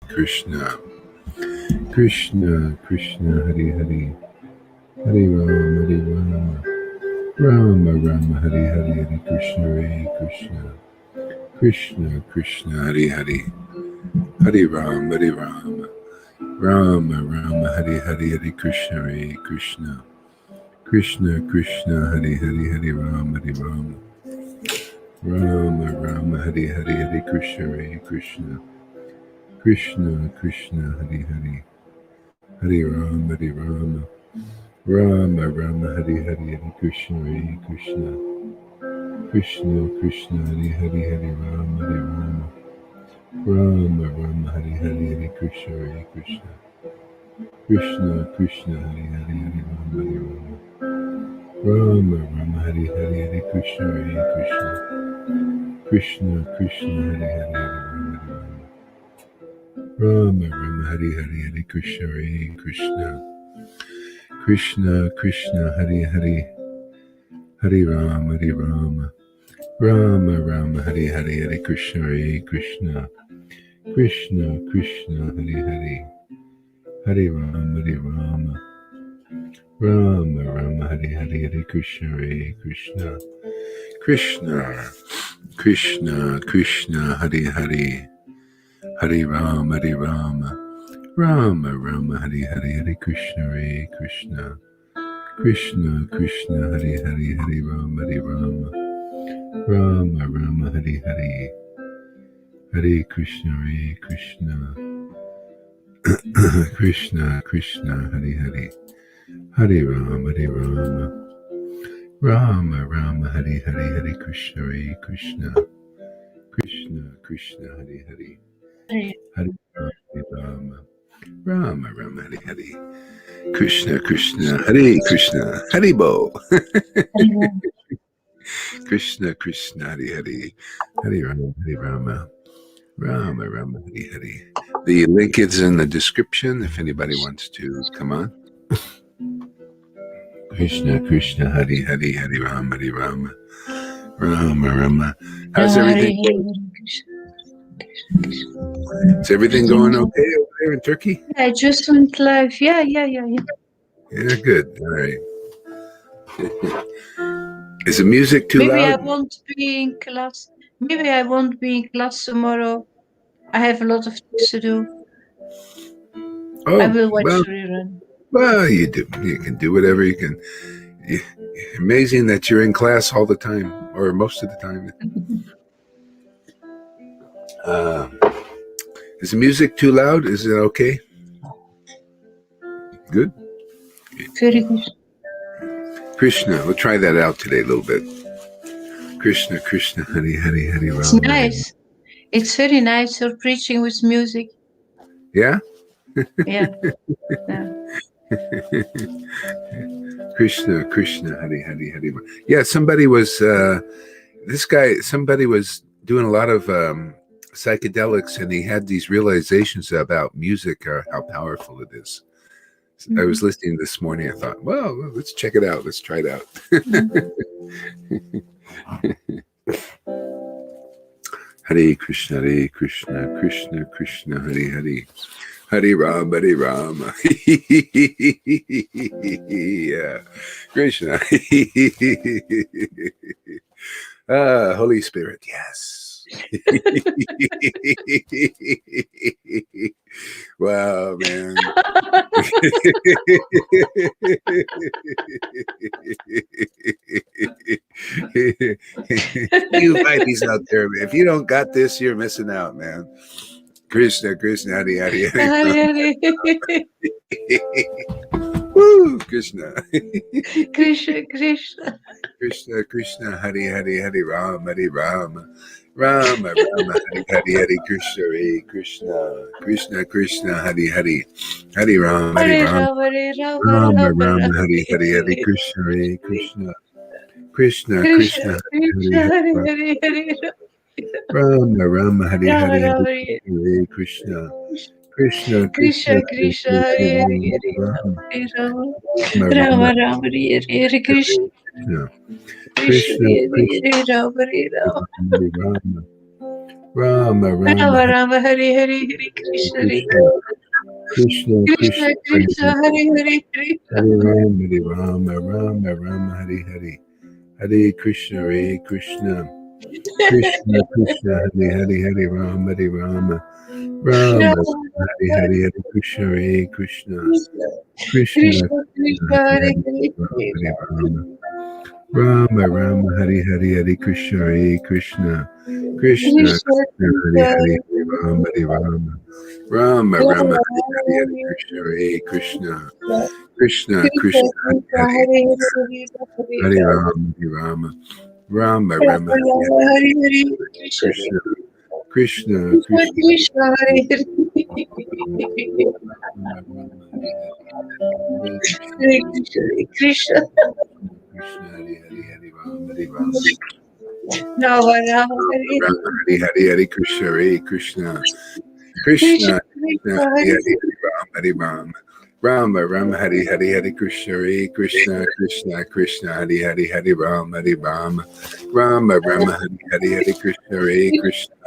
Krishna, Krishna, Krishna, Hari Hari, Hari Rama, Rama Rama, Hari Hari, Hari Krishna, Hare Krishna, Krishna, Krishna, Hari Hari, Hari Rama, Rama Rama, Hari Hari, Hari Krishna, Hare Krishna, Krishna, Krishna, Hari Hari, Hari Rama, Rama Rama, Hari Hari, Hari Krishna, Hare Krishna, Krishna, Krishna, Hari Hari, Hari Rama, Rama Rama, Hari Hari, Hari Krishna, Hare Krishna, Krishna, Krishna, Hari Hari, Hari Rama, Rama Rama, Hari Hari, Hari Krishna, Hare Krishna, Krishna, Krishna, Hari Hari, Hari Rama, Rama Rama, Hari Hari, Hari Krishna, Hare Krishna, Krishna, Krishna, Hari Hari, Hari Rama, Rama, Hari Hari, Hari Krishna, Hare Krishna, Krishna, Krishna, Hari Hari, Hari Rama, Rama Rama, Hari Hari, Hari Krishna, Hare Krishna, Krishna, Krishna, Hari Hari, Hari Rama, Rama Rama, Hari Hari, Hari Krishna, Hare Krishna, Krishna, Krishna, Krishna, Hari Hari, Hari Rama, Rama Rama, Hari Hari, Hari Krishna, Hare Krishna, Krishna, Krishna, Hari Hari, Hari Rama, Rama Rama, Hari Hari, Hare Krishna, Hare Krishna, Krishna, Krishna, Hari Hari, Hari Rama, Rama Rama, Hari Hari, Hare Krishna, Hare Krishna, Krishna, Krishna, Hari Hari, Hari Rama, Rama Rama, Hari Hari, Krishna, Krishna, Hare Krishna, Haribo. Krishna, Krishna, Hari Hari, Hari Rama, Rama Rama, Hari Hari. The link is in the description if anybody wants to come on. Krishna, Krishna, Hari Hari, Hari Rama, Rama Rama. How's everything going? Is everything going okay over there in Turkey? I just went live. Yeah. Yeah, good. All right. Is the music too loud? Maybe I won't be in class. Maybe I won't be in class tomorrow. I have a lot of things to do. Oh, I will watch rerun. Well, you can do whatever you can. Amazing that you're in class all the time, or most of the time. Is the music too loud? Is it okay? Good? Very good. Krishna, we'll try that out today a little bit. Krishna, Krishna, Hari Hari, Hari Rama. It's nice. It's very nice. You're preaching with music. Yeah? Yeah. Krishna, Krishna, Hari Hari, Hari Rama. Yeah, somebody was doing a lot of psychedelics, and he had these realizations about music, how powerful it is. I was listening this morning. I thought, well, let's check it out. Let's try it out. Hare Krishna, Krishna Krishna, Hare Hare, Hare Rama, yeah. Krishna. Holy Spirit, yes. Wow, man. You babies out there, man. If you don't got this, you're missing out, man. Krishna, Krishna, Hare Hare. Woo, Krishna. Krishna, Krishna. Krishna, Krishna, Hare Hare, Hare Rama, Rama, Hare Hare, Hare Krishna, Hare Krishna, Krishna, Krishna, Hare Hare, Hare Rama, Rama, Hare Hare, Hare Krishna, Hare Krishna, Krishna, Krishna, Hare Hare, Rama, Hare Hare, Hare Krishna, Krishna, Krishna, Krishna, Hare Hare, Rama, Hare Krishna. Krishna, Krishna, Rama Rama Rama Hare Rama Hare Hare Hare Krishna Hare Krishna Krishna Krishna Krishna Hare Krishna Hare Hare Hare Krishna Hare Rama Rama Rama Hare Hare Hare Krishna Krishna Krishna Krishna Hare Hare Hare Rama Rama Rama Rama Hare Hare Hare Hare Krishna Krishna Krishna Krishna Krishna Krishna Krishna Hare Hare Hare Hare Rama Rama Rama Hare Hare Hare Krishna Krishna Krishna Krishna Krishna Krishna Hare Hare Hare Rama Rama Rama Rama Rama Rama Hare Hare Hare Krishna Hare Krishna Krishna Krishna Krishna Hare Hare Hare Hare Hare Hare Rama Rama Rama Rama Rama Hare Rama Hare Hare Hare Krishna Krishna Krishna Krishna Krishna Krishna Hare Hare Rama Rama Hare Hare Hare Krishna Hare Krishna Krishna Hare Hare Hare Rama Rama Rama Hare Rama Hare Hare Hare Krishna Krishna Krishna Krishna Krishna Krishna Hare Hare Hare Hare Rama Rama Rama Hare Hare Hare Krishna Krishna Krishna Krishna Hare Hare Hare Rama Rama Rama Rama Hare Hare Hare Krishna Krishna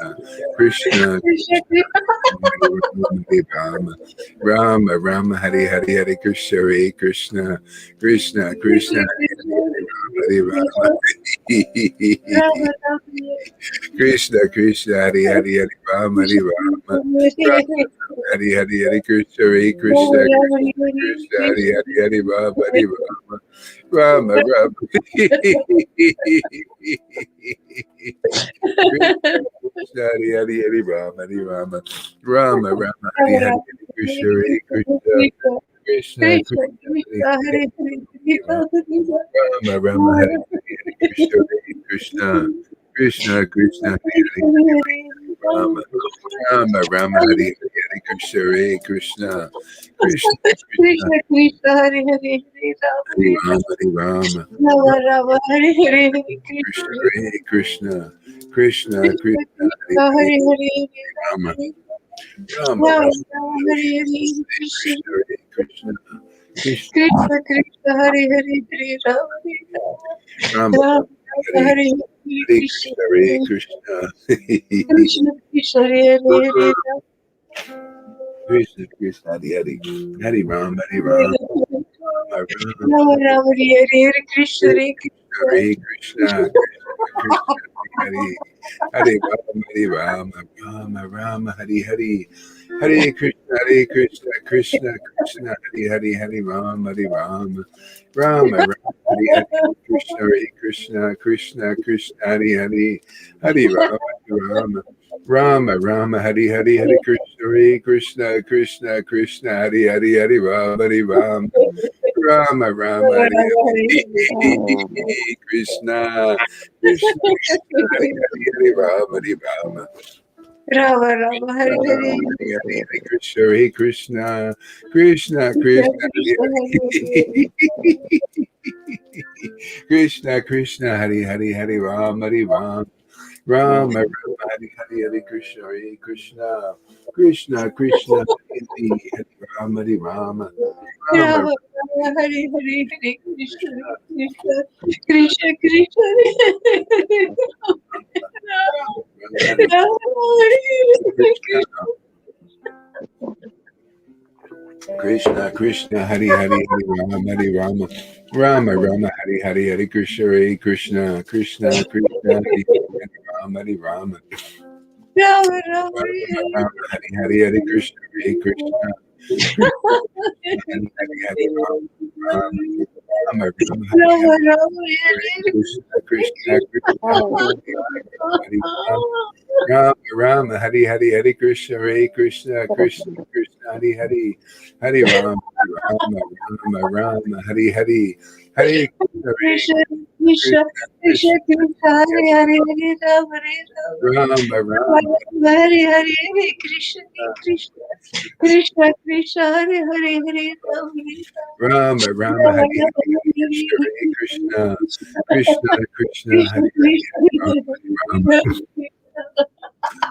Krishna Krishna Krishna Hare Rama Rama Rama Hare Hare Hare Krishna Krishna Krishna Krishna Krishna Hare Rama Rama Rama Krishna Krishna Hare Hare Hare Rama Hare Rama Hare Hare Hare Krishna Krishna Krishna Krishna Hare Hare Hare Rama Hare Rama Rama Rama Krishna Krishna Hare Hare Hare Rama Hare Rama Rama Rama Hare Hare Hare Krishna Krishna Krishna Krishna Krishna Hare Krishna Hare Hare Hare Rama Rama Hare Hare Krishna Krishna Krishna Krishna Hare Hare Rama Rama Rama Hare Hare Krishna Krishna Krishna Krishna Krishna Krishna Hare Hare Hare Rama Hare Rama Rama Rama Hare Hare Krishna Krishna Krishna Krishna Krishna Krishna Hare Krishna Hare Hare Hare Rama Rama Rama Rama Rama Hare Hare Krishna Krishna Krishna Krishna Krishna Krishna Hare Hare Hare Rama Rama Hare Rama Hare Hare Hare Krishna Krishna Krishna Krishna Hare Hare Krishna Krishna Hare Hare Hare Rama Hare Rama Rama Rama Rama Rama Hare Hare Krishna Hare Krishna Hare Krishna Krishna Hare Hare Hare Rama Rama Rama Hare Hare Hare Krishna Krishna Krishna Hare Hare Hare Rama Hare Rama Rama Rama Hare Hare Krishna Krishna Krishna Hare Hare Hare Rama Rama Rama Hare Hare Hare Krishna Krishna Krishna Hare Hare Hare Rama Hare Rama Rama Rama Rama Hare Rama Hare Hare Krishna Krishna Hare Hare Rama Hare Rama Rama Rama Hare Hare Hare Hare Krishna Krishna Krishna Krishna Krishna Hare Hare Krishna Krishna Hare Hare Hare Ram Hare Ram Ram Hare Hare Hare Krishna Krishna Krishna Hare Hare Ram Hare Ram Ram Rama Rama Hare Hare Hare Krishna Krishna Krishna Krishna Hare Rama Hare Krishna Krishna Krishna Hare Hare Hare Rama Rama Rama Hare Hare Hare Krishna Krishna Krishna Hare Hare Rama Rama Rama Rama Rama Hare Hare Hare Krishna Krishna Krishna Hare Hare Rama Rama Rama Hare Rama Hare Rama Hare Krishna Krishna Krishna Hare Rama Rama Rama Hare Hare Hare Krishna Krishna Krishna Hare Hare Hare Rama Rama Rama Rama Hare Hare Hare Krishna Krishna Krishna Krishna Krishna Krishna Hare Hare Hare Rama Hare Rama Rama Rama Hare Hare Hare Krishna Krishna Krishna Krishna Hare Hare Hare Rama Rama Rama Hare Rama Hare Hare Krishna Krishna Krishna Krishna Hare Krishna Hare Rama Rama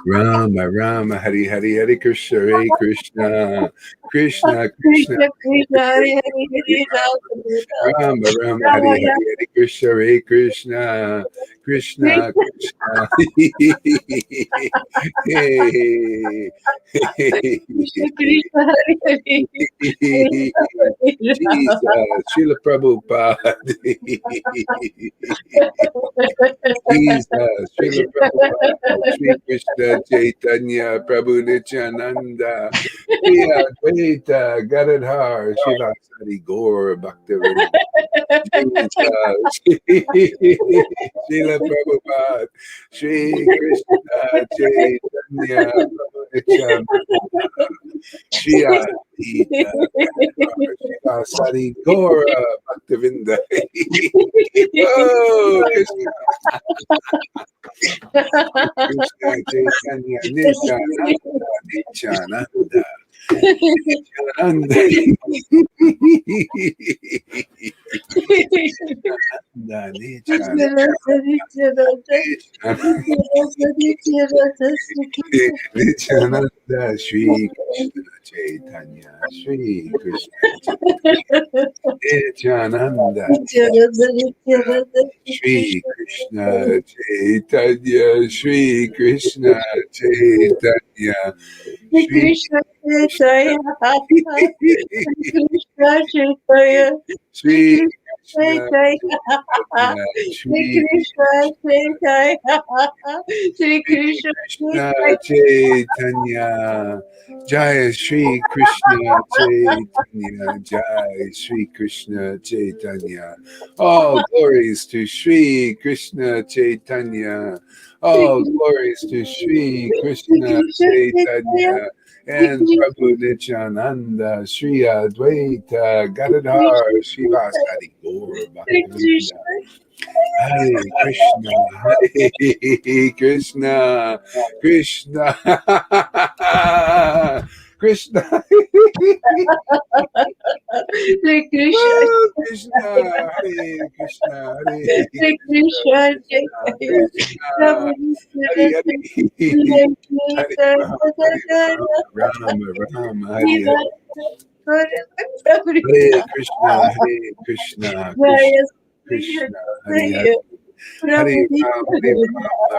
Rama Rama Hari Hari Hare Krishna Hare Krishna Krishna Krishna Krishna Krishna Hare Hare Hare Rama Rama Rama Hari Hari Hare Krishna Hare Krishna Krishna Krishna Krishna Hey, hey, Krishna Krishna Hare Hare Hare Jesus, Srila Prabhupada. Jesus, Srila Prabhupada, Sri Krishna Chaitanya, Prabhu Nityananda, Sri Advaita, Gadadhar, Shivasari Gaur, Bhaktivinoda. Jesus, Srila Prabhupada, Sri Krishna Chaitanya, Prabhu Nityananda, Shri Advaita, Gadadhar, Shivasari Gaur, Bhaktivinoda. Oh, Krishna. Krishna Chaitanya Nityananda Nityananda Nityananda Nityananda Nityananda Shri Krishna Chaitanya Shri Krishna Nityananda Shri Krishna Chaitanya Shri Krishna Chaitanya Shri Krishna Krishna Chaitanya, Krishna Chaitanya, Shri Krishna Krishna Chaitanya, Chaitanya Shri Krishna Chaitanya, Shri Shri Krishna Krishna Chaitanya Jaya Shri Krishna Chaitanya Jai Shri Krishna Chaitanya. All glories to Shri Krishna Chaitanya. All glories to Shri Krishna Chaitanya and Prabhu Nityananda, Sri Advaita Gadadhar Shivasari Gaur Bhaktivinoda. Hare Krishna, Hare Krishna, Krishna, Krishna, Shri Krishna, oh, Krishna, Hare Krishna, Hare Shri Krishna, Krishna Krishna, Chaitanya, Krishna, Prabhu Hare Nityananda, Hare, Hare Ram, Hare Ram, Hare Hare. Hare Krishna, Hare Krishna, Krishna Krishna, Hare Hare, Hare Ram, Hare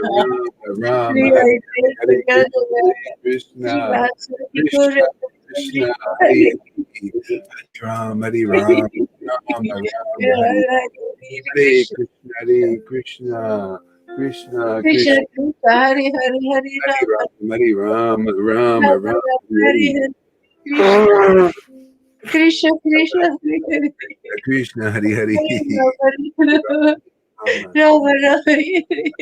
Ram, Ram, Hare Hare, Hare Krishna, Krishna Krishna, Hare Hare, Hare Ram, Hare Ram, Ram, Ram, Hare Hare Krishna, Hare Krishna, Krishna Krishna Krishna, Krishna Hari Hari Hari Hare Rama Ram, Hare Ram, Ram, Rama Ram, Rama Hari Hare Hari Krishna Hare. Krishna Krishna Hari Hari Krishna, Hare Hare, Hari Rama Hari Rama Rama, Rama Rama Hari Hari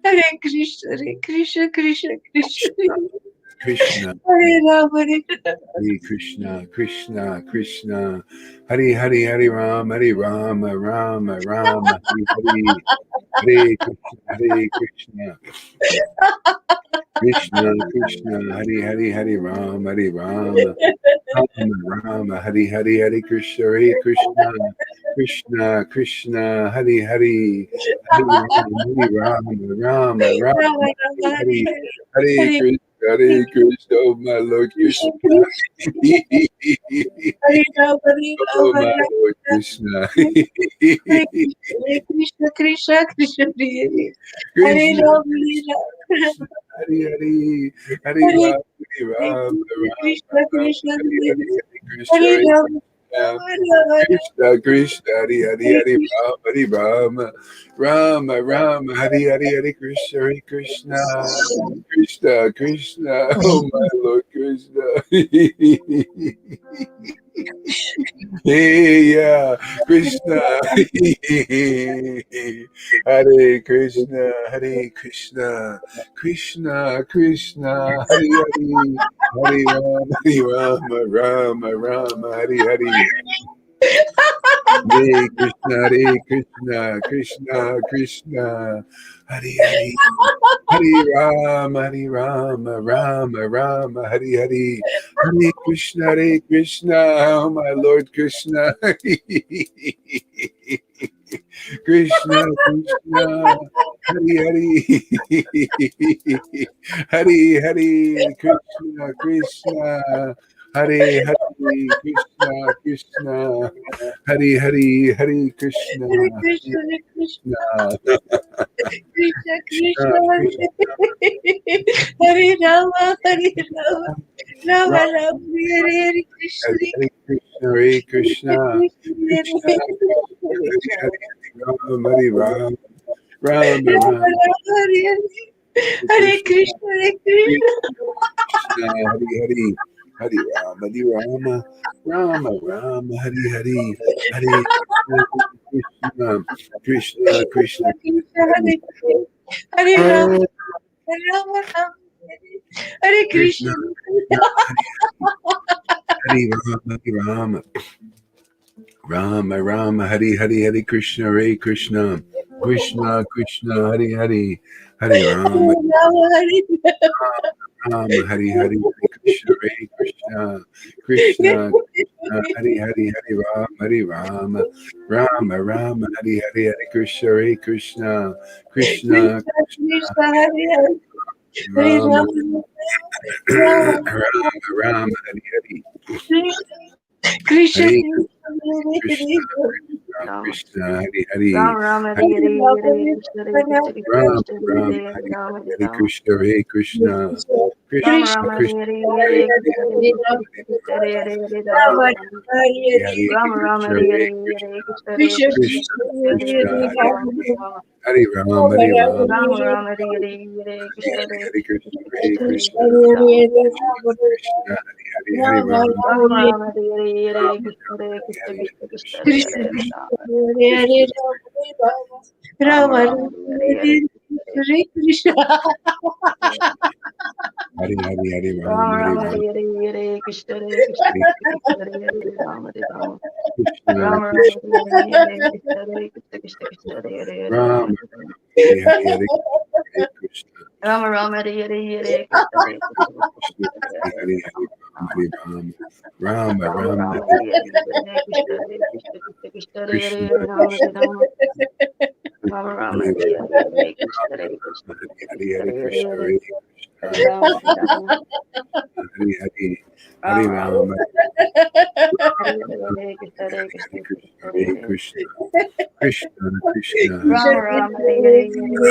Hare Krishna Hare Krishna Krishna Krishna Krishna, Hare Rama Hare Rama Hare Krishna, Krishna, Krishna, Hare Hare, Hare Ram, Hare Ram, Ram, Ram, Hare Hare, Hare Krishna, Hare Krishna, Krishna, Krishna, Hare Hare, Hare Ram, Hare Ram, Ram, Ram, Hare Hare, Hare Krishna, Hare Krishna, Krishna, Krishna, Hare Hare, Hare Ram, Ram, Ram, Rama Hare Rama Hari Hare, Hari Hare Hare Krishna, Hare Krishna, oh my Lord Krishna Krishna. Krishna Hare Rama Hare Oh Rama my Lord Rama Krishna. Hare Krishna Krishna Krishna Hare Hare Krishna, Rama Hare Rama Krishna, Hare Hare, Hare Hare Ram, Hare Ram, Ram, Krishna Ram, Krishna Hare Hare Hare, Hare Krishna, Hare Hare Rama Krishna, Rama Krishna, Krishna, Hare Hare, Hare Hare Krishna Ram, Hare Ram, Ram, Ram, Hare Hare, Hare Krishna, Hare Krishna, Krishna, Krishna, oh my Lord Krishna. Hey, yeah, Krishna. Hare Krishna, Hare Krishna, Krishna, Krishna, Hare Hare, Hare Rama, Rama, Rama, Hare Hare. Hare Krishna, Hare Krishna, Krishna, Krishna, Hare Hare. Hare Rama, Hare Rama, Rama, Rama, Hare Hare. Hare Krishna, oh my Lord Krishna. Krishna, Krishna, Hari Hari, Hari Hari, Krishna, Krishna, Hari Hari, Krishna, Krishna, Hari Hari, Hari Krishna, Hare Hari Krishna, Hare Krishna, Krishna, Krishna Krishna, Krishna, Krishna, Hare Rama, Hare Rama, Rama Ram, Rama, Hare Hare Hari Krishna, Hari Krishna, Hare Krishna, Krishna Krishna, Krishna, Hare Hari Hare Hari, Ram, Hari Ram, Ram, Rama Ram, Rama, Hare Hare, Hare Krishna, Krishna, Hare Krishna, Krishna, Hari Hari, Hari Rama, Rama Rama, Hari Hari, Hari Krishna, Krishna, Krishna, Krishna Krishna, Hari Hare Krishna, Hare Rama, Hare Rama Rama, Hare Krishna, Krishna, Krishna, Hari Rama, Rama Rama, Hari Hari, Hari Krishna, Hare Krishna, Krishna Krishna, Hari Hari, Hari Rama, Rama, Hare Rama, Hari Hari, Hari Krishna, Hare Krishna, Krishna Krishna, Hari Hari, Hari Rama, Hari Rama, Rama Rama, Hari Hari, Hari Krishna, Hare Krishna, Krishna Krishna Krishna, Krishna, Hare Hare, Hare Rama, Rama, Rama, Rama Rama, Hari Hari, Krishna Hare Krishna, Hare Krishna, Hare, Rama Krishna, Hari Hari, Rama Rama Hari Hare Hare Rama, Hare Krishna Hare Krishna Krishna Ram, Krishna Ram, Hare Hare Hari Rama Hari, Hare Hari Rama Krishna, Hare Krishna, Rama Krishna, Rama Krishna, Hare Hare Hare Hare, Krishna Hare Krishna Krishna Hare Hare Hare Rama Hare Rama Hari Hari, Hari Rama Rama Krishna, Hare Hare Hare Krishna, Krishna Hare Krishna Krishna, Krishna Krishna, Hare Hari Rama Hari, Hare Rama Hari Ram, Hari Ram, Rama Rama Hare Hare Krishna Hari Hare Hari Krishna Krishna, Hare Krishna Hare Krishna, Hare Rama Krishna, Hari Hari, Hari Ram, Rama Rama Hare Ram, Hare Krishna Ram, Hare Hari Krishna Hari, Krishna Krishna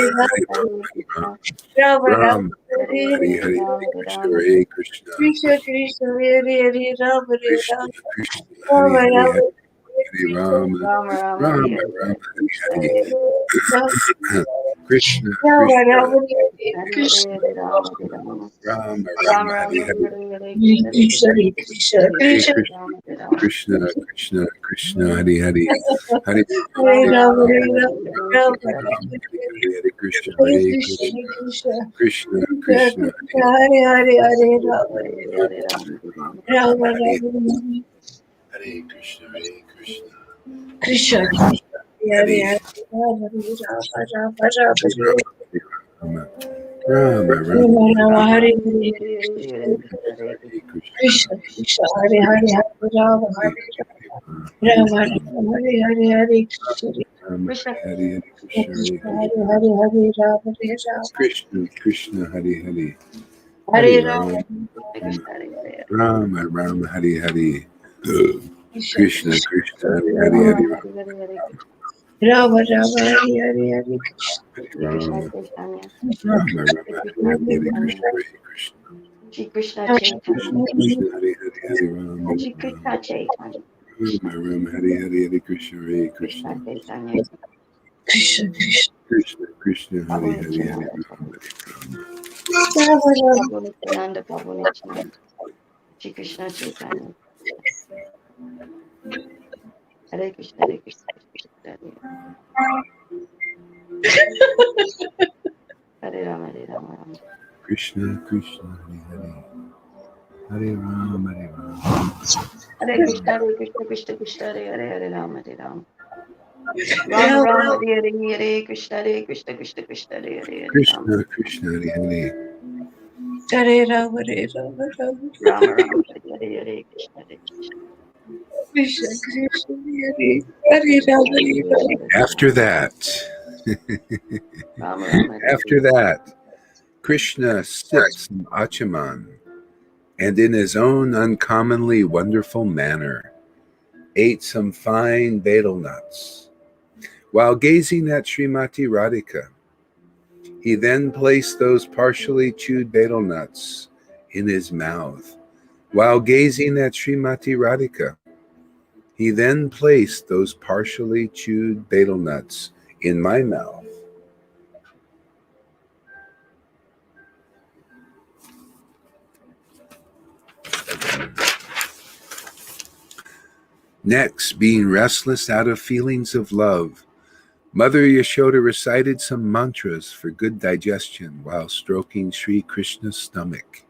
Hare Krishna, Hare Krishna, Rama Krishna, Rama Rama Hare Hare Krishna, Hari Hari, Hari Ram, Rama Hari Rama Ram, Hare Hare Krishna Hare Krishna Hari Krishna Hare Hare Rama Hare Rama Krishna, Rama Rama Krishna, Hare Hare Krishna Hare Krishna Krishna Krishna Hare Hare Ram, Rama Ram, Hari Hari, Hari Krishna, Rama Rama Hare Hare Krishna Hare Krishna Krishna, Krishna Hari Hare Hari, Rama Hari Ram, Ram, Rama Ram, Rama Hari Hare Hare Krishna Hare Krishna Krishna Krishna Krishna, Hare Rama Hare Rama Rama Rama Hari Hare Ram, Hare Krishna Hare Krishna Hari Krishna Hari, Krishna Hari Hare Krishna, Hare Hari Hare Krishna, Rama Hare Rama Hari Hari, Hari Rama Rama Ram, Hare Hare Krishna Hare Krishna Hari Krishna Krishna, Hare Hare Hare Krishna, Krishna, Krishna, Hari Rama Rama Hare Hare Hari Krishna Ram, Hare Hari Ram, Krishna Ram, Hare Hari Hare Hari, Rama Hari Hare Krishna, Rama Hare Krishna, Krishna Krishna, Hare Hare, Rama Hare Krishna, Rama, Krishna, Hari Rama Hari, Rama, Hari Hare Hari Krishna, Ram, Rama Rama Hare Ram, Ram, Hare Hari Krishna Hari, Hare Krishna, Rama Krishna, Rama, Hare Krishna, Hare Rama Hare Rama Ram, Rama Ram, Hari Rama Hari, Hare Hare Krishna Hare Krishna, Krishna Krishna, Krishna Hare Krishna, Hare Krishna, Rama Hare Rama Krishna, Krishna, Krishna, Hari Hari, Hari Ram, Hare Rama Hari Rama, Rama Ram, Hare Hare Rama, Hare Rama Krishna Rama, Hare Ram, Hari Hari, Hare Krishna, Hare Hare Krishna, Krishna, Krishna, Krishna, Krishna, Krishna, Hare Hare, Hare Rama, Hare Hare Rama Hare Rama Ram, Rama Hari Rama, Hare Krishna, Hare Krishna, Krishna, Hare Hari Hare, Rama Rama, Rama Rama, Rama, Rama, Rama, Rama Hari Rama, Hare Hare Hare, Hare Krishna Hare Hare Krishna, Krishna, Krishna, Hare Hare, Hare Rama, Hari Hare Hari Rama, Rama, Hare Hare, Hare Krishna, Rama, Krishna Hari Hare Krishna, Hare Krishna, Krishna, Hare Hare, Hare Rama, Hare Rama, Krishna, Krishna, Hari Hari, Hari Hare Rama, Ram, Krishna Hare Hare Rama, Rama, Hari Hari, Krishna, Krishna, Krishna, Krishna, Hari Hari, Rama Hare Hari Rama Ram, Hare Hare Krishna Rama, Rama, Hare Hare, Hare Krishna, Hari Shri Krishna Ram, Chaitanya Rama, Shri Rama, Hari Krishna Hari, Hare Chaitanya Krishna, Hare Krishna, Shri Krishna Krishna, Chaitanya Krishna, Hari Hari, Hari Ram, Hari Shri Ram, Krishna Chaitanya Krishna Rama, Rama, Hari Hari, Hare Krishna, Hare Krishna, Krishna Chaitanya Krishna, Krishna, Krishna, Krishna, Hari Prabhu Hari, Hari Nityananda Ram, Prabhu Hari Ram, Rama, Rama, Prabhu Nityananda Prabhu Nityananda Shri Krishna Chaitanya Hare Krishna Hare Krishna Krishna Krishna Hare Rama Hare Rama Rama Krishna, Krishna, Hari Hari, Hare Ram, Hare Ram, Hare Krishna Krishna Krishna Hare Hare Hare Rama Hare Rama Rama Rama, Rama Hare Hare Hare Krishna Hare Krishna Krishna Krishna Hare Hare Hare Rama Krishna, Krishna, Hari Hari, Hare Rama, Hare Rama, Rama, Rama Rama Hare Hare Hare Krishna Hare Krishna Krishna Krishna Hare Hare Rama Hare Rama. After that, Rama Rama Hare after Krishna. that, Krishna sipped some achaman, and in his own uncommonly wonderful manner, ate some fine betel nuts. While gazing at Srimati Radhika, he then placed those partially chewed betel nuts in his mouth. While gazing at Srimati Radhika, he then placed those partially chewed betel nuts in my mouth. Next, being restless out of feelings of love, Mother Yashoda recited some mantras for good digestion while stroking Sri Krishna's stomach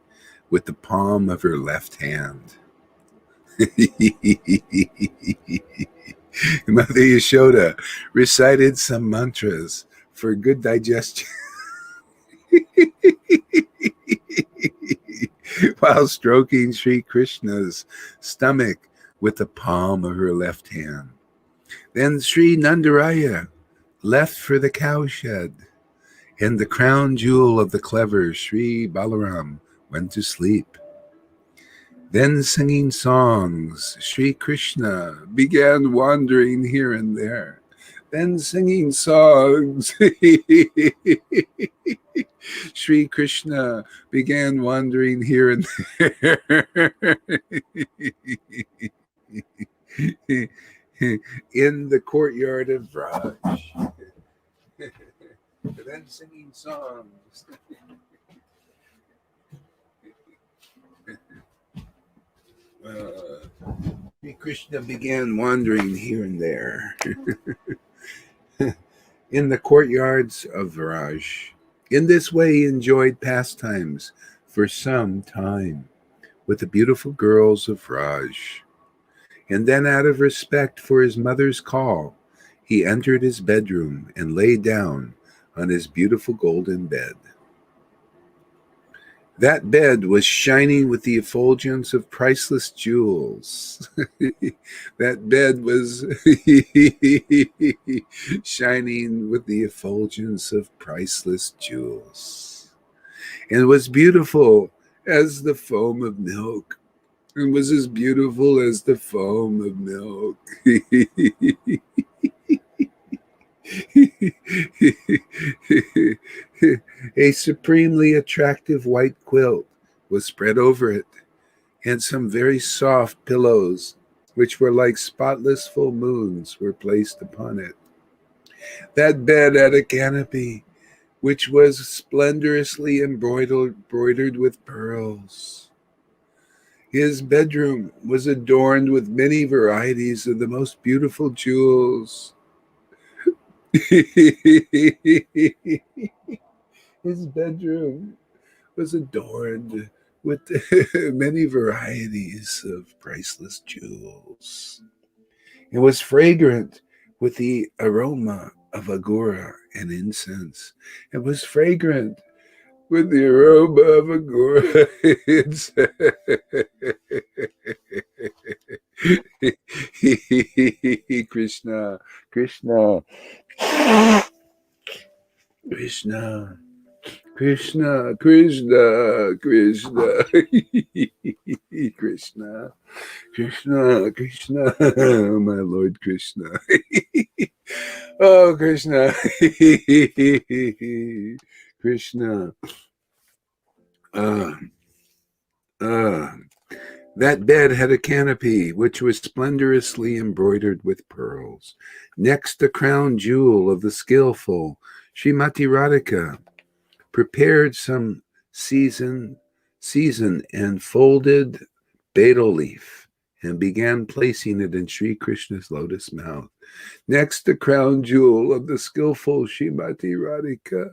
with the palm of her left hand. Mother Yashoda recited some mantras for good digestion while stroking Sri Krishna's stomach with the palm of her left hand. Then Sri Nandaraya left for the cowshed, and the crown jewel of the clever Sri Balaram went to sleep. Then, singing songs, Sri Krishna began wandering here and there. Then, singing songs, Sri Krishna began wandering here and there. In the courtyard of Raj. Then singing songs. Sri Krishna began wandering here and there in the courtyards of Viraj. In this way, he enjoyed pastimes for some time with the beautiful girls of Raj. And then, out of respect for his mother's call, he entered his bedroom and lay down on his beautiful golden bed. That bed was shining with the effulgence of priceless jewels. That bed was shining with the effulgence of priceless jewels, and was beautiful as the foam of milk, and was as beautiful as the foam of milk. A supremely attractive white quilt was spread over it, and some very soft pillows, which were like spotless full moons, were placed upon it. That bed had a canopy, which was splendorously embroidered with pearls. His bedroom was adorned with many varieties of the most beautiful jewels. His bedroom was adorned with many varieties of priceless jewels. It was fragrant with the aroma of agora and incense. It was fragrant with the aroma of agora and incense. Krishna, Krishna, Krishna, Krishna, Krishna, Krishna, Krishna, Krishna, Krishna, oh, my Lord Krishna. Oh, Krishna, Krishna. That bed had a canopy which was splendorously embroidered with pearls. Next, the crown jewel of the skillful Srimati Radhika prepared some seasoned and folded betel leaf and began placing it in Sri Krishna's lotus mouth. Next, the crown jewel of the skillful Srimati Radhika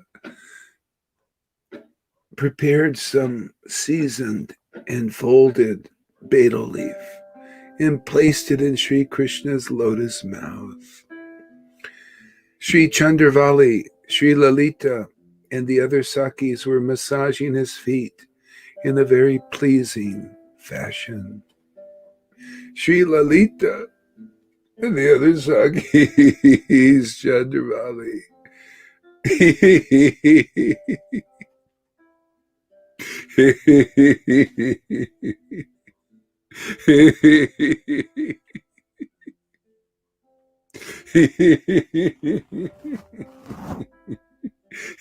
prepared some seasoned and folded betel leaf and placed it in Sri Krishna's lotus mouth. Sri Chandravali, Sri Lalita, and the other Sakis were massaging his feet in a very pleasing fashion. Sri Lalita. And the other song is Chandravali.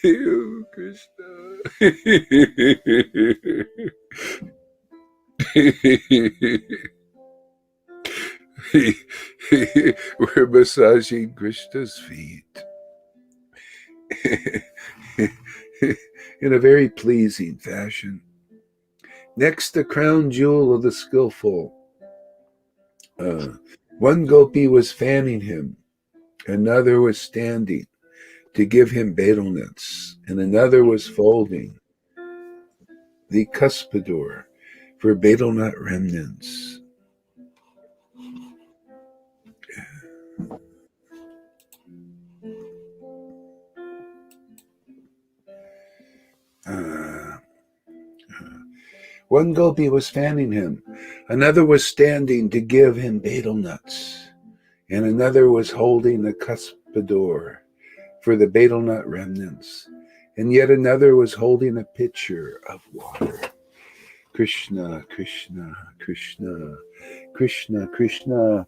Oh, Krishna. We're massaging Krishna's feet in a very pleasing fashion. Next, the crown jewel of the skillful. One gopi was fanning him, another was standing to give him betel nuts, and another was folding the cuspidor for betel nut remnants. One gopi was fanning him, another was standing to give him betel nuts, and another was holding the cuspidor for the betel nut remnants, and yet another was holding a pitcher of water. Krishna, Krishna, Krishna, Krishna, Krishna,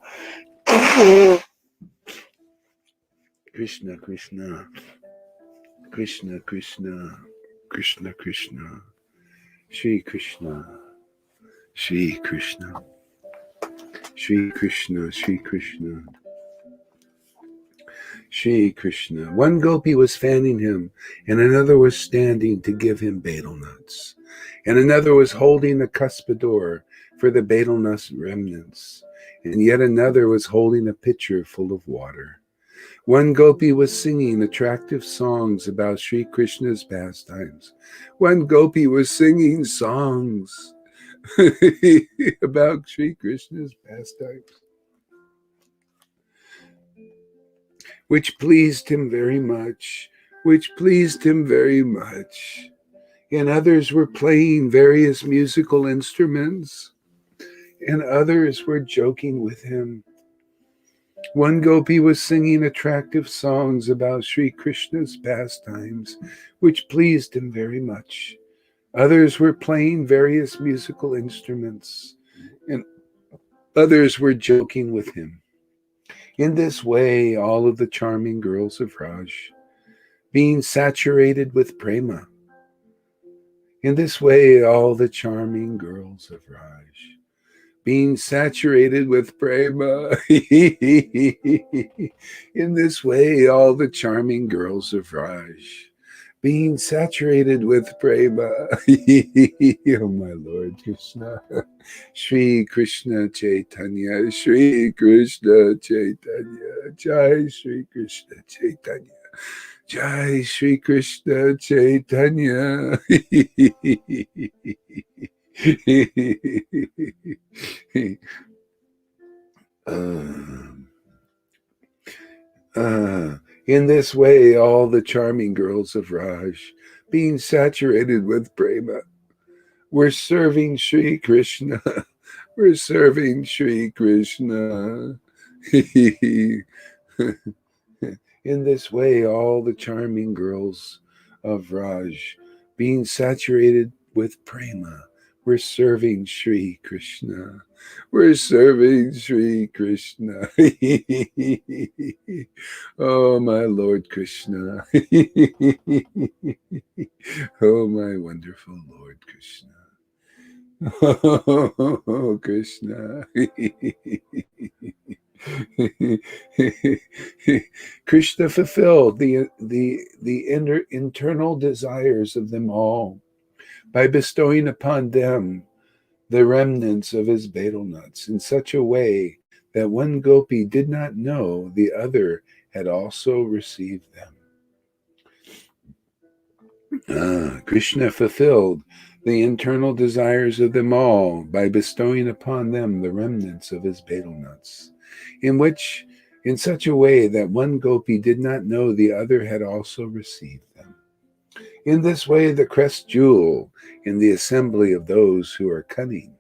Krishna, Krishna, Krishna, Krishna, Krishna, Krishna, Shri Krishna, Shri Krishna, Shri Krishna, Shri Krishna, Shri Krishna. One gopi was fanning him, and another was standing to give him betel nuts, and another was holding the cuspidor for the betel nut remnants, and yet another was holding a pitcher full of water. One gopi was singing attractive songs about Sri Krishna's pastimes. One gopi was singing songs about Sri Krishna's pastimes, which pleased him very much, And others were playing various musical instruments, and others were joking with him. One gopi was singing attractive songs about Sri Krishna's pastimes, which pleased him very much. Others were playing various musical instruments, and others were joking with him. In this way, all of the charming girls of Raj, being saturated with prema. In this way, all the charming girls of Raj, being saturated with prema. In this way, all the charming girls of Raj, being saturated with prema. Oh, my Lord Krishna. Shri Krishna Chaitanya, Shri Krishna Chaitanya, Jai Shri Krishna Chaitanya, Jai Shri Krishna Chaitanya. In this way, all the charming girls of Raj, being saturated with prema, were serving Sri Krishna. We're serving Sri Krishna. In this way, all the charming girls of Raj, being saturated with prema, we're serving Sri Krishna. We're serving Sri Krishna. Oh, my Lord Krishna. Oh, my wonderful Lord Krishna. Oh, Krishna. Krishna fulfilled the internal desires of them all by bestowing upon them the remnants of his betel nuts in such a way that one gopi did not know the other had also received them. Krishna fulfilled the internal desires of them all by bestowing upon them the remnants of his betel nuts, in such a way that one gopi did not know the other had also received them. In this way, the crest jewel in the assembly of those who are cunning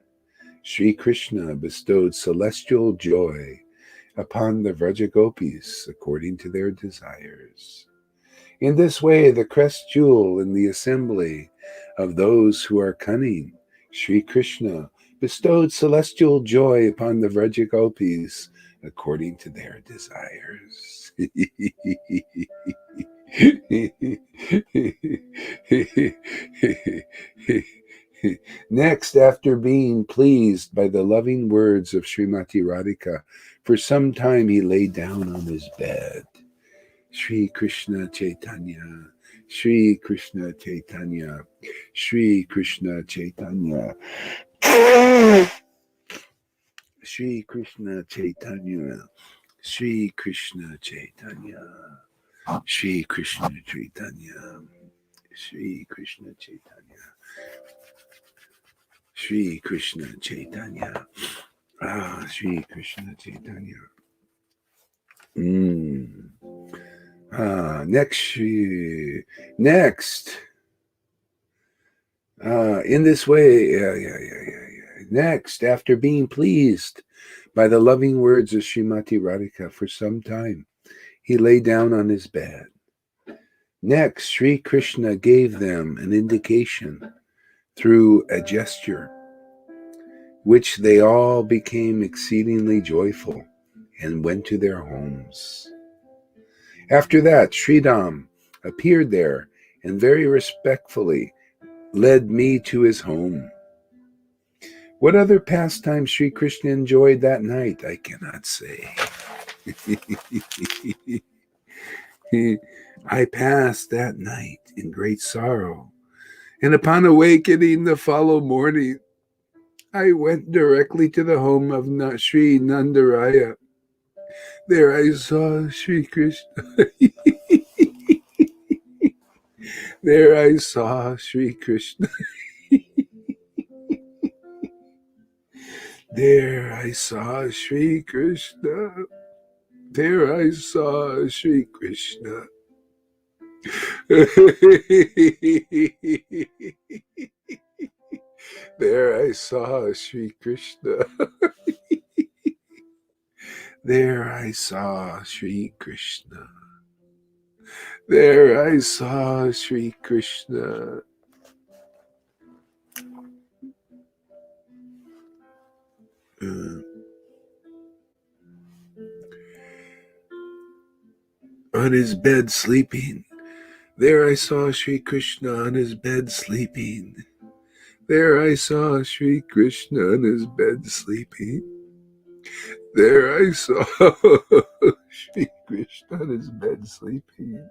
Sri Krishna bestowed celestial joy upon the Vrajagopis according to their desires. In this way, the crest jewel in the assembly of those who are cunning, Sri Krishna bestowed celestial joy upon the Vrajagopis according to their desires. Next, after being pleased by the loving words of Srimati Radhika, for some time he lay down on his bed. Sri Krishna Chaitanya, Sri Krishna Chaitanya, Sri Krishna Chaitanya, Sri Krishna Chaitanya, Sri Krishna Chaitanya, Sri Krishna Chaitanya, Sri Krishna Chaitanya, Sri Krishna Chaitanya, Sri Krishna Chaitanya. Next. In this way, Next, after being pleased by the loving words of Srimati Radhika for some time, he lay down on his bed. Next, Sri Krishna gave them an indication through a gesture, which they all became exceedingly joyful and went to their homes. After that, Sridham appeared there and very respectfully led me to his home. What other pastime Sri Krishna enjoyed that night, I cannot say. I passed that night in great sorrow, and upon awakening the following morning, I went directly to the home of Sri Nandaraya. There I saw Sri Krishna. There I saw Sri Krishna. There I saw Sri Krishna. There I saw Sri Krishna. There I saw Sri Krishna. There I saw Sri Krishna. There I saw Sri Krishna. On his bed sleeping. There I saw Sri Krishna on his bed sleeping. There I saw Sri Krishna on his bed sleeping. There I saw Sri Krishna on his bed sleeping.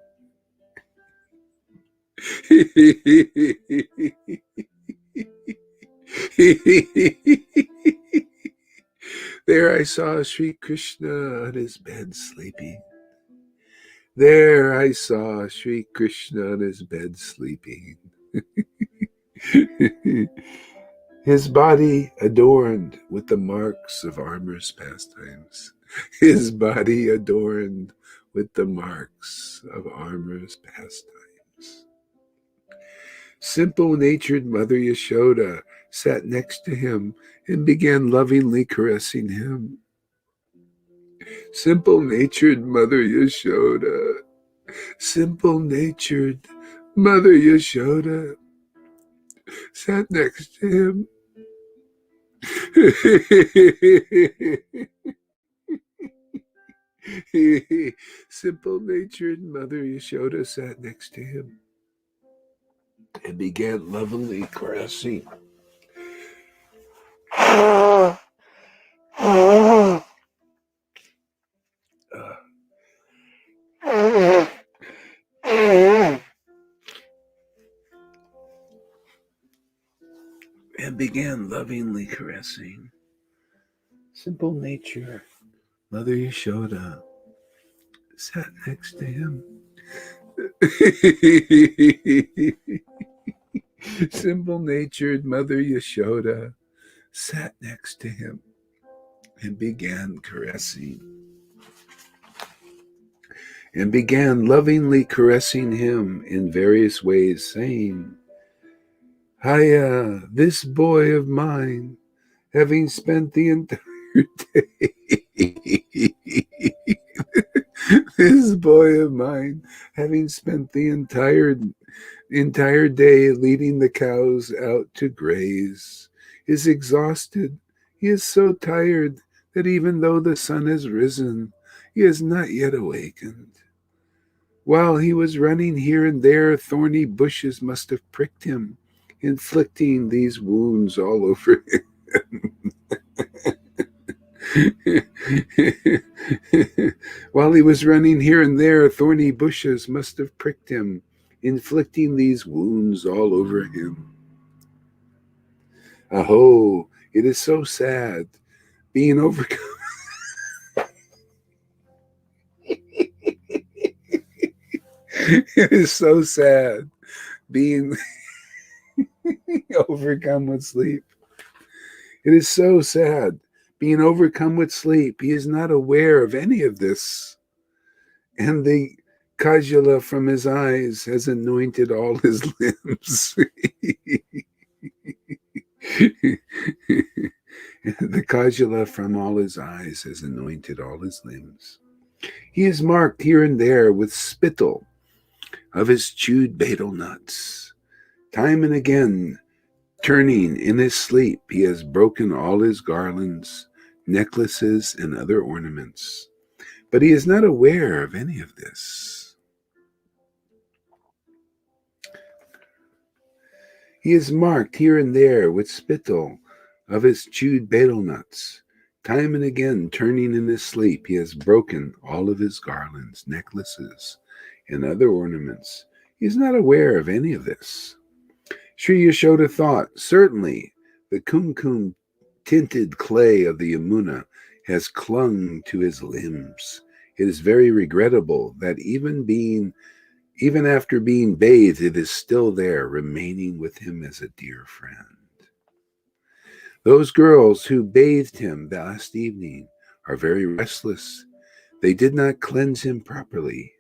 There I saw Sri Krishna on his bed sleeping. There I saw Sri Krishna on his bed sleeping. His body adorned with the marks of amorous pastimes. His body adorned with the marks of amorous pastimes. Simple-natured Mother Yashoda sat next to him and began lovingly caressing him. Simple-natured Mother Yashoda, simple-natured Mother Yashoda sat next to him. Simple-natured Mother Yashoda sat next to him and began lovingly caressing. And began lovingly caressing. Simple nature, Mother Yashoda sat next to him. Simple-natured Mother Yashoda sat next to him and began caressing. And began lovingly caressing him in various ways, saying, Haya, this boy of mine having spent the entire day. This boy of mine, having spent the entire day leading the cows out to graze, is exhausted. He is so tired that even though the sun has risen, he has not yet awakened. While he was running here and there, thorny bushes must have pricked him, inflicting these wounds all over him. While he was running here and there, thorny bushes must have pricked him, inflicting these wounds all over him. Aho, it is so sad being overcome. It is so sad being overcome with sleep. It is so sad being overcome with sleep. He is not aware of any of this. And the kajala from his eyes has anointed all his limbs. The kajala from all his eyes has anointed all his limbs. He is marked here and there with spittle of his chewed betel nuts. Time and again, turning in his sleep, he has broken all his garlands, necklaces, and other ornaments. But he is not aware of any of this. He is marked here and there with spittle of his chewed betel nuts. Time and again, turning in his sleep, he has broken all of his garlands, necklaces, and other ornaments. He is not aware of any of this. Sri Yashoda thought, certainly, the kumkum tinted clay of the Yamuna has clung to his limbs. It is very regrettable that even after being bathed, it is still there, remaining with him as a dear friend. Those girls who bathed him last evening are very restless. They did not cleanse him properly.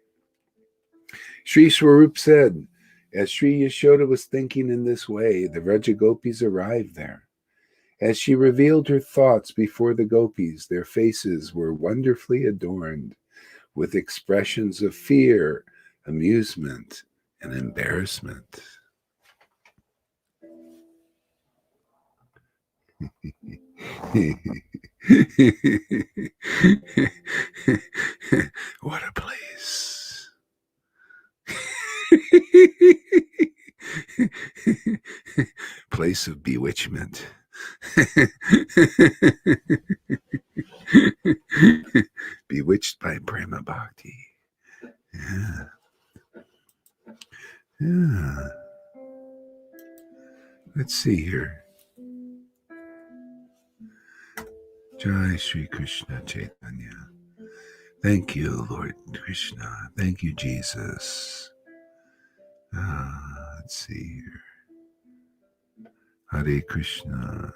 Sri Swarup said, as Sri Yashoda was thinking in this way, the Rajagopis arrived there. As she revealed her thoughts before the gopis, their faces were wonderfully adorned with expressions of fear, amusement, and embarrassment. What a place. Place of bewitchment. Bewitched by Prema Bhakti. Yeah. Yeah. Let's see here. Jai Sri Krishna Chaitanya. Thank you, Lord Krishna. Thank you, Jesus. Let's see here. Hare Krishna.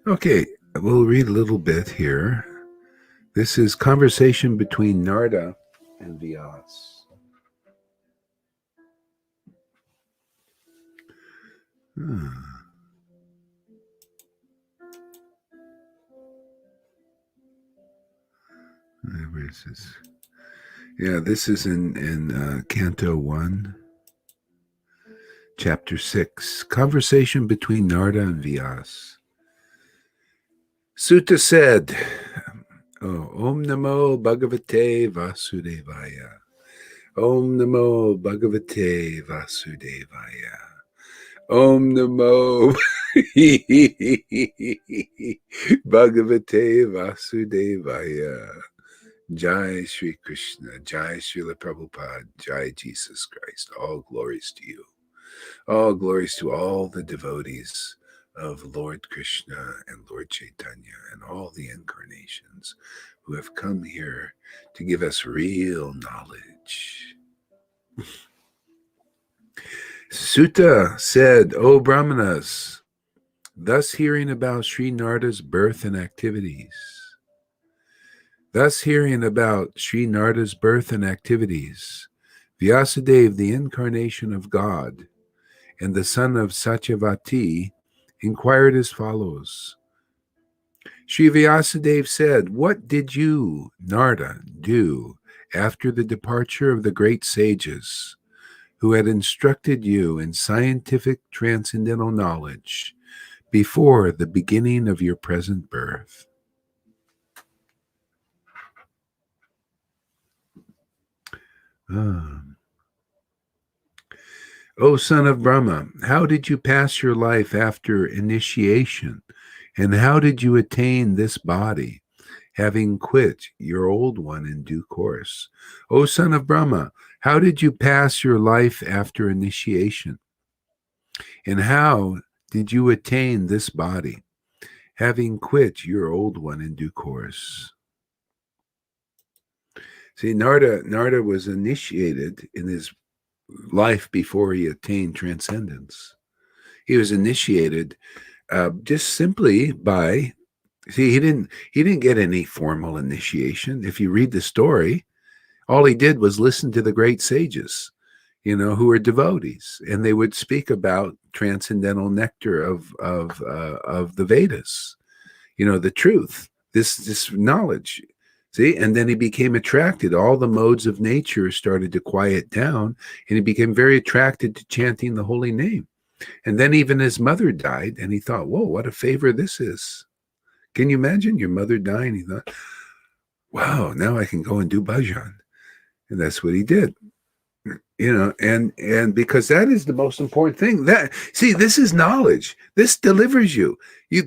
Okay, we'll read a little bit here. This is conversation between Narada and Vyas. Where is this? Yeah, this is in Canto 1, Chapter 6, conversation between Narada and Vyas. Sutta said, Om Namo Bhagavate Vasudevaya. Om Namo Bhagavate Vasudevaya. Om Namo Bhagavate Vasudevaya. Jai Sri Krishna, Jai Srila Prabhupada, Jai Jesus Christ. All glories to you. All glories to all the devotees of Lord Krishna and Lord Chaitanya and all the incarnations who have come here to give us real knowledge. Sutta said, O Brahmanas, thus hearing about Sri Narada's birth and activities, Vyasadeva, the incarnation of God, and the son of Satyavati, inquired as follows. Sri Vyasadeva said, what did you, Narada, do after the departure of the great sages who had instructed you in scientific transcendental knowledge before the beginning of your present birth? O son of Brahma, how did you pass your life after initiation, and how did you attain this body, having quit your old one in due course? O son of Brahma, how did you pass your life after initiation, and how did you attain this body, having quit your old one in due course? See, Narada was initiated in his life before he attained transcendence. He was initiated just simply by, see, he didn't get any formal initiation. If you read the story, all he did was listen to the great sages, who were devotees, and they would speak about transcendental nectar of the Vedas, the truth, this knowledge. See, and then he became attracted. All the modes of nature started to quiet down, and he became very attracted to chanting the holy name. And then even his mother died, and he thought, whoa, what a favor this is. Can you imagine your mother dying? He thought, wow, now I can go and do bhajan. And that's what he did. And because that is the most important thing. This is knowledge. This delivers you.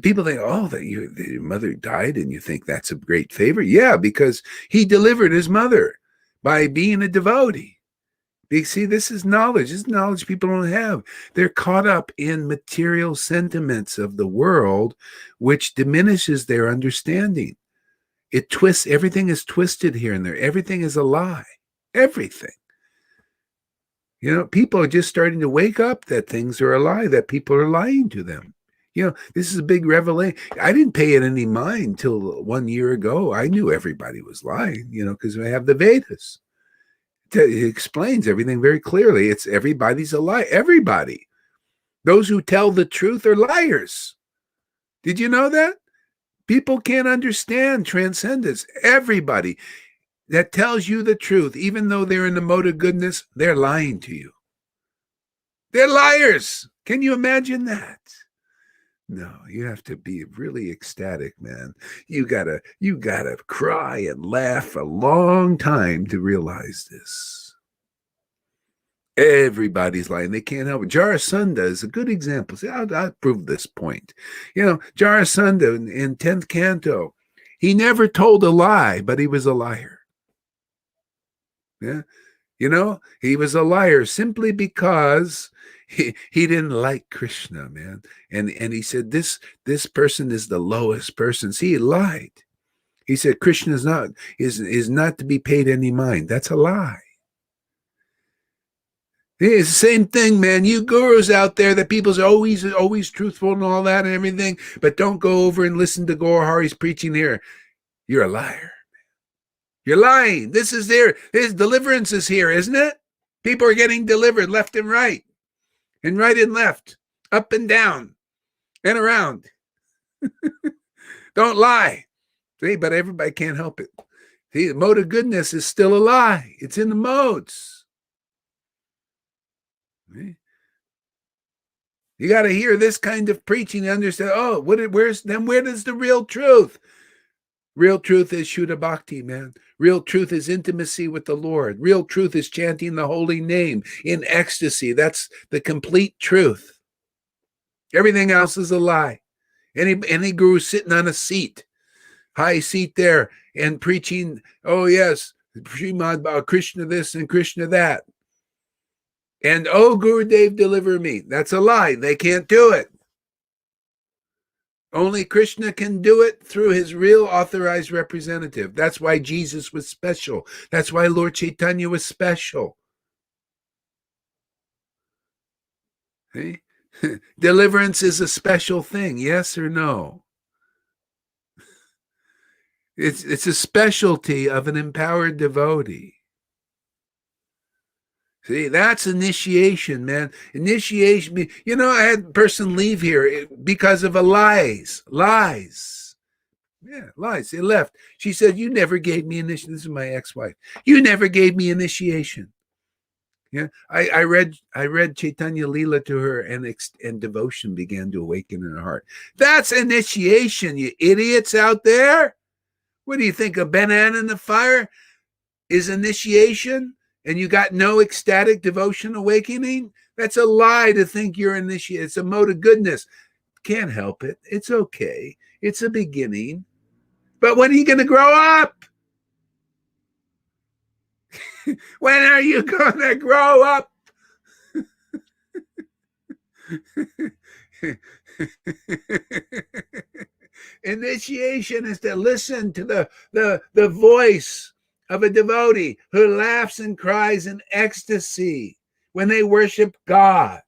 People think, that your mother died, and you think that's a great favor. Yeah, because he delivered his mother by being a devotee. See, this is knowledge. This is knowledge people don't have. They're caught up in material sentiments of the world, which diminishes their understanding. It twists. Everything is twisted here and there. Everything is a lie. Everything. People are just starting to wake up that things are a lie, that people are lying to them. This is a big revelation. I didn't pay it any mind till 1 year ago. I knew everybody was lying, because I have the Vedas. It explains everything very clearly. It's everybody's a lie. Everybody. Those who tell the truth are liars. Did you know that? People can't understand transcendence. Everybody that tells you the truth, even though they're in the mode of goodness, they're lying to you. They're liars. Can you imagine that? No, you have to be really ecstatic, man. You gotta cry and laugh a long time to realize this. Everybody's lying. They can't help it. Jarasandha is a good example. See, I'll prove this point. Jarasandha in 10th canto, he never told a lie, but he was a liar. Yeah. He was a liar simply because he didn't like Krishna, man. And he said, this person is the lowest person. See, he lied. He said, Krishna is not to be paid any mind. That's a lie. It's the same thing, man. You gurus out there that people's always truthful and all that and everything, but don't go over and listen to Gaur Hari's preaching here. You're a liar. You're lying. His deliverance is here, isn't it? People are getting delivered left and right and left, up and down and around. Don't lie. See, but everybody can't help it. See, the mode of goodness is still a lie. It's in the modes. See? You got to hear this kind of preaching to understand, where does the real truth? Real truth is Shuddha Bhakti, man. Real truth is intimacy with the Lord. Real truth is chanting the holy name in ecstasy. That's the complete truth. Everything else is a lie. Any guru sitting on a seat, high seat there, and preaching, oh yes, Srimad Krishna this and Krishna that. And oh, Gurudev, deliver me. That's a lie. They can't do it. Only Krishna can do it through his real authorized representative. That's why Jesus was special. That's why Lord Chaitanya was special. See? Deliverance is a special thing, yes or no? It's a specialty of an empowered devotee. See, that's initiation, man. Initiation. You know, I had a person leave here because of a lies. Yeah, lies. They left. She said, you never gave me initiation. This is my ex-wife. You never gave me initiation. Yeah, I read Chaitanya Leela to her, and devotion began to awaken in her heart. That's initiation, you idiots out there. What do you think, a banana in the fire is initiation, and you got no ecstatic devotion awakening? That's a lie to think you're initiated. It's a mode of goodness. Can't help it. It's okay. It's a beginning. But when are you going to grow up? When are you going to grow up? Initiation is to listen to the voice of a devotee who laughs and cries in ecstasy when they worship God.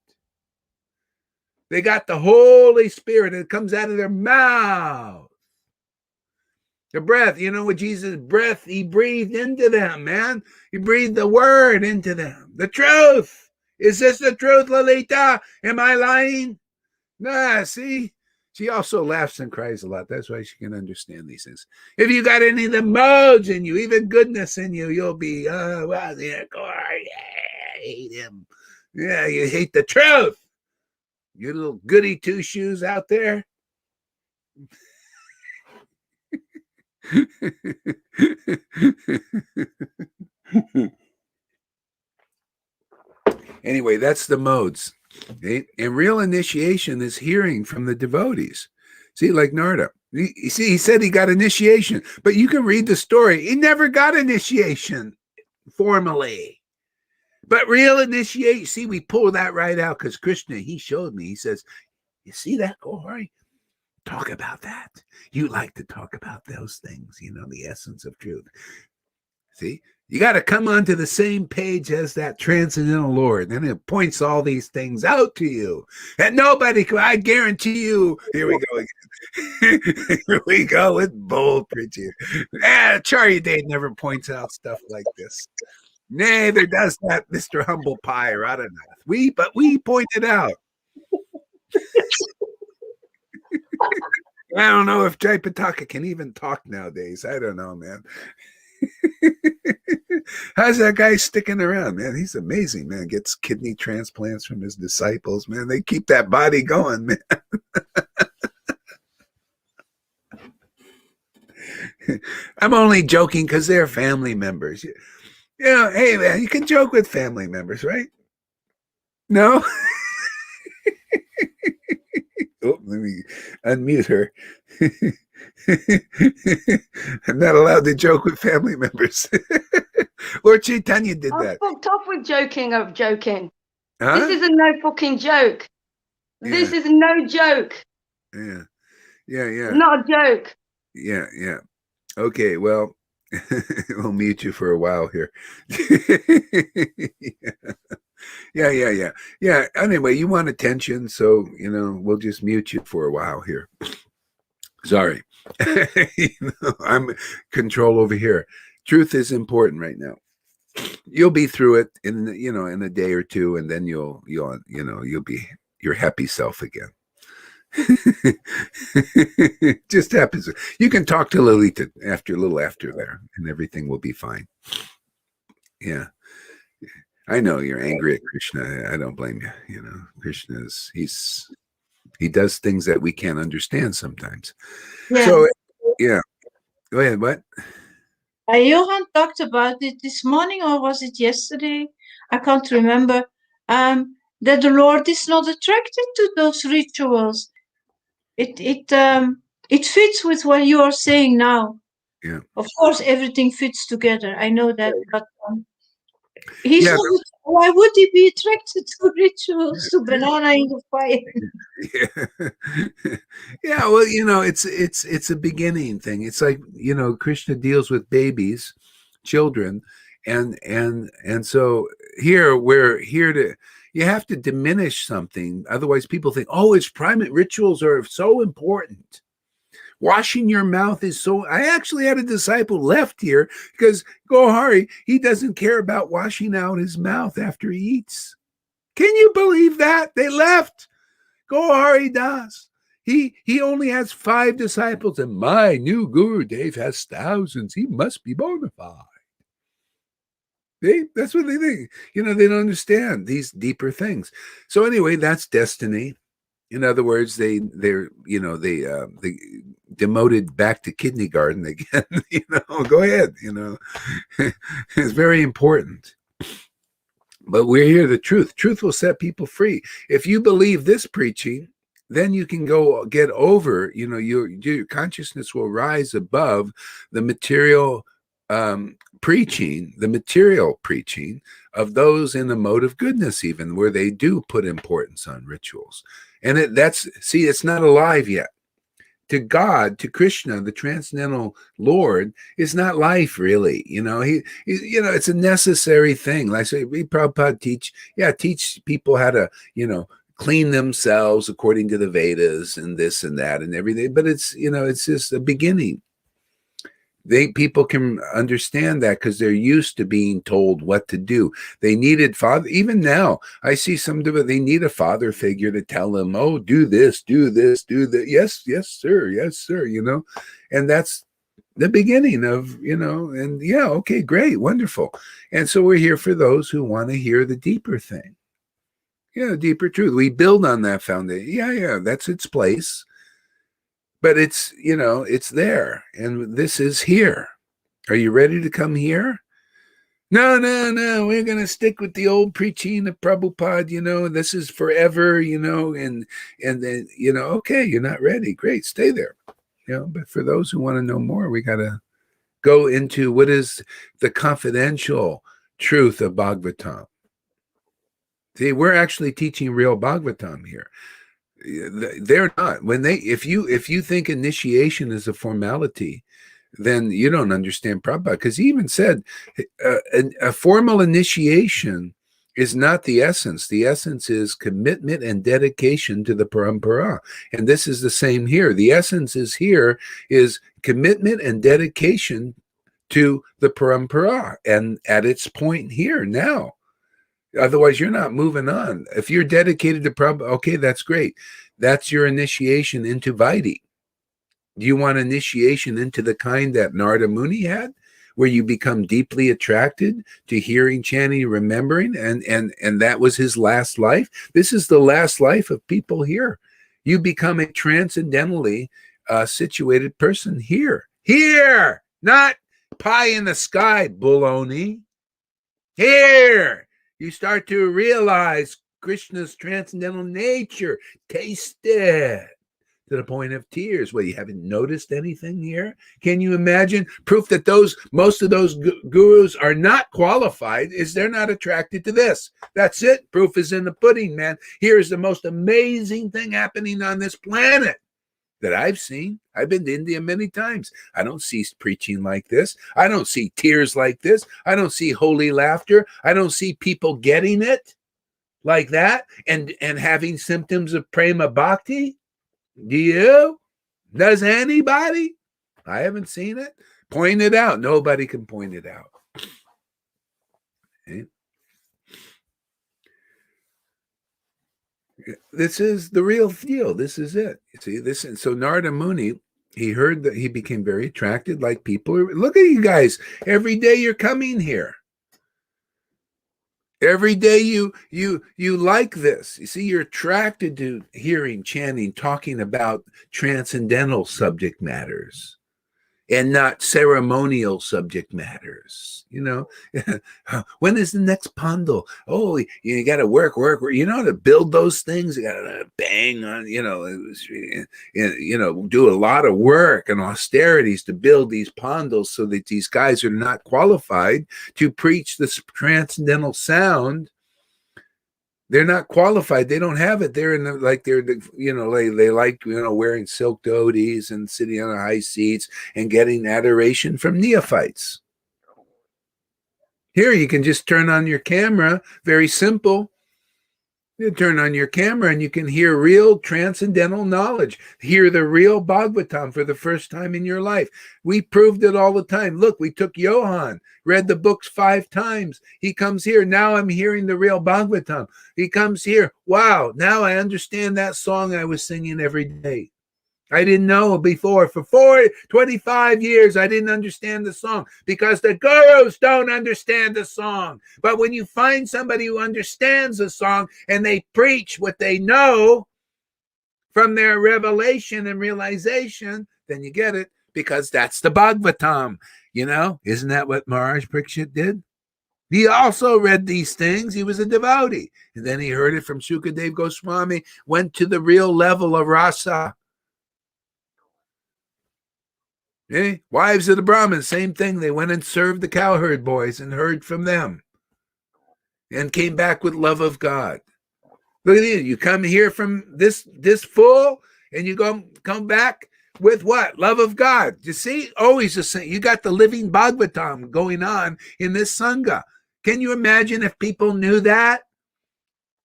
They got the Holy Spirit, and it comes out of their mouth. The breath, you know, with Jesus' breath, he breathed into them, man. He breathed the word into them. The truth. Is this the truth, Lalita? Am I lying? Nah, see? She also laughs and cries a lot. That's why she can understand these things. If you got any of the modes in you, even goodness in you, you'll be, oh, well, yeah, I hate him. Yeah, you hate the truth. You little goody two-shoes out there. Anyway, that's the modes. Okay? And real initiation is hearing from the devotees. See, like Narada. You see, he said he got initiation, but you can read the story. He never got initiation formally. But real initiation, see, we pull that right out because Krishna, he showed me. He says, you see that, Gohari? Talk about that. You like to talk about those things, you know, the essence of truth. See, you got to come onto the same page as that transcendental Lord, and it points all these things out to you. And nobody can, I guarantee you, here we go again. Here we go with bold preaching. Charlie Day never points out stuff like this. Neither does that Mr. Humble Pie Radhanath. But we point it out. I don't know if Jayapataka can even talk nowadays. I don't know, man. How's that guy sticking around, man? He's amazing, man. Gets kidney transplants from his disciples, man. They keep that body going, man. I'm only joking because they're family members. You know, hey, man, you can joke with family members, right? No? Oh, let me unmute her. I'm not allowed to joke with family members. Lord Chaitanya did that. I'm fucked off with joking of joking. Huh? This is a no fucking joke. Yeah. This is no joke. Yeah. Yeah. Not a joke. Yeah. Okay, well, we'll mute you for a while here. Yeah. Anyway, you want attention, so, you know, we'll just mute you for a while here. Sorry. I'm control over here. Truth is important right now. You'll be through it in a day or two, and then you'll be your happy self again. Just happens. You can talk to Lalita a little after there, and everything will be fine. Yeah. I know you're angry at Krishna. I don't blame you. You know, Krishna's he does things that we can't understand sometimes. Yeah. So, yeah. Go ahead. What? Johan talked about it this morning, or was it yesterday? I can't remember. That the Lord is not attracted to those rituals. It fits with what you are saying now. Yeah. Of course, everything fits together. I know that, but he's Yeah. not. Why would he be attracted to rituals, to banana in the fire? Yeah. Yeah, well, it's a beginning thing. It's like, Krishna deals with babies, children, and so here we're here to you have to diminish something. Otherwise people think, "Oh, it's primate rituals are so important." Washing your mouth is so I actually had a disciple left here because Gohari, he doesn't care about washing out his mouth after he eats. Can you believe that? They left. Gohari Das. He only has 5 disciples, and my new Guru Dave has thousands. He must be bona fide. That's what they think. They don't understand these deeper things. So anyway, that's destiny. In other words, they demoted back to kindergarten again. Go ahead. It's very important. But we're here. The truth will set people free. If you believe this preaching, then you can go get over. Your consciousness will rise above the material preaching, of those in the mode of goodness, even where they do put importance on rituals. And it's not alive yet. To God, to Krishna, the transcendental Lord, is not life really. It's a necessary thing. Like I say, we Prabhupada teach people how to, clean themselves according to the Vedas and this and that and everything. But it's just a beginning. People can understand that because they're used to being told what to do. They needed father. Even now, I see some of it. They need a father figure to tell them, "Oh, do this, do this, do that." Yes, yes, sir, yes, sir. And that's the beginning of And yeah, okay, great, wonderful. And so we're here for those who want to hear the deeper thing. Deeper truth. We build on that foundation. Yeah, that's its place. But it's there, and this is here. Are you ready to come here? No, we're going to stick with the old preaching of Prabhupada, this is forever, and then, okay, you're not ready. Great, stay there. But for those who want to know more, we got to go into what is the confidential truth of Bhagavatam. See, we're actually teaching real Bhagavatam here. They're not. If you think initiation is a formality, then you don't understand Prabhupada, because he even said a formal initiation is not the essence. The essence is commitment and dedication to the parampara. And this is the same here. The essence is commitment and dedication to the parampara, and at its point here now. Otherwise, you're not moving on. If you're dedicated to Prabhupada, okay, that's great. That's your initiation into Vaidhi. Do you want initiation into the kind that Narada Muni had, where you become deeply attracted to hearing, chanting, remembering, and that was his last life? This is the last life of people here. You become a transcendentally situated person here. Here, not pie in the sky, baloney. Here, you start to realize Krishna's transcendental nature. Taste it to the point of tears. Well, you haven't noticed anything here? Can you imagine? Proof that most of those gurus are not qualified is they're not attracted to this. That's it. Proof is in the pudding, man. Here's the most amazing thing happening on this planet that I've seen. I've been to India many times. I don't see preaching like this. I don't see tears like this. I don't see holy laughter. I don't see people getting it like that and having symptoms of prema bhakti. Do you? Does anybody? I haven't seen it. Point it out. Nobody can point it out. Okay. This is the real deal. This is it. You see this. And so Narada Muni, he heard that he became very attracted. Like people, look at you guys. Every day you're coming here. Every day you like this. You see, you're attracted to hearing, chanting, talking about transcendental subject matters. and not ceremonial subject matters. You know, when is the next pandal? Oh, you got to work. You know, to build those things, you got to bang on. Do a lot of work and austerities to build these pandals, so that these guys are not qualified to preach the transcendental sound. They're not qualified. They don't have it. They're they like, wearing silk dhotis and sitting on high seats and getting adoration from neophytes. Here, you can just turn on your camera. Very simple. You turn on your camera and you can hear real transcendental knowledge. Hear the real Bhagavatam for the first time in your life. We proved it all the time. Look, we took Johann, read the books 5 times. He comes here. Now I'm hearing the real Bhagavatam. He comes here. Wow, now I understand that song I was singing every day. I didn't know before. For 25 years, I didn't understand the song because the gurus don't understand the song. But when you find somebody who understands the song and they preach what they know from their revelation and realization, then you get it, because that's the Bhagavatam. Isn't that what Maharaj Parikshit did? He also read these things. He was a devotee. And then he heard it from Shukadev Goswami, went to the real level of rasa. Wives of the Brahmins, same thing. They went and served the cowherd boys and heard from them and came back with love of God. Look at you. You come here from this full and you come back with what? Love of God. You see? Always the same. You got the living Bhagavatam going on in this Sangha. Can you imagine if people knew that?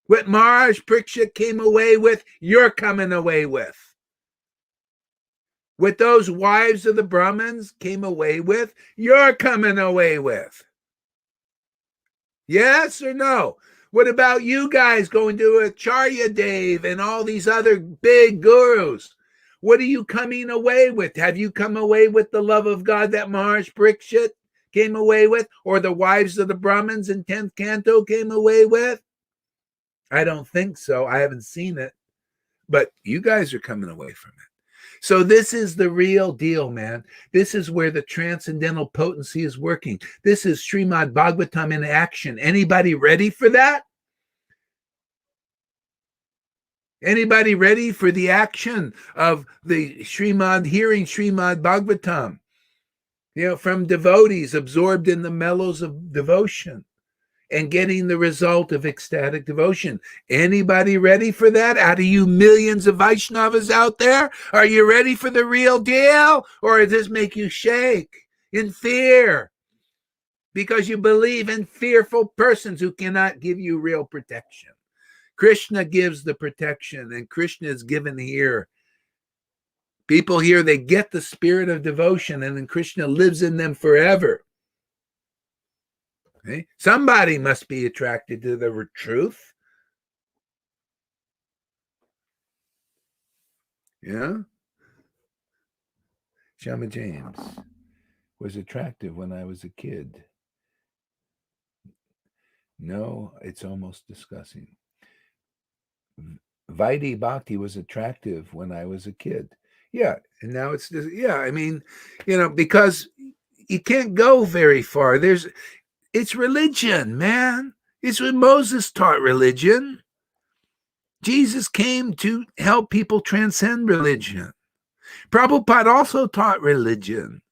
What Maharaj Parikshit came away with, you're coming away with. What those wives of the Brahmins came away with, you're coming away with. Yes or no? What about you guys going to Acharya Dev and all these other big gurus? What are you coming away with? Have you come away with the love of God that Maharaj Parikshit came away with, or the wives of the Brahmins in 10th canto came away with? I don't think so. I haven't seen it. But you guys are coming away from it. So this is the real deal, man. This is where the transcendental potency is working. This is Srimad Bhagavatam in action. Anybody ready for that? Anybody ready for the action of the hearing Srimad Bhagavatam? From devotees absorbed in the mellows of devotion and getting the result of ecstatic devotion. Anybody ready for that? Out of you millions of Vaishnavas out there, are you ready for the real deal? Or does this make you shake in fear because you believe in fearful persons who cannot give you real protection? Krishna gives the protection, and Krishna is given here. People here, they get the spirit of devotion, and then Krishna lives in them forever. Okay? Somebody must be attracted to the truth. Yeah. Shama James was attractive when I was a kid. No, it's almost disgusting. Vaidhi Bhakti was attractive when I was a kid. Yeah. And now it's, because you can't go very far. It's religion, man. It's what Moses taught religion. Jesus came to help people transcend religion. Prabhupada also taught religion.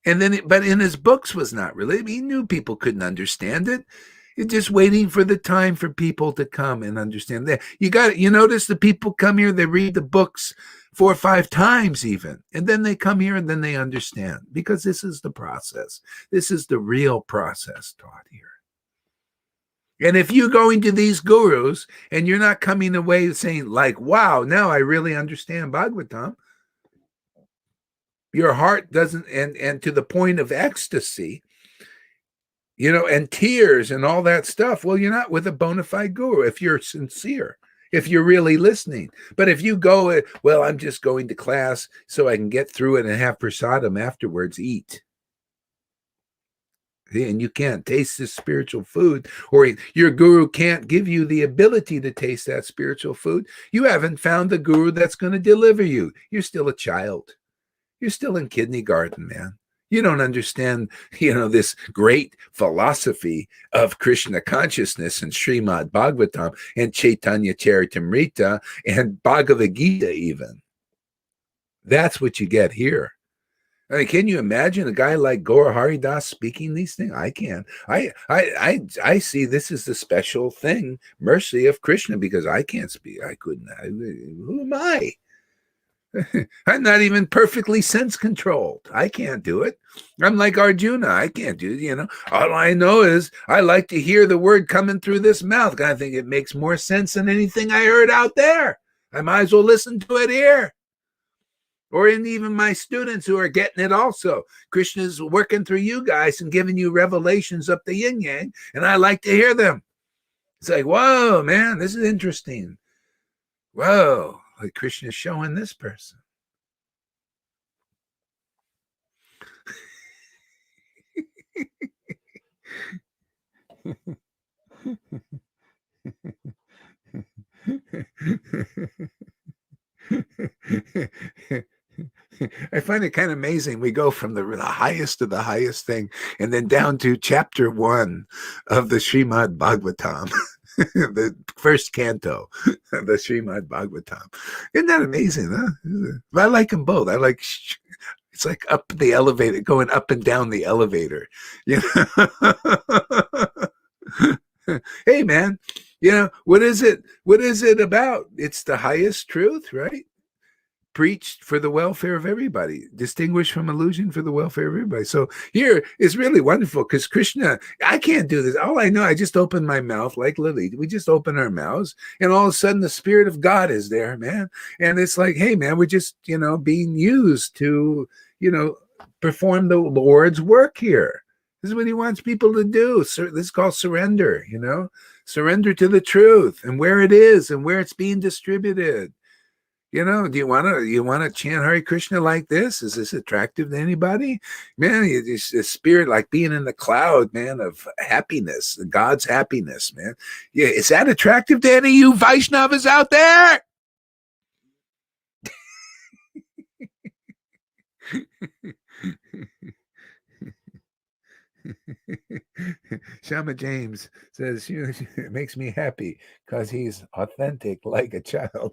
But in his books was not religion. He knew people couldn't understand it. It's just waiting for the time for people to come and understand that. You notice the people come here, they read the books 4 or 5 times even, and then they come here and then they understand, because this is the process. This is the real process taught here. And if you're going to these gurus and you're not coming away saying like, wow, now I really understand Bhagavatam, your heart doesn't, and to the point of ecstasy, and tears and all that stuff, well, you're not with a bona fide guru if you're sincere, if you're really listening. But if you go, well, I'm just going to class so I can get through it and have prasadam afterwards, eat. And you can't taste this spiritual food, or your guru can't give you the ability to taste that spiritual food, you haven't found the guru that's going to deliver you. You're still a child. You're still in kindergarten, man. You don't understand, this great philosophy of Krishna consciousness and Srimad Bhagavatam and Chaitanya Charitamrita and Bhagavad Gita even. That's what you get here. I mean, can you imagine a guy like Gaura Haridas speaking these things? I can. I see this as the special thing, mercy of Krishna, because I can't speak. I couldn't. Who am I? I'm not even perfectly sense controlled. I can't do it. I'm like Arjuna. I can't do it. All I know is I like to hear the word coming through this mouth. I think it makes more sense than anything I heard out there. I might as well listen to it here. Or in even my students who are getting it also. Krishna's working through you guys and giving you revelations up the yin yang, and I like to hear them. It's like, whoa, man, this is interesting. Whoa, like Krishna's showing this person. I find it kind of amazing. We go from the highest to the highest thing and then down to chapter 1 of the Srimad Bhagavatam, the first canto of the Srimad Bhagavatam. Isn't that amazing, huh? I like them both. It's like up the elevator, going up and down the elevator. Hey, man, what is it? What is it about? It's the highest truth, right? Preached for the welfare of everybody, distinguished from illusion for the welfare of everybody. So here is really wonderful because Krishna, I can't do this. All I know, I just open my mouth like Lily. We just open our mouths and all of a sudden the Spirit of God is there, man. And it's like, hey, man, we're just, being used to, perform the Lord's work here. This is what he wants people to do. This is called surrender, surrender to the truth and where it is and where it's being distributed. Do you want to chant Hare Krishna like this? Is this attractive to anybody? Man, it's a spirit like being in the cloud, man, of happiness, God's happiness, man. Yeah, is that attractive to any of you Vaishnavas out there? Shama James says, it makes me happy because he's authentic like a child.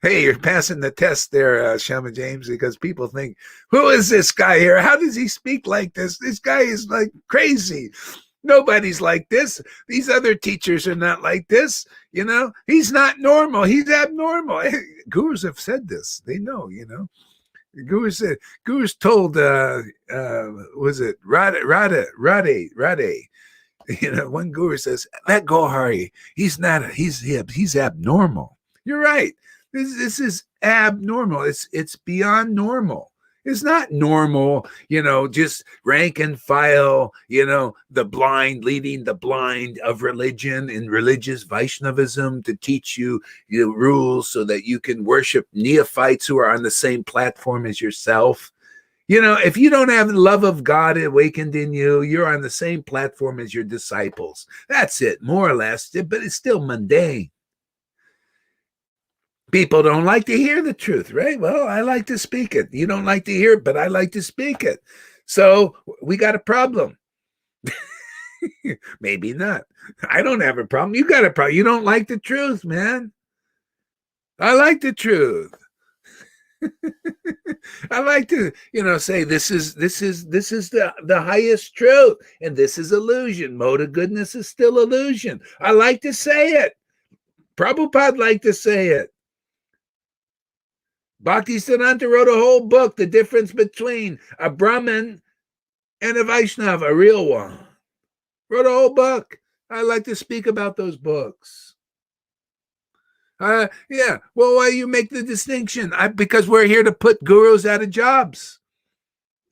Hey, you're passing the test there, Shama James, because people think, who is this guy here? How does he speak like this? This guy is like crazy. Nobody's like this. These other teachers are not like this. He's not normal. He's abnormal. Gurus have said this. They know, Gurus told was it Radhe? One guru says, let go, Hari. He's abnormal. You're right. This is abnormal. It's beyond normal. It's not normal, just rank and file, the blind leading the blind of religion and religious Vaishnavism to teach you the rules so that you can worship neophytes who are on the same platform as yourself. If you don't have the love of God awakened in you, you're on the same platform as your disciples. That's it, more or less, but it's still mundane. People don't like to hear the truth, right? Well, I like to speak it. You don't like to hear it, but I like to speak it. So we got a problem. Maybe not. I don't have a problem. You got a problem. You don't like the truth, man. I like the truth. I like to, say this is the highest truth, and this is illusion. Mode of goodness is still illusion. I like to say it. Prabhupada liked to say it. Bhaktisiddhanta wrote a whole book, the difference between a Brahmin and a Vaishnava, a real one. Wrote a whole book. I like to speak about those books. Yeah. Well, why you make the distinction? Because we're here to put gurus out of jobs,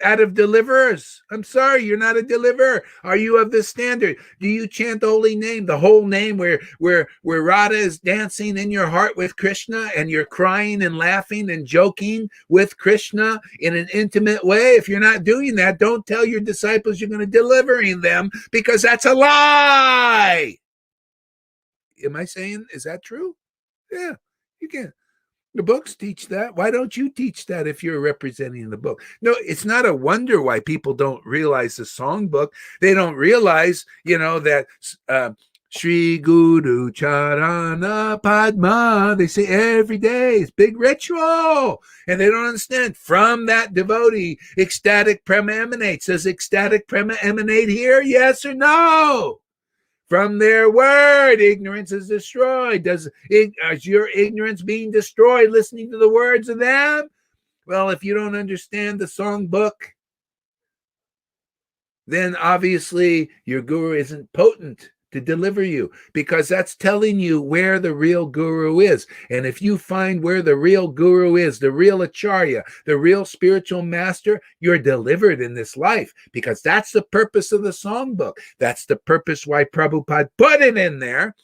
out of deliverers. I'm sorry, you're not a deliverer. Are you of this standard? Do you chant the holy name, the whole name, where Radha is dancing in your heart with Krishna, and you're crying and laughing and joking with Krishna in an intimate way? If you're not doing that, don't tell your disciples you're going to deliver them, because that's a lie. Am I saying, is that true? Yeah, you can. The books teach that. Why don't you teach that if you're representing the book? No, it's not a wonder why people don't realize the songbook. They don't realize, that Sri Guru Charana Padma, they say every day. It's big ritual. And they don't understand. From that devotee, ecstatic prema emanates. Does ecstatic prema emanate here? Yes or no? From their word, ignorance is destroyed. Is your ignorance being destroyed listening to the words of them? Well, if you don't understand the songbook, then obviously your guru isn't potent to deliver you, because that's telling you where the real guru is. And if you find where the real guru is, the real acharya, the real spiritual master, you're delivered in this life, because that's the purpose of the songbook. That's the purpose why Prabhupada put it in there,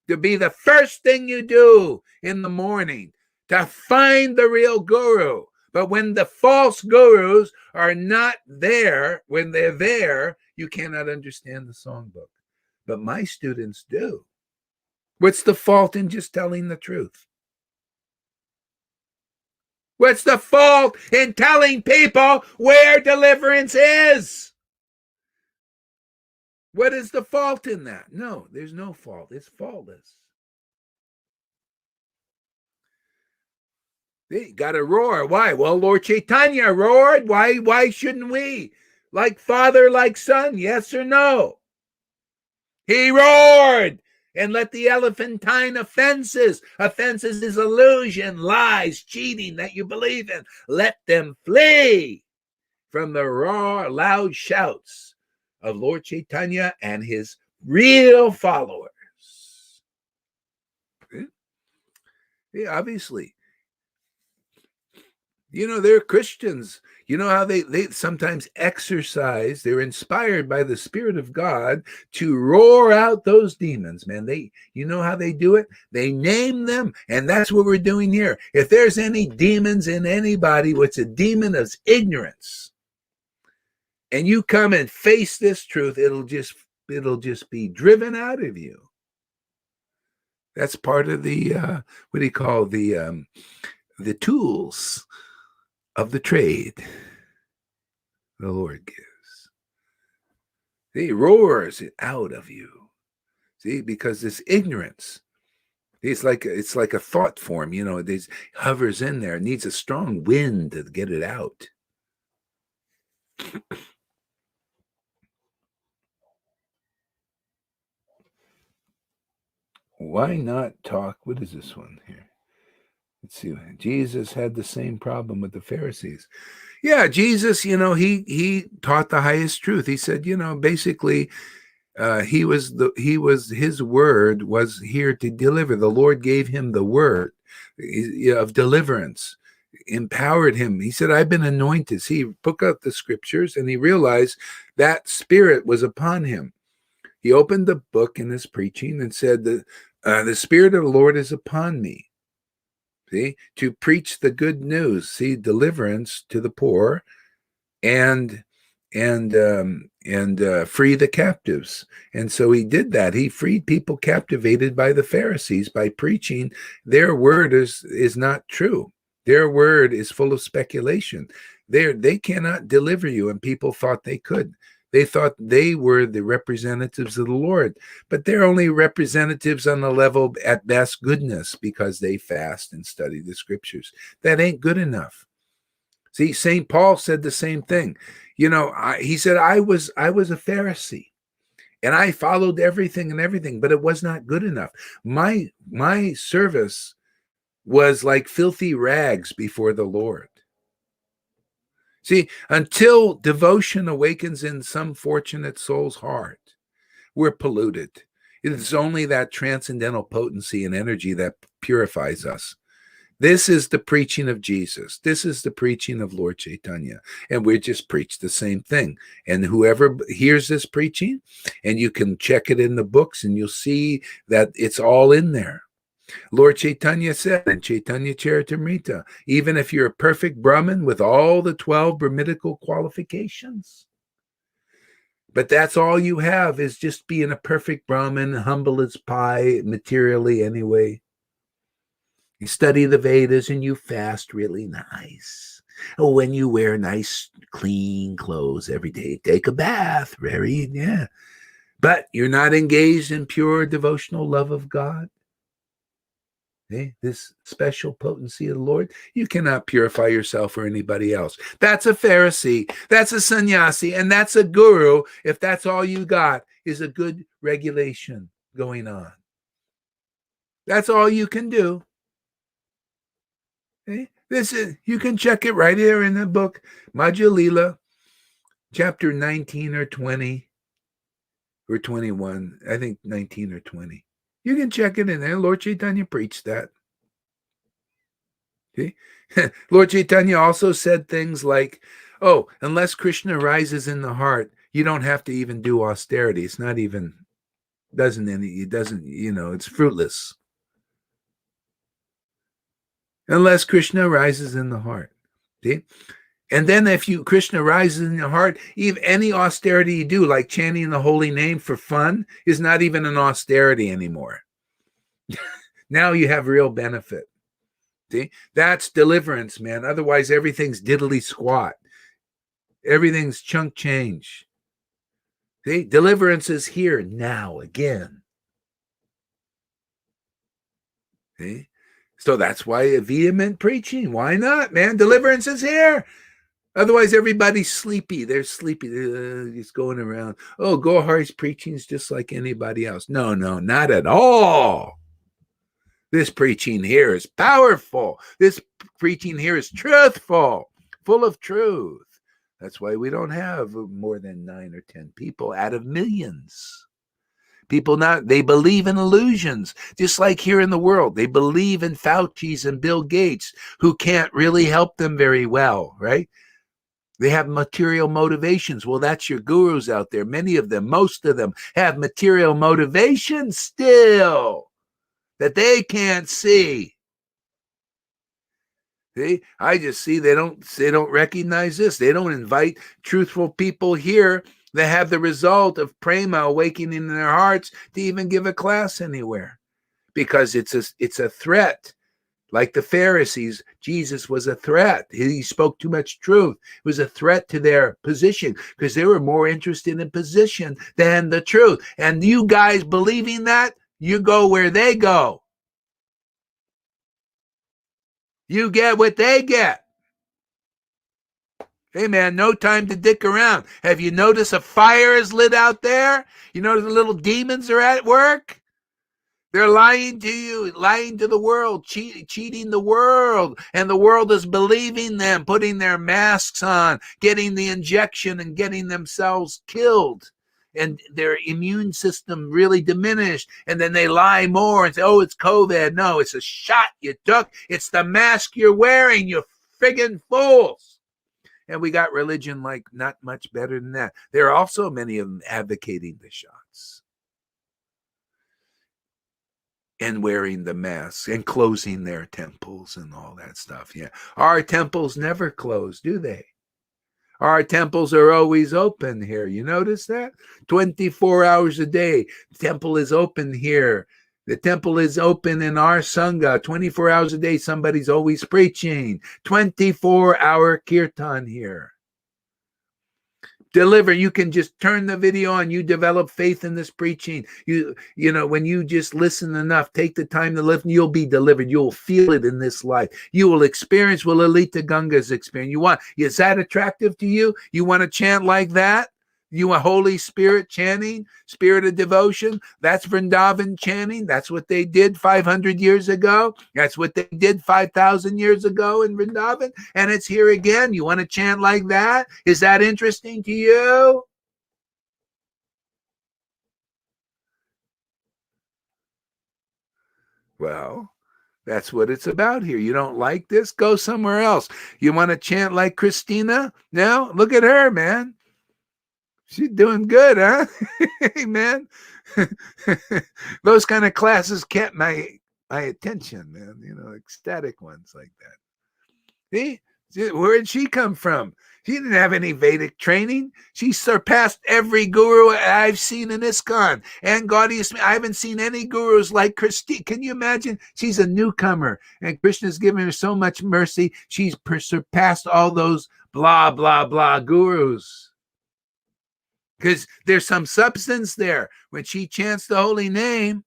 to be the first thing you do in the morning, to find the real guru. But when the false gurus are not there, when they're there, you cannot understand the songbook. But my students do. What's the fault in just telling the truth? What's the fault in telling people where deliverance is? What is the fault in that? No, there's no fault. It's faultless. They got to roar. Why? Well, Lord Chaitanya roared. Why shouldn't we? Like father, like son, yes or no? He roared and let the elephantine offenses is illusion, lies, cheating that you believe in, let them flee from the raw, loud shouts of Lord Chaitanya and his real followers. Yeah, obviously. They're Christians. You know how they sometimes exercise, they're inspired by the Spirit of God to roar out those demons, man. You know how they do it? They name them, and that's what we're doing here. If there's any demons in anybody, what's a demon is ignorance. And you come and face this truth, it'll just be driven out of you. That's part of the what do you call the tools of the trade the Lord gives. He roars it out of you. See, because this ignorance, it's like a thought form, it hovers in there. It needs a strong wind to get it out. Why not talk? What is this one here? Let's see. Jesus had the same problem with the Pharisees. Yeah, Jesus, he taught the highest truth. He said, basically, his word was here to deliver. The Lord gave him the word of deliverance, empowered him. He said, I've been anointed. See, he took out the scriptures and he realized that spirit was upon him. He opened the book in his preaching and said, the Spirit of the Lord is upon me. See, to preach the good news, see, deliverance to the poor, and free the captives. And so he did that. He freed people captivated by the Pharisees by preaching their word is not true. Their word is full of speculation. They cannot deliver you, and people thought they could. They thought they were the representatives of the Lord, but they're only representatives on the level at best goodness, because they fast and study the scriptures. That ain't good enough. See, St. Paul said the same thing. He said, I was a Pharisee and I followed everything, but it was not good enough. My service was like filthy rags before the Lord. See, until devotion awakens in some fortunate soul's heart, we're polluted. It is only that transcendental potency and energy that purifies us. This is the preaching of Jesus. This is the preaching of Lord Chaitanya. And we just preach the same thing. And whoever hears this preaching, and you can check it in the books, and you'll see that it's all in there. Lord Chaitanya said in Chaitanya Charitamrita, even if you're a perfect Brahmin with all the 12 Brahminical qualifications, but that's all you have is just being a perfect Brahmin, humble as pie, materially anyway. You study the Vedas and you fast really nice. When you wear nice, clean clothes every day, take a bath, yeah. But you're not engaged in pure devotional love of God. This special potency of the Lord, you cannot purify yourself or anybody else. That's a Pharisee, that's a sannyasi, and that's a guru. If that's all you got, is a good regulation going on. That's all you can do. This is, you can check it right here in the book, Madhya Lila, chapter 19 or 20 or 21. I think 19 or 20. You can check it in there. Lord Chaitanya preached that. Okay? Lord Chaitanya also said things like, oh, unless Krishna rises in the heart, you don't have to even do austerity. It's not even, it's fruitless. Unless Krishna rises in the heart. See? And then if Krishna rises in your heart, even any austerity you do, like chanting the holy name for fun, is not even an austerity anymore. Now you have real benefit. See? That's deliverance, man. Otherwise, everything's diddly squat. Everything's chunk change. See? Deliverance is here now again. See? So that's why a vehement preaching. Why not, man? Deliverance is here. Otherwise, everybody's sleepy. They're sleepy. They're just going around. Oh, Gohar's preaching is just like anybody else. No, not at all. This preaching here is powerful. This preaching here is truthful, full of truth. That's why we don't have more than 9 or 10 people out of millions. People they believe in illusions, just like here in the world. They believe in Fauci's and Bill Gates, who can't really help them very well, right? They have material motivations. Well, that's your gurus out there. Many of them, most of them, have material motivations still that they can't see. See, I just see they don't recognize this. They don't invite truthful people here that have the result of prema awakening in their hearts to even give a class anywhere, because it's a threat. Like the Pharisees, Jesus was a threat. He spoke too much truth. It was a threat to their position because they were more interested in position than the truth. And you guys believing that, you go where they go. You get what they get. Hey, man, no time to dick around. Have you noticed a fire is lit out there? You notice the little demons are at work? They're lying to you, lying to the world, cheating the world. And the world is believing them, putting their masks on, getting the injection and getting themselves killed. And their immune system really diminished. And then they lie more and say, oh, it's COVID. No, it's a shot you took. It's the mask you're wearing, you friggin' fools. And we got religion like not much better than that. There are also many of them advocating the shots. And wearing the masks and closing their temples and all that stuff. Yeah. Our temples never close, do they? Our temples are always open here. You notice that? 24 hours a day. The temple is open here. The temple is open in our Sangha. 24 hours a day, somebody's always preaching. 24-hour kirtan here. Deliver. You can just turn the video on. You develop faith in this preaching. You know, when you just listen enough, take the time to listen, you'll be delivered. You'll feel it in this life. You will experience what Lalita Ganga's experience. Is that attractive to you? You want to chant like that? You want Holy Spirit chanting, spirit of devotion? That's Vrindavan chanting. That's what they did 500 years ago. That's what they did 5,000 years ago in Vrindavan. And it's here again. You want to chant like that? Is that interesting to you? Well, that's what it's about here. You don't like this? Go somewhere else. You want to chant like Christina? Now, look at her, man. She's doing good, huh? Hey, man. Those kind of classes kept my attention, man. You know, ecstatic ones like that. See? Where did she come from? She didn't have any Vedic training. She surpassed every guru I've seen in ISKCON. And Gaudiya, I haven't seen any gurus like Christine. Can you imagine? She's a newcomer, and Krishna's given her so much mercy. She's surpassed all those blah, blah, blah gurus. Because there's some substance there. When she chants the holy name,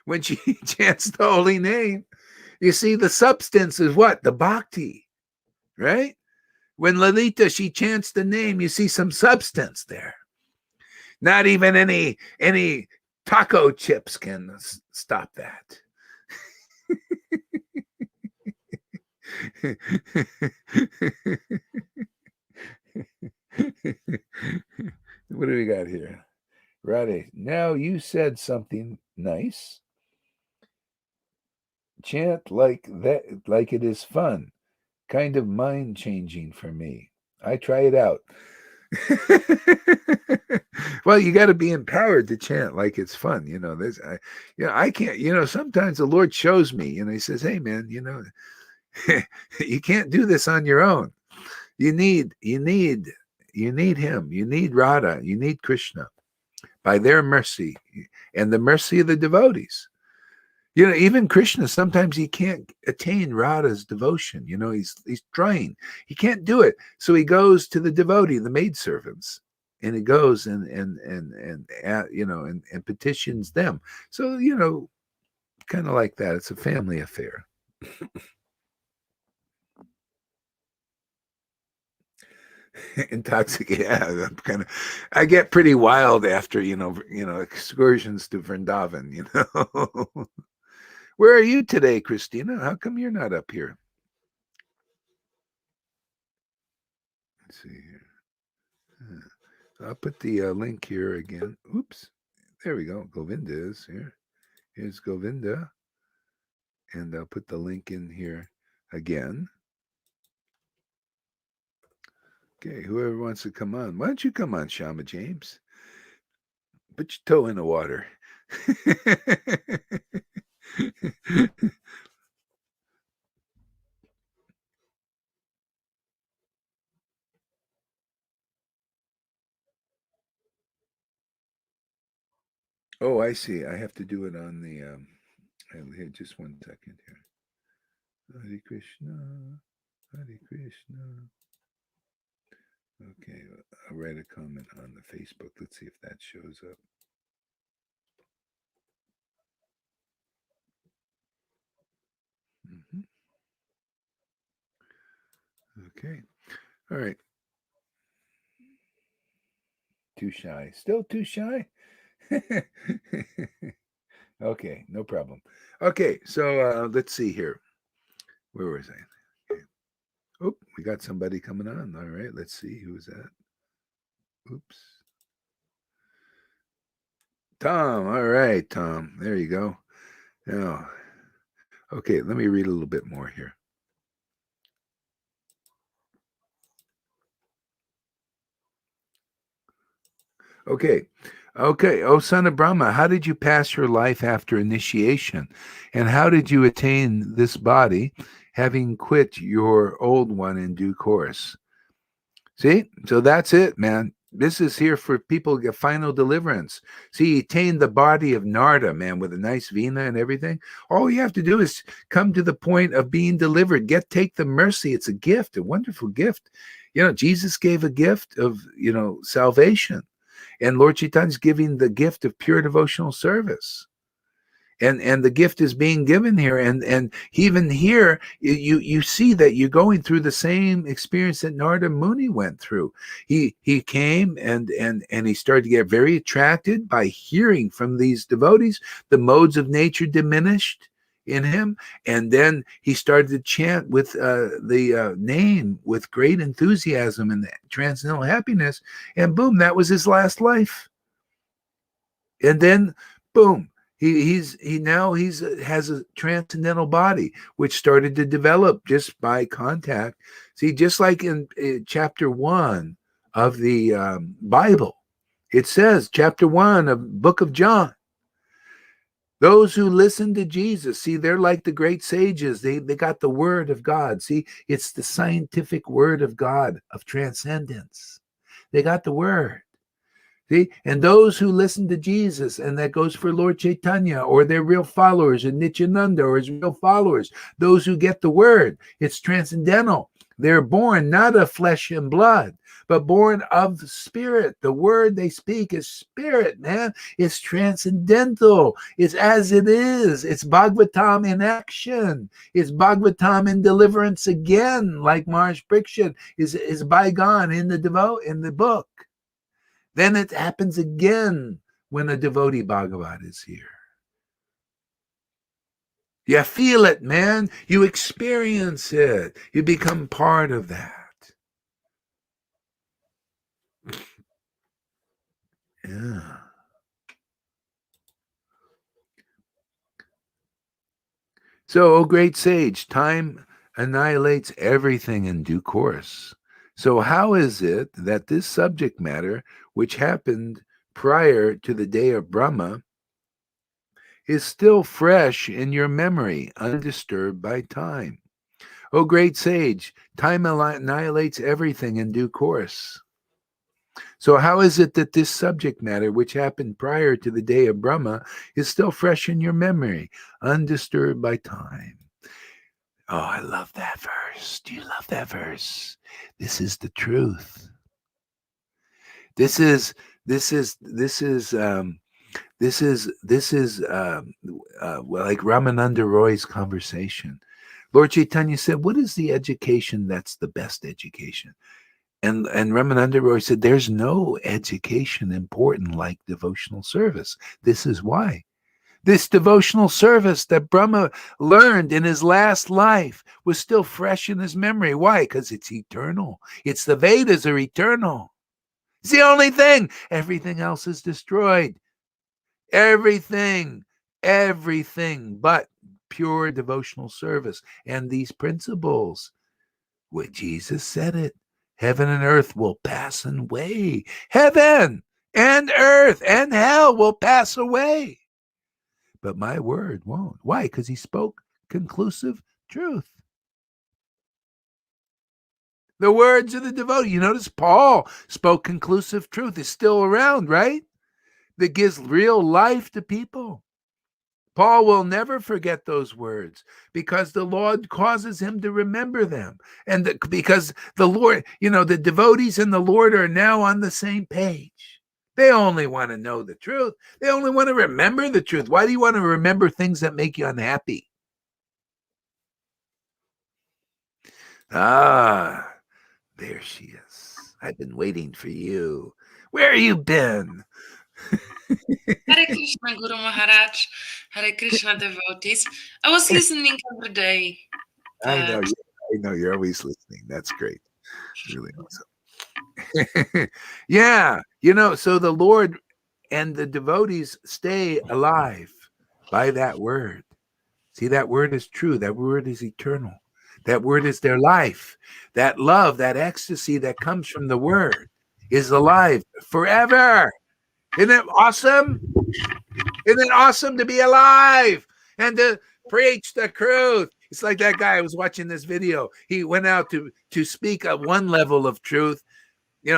you see the substance is what? The bhakti, right? When Lalita, she chants the name, you see some substance there. Not even any taco chips can stop that. What do we got here? Radhe, now you said something nice. Chant like that, like it is fun. Kind of mind changing for me. I try it out. Well, you got to be empowered to chant like it's fun. I can't, sometimes the Lord shows me, he says, hey man, you can't do this on your own. You need him. You need Radha. You need Krishna by their mercy and the mercy of the devotees. Even Krishna, sometimes he can't attain Radha's devotion. He's trying. He can't do it. So he goes to the devotee, the maidservants, and he goes and petitions them. So, kind of like that. It's a family affair. Intoxicated. Yeah, I get pretty wild after, excursions to Vrindavan, Where are you today, Christina? How come you're not up here? Let's see here. I'll put the link here again. Oops. There we go. Govinda is here. Here's Govinda. And I'll put the link in here again. Okay, whoever wants to come on. Why don't you come on, Shama James? Put your toe in the water. Oh, I see. I have to do it on the here, just 1 second here. Hare Krishna, Hare Krishna. Okay, I'll write a comment on the Facebook. Let's see if that shows up. Okay. All right. Too shy. Still too shy? Okay, no problem. Okay, so let's see here. Where was I? Okay. Oh, we got somebody coming on. All right, let's see. Who's that? Oops. Tom. All right, Tom. There you go. Now, okay, let me read a little bit more here. Okay. Oh, son of Brahma, how did you pass your life after initiation? And how did you attain this body, having quit your old one in due course? See? So that's it, man. This is here for people to get final deliverance. See, he attained the body of Narda, man, with a nice vina and everything. All you have to do is come to the point of being delivered. Take the mercy. It's a gift, a wonderful gift. Jesus gave a gift of, salvation. And Lord Chaitanya's giving the gift of pure devotional service. And the gift is being given here. And even here, you see that you're going through the same experience that Narada Muni went through. He came and he started to get very attracted by hearing from these devotees. The modes of nature diminished in him, and then he started to chant with the name with great enthusiasm and transcendental happiness, and boom, that was his last life. And then boom, he has a transcendental body which started to develop just by contact. See, just like in chapter 1 of the Bible, it says, chapter 1 of book of John, Those who listen to Jesus, see, they're like the great sages. They got the word of God. See, it's the scientific word of God, of transcendence. They got the word. See, and those who listen to Jesus, and that goes for Lord Chaitanya, or their real followers, and Nityananda, or his real followers, those who get the word, it's transcendental. They're born not of flesh and blood, but born of spirit. The word they speak is spirit, man. It's transcendental. It's as it is. It's Bhagavatam in action. It's Bhagavatam in deliverance again, like Maharaj Parikshit is bygone in the book. Then it happens again when a devotee Bhagavat is here. You feel it, man. You experience it. You become part of that. Yeah. So, O great sage, time annihilates everything in due course. So how is it that this subject matter, which happened prior to the day of Brahma, is still fresh in your memory, undisturbed by time? O great sage, time annihilates everything in due course. So how is it that this subject matter, which happened prior to the day of Brahma, is still fresh in your memory, undisturbed by time? Oh, I love that verse. Do you love that verse? This is the truth. This is well, like Ramananda Roy's conversation. Lord Chaitanya said, "What is the education that's the best education?" And Ramananda Roy said, "There's no education important like devotional service. This is why." This devotional service that Brahma learned in his last life was still fresh in his memory. Why? Because it's eternal. It's the Vedas are eternal. It's the only thing. Everything else is destroyed. Everything but pure devotional service. And these principles, what Jesus said it, heaven and earth will pass away. Heaven and earth and hell will pass away. But my word won't. Why? Because he spoke conclusive truth. The words of the devotee. You notice Paul spoke conclusive truth. It's still around, right? That gives real life to people. Paul will never forget those words because the Lord causes him to remember them. And because the Lord, the devotees and the Lord are now on the same page. They only want to know the truth. They only want to remember the truth. Why do you want to remember things that make you unhappy? Ah, there she is. I've been waiting for you. Where have you been? Hare Krishna, Guru Maharaj. Hare Krishna, devotees. I was listening every day. I know you're always listening. That's great. Really awesome. Yeah, so the Lord and the devotees stay alive by that word. See, that word is true. That word is eternal. That word is their life. That love, that ecstasy that comes from the word is alive forever. Isn't it awesome? Isn't it awesome to be alive and to preach the truth? It's like that guy. I was watching this video. He went out to speak at one level of truth,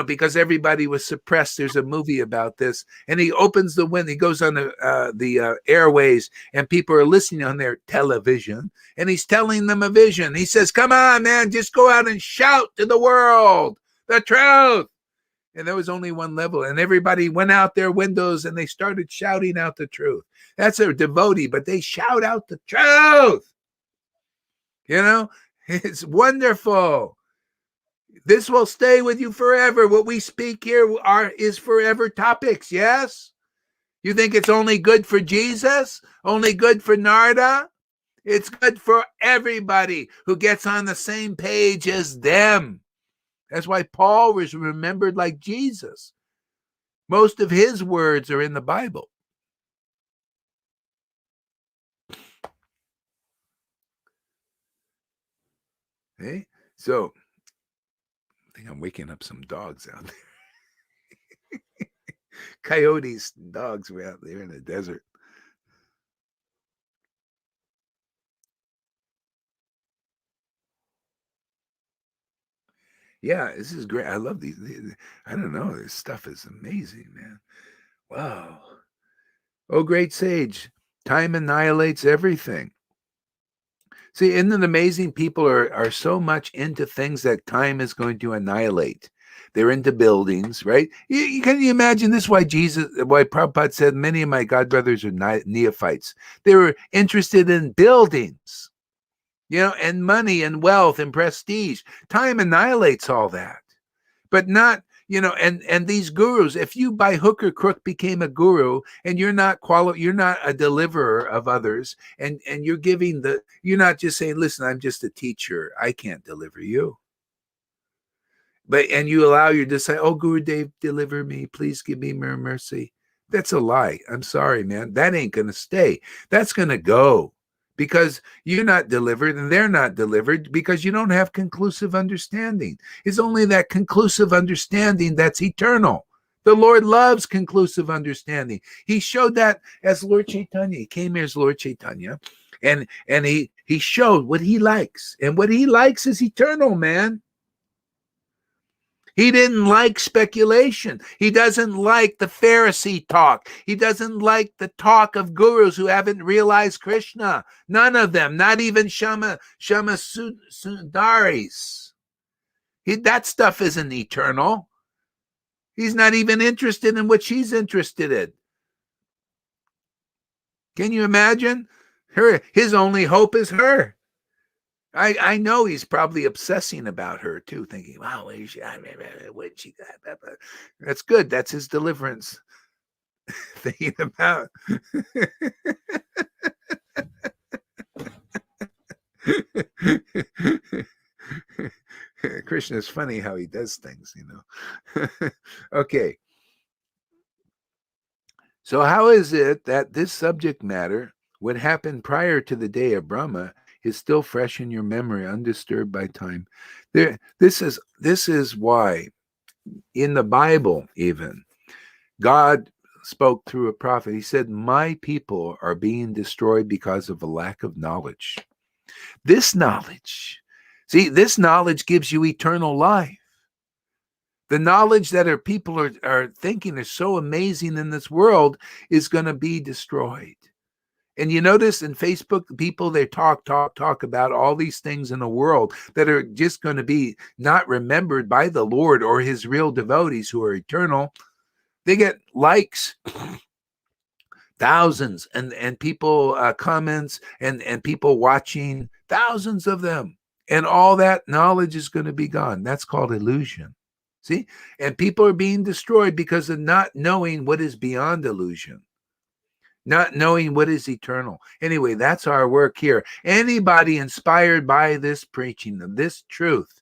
because everybody was suppressed. There's a movie about this, and he opens the window. He goes on the airways, and people are listening on their television, and he's telling them a vision. He says, "Come on, man, just go out and shout to the world the truth." And there was only one level, and everybody went out their windows and they started shouting out the truth. That's a devotee, but they shout out the truth. It's wonderful. This will stay with you forever. What we speak here is forever topics, yes? You think it's only good for Jesus? Only good for Narada? It's good for everybody who gets on the same page as them. That's why Paul was remembered like Jesus. Most of his words are in the Bible. Okay? So, I think I'm waking up some dogs out there. Coyotes and dogs were out there in the desert. Yeah, this is great. I love these. I don't know. This stuff is amazing, man. Wow. Oh, great sage. Time annihilates everything. See, isn't it amazing? People are so much into things that time is going to annihilate. They're into buildings, right? Can you imagine this? Why Prabhupada said many of my godbrothers are neophytes. They were interested in buildings, and money and wealth and prestige. Time annihilates all that, but not, and these gurus, if you by hook or crook became a guru and you're not a deliverer of others, and you're not just saying, listen, I'm just a teacher, I can't deliver you. And you allow your disciple, oh, Guru Dev, deliver me, please give me more mercy. That's a lie. I'm sorry, man. That ain't going to stay. That's going to go, because you're not delivered and they're not delivered, because you don't have conclusive understanding. It's only that conclusive understanding that's eternal. The Lord loves conclusive understanding. He showed that as Lord Chaitanya. He came here as Lord Chaitanya, and he showed what he likes. And what he likes is eternal, man. He didn't like speculation. He doesn't like the Pharisee talk. He doesn't like the talk of gurus who haven't realized Krishna. None of them, not even Shama Sundaris. That stuff isn't eternal. He's not even interested in what she's interested in. Can you imagine? His only hope is her. I know he's probably obsessing about her too, thinking, wow, what she got? That's good. That's his deliverance. Thinking about Krishna is funny how he does things, Okay. So how is it that this subject matter, what happened prior to the day of Brahma, is still fresh in your memory, undisturbed by time? This is why in the Bible, even, God spoke through a prophet. He said, my people are being destroyed because of a lack of knowledge. This knowledge gives you eternal life. The knowledge that people are thinking is so amazing in this world is going to be destroyed. And you notice in Facebook, people, they talk about all these things in the world that are just going to be not remembered by the Lord or his real devotees who are eternal. They get likes, thousands, and people comments, and people watching, thousands of them. And all that knowledge is going to be gone. That's called illusion. See? And people are being destroyed because of not knowing what is beyond illusion, not knowing what is eternal. Anyway, that's our work here. Anybody inspired by this preaching of this truth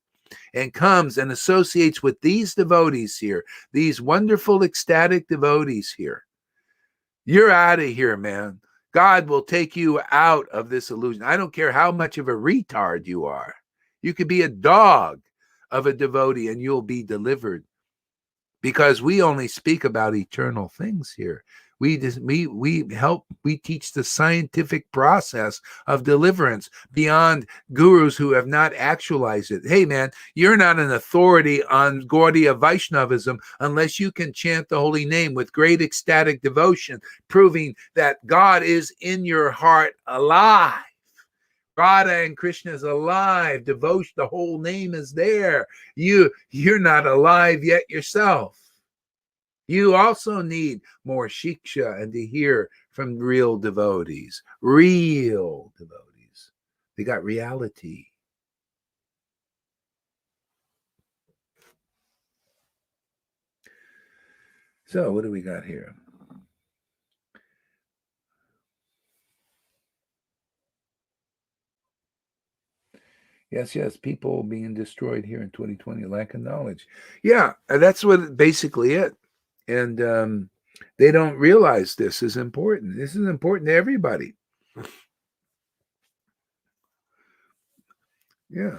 and comes and associates with these devotees here, these wonderful ecstatic devotees here, you're out of here, man. God will take you out of this illusion. I don't care how much of a retard you are. You could be a dog of a devotee and you'll be delivered, because we only speak about eternal things here. We teach the scientific process of deliverance beyond gurus who have not actualized it. Hey, man, you're not an authority on Gaudiya Vaishnavism unless you can chant the holy name with great ecstatic devotion, proving that God is in your heart alive. Radha and Krishna is alive. Devotion, the whole name is there. You're not alive yet yourself. You also need more shiksha and to hear from real devotees. Real devotees. They got reality. So what do we got here? Yes, people being destroyed here in 2020, lack of knowledge. Yeah, that's what basically it. And they don't realize this is important. This is important to everybody. Yeah.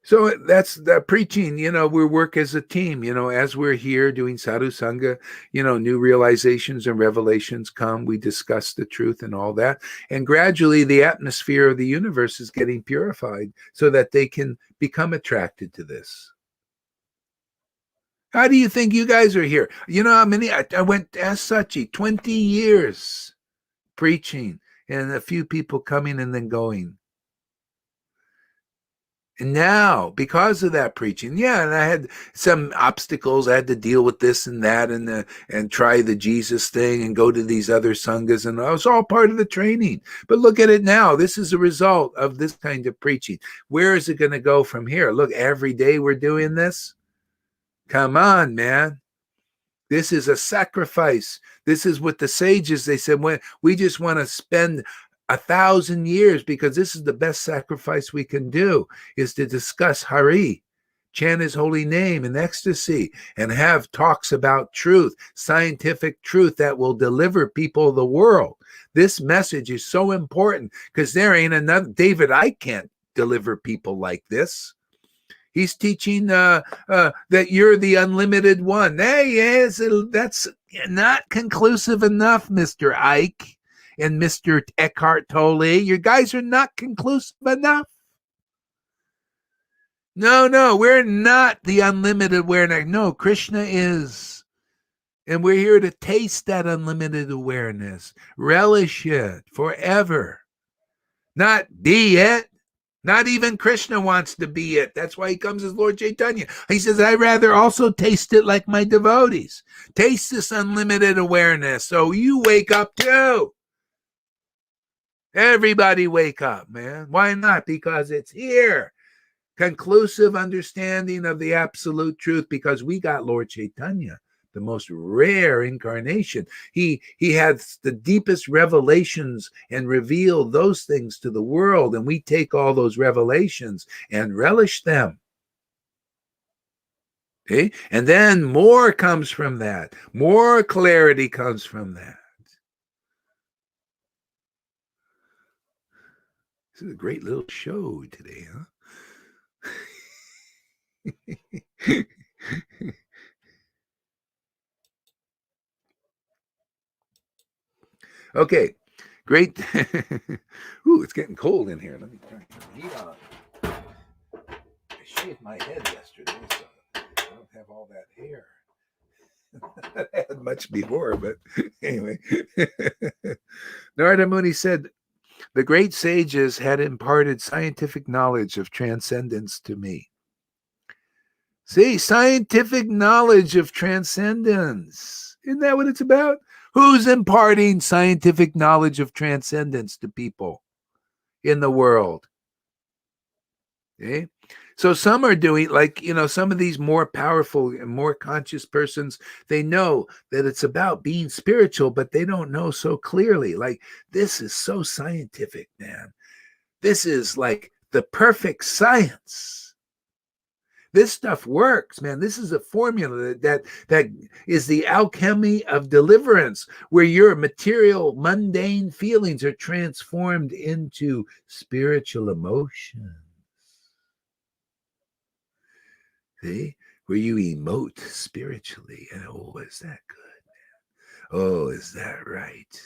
So that's the preaching, we work as a team, as we're here doing sadhu sangha, new realizations and revelations come, we discuss the truth and all that. And gradually the atmosphere of the universe is getting purified so that they can become attracted to this. How do you think you guys are here? You know how many? I went to ask Sachi, 20 years preaching, and a few people coming and then going. And now, because of that preaching, yeah, and I had some obstacles. I had to deal with this and that, and try the Jesus thing, and go to these other sanghas, and it was all part of the training. But look at it now. This is a result of this kind of preaching. Where is it going to go from here? Look, every day we're doing this. Come on, man. This is a sacrifice. This is what the sages, they said, when we just want to spend 1,000 years, because this is the best sacrifice we can do, is to discuss Hari, chant his holy name in ecstasy, and have talks about truth, scientific truth that will deliver people the world. This message is so important because there ain't another David. I can't deliver people like this. He's teaching that you're the unlimited one. Hey, yes, that's not conclusive enough, Mr. Ike and Mr. Eckhart Tolle. You guys are not conclusive enough. No, we're not the unlimited awareness. No, Krishna is. And we're here to taste that unlimited awareness. Relish it forever. Not be it. Not even Krishna wants to be it. That's why he comes as Lord Chaitanya. He says, I'd rather also taste it like my devotees. Taste this unlimited awareness. So you wake up too. Everybody wake up, man. Why not? Because it's here. Conclusive understanding of the absolute truth, because we got Lord Chaitanya, the most rare incarnation. He had the deepest revelations and revealed those things to the world, and we take all those revelations and relish them. Okay? And then more comes from that. More clarity comes from that. This is a great little show today, huh? Okay, great. Ooh, it's getting cold in here. Let me turn the heat on. I shaved my head yesterday, so I don't have all that hair. I had much before, but anyway. Narada Muni said, the great sages had imparted scientific knowledge of transcendence to me. See, scientific knowledge of transcendence. Isn't that what it's about? Who's imparting scientific knowledge of transcendence to people in the world? Okay. So some are doing, like, some of these more powerful and more conscious persons, they know that it's about being spiritual, but they don't know so clearly. Like, this is so scientific, man. This is like the perfect science. This stuff works, man. This is a formula that is the alchemy of deliverance, where your material, mundane feelings are transformed into spiritual emotions. See? Where you emote spiritually. And oh, is that good, man? Oh, is that right?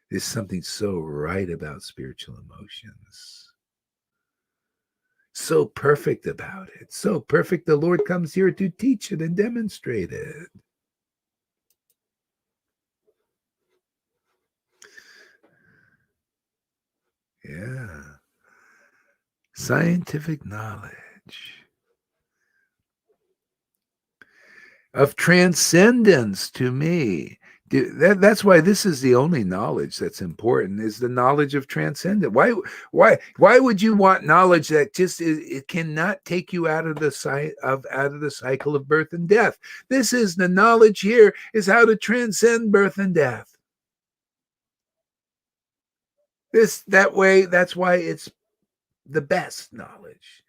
There's something so right about spiritual emotions. So perfect about it. So perfect, the Lord comes here to teach it and demonstrate it. Yeah. Scientific knowledge of transcendence to me. That's why this is the only knowledge that's important, is the knowledge of transcendence. Why would you want knowledge that just it cannot take you out of the cycle of birth and death? This is the knowledge here, is how to transcend birth and death. That's why it's the best knowledge.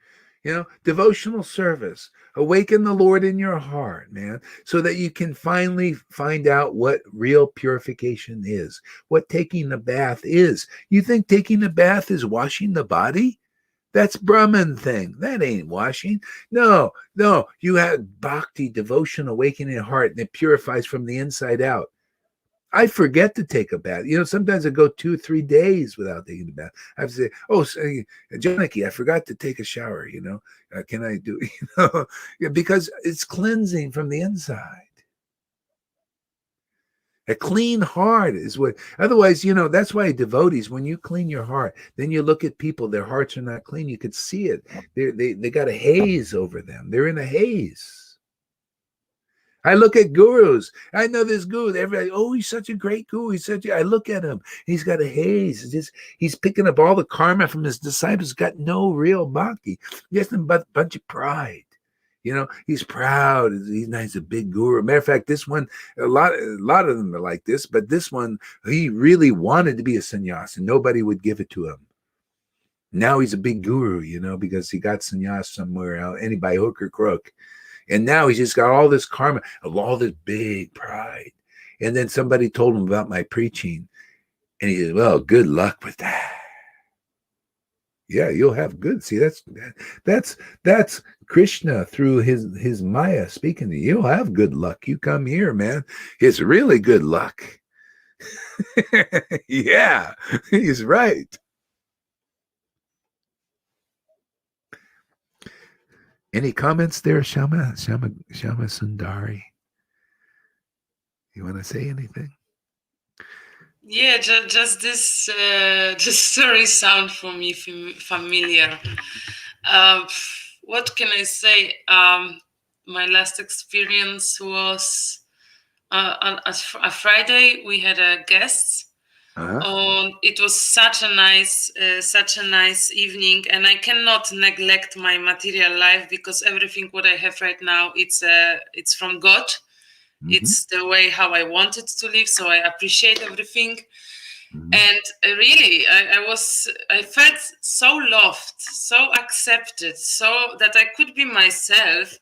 Devotional service. Awaken the Lord in your heart, man, so that you can finally find out what real purification is, what taking a bath is. You think taking a bath is washing the body? That's Brahman thing. That ain't washing. No. You have bhakti, devotion, awakening heart, and it purifies from the inside out. I forget to take a bath. Sometimes I go 2 or 3 days without taking a bath. I have to say, "Oh, Janaki, I forgot to take a shower. Can I do?" Yeah, because it's cleansing from the inside. A clean heart is what. Otherwise, that's why devotees, when you clean your heart, then you look at people, their hearts are not clean. You could see it. They got a haze over them. They're in a haze. I look at gurus. I know this guru. Everybody, oh, he's such a great guru. I look at him. He's got a haze. He's picking up all the karma from his disciples. Got no real bhakti. Just a bunch of pride. He's proud. He's a big guru. Matter of fact, this one, a lot of them are like this. But this one, he really wanted to be a sannyas, and nobody would give it to him. Now he's a big guru, because he got sannyas somewhere else, by hook or crook. And now he's just got all this karma of all this big pride. And then somebody told him about my preaching. And he said, well, good luck with that. Yeah, you'll have good. See, that's Krishna through his Maya speaking to you. You'll have good luck. You come here, man. It's really good luck. Yeah, he's right. Any comments there, Shama Sundari? You want to say anything? Yeah, just this story sound for me familiar. What can I say? My last experience was on a Friday. We had a guest. It was such a nice evening, and I cannot neglect my material life because everything what I have right now, it's from God. Mm-hmm. It's the way how I wanted to live, so I appreciate everything. Mm-hmm. And really, I felt so loved, so accepted, so that I could be myself.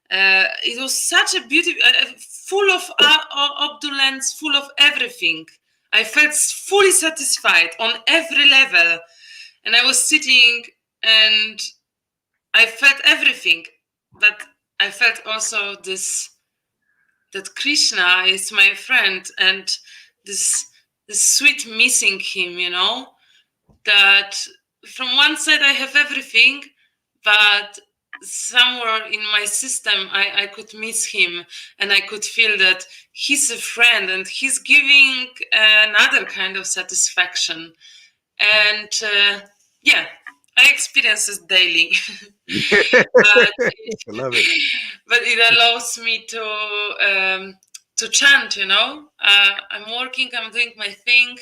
It was such a beautiful, full of opulence, full of everything. I felt fully satisfied on every level. And I was sitting and I felt everything. But I felt also that Krishna is my friend, and this sweet missing him, that from one side I have everything, but somewhere in my system I could miss him, and I could feel that he's a friend and he's giving another kind of satisfaction. And yeah, I experience it daily. I love it. But it allows me to chant, I'm working, I'm doing my thing.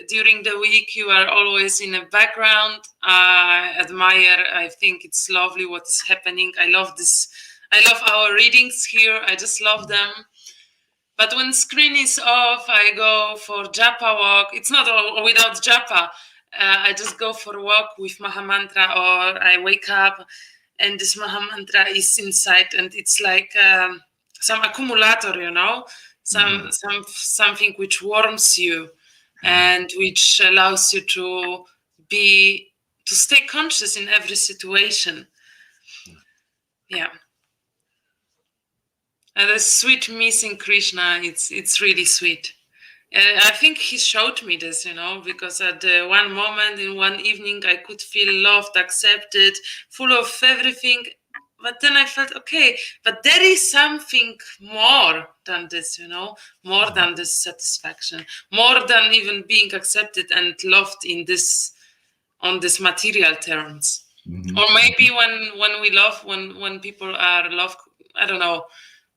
During the week, you are always in the background. I admire, I think it's lovely what is happening. I love this. I love our readings here. I just love them. But when screen is off, I go for Japa walk. It's not all without Japa. I just go for a walk with Mahamantra, or I wake up and this Mahamantra is inside, and it's like some accumulator, something which warms you and which allows you to stay conscious in every situation. Yeah. And the sweet missing Krishna, it's really sweet. I think he showed me this, because at one moment in one evening, I could feel loved, accepted, full of everything. But then I felt, okay, but there is something more than this, more than this satisfaction, more than even being accepted and loved on this material terms. Mm-hmm. Or maybe when we love, when people are loved, I don't know.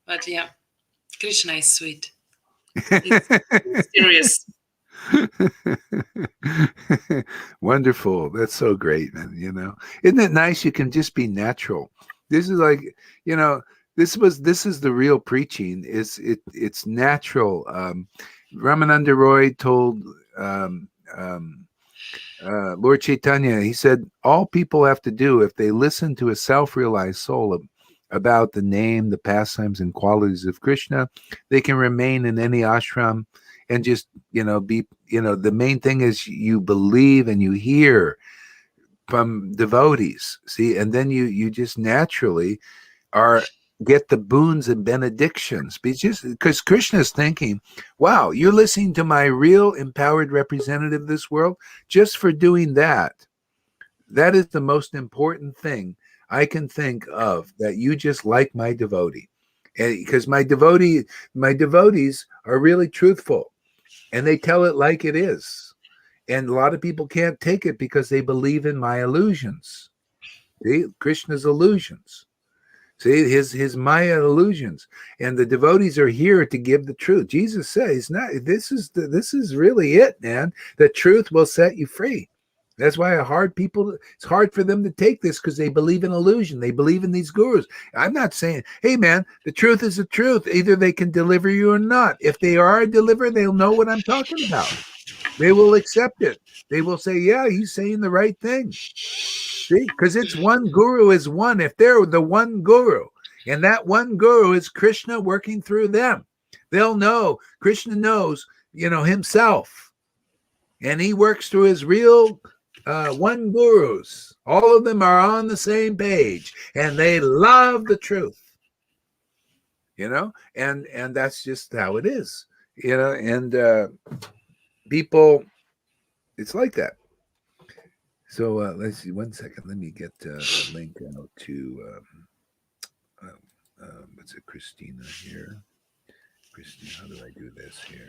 But yeah, Krishna is sweet. It's serious. Wonderful. That's so great, man. Isn't it nice? You can just be natural. This is like, this is the real preaching. It's natural. Ramananda Roy told Lord Chaitanya, he said, all people have to do, if they listen to a self-realized soul about the name, the pastimes, and qualities of Krishna, they can remain in any ashram and just, be, the main thing is you believe and you hear from devotees, see, and then you just naturally are get the boons and benedictions. Because Krishna is thinking, wow, you're listening to my real empowered representative of this world. Just for doing that, that is the most important thing I can think of, that you just like my devotee. Because my devotees are really truthful, and they tell it like it is. And a lot of people can't take it because they believe in my illusions. See, Krishna's illusions. See, his Maya illusions, and the devotees are here to give the truth. Jesus says, "Not this is really it, man. The truth will set you free." That's why it's hard for them to take this, because they believe in illusion. They believe in these gurus. I'm not saying, hey, man, the truth is the truth. Either they can deliver you or not. If they are a deliverer, they'll know what I'm talking about. They will accept it. They will say, yeah, he's saying the right thing. See, because it's one guru is one. If they're the one guru, and that one guru is Krishna working through them, they'll know. Krishna knows, himself, and he works through his real one gurus. All of them are on the same page, and they love the truth. And that's just how it is. And people, it's like that. So let's see. 1 second. Let me get a link out to what's it, Christina here. Christina, how do I do this here?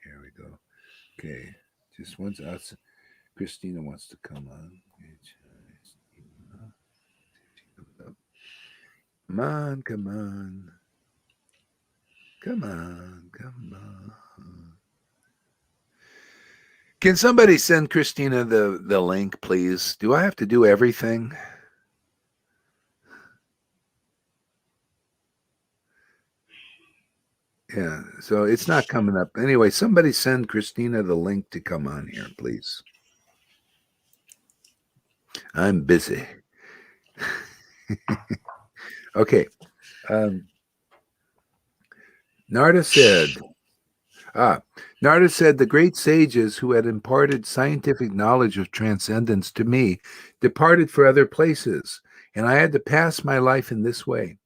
Here we go. Okay, just once us. Christina wants to come on. Come on, come on. Come on, come on. Can somebody send Christina the link, please? Do I have to do everything? Yeah, so it's not coming up. Anyway, somebody send Christina the link to come on here, please. I'm busy. Okay. Narada said, the great sages who had imparted scientific knowledge of transcendence to me departed for other places, and I had to pass my life in this way.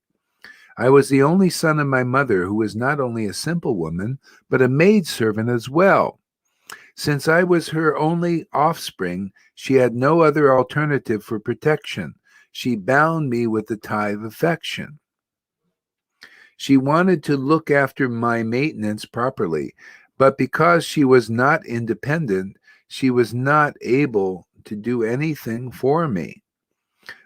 I was the only son of my mother, who was not only a simple woman, but a maidservant as well. Since I was her only offspring, she had no other alternative for protection. She bound me with the tie of affection. She wanted to look after my maintenance properly, but because she was not independent, she was not able to do anything for me.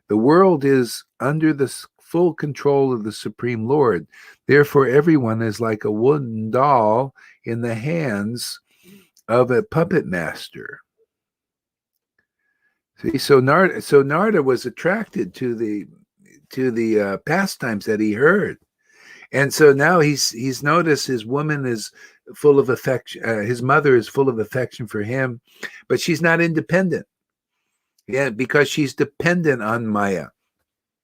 The world is under the full control of the Supreme Lord. Therefore, everyone is like a wooden doll in the hands of a puppet master. See, so Narada was attracted to the pastimes that he heard. And so now he's noticed his woman is full of affection. His mother is full of affection for him, but she's not independent. Yeah, because she's dependent on Maya.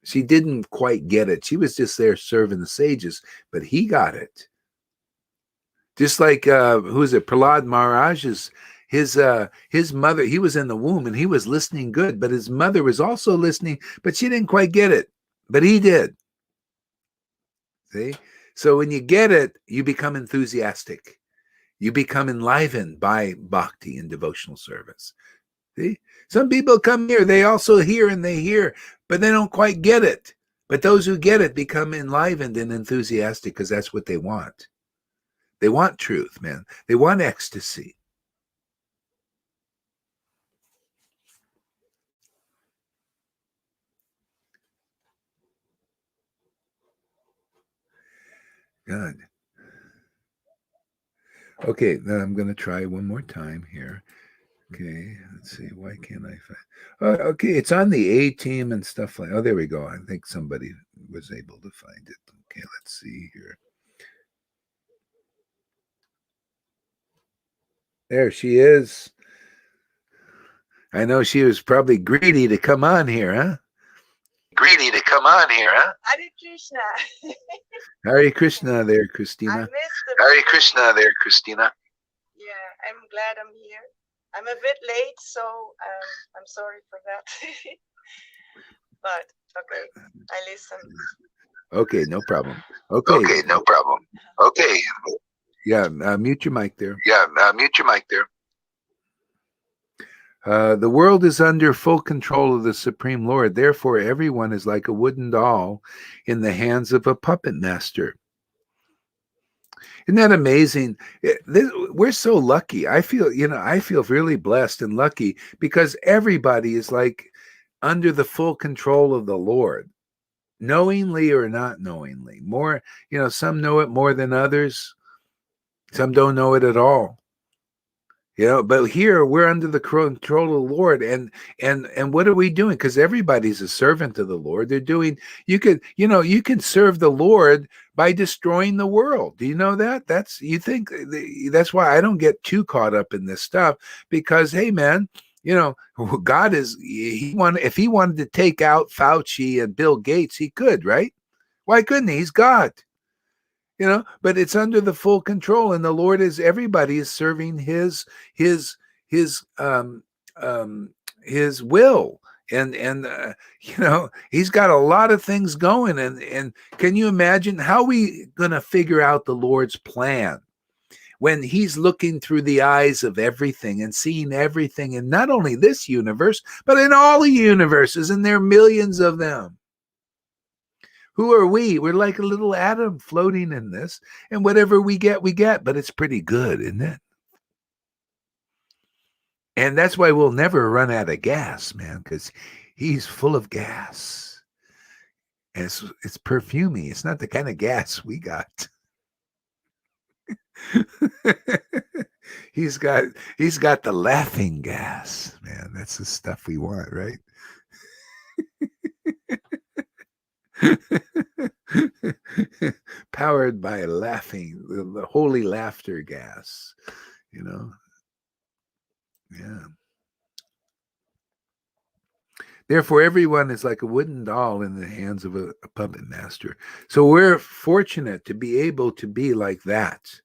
She didn't quite get it. She was just there serving the sages, but he got it. Just like who is it? Prahlad Maharaj's his mother. He was in the womb and he was listening good, but his mother was also listening, but she didn't quite get it. But he did. See? So when you get it, you become enthusiastic. You become enlivened by bhakti and devotional service. See? Some people come here, they also hear and they hear, but they don't quite get it. But those who get it become enlivened and enthusiastic, because that's what they want. They want truth, man. They want ecstasy. Good. Okay, now I'm going to try one more time here. Okay, let's see. Why can't I find? Oh, okay, it's on the A team and stuff like. Oh, there we go. I think somebody was able to find it. Okay, let's see here. There she is. I know she was probably greedy to come on here, huh? Greedy to come on here, huh? Hare Krishna. Hare Krishna there, Christina. I missed the Hare Krishna there, Christina. Yeah, I'm glad I'm here. I'm a bit late, so I'm sorry for that. But Okay, I listen. Okay, no problem. Okay. Okay, no problem. Okay. Yeah, mute your mic there. Yeah, mute your mic there. The world is under full control of the Supreme Lord. Therefore, everyone is like a wooden doll in the hands of a puppet master. Isn't that amazing? We're so lucky. I feel really blessed and lucky because everybody is like under the full control of the Lord, knowingly or not knowingly. More, some know it more than others. Some don't know it at all. But here we're under the control of the Lord, and what are we doing? Because everybody's a servant of the Lord. They're doing. You can serve the Lord by destroying the world. Do you know that? That's why I don't get too caught up in this stuff, because hey, man, God is if he wanted to take out Fauci and Bill Gates, he could, right? Why couldn't he? He's God. But it's under the full control, and the Lord everybody is serving his will, and he's got a lot of things going, and can you imagine how we gonna figure out the Lord's plan when he's looking through the eyes of everything and seeing everything in not only this universe but in all the universes, and there are millions of them? Who are we? We're like a little atom floating in this, and whatever we get, but it's pretty good, isn't it? And that's why we'll never run out of gas, man, because he's full of gas. And it's perfumey. It's not the kind of gas we got. He's got the laughing gas, man. That's the stuff we want, right? Powered by laughing, the holy laughter gas, Yeah. Therefore, everyone is like a wooden doll in the hands of a puppet master. So we're fortunate to be able to be like that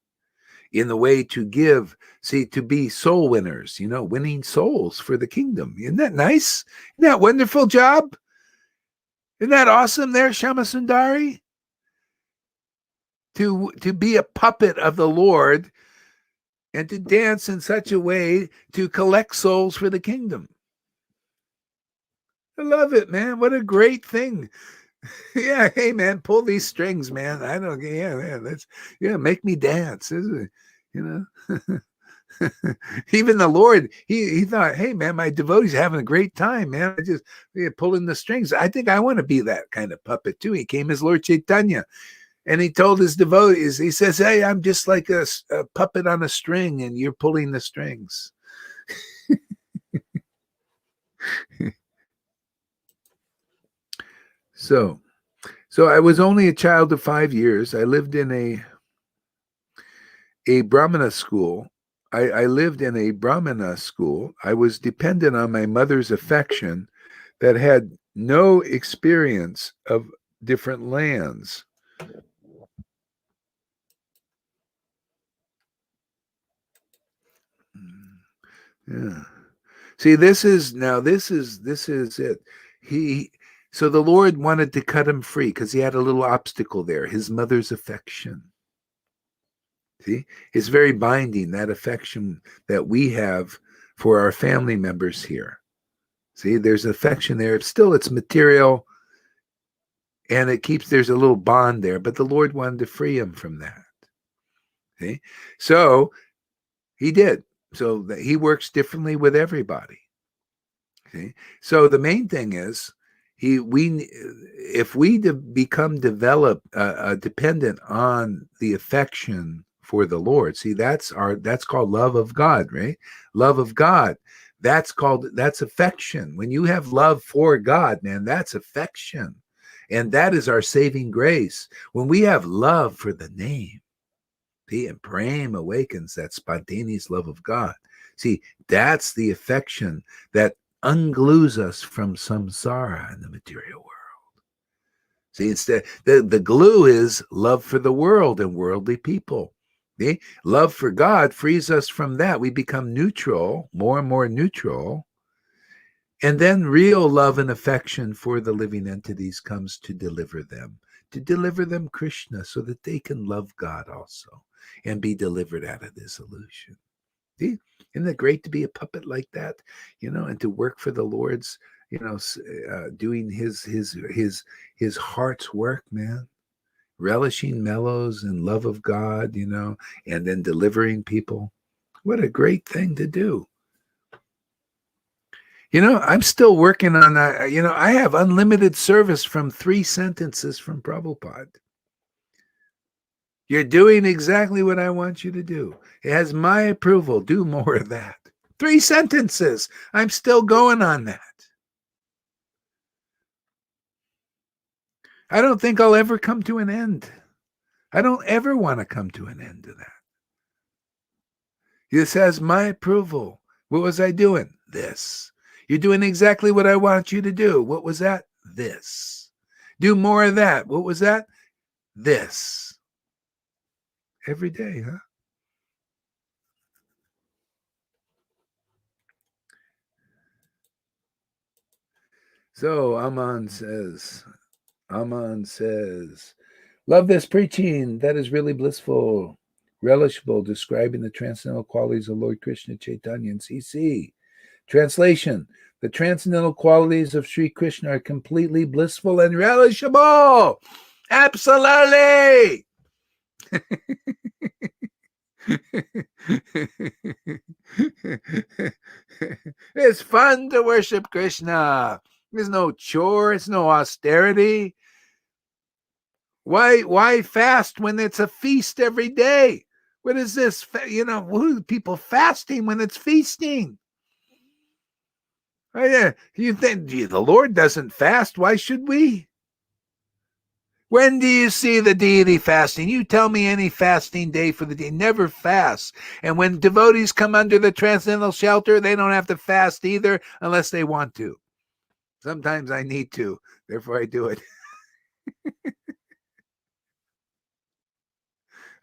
in the way to give, to be soul winners, winning souls for the kingdom. Isn't that nice? Isn't that wonderful job? Isn't that awesome there, Shama Sundari? To be a puppet of the Lord and to dance in such a way to collect souls for the kingdom. I love it, man. What a great thing. Yeah, hey, man, pull these strings, man. I don't, yeah, man, make me dance. Even the Lord, he thought, hey, man, my devotees having a great time, man. I just pulling the strings. I think I want to be that kind of puppet too. He came as Lord Chaitanya, and he told his devotees, he says, hey, I'm just like a puppet on a string, and you're pulling the strings. So I was only a child of 5 years. I lived in a Brahmana school. I lived in a Brahmana school. I was dependent on my mother's affection that had no experience of different lands. Yeah. See, this is it. So the Lord wanted to cut him free because he had a little obstacle there, his mother's affection. See, it's very binding, that affection that we have for our family members here. See, there's affection there. Still, it's material, and there's a little bond there, but the Lord wanted to free him from that. See, so he did. So he works differently with everybody. Okay, so the main thing is if we become dependent on the affection for the Lord, see, that's called love of God, right? Love of God. That's affection. When you have love for God, man, that's affection, and that is our saving grace. When we have love for the name, see, and prem awakens that spontaneous love of God. See, that's the affection that unglues us from samsara in the material world. See, instead, the glue is love for the world and worldly people. See? Love for God frees us from that. We become neutral, more and more neutral, And then real love and affection for the living entities comes to deliver them Krishna, so that they can love God also and be delivered out of this illusion. See? Isn't it great to be a puppet like that, and to work for the Lord's, doing his heart's work, man, relishing mellows and love of God, and then delivering people. What a great thing to do. I'm still working on that. I have unlimited service from 3 sentences from Prabhupada. You're doing exactly what I want you to do. It has my approval. Do more of that. 3 sentences. I'm still going on that. I don't think I'll ever come to an end. I don't ever want to come to an end to that. This has my approval. What was I doing? This. You're doing exactly what I want you to do. What was that? This. Do more of that. What was that? This. Every day, huh? So Aman says, love this preaching. That is really blissful, relishable, describing the transcendental qualities of Lord Krishna Chaitanya and CC. Translation: the transcendental qualities of Sri Krishna are completely blissful and relishable. Absolutely. It's fun to worship Krishna. There's no chore. It's no austerity. Why fast when it's a feast every day? What is this? Who people fasting when it's feasting? Oh, yeah. You think the Lord doesn't fast? Why should we? When do you see the deity fasting? You tell me any fasting day for the deity. Never fasts. And when devotees come under the transcendental shelter, they don't have to fast either unless they want to. Sometimes I need to. Therefore, I do it.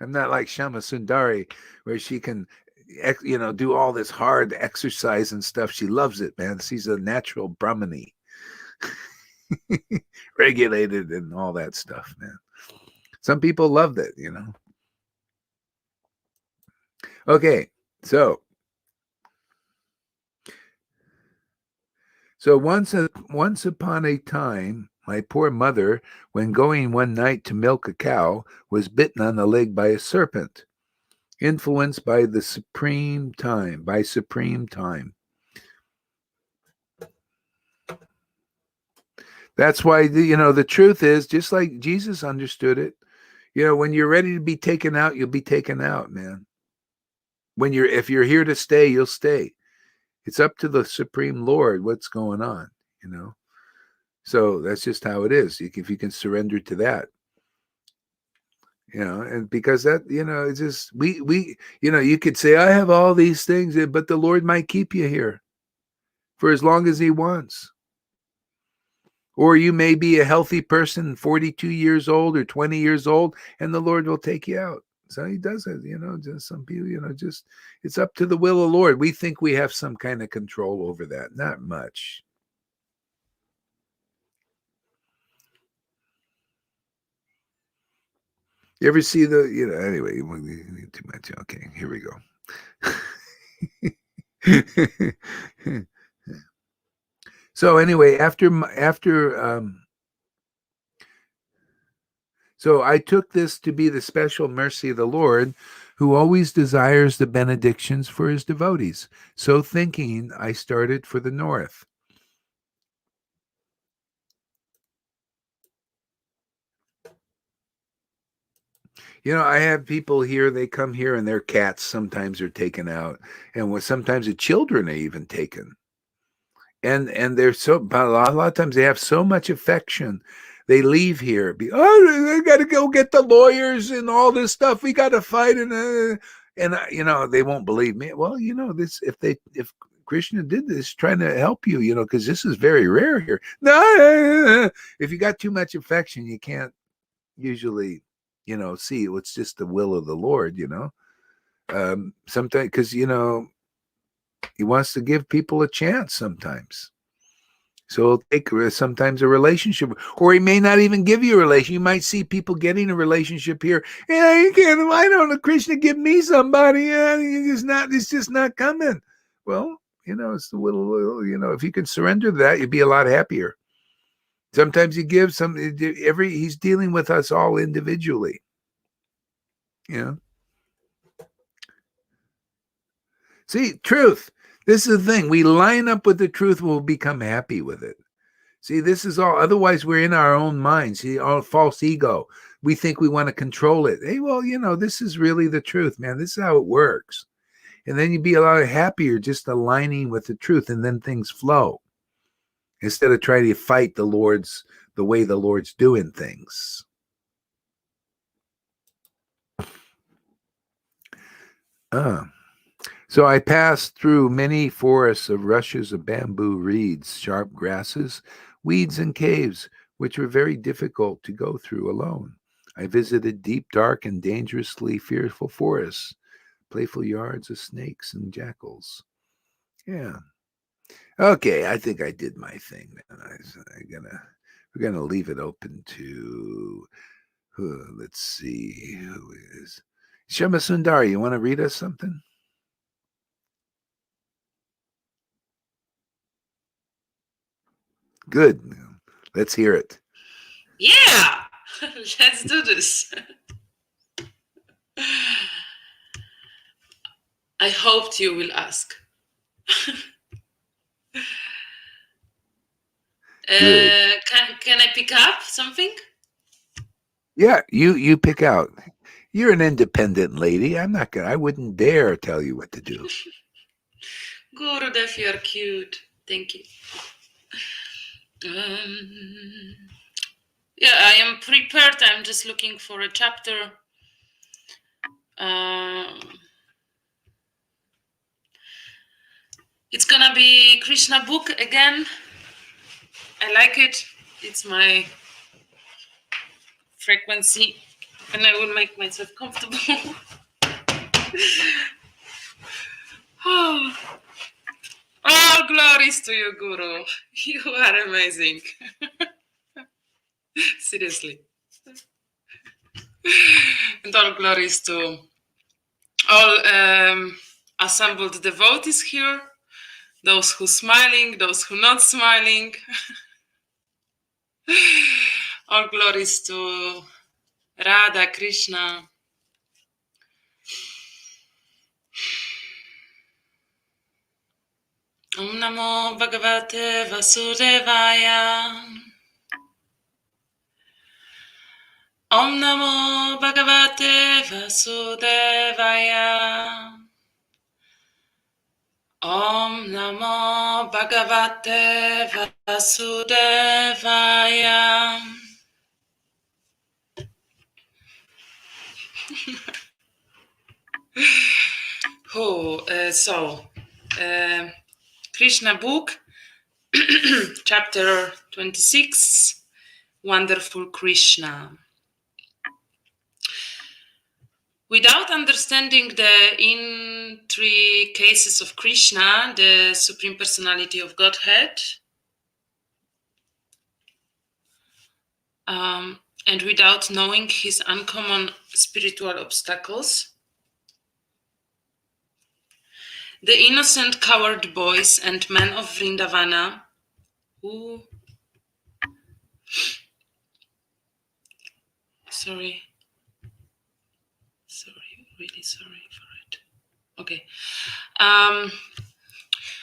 I'm not like Shama Sundari, where she can, do all this hard exercise and stuff. She loves it, man. She's a natural Brahmani. Regulated and all that stuff, man. Some people love that, Okay, so once upon a time, my poor mother, when going one night to milk a cow, was bitten on the leg by a serpent, influenced by supreme time. That's why the truth is, just like Jesus understood it, when you're ready to be taken out, you'll be taken out, man. If you're here to stay, you'll stay. It's up to the Supreme Lord what's going on, So that's just how it is. If you can surrender to that, and because that, it's just we you could say I have all these things, but the Lord might keep you here for as long as He wants. Or you may be a healthy person, 42 years old or 20 years old, and the Lord will take you out. So He does it, just some people, just it's up to the will of the Lord. We think we have some kind of control over that. Not much. You ever see anyway, too much. Okay, here we go. So anyway, so I took this to be the special mercy of the Lord, who always desires the benedictions for His devotees. So thinking, I started for the north. I have people here, they come here and their cats sometimes are taken out. And sometimes the children are even taken. And they're a lot of times they have so much affection. They leave here. I got to go get the lawyers and all this stuff. We got to fight. And they won't believe me. Well, this, if Krishna did this, trying to help you, because this is very rare here. No, if you got too much affection, you can't usually, see it's just the will of the Lord, sometimes, because, He wants to give people a chance sometimes. So it'll take sometimes a relationship, or he may not even give you a relationship. You might see people getting a relationship here. Yeah, you can't. Why don't Krishna give me somebody? Yeah, it's just not coming. Well, it's the little, if you can surrender to that, you'd be a lot happier. Sometimes he gives he's dealing with us all individually. See, truth. This is the thing. We line up with the truth, we'll become happy with it. See, this is all. Otherwise, we're in our own minds. See, all false ego. We think we want to control it. Hey, well, this is really the truth, man. This is how it works. And then you'd be a lot happier just aligning with the truth, and then things flow. Instead of trying to fight the way the Lord's doing things. So I passed through many forests of rushes of bamboo reeds, sharp grasses, weeds, and caves, which were very difficult to go through alone. I visited deep, dark, and dangerously fearful forests, playful yards of snakes and jackals. Yeah. Okay, I think I did my thing. We're gonna leave it open to. Let's see who is Shama Sundari. You want to read us something? Good. Let's hear it. Yeah, let's do this. I hoped you will ask. Can I pick up something? Yeah, you pick out. You're an independent lady. I wouldn't dare tell you what to do. Gurudev, you're cute. Thank you. Yeah, I am prepared. I'm just looking for a chapter. It's gonna be Krishna book again. I like it. It's my frequency, and I will make myself comfortable. All glories to you, Guru. You are amazing. Seriously. And all glories to all assembled devotees here, those who smiling, those who not smiling. All glories to Radha, Krishna. Om Namo Bhagavate Vasudevaya. Om Namo Bhagavate Vasudevaya. Om Namo Bhagavate Vasudevaya. Krishna book, chapter 26, Wonderful Krishna. Without understanding the three cases of Krishna, the Supreme Personality of Godhead, and without knowing his uncommon spiritual obstacles, the innocent coward boys and men of Vrindavana who... Sorry, really sorry for it. Okay.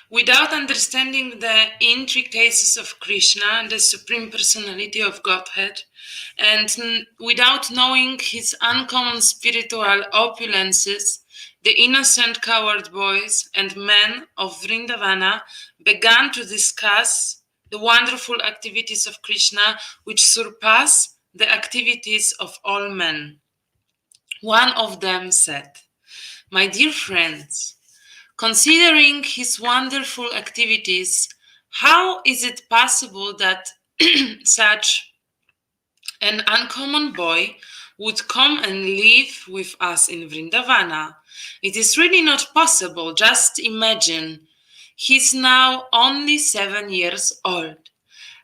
Without understanding the intricacies of Krishna, the Supreme Personality of Godhead, and without knowing his uncommon spiritual opulences, the innocent coward boys and men of Vrindavana began to discuss the wonderful activities of Krishna, which surpass the activities of all men. One of them said, "My dear friends, considering his wonderful activities, how is it possible that such an uncommon boy would come and live with us in Vrindavana? It is really not possible. Just imagine. He's now only 7 years old.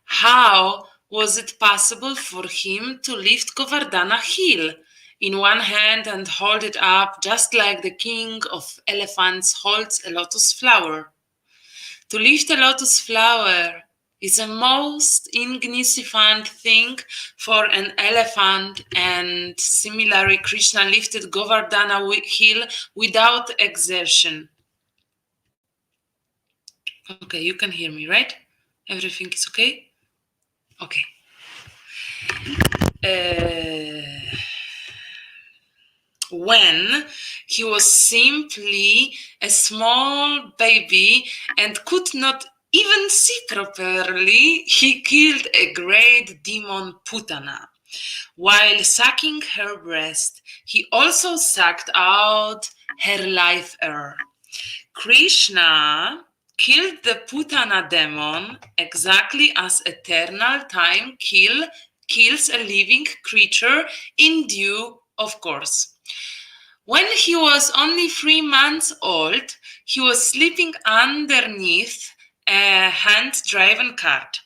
How was it possible for him to lift Govardhana hill in one hand and hold it up just like the king of elephants holds a lotus flower? To lift a lotus flower is a most insignificant thing for an elephant, and similarly Krishna lifted Govardhana hill without exertion. Okay, you can hear me, right? Everything is okay? Okay. When he was simply a small baby and could not even see properly, he killed a great demon Putana. While sucking her breast, he also sucked out her life air. Krishna killed the Putana demon exactly as eternal time kills a living creature in due of course. When he was only 3 months old, he was sleeping underneath a hand-driven cart.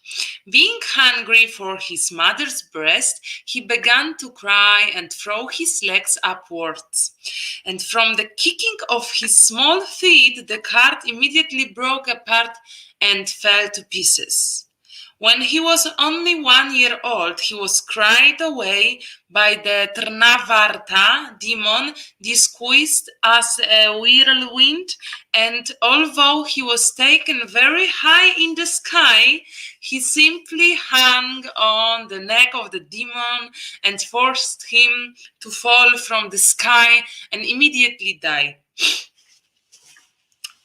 Being hungry for his mother's breast, he began to cry and throw his legs upwards. And from the kicking of his small feet, the cart immediately broke apart and fell to pieces. When he was only 1 year old, he was carried away by the Trnavarta demon, disguised as a whirlwind, and although he was taken very high in the sky, he simply hung on the neck of the demon and forced him to fall from the sky and immediately die.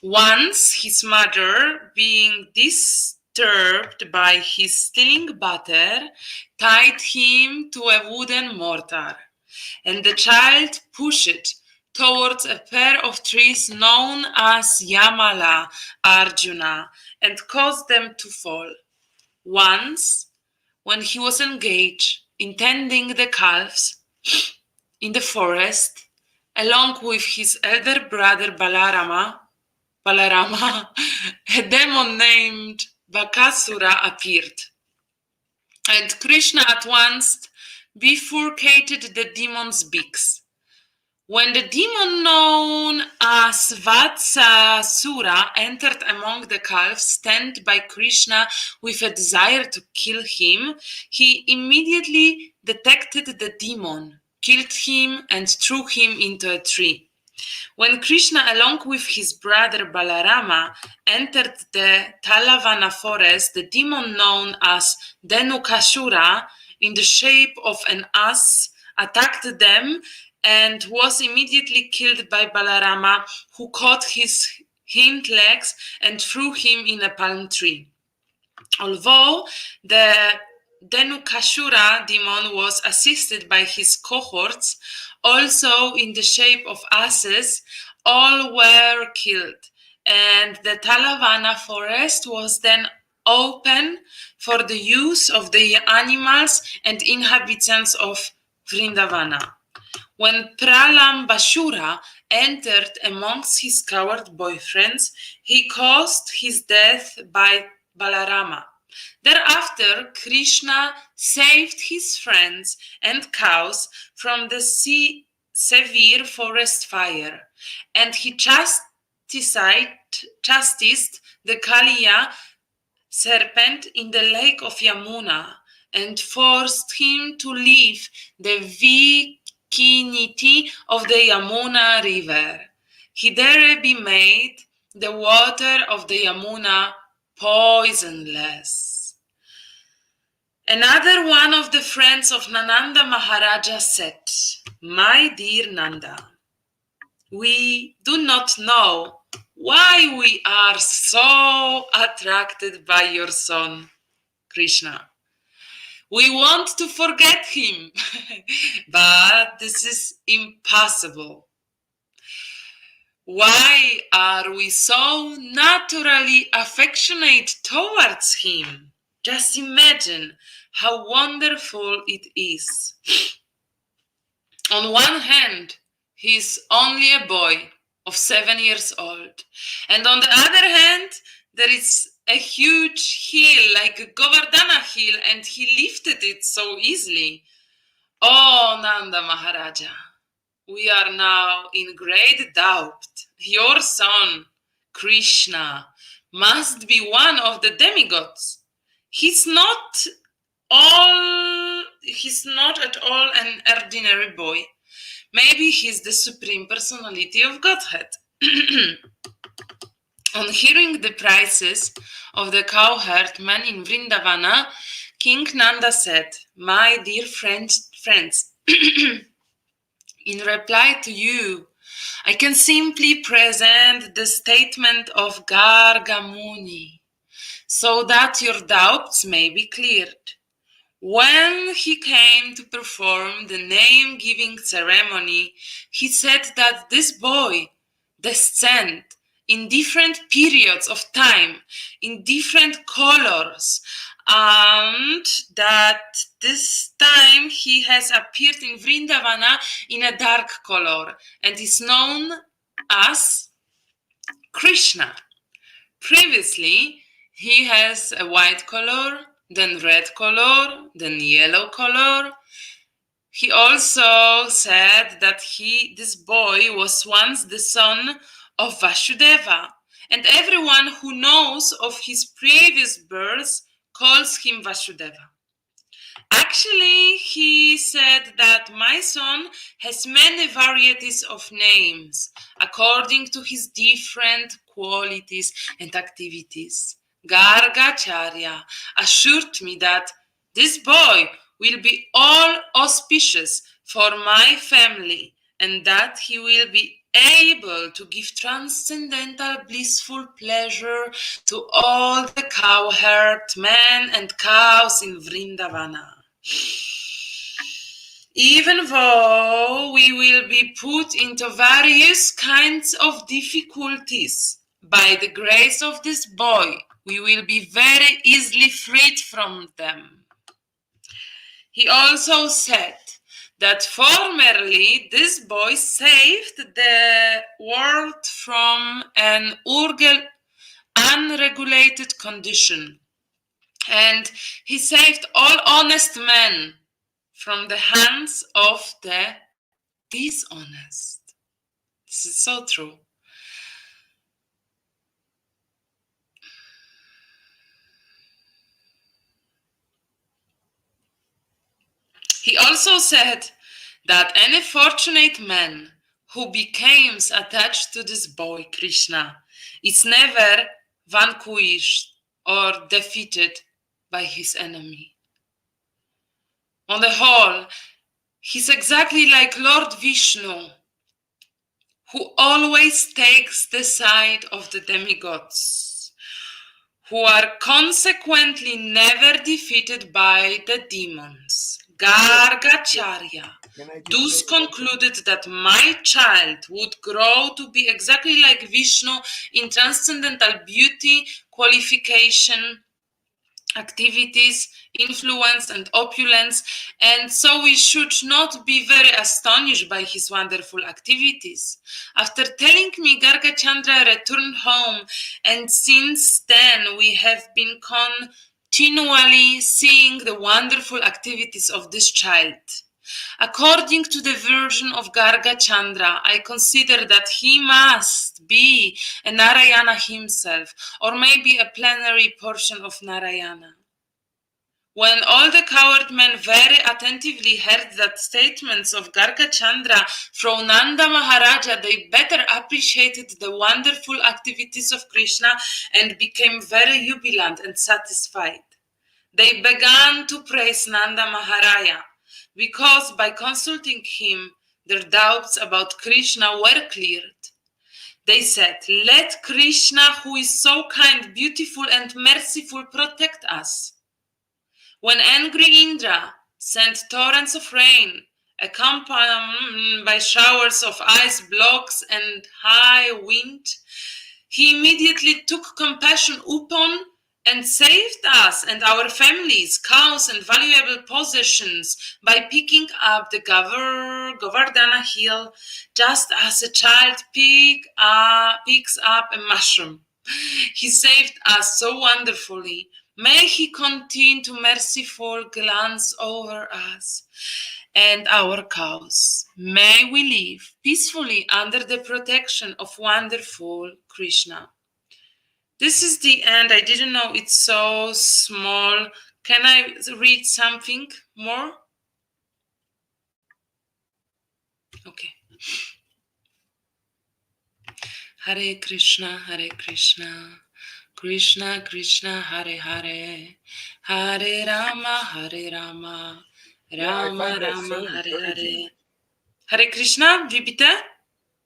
Once his mother, being disturbed by his stealing butter, tied him to a wooden mortar, and the child pushed towards a pair of trees known as Yamala Arjuna and caused them to fall. Once, when he was engaged in tending the calves in the forest, along with his elder brother Balarama, a demon named Bakasura appeared, and Krishna at once bifurcated the demon's beaks. When the demon known as Vatsasura entered among the calves sent by Krishna with a desire to kill him, he immediately detected the demon, killed him, and threw him into a tree. When Krishna, along with his brother Balarama, entered the Talavana forest, the demon known as Dhenukasura, in the shape of an ass, attacked them and was immediately killed by Balarama, who caught his hind legs and threw him in a palm tree. Although the Dhenukasura demon was assisted by his cohorts, also in the shape of asses, all were killed, and the Talavana forest was then open for the use of the animals and inhabitants of Vrindavana. When Pralambasura entered amongst his coward boyfriends, he caused his death by Balarama. Thereafter, Krishna saved his friends and cows from the severe forest fire, and he chastised the Kaliya serpent in the lake of Yamuna and forced him to leave the vicinity of the Yamuna river. He thereby made the water of the Yamuna poisonless. Another one of the friends of Nanda Maharaja said, "My dear Nanda, we do not know why we are so attracted by your son, Krishna. We want to forget him, but this is impossible. Why are we so naturally affectionate towards him? Just imagine how wonderful it is. On one hand, he is only a boy of 7 years old, and on the other hand, there is a huge hill, like a Govardhana hill, and he lifted it so easily. Oh, Nanda Maharaja, we are now in great doubt. Your son, Krishna, must be one of the demigods. He's not at all an ordinary boy. Maybe he's the supreme personality of Godhead. On hearing the praises of the cowherdman in Vrindavana, King Nanda said, "My dear friends, in reply to you, I can simply present the statement of Garga Muni, so that your doubts may be cleared. When he came to perform the name-giving ceremony, he said that this boy descended in different periods of time, in different colors, and that this time he has appeared in Vrindavana in a dark color and is known as Krishna. Previously, he has a white color, then red color, then yellow color. He also said that this boy was once the son of Vasudeva, and everyone who knows of his previous birth calls him Vasudeva. Actually, he said that my son has many varieties of names according to his different qualities and activities. Gargacharya assured me that this boy will be all auspicious for my family and that he will be able to give transcendental blissful pleasure to all the cowherd men and cows in Vrindavana. Even though we will be put into various kinds of difficulties, by the grace of this boy, we will be very easily freed from them. He also said that formerly this boy saved the world from an unregulated condition, and he saved all honest men from the hands of the dishonest. This is so true. He also said that any fortunate man who becomes attached to this boy Krishna is never vanquished or defeated by his enemy. On the whole, he's exactly like Lord Vishnu, who always takes the side of the demigods, who are consequently never defeated by the demons. Gargacharya thus concluded that my child would grow to be exactly like Vishnu in transcendental beauty, qualification, activities, influence, and opulence, and so we should not be very astonished by his wonderful activities. After telling me, Gargachandra returned home, and since then we have been continually seeing the wonderful activities of this child. According to the version of Gargachandra, I consider that he must be a Narayana himself, or maybe a plenary portion of Narayana. When all the cowherd men very attentively heard that statements of Gargachandra from Nanda Maharaja, they better appreciated the wonderful activities of Krishna and became very jubilant and satisfied. They began to praise Nanda Maharaja, because by consulting him, their doubts about Krishna were cleared. They said, "Let Krishna, who is so kind, beautiful, and merciful, protect us." When angry Indra sent torrents of rain, accompanied by showers of ice blocks and high wind, he immediately took compassion upon and saved us and our families, cows, and valuable possessions by picking up the Govardhana hill, just as a child picks up a mushroom. He saved us so wonderfully. May he continue to merciful glance over us and our cause. May we live peacefully under the protection of wonderful Krishna. This is the end. I didn't know it's so small. Can I read something more? Okay. Hare Krishna, Krishna Krishna, Hare Hare, Hare Rama, Rama Rama, Rama, Hare encouraging. Hare. Hare Krishna, wie bitte?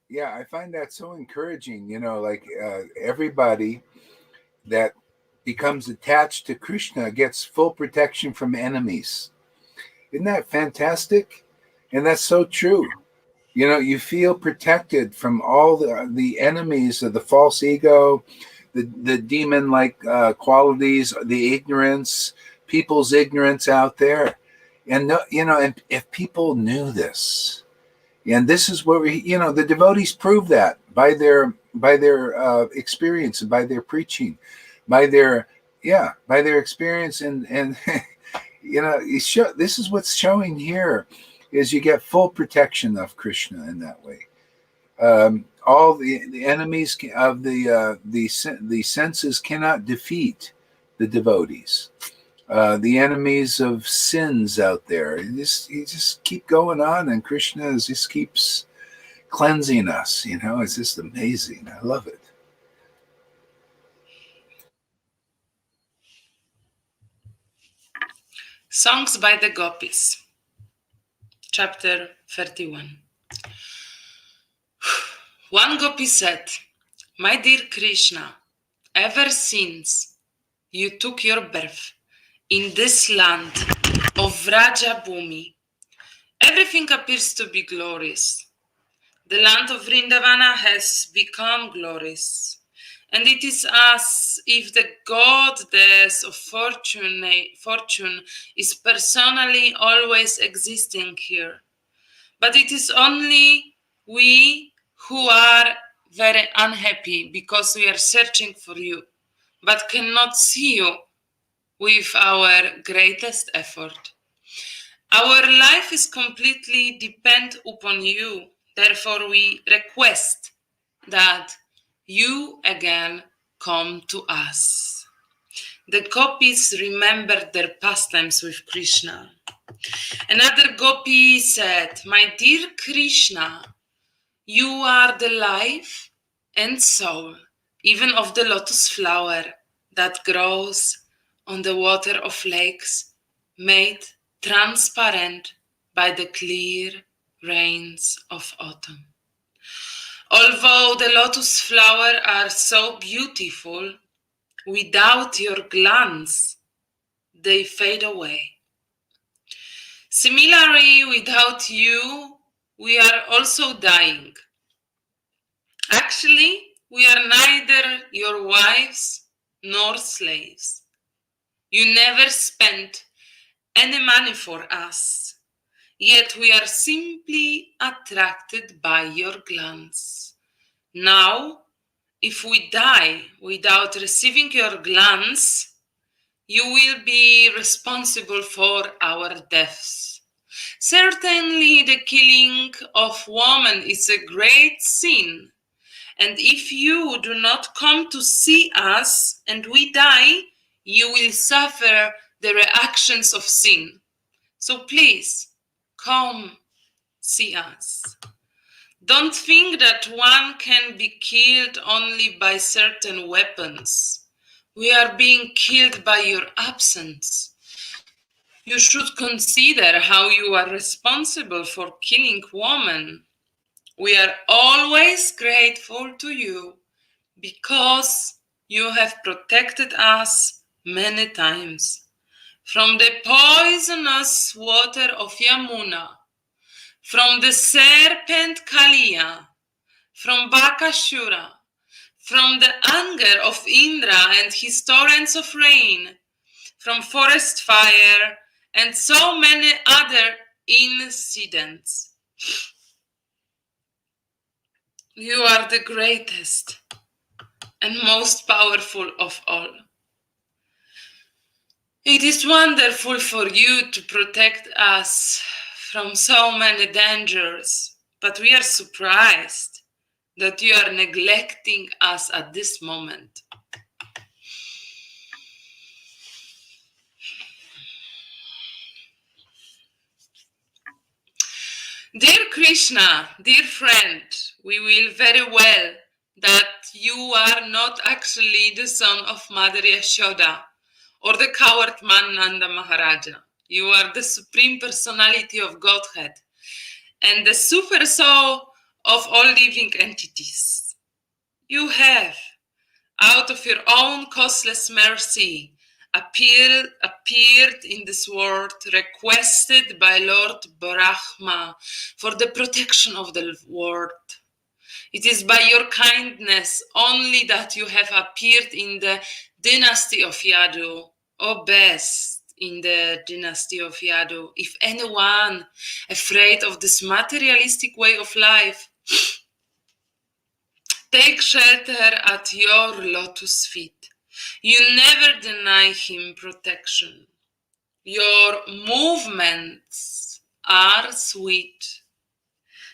Yeah, I find that so encouraging. Like everybody that becomes attached to Krishna gets full protection from enemies. Isn't that fantastic? And that's so true. You feel protected from all the enemies of the false ego, the demon-like qualities, the ignorance, people's ignorance out there. And and if people knew this, and this is where the devotees prove that by their experience and by their preaching, by their experience, and this is what's showing here is you get full protection of Krishna in that way. All the enemies of the senses cannot defeat the devotees. The enemies of sins out there. You just keep going on, and Krishna just keeps cleansing us. It's just amazing. I love it. Songs by the Gopis, chapter 31. One Gopi said, "My dear Krishna, ever since you took your birth in this land of Vraja Bhumi, everything appears to be glorious. The land of Vrindavana has become glorious, and it is as if the goddess of fortune is personally always existing here. But it is only we who are very unhappy because we are searching for you, but cannot see you with our greatest effort. Our life is completely dependent upon you. Therefore, we request that you again come to us." The gopis remembered their pastimes with Krishna. Another gopi said, "My dear Krishna, you are the life and soul, even of the lotus flower that grows on the water of lakes, made transparent by the clear rains of autumn. Although the lotus flowers are so beautiful, without your glance, they fade away. Similarly, without you, we are also dying. Actually, we are neither your wives nor slaves. You never spent any money for us, yet we are simply attracted by your glance. Now, if we die without receiving your glance, you will be responsible for our deaths. Certainly, the killing of women is a great sin. And if you do not come to see us and we die, you will suffer the reactions of sin. So please, come see us. Don't think that one can be killed only by certain weapons. We are being killed by your absence. You should consider how you are responsible for killing women. We are always grateful to you because you have protected us many times from the poisonous water of Yamuna, from the serpent Kaliya, from Bakashura, from the anger of Indra and his torrents of rain, from forest fire, and so many other incidents. You are the greatest. and most powerful of all. It is wonderful for you to protect us from so many dangers, but we are surprised that you are neglecting us at this moment. Dear Krishna, dear friend, we will very well that you are not actually the son of Mother Yashoda or the coward man Nanda Maharaja. You are the Supreme Personality of Godhead and the super soul of all living entities. You have, out of your own causeless mercy, appeared in this world, requested by Lord Brahma for the protection of the world. It is by your kindness only that you have appeared in the dynasty of Yadu, or best in the dynasty of Yadu. If anyone afraid of this materialistic way of life, take shelter at your lotus feet. You never deny him protection. Your movements are sweet,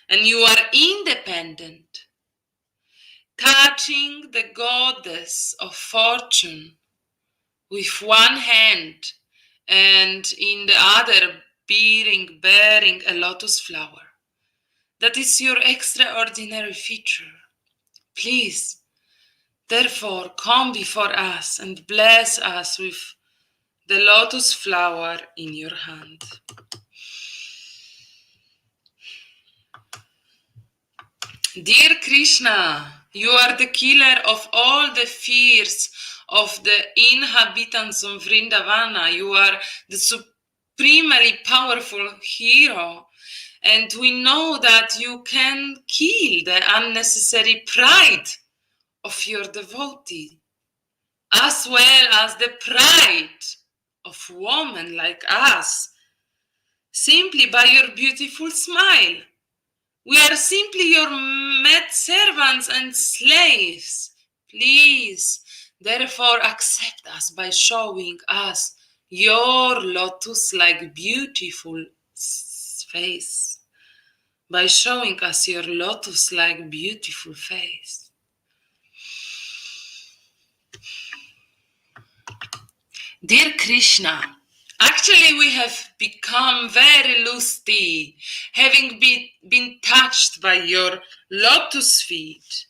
and you are independent, touching the goddess of fortune with one hand and in the other bearing a lotus flower. That is your extraordinary feature. Please, therefore, come before us and bless us with the lotus flower in your hand. Dear Krishna, you are the killer of all the fears of the inhabitants of Vrindavana. You are the supremely powerful hero. And we know that you can kill the unnecessary pride of your devotee, as well as the pride of women like us, simply by your beautiful smile. We are simply your maidservants and slaves. Please, therefore, accept us by showing us your lotus-like beautiful face. By showing us your lotus-like beautiful face. Dear Krishna, actually we have become very lusty, having been touched by your lotus feet.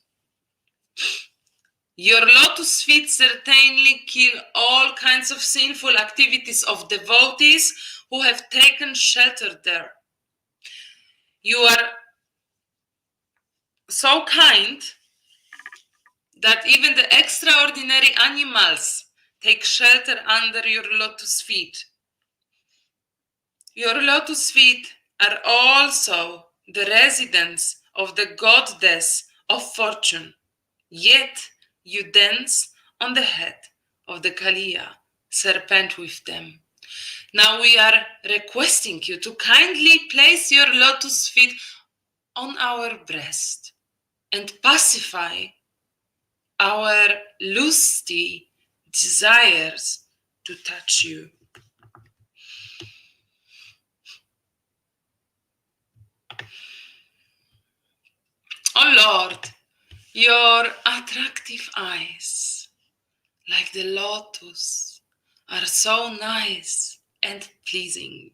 Your lotus feet certainly kill all kinds of sinful activities of devotees who have taken shelter there. You are so kind that even the extraordinary animals take shelter under your lotus feet. Your lotus feet are also the residence of the goddess of fortune, yet you dance on the head of the Kaliya, serpent with them. Now we are requesting you to kindly place your lotus feet on our breast and pacify our lusty desires to touch you. Oh Lord, your attractive eyes, like the lotus, are so nice and pleasing.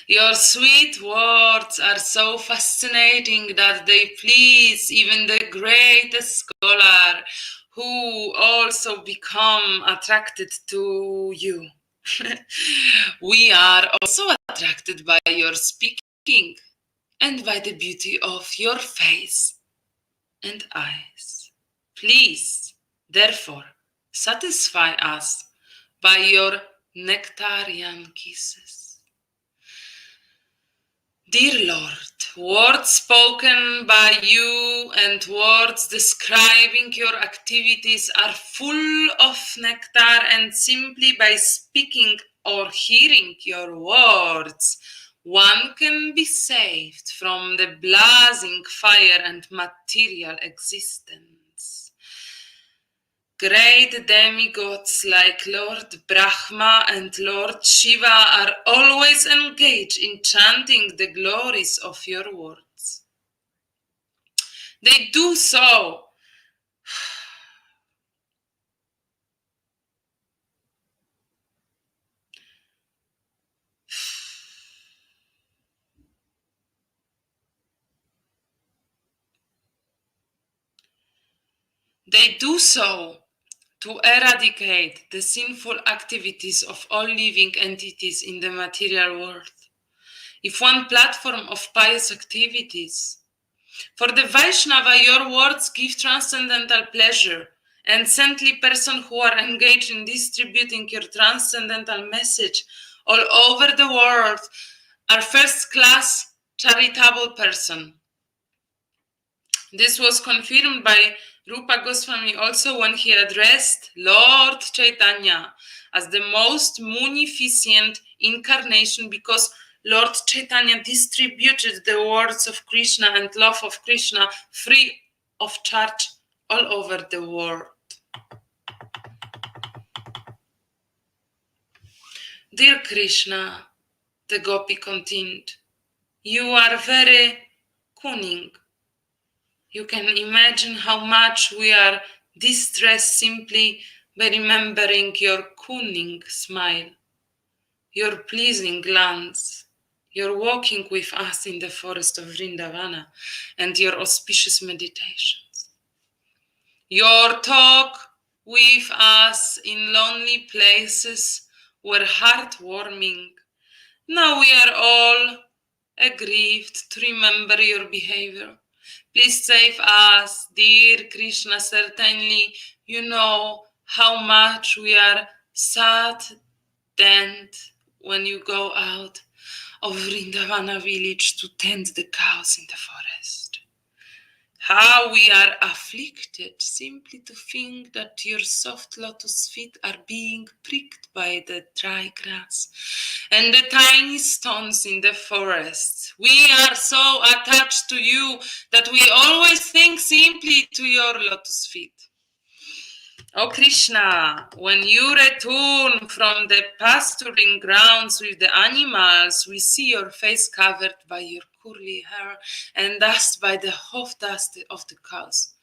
Your sweet words are so fascinating that they please even the greatest scholar who also become attracted to you. We are also attracted by your speaking and by the beauty of your face and eyes. Please, therefore, satisfy us by your nectarian kisses. Dear Lord, words spoken by you and words describing your activities are full of nectar, and simply by speaking or hearing your words, one can be saved from the blazing fire and material existence. Great demigods like Lord Brahma and Lord Shiva are always engaged in chanting the glories of your words. They do so to eradicate the sinful activities of all living entities in the material world. If one platform of pious activities, for the Vaishnava, your words give transcendental pleasure, and saintly persons who are engaged in distributing your transcendental message all over the world are first-class charitable persons. This was confirmed by Rupa Goswami also when he addressed Lord Chaitanya as the most munificent incarnation, because Lord Chaitanya distributed the words of Krishna and love of Krishna free of charge all over the world. Dear Krishna, the Gopi continued, you are very cunning. You can imagine how much we are distressed simply by remembering your cunning smile, your pleasing glance, your walking with us in the forest of Vrindavana, and your auspicious meditations. Your talk with us in lonely places were heartwarming. Now we are all aggrieved to remember your behavior. Please save us, dear Krishna. Certainly, you know how much we are saddened when you go out of Vrindavana village to tend the cows in the forest. How we are afflicted simply to think that your soft lotus feet are being pricked by the dry grass and the tiny stones in the forest. We are so attached to you that we always think simply to your lotus feet. O Krishna, when you return from the pasturing grounds with the animals, we see your face covered by your curly hair and dust by the hoof dust of the cows.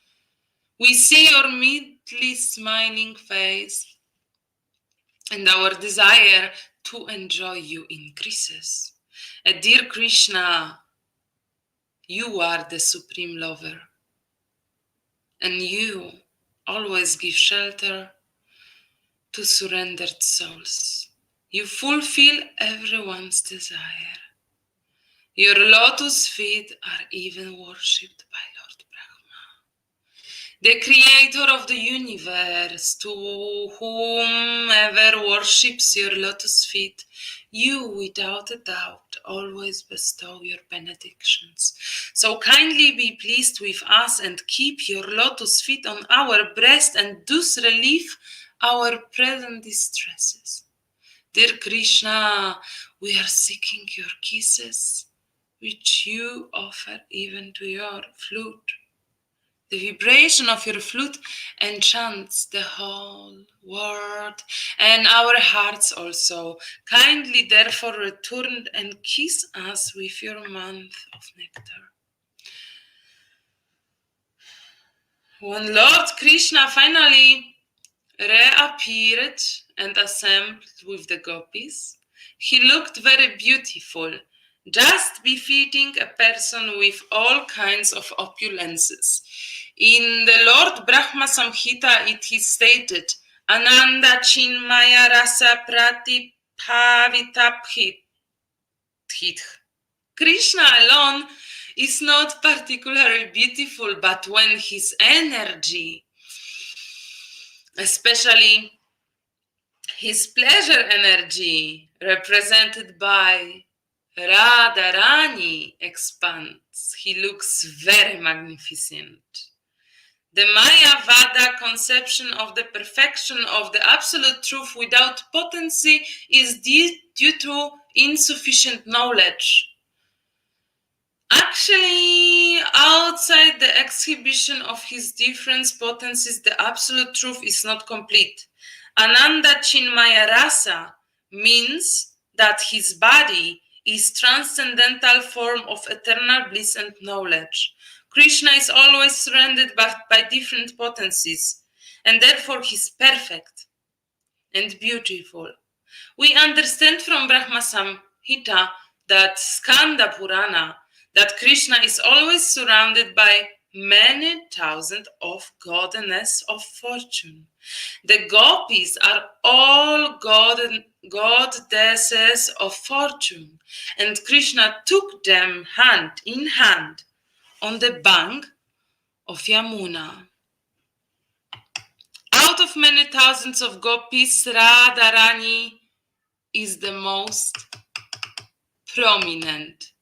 We see your meekly smiling face, and our desire to enjoy you increases. Dear Krishna, you are the supreme lover, and you always give shelter to surrendered souls. You fulfill everyone's desire. Your lotus feet are even worshipped by Lord Brahma, the creator of the universe. To whomever worships your lotus feet, you without a doubt always bestow your benedictions. So kindly be pleased with us and keep your lotus feet on our breast and thus relieve our present distresses. Dear Krishna, we are seeking your kisses, which you offer even to your flute. The vibration of your flute enchants the whole world and our hearts also. Kindly therefore return and kiss us with your month of nectar. When Lord Krishna finally reappeared and assembled with the gopis, he looked very beautiful, just befitting a person with all kinds of opulences. In the Lord Brahma Samhita it is stated, Ananda Chinmaya Rasa Pratipavitaphit. Krishna alone is not particularly beautiful, but when his energy, especially his pleasure energy, represented by Radharani, expands, he looks very magnificent. The Mayavada conception of the perfection of the absolute truth without potency is due to insufficient knowledge. Actually, outside the exhibition of his different potencies, the absolute truth is not complete. Ananda Chinmaya Rasa means that his body is transcendental form of eternal bliss and knowledge. Krishna is always surrounded by different potencies, and therefore he is perfect and beautiful. We understand from Brahma Samhita, that Skanda Purana, that Krishna is always surrounded by many thousands of goddesses of fortune. The gopis are all goddesses of fortune, and Krishna took them hand in hand on the bank of Yamuna. Out of many thousands of gopis, Radharani is the most prominent.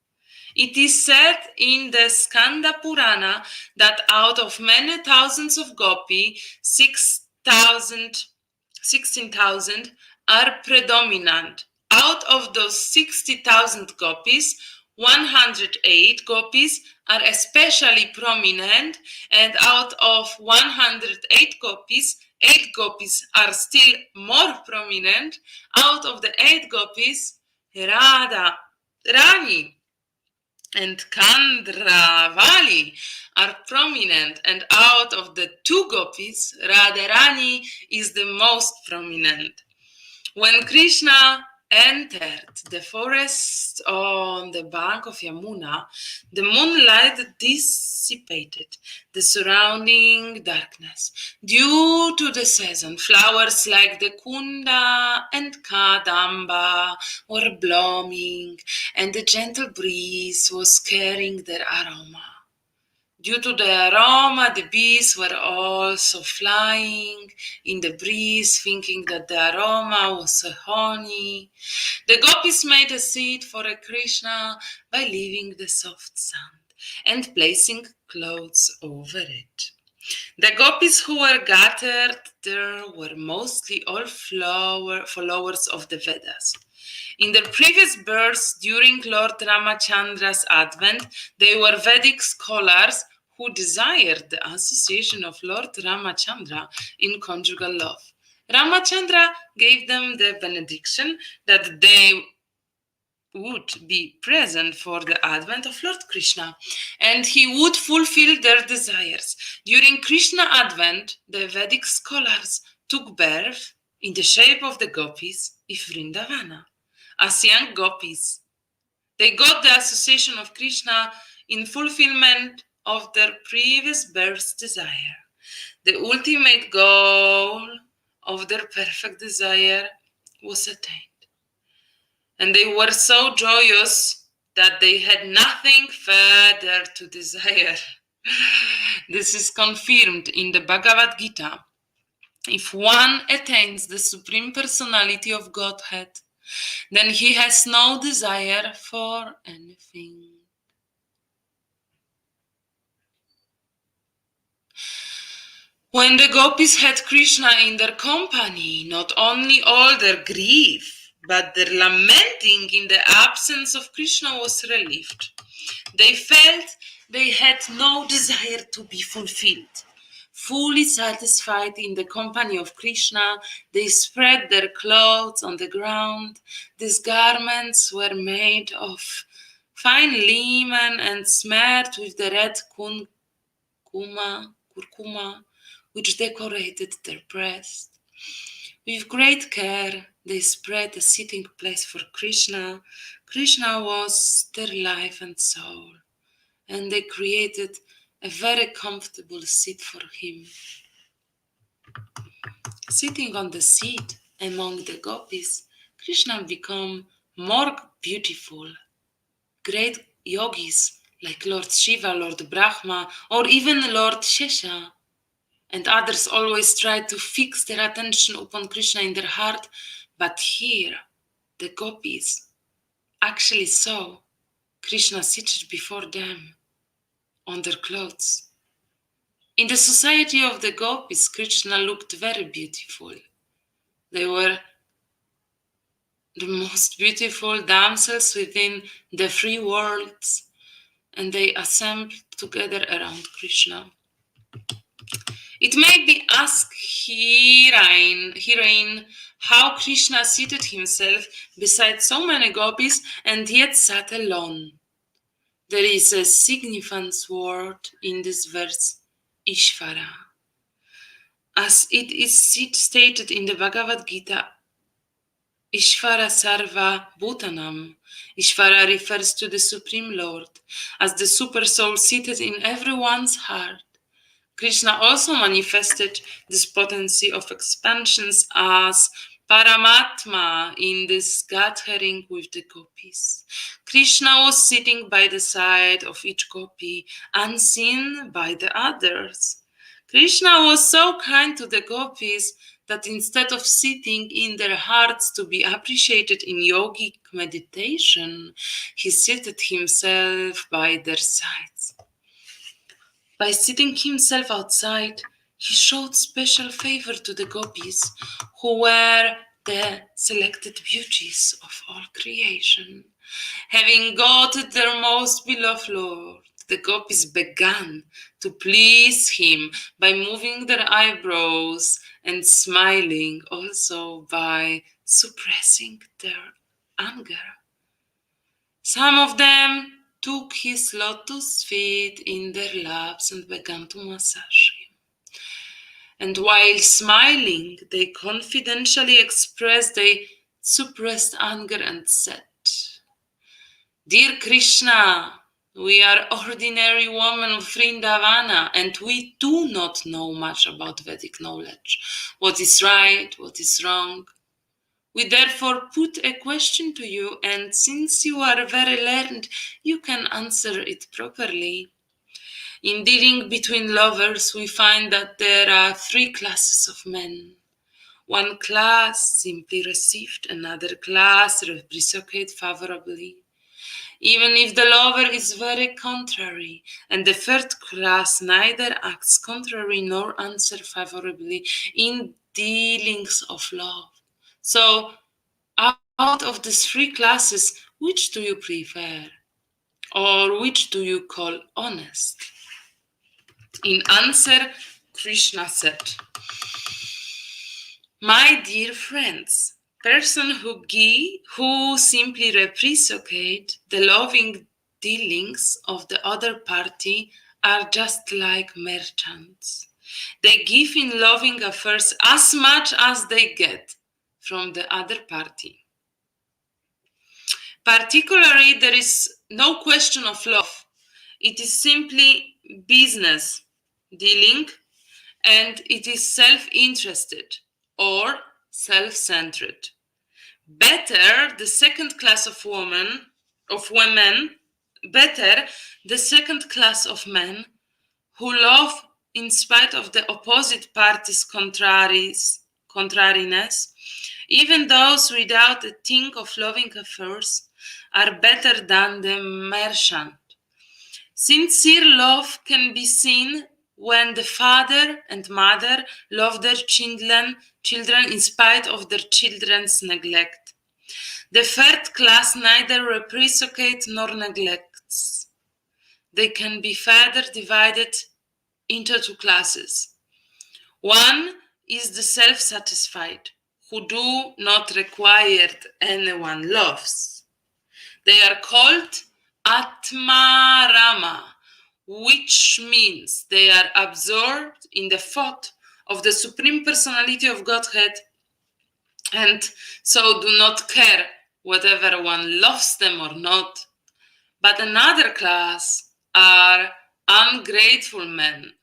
It is said in the Skanda Purana that out of many thousands of gopi, 16,000 are predominant. Out of those 60,000 gopis, 108 gopis are especially prominent, and out of 108 gopis, 8 gopis are still more prominent. Out of the 8 gopis, Radha Rani and Kandravali are prominent, and out of the 2 gopis, Radharani is the most prominent. When Krishna entered the forest on the bank of Yamuna, the moonlight dissipated the surrounding darkness. Due to the season, flowers like the kunda and kadamba were blooming, and the gentle breeze was carrying their aroma. Due to the aroma, the bees were also flying in the breeze, thinking that the aroma was honey. The gopis made a seat for a Krishna by leaving the soft sand and placing clothes over it. The gopis who were gathered there were mostly all followers of the Vedas. In their previous births, during Lord Ramachandra's advent, they were Vedic scholars who desired the association of Lord Ramachandra in conjugal love. Ramachandra gave them the benediction that they would be present for the advent of Lord Krishna, and he would fulfill their desires. During Krishna advent, the Vedic scholars took birth in the shape of the gopis of Vrindavana. As young gopis, they got the association of Krishna in fulfillment of their previous birth's desire. The ultimate goal of their perfect desire was attained. And they were so joyous that they had nothing further to desire. This is confirmed in the Bhagavad Gita. If one attains the Supreme Personality of Godhead, then he has no desire for anything. When the gopis had Krishna in their company, not only all their grief, but their lamenting in the absence of Krishna was relieved. They felt they had no desire to be fulfilled. Fully satisfied in the company of Krishna, they spread their clothes on the ground. These garments were made of fine linen and smeared with the red curcuma, which decorated their breast. With great care, they spread a sitting place for Krishna. Krishna was their life and soul, and they created a very comfortable seat for him. Sitting on the seat among the gopis, Krishna became more beautiful. Great yogis like Lord Shiva, Lord Brahma, or even Lord Shesha, and others always try to fix their attention upon Krishna in their heart, but here the gopis actually saw Krishna seated before them on their clothes. In the society of the gopis, Krishna looked very beautiful. They were the most beautiful damsels within the three worlds, and they assembled together around Krishna. It may be asked herein how Krishna seated himself beside so many gopis and yet sat alone. There is a significant word in this verse, Ishvara. As it is stated in the Bhagavad Gita, Ishvara Sarva Bhutanam. Ishvara refers to the Supreme Lord as the super soul seated in everyone's heart. Krishna also manifested this potency of expansions as Paramatma in this gathering with the gopis. Krishna was sitting by the side of each gopi, unseen by the others. Krishna was so kind to the gopis that instead of sitting in their hearts to be appreciated in yogic meditation, he seated himself by their sides. By sitting himself outside, he showed special favor to the gopis, who were the selected beauties of all creation. Having got their most beloved Lord, the gopis began to please him by moving their eyebrows and smiling, also by suppressing their anger. Some of them took his lotus feet in their laps and began to massage him. And while smiling, they confidentially expressed their suppressed anger and said, "Dear Krishna, we are ordinary women of Vrindavana, and we do not know much about Vedic knowledge. What is right, what is wrong? We therefore put a question to you, and since you are very learned, you can answer it properly. In dealing between lovers, we find that there are 3 classes of men. One class simply received, another class reciprocate favorably, even if the lover is very contrary, and the 3rd class neither acts contrary nor answer favorably in dealings of love. So, out of these 3 classes, which do you prefer? Or which do you call honest?" In answer, Krishna said, "My dear friends, person who simply reciprocate the loving dealings of the other party are just like merchants. They give in loving affairs as much as they get from the other party. Particularly, there is no question of love. It is simply business dealing, and it is self-interested or self-centered. Better the second class of women, better the second class of men who love in spite of the opposite party's contrariness. Even those without a think of loving affairs are better than the merchant. Sincere love can be seen when the father and mother love their children in spite of their children's neglect. The 3rd class neither reciprocates nor neglects. They can be further divided into 2 classes. One is the self-satisfied, who do not require anyone loves. They are called Atmarama, which means they are absorbed in the thought of the Supreme Personality of Godhead, and so do not care whether one loves them or not. But another class are ungrateful men.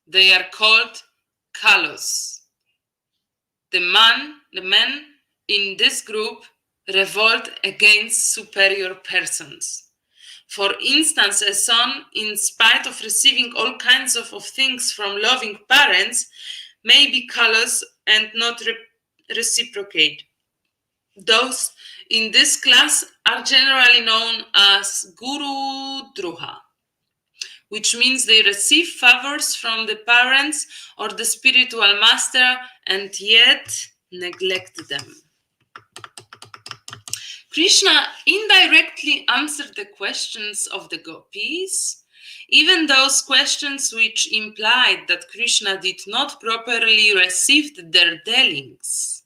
They are called Kalos. The men in this group revolt against superior persons. For instance, a son, in spite of receiving all kinds of things from loving parents, may be callous and not reciprocate. Those in this class are generally known as Guru Druha, which means they receive favors from the parents or the spiritual master and yet neglect them. Krishna indirectly answered the questions of the gopis, even those questions which implied that Krishna did not properly receive their dealings.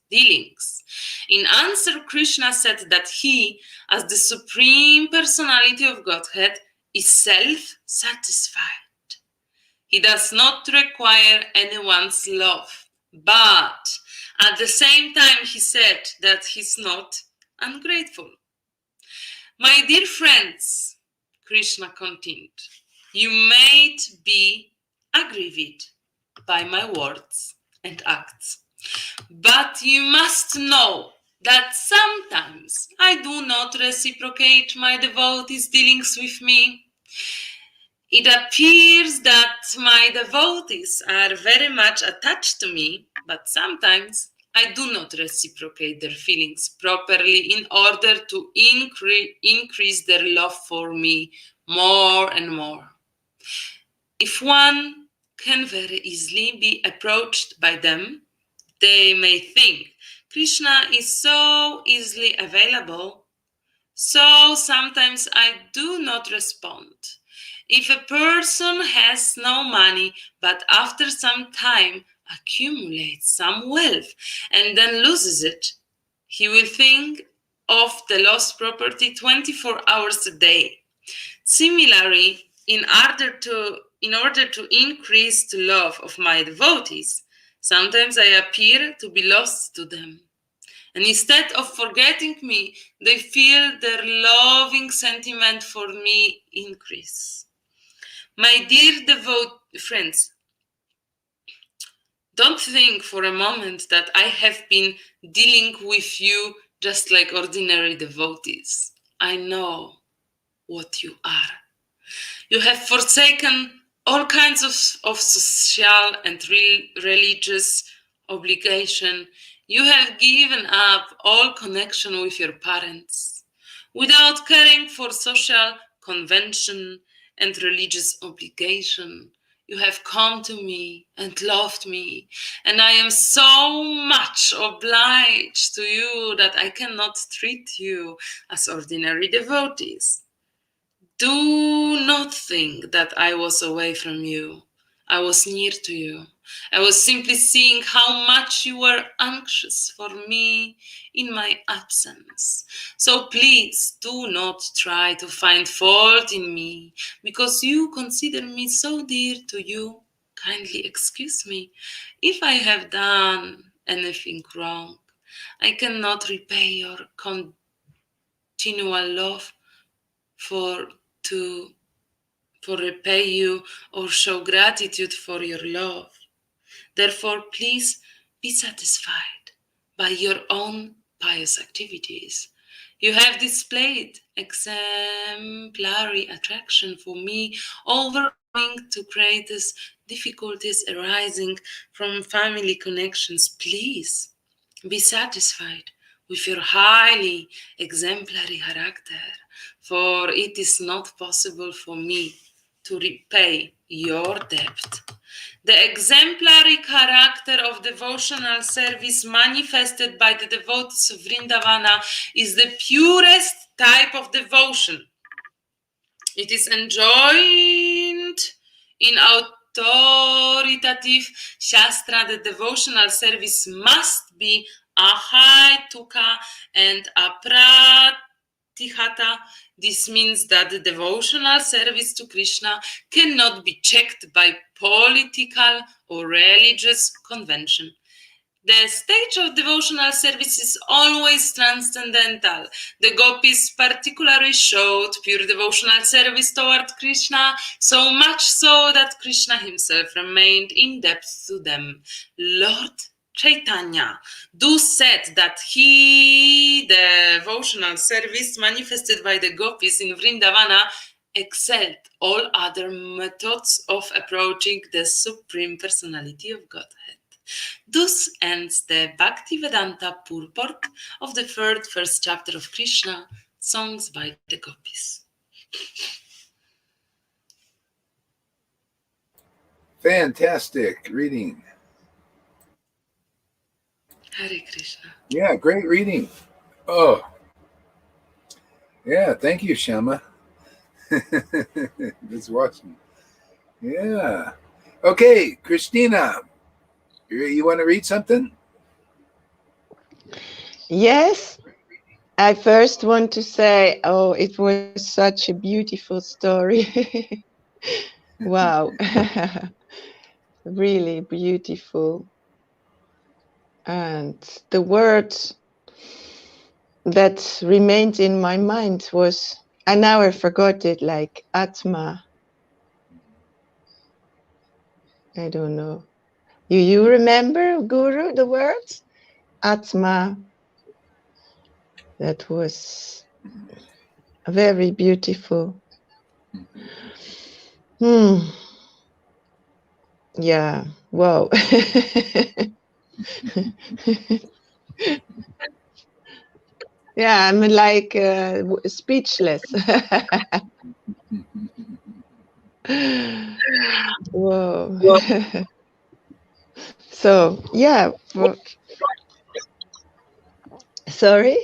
In answer, Krishna said that he, as the Supreme Personality of Godhead, is self-satisfied. He does not require anyone's love, but at the same time he said that he's not ungrateful. My dear friends, Krishna continued, you may be aggrieved by my words and acts, but you must know that sometimes I do not reciprocate my devotees' dealings with me. It appears that my devotees are very much attached to me, but sometimes I do not reciprocate their feelings properly in order to increase their love for me more and more. If one can very easily be approached by them, they may think Krishna is so easily available, so sometimes I do not respond. If a person has no money, but after some time accumulates some wealth and then loses it, he will think of the lost property 24 hours a day. Similarly, in order to increase the love of my devotees, sometimes I appear to be lost to them. And instead of forgetting me, they feel their loving sentiment for me increase. My dear friends, don't think for a moment that I have been dealing with you just like ordinary devotees. I know what you are. You have forsaken all kinds of social and religious obligation. You have given up all connection with your parents. Without caring for social convention and religious obligation, you have come to me and loved me, and I am so much obliged to you that I cannot treat you as ordinary devotees. Do not think that I was away from you. I was near to you. I was simply seeing how much you were anxious for me in my absence. So please do not try to find fault in me because you consider me so dear to you. Kindly excuse me if I have done anything wrong. I cannot repay your continual love for repay you or show gratitude for your love. Therefore, please be satisfied by your own pious activities. You have displayed exemplary attraction for me, overcoming the greatest difficulties arising from family connections. Please be satisfied with your highly exemplary character, for it is not possible for me to repay your debt. The exemplary character of devotional service manifested by the devotees of Vrindavana is the purest type of devotion. It is enjoined in authoritative Shastra that devotional service must be ahaituka and apratihata. This means that the devotional service to Krishna cannot be checked by political or religious convention. The stage of devotional service is always transcendental. The gopis particularly showed pure devotional service toward Krishna, so much so that Krishna himself remained in debt to them. Lord Chaitanya said that the devotional service manifested by the gopis in Vrindavana excelled all other methods of approaching the Supreme Personality of Godhead. Thus ends the Bhaktivedanta purport of the first chapter of Krishna, songs by the gopis. Fantastic reading. Hare Krishna. Yeah, great reading. Oh, Yeah, thank you, Shama. That's watching. Yeah. Okay, Christina, you want to read something? Yes. I first want to say, oh, it was such a beautiful story. Wow. Really beautiful. And the word that remained in my mind was, and now I forgot it, like Atma. I don't know. You remember, Guru, the words? Atma. That was very beautiful. Yeah. Wow. Yeah, I'm like speechless. Whoa. So, yeah. Sorry.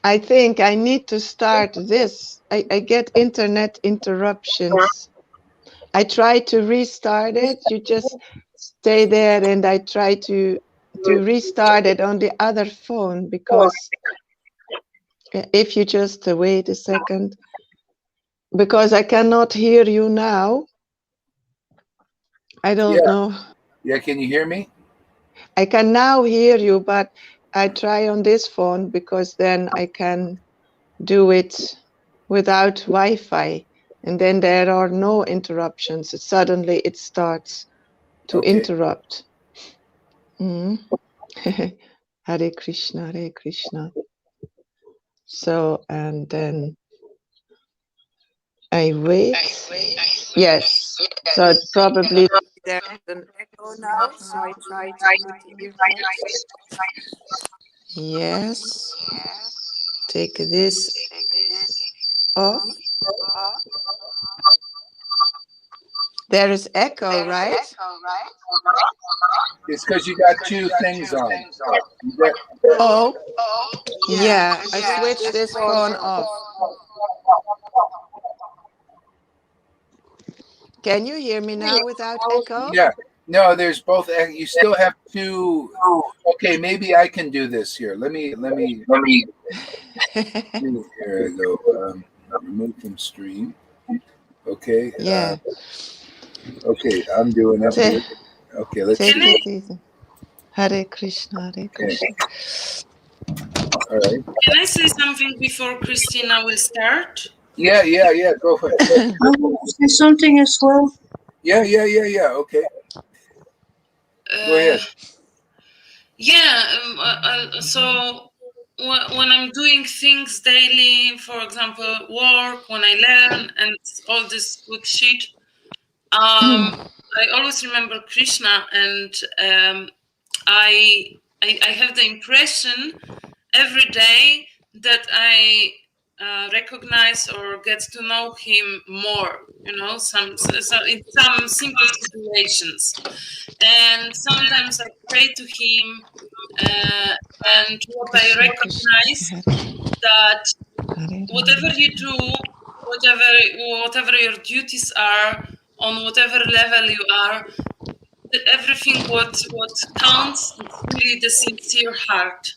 I think I need to start this. I get internet interruptions. I try to restart it. You just stay there, and I try to restart it on the other phone, because if you just wait a second, because I cannot hear you now. I don't know. Yeah, can you hear me? I can now hear you, but I try on this phone, because then I can do it without Wi-Fi, and then there are no interruptions. Suddenly it starts to interrupt. Hare Krishna, Hare Krishna. So, and then I wait. Yes. So probably there's an echo now. So I try to put the earphones. Yes. Take this off. There is echo, right? It's because you got two things on. Oh, yeah. I switched this phone off. Can you hear me now without echo? Yeah. No, there's both. You still have two. Okay, maybe I can do this here. Let me. Here I go. Remove from stream. Okay. Yeah. Okay, I'm doing up here. Okay, let's take see. It easy. Hare Krishna, Hare Krishna. All right. Can I say something before Christina will start? Yeah. Go for it. I want to say something as well. Yeah. Okay. Go ahead. Yeah. So when I'm doing things daily, for example, work, when I learn, and all this good shit, I always remember Krishna, and I have the impression every day that I recognize or get to know him more. You know, so in some simple situations, and sometimes I pray to him, and what I recognize that whatever you do, whatever your duties are, on whatever level you are, everything what counts is really the sincere heart.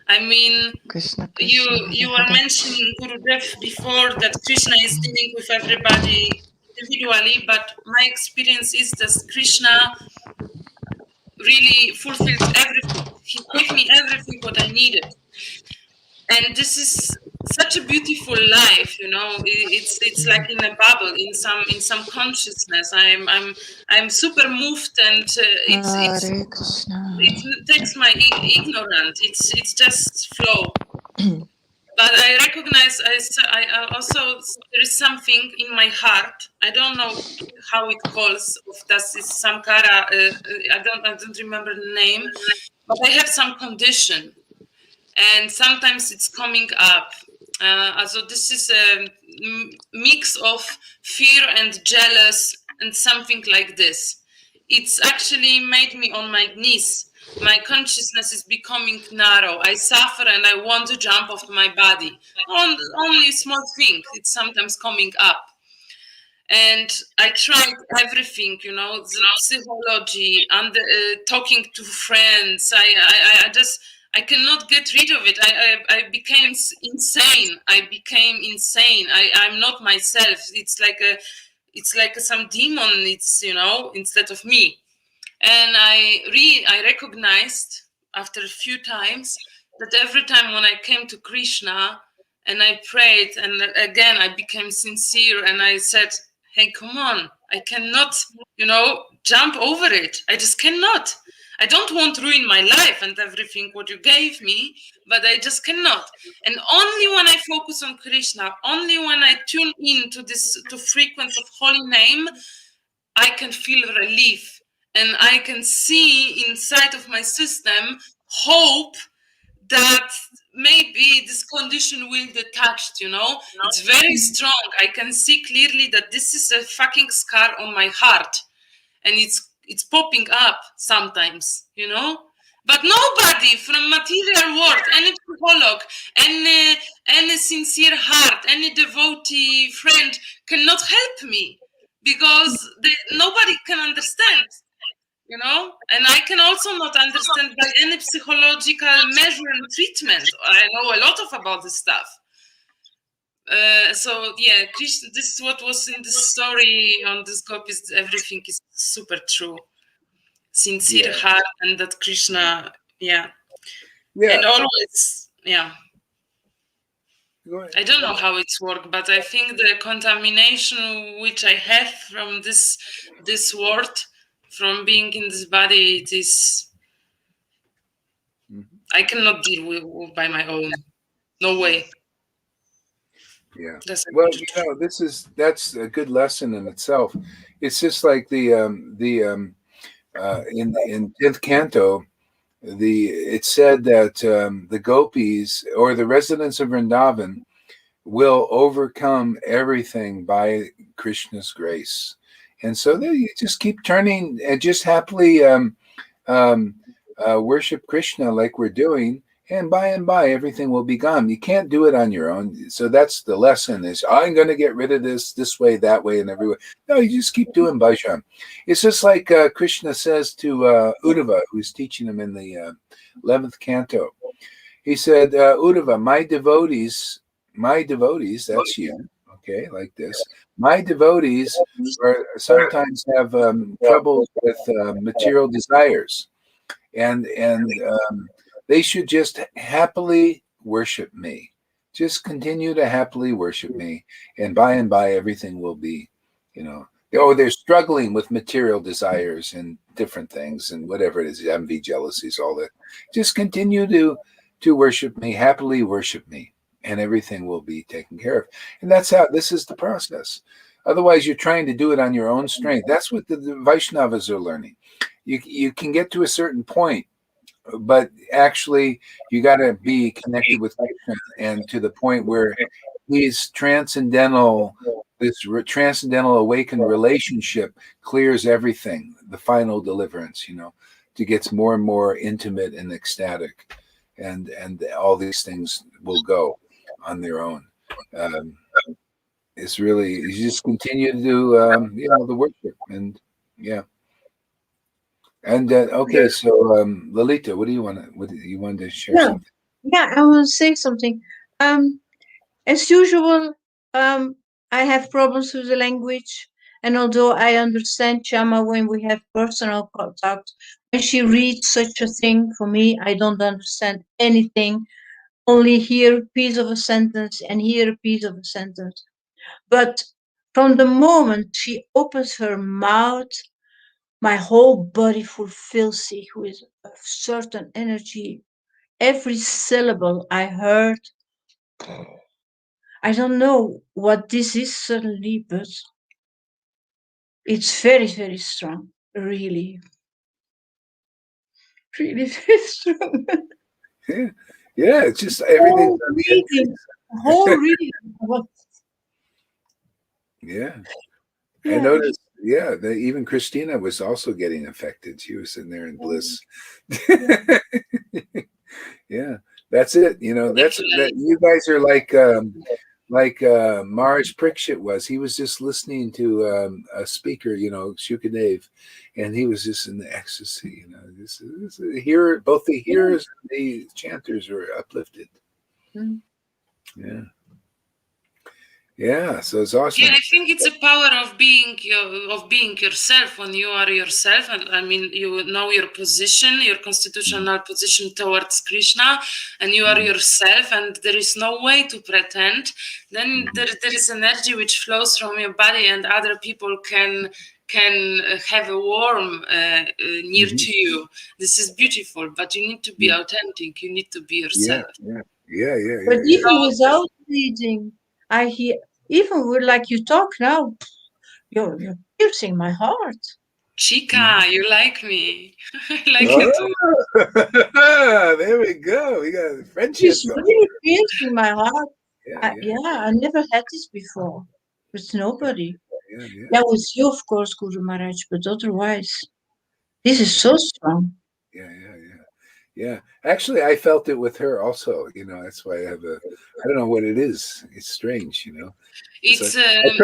I mean, Krishna, you were mentioning Gurudev before that Krishna is dealing with everybody individually, but my experience is that Krishna really fulfilled everything. He gave me everything what I needed, and this is such a beautiful life. You know, it's like in a bubble, in some consciousness. I'm super moved, and it takes my ignorance. It's just flow. But I recognize I also there is something in my heart. I don't know how it calls. Of das is samkara. I don't remember the name, but I have some condition, and sometimes it's coming up. So this is a mix of fear and jealous and something like this. it's actually made me on my knees. My consciousness is becoming narrow. I suffer and I want to jump off my body. Only a small thing. It's sometimes coming up. And I tried everything, the psychology and talking to friends. I cannot get rid of it. I became insane. I'm not myself. It's like some demon. Instead of me. And I recognized after a few times that every time when I came to Krishna and I prayed, and again I became sincere, and I said, hey, come on, I cannot, jump over it. I just cannot. I don't want to ruin my life and everything what you gave me, but I just cannot. And only when I focus on Krishna, only when I tune in to frequency of holy name, I can feel relief, and I can see inside of my system hope that maybe this condition will detached, It's very strong. I can see clearly that this is a fucking scar on my heart, and it's popping up sometimes, But nobody from material world, any psycholog, any sincere heart, any devotee friend cannot help me, because nobody can understand, and I can also not understand by any psychological measure and treatment. I know a lot about this stuff. So yeah, Krishna, this is what was in the story on this copies. Everything is super true, sincere heart, and that Krishna, and always, I don't know how it's worked, but I think the contamination which I have from this word, from being in this body, it is. I cannot deal with by my own. No way. Yeah. Well, that's a good lesson in itself. It's just like in 10th canto, it said that the gopis or the residents of Vrindavan will overcome everything by Krishna's grace, and so you just keep turning and just happily worship Krishna like we're doing, and by everything will be gone. You can't do it on your own. So that's the lesson: is I'm going to get rid of this way, that way, and every way. No, you just keep doing bhajan. It's just like Krishna says to Uddhava, who's teaching him in the 11th canto. He said, Uddhava, my devotees, that's you, okay, like this. My devotees sometimes have trouble with material desires, and they should just happily worship me. Just continue to happily worship me, and by everything will be, they're struggling with material desires and different things and whatever it is, envy, jealousies, all that. Just continue to worship me, happily worship me, and everything will be taken care of. And that's how this is the process. Otherwise, you're trying to do it on your own strength. That's what the Vaishnavas are learning. You can get to a certain point, but actually you got to be connected with Krishna, and to the point where he's transcendental. This transcendental awakened relationship clears everything. The final deliverance, to gets more and more intimate and ecstatic, and all these things will go on their own. It's really, you just continue to do the worship, and and okay, so Lalita, what do you want to share something? Yeah, I want to say something. As usual, I have problems with the language, and although I understand Chama when we have personal contact, when she reads such a thing for me, I don't understand anything. Only hear a piece of a sentence and hear a piece of a sentence. But from the moment she opens her mouth, my whole body fulfills sich with a certain energy. Every syllable I heard, I don't know what this is suddenly, but it's very, very strong. Really, really very strong. Yeah, it's just everything. Whole reading. Yeah. I noticed, Yeah, even Christina was also getting affected. She was in there in bliss. Yeah, that's it. You know, that's that. You guys are like Mars Prickshit was. He was just listening to a speaker, you know, Shukadev, and he was just in the ecstasy. You know, this here both the hearers and the chanters are uplifted. Mm. Yeah. Yeah, so it's awesome. Yeah, I think it's a power of being yourself. When you are yourself, and I mean, you know your position, your constitutional position towards Krishna, and you are yourself, and there is no way to pretend. Then there is energy which flows from your body, and other people can have a warm near to you. This is beautiful, but you need to be authentic. You need to be yourself. Yeah. But even without reading, I hear, even like you talk now, you're piercing my heart. Chica, you like me. I like you too. There we go. We got a friendship. She's really piercing my heart. Yeah. I never had this before with nobody. Yeah. Yeah, with you, of course, Guru Maharaj, but otherwise, this is so strong. Yeah. Actually, I felt it with her also. You know, that's why I don't know what it is. It's strange, you know. It's I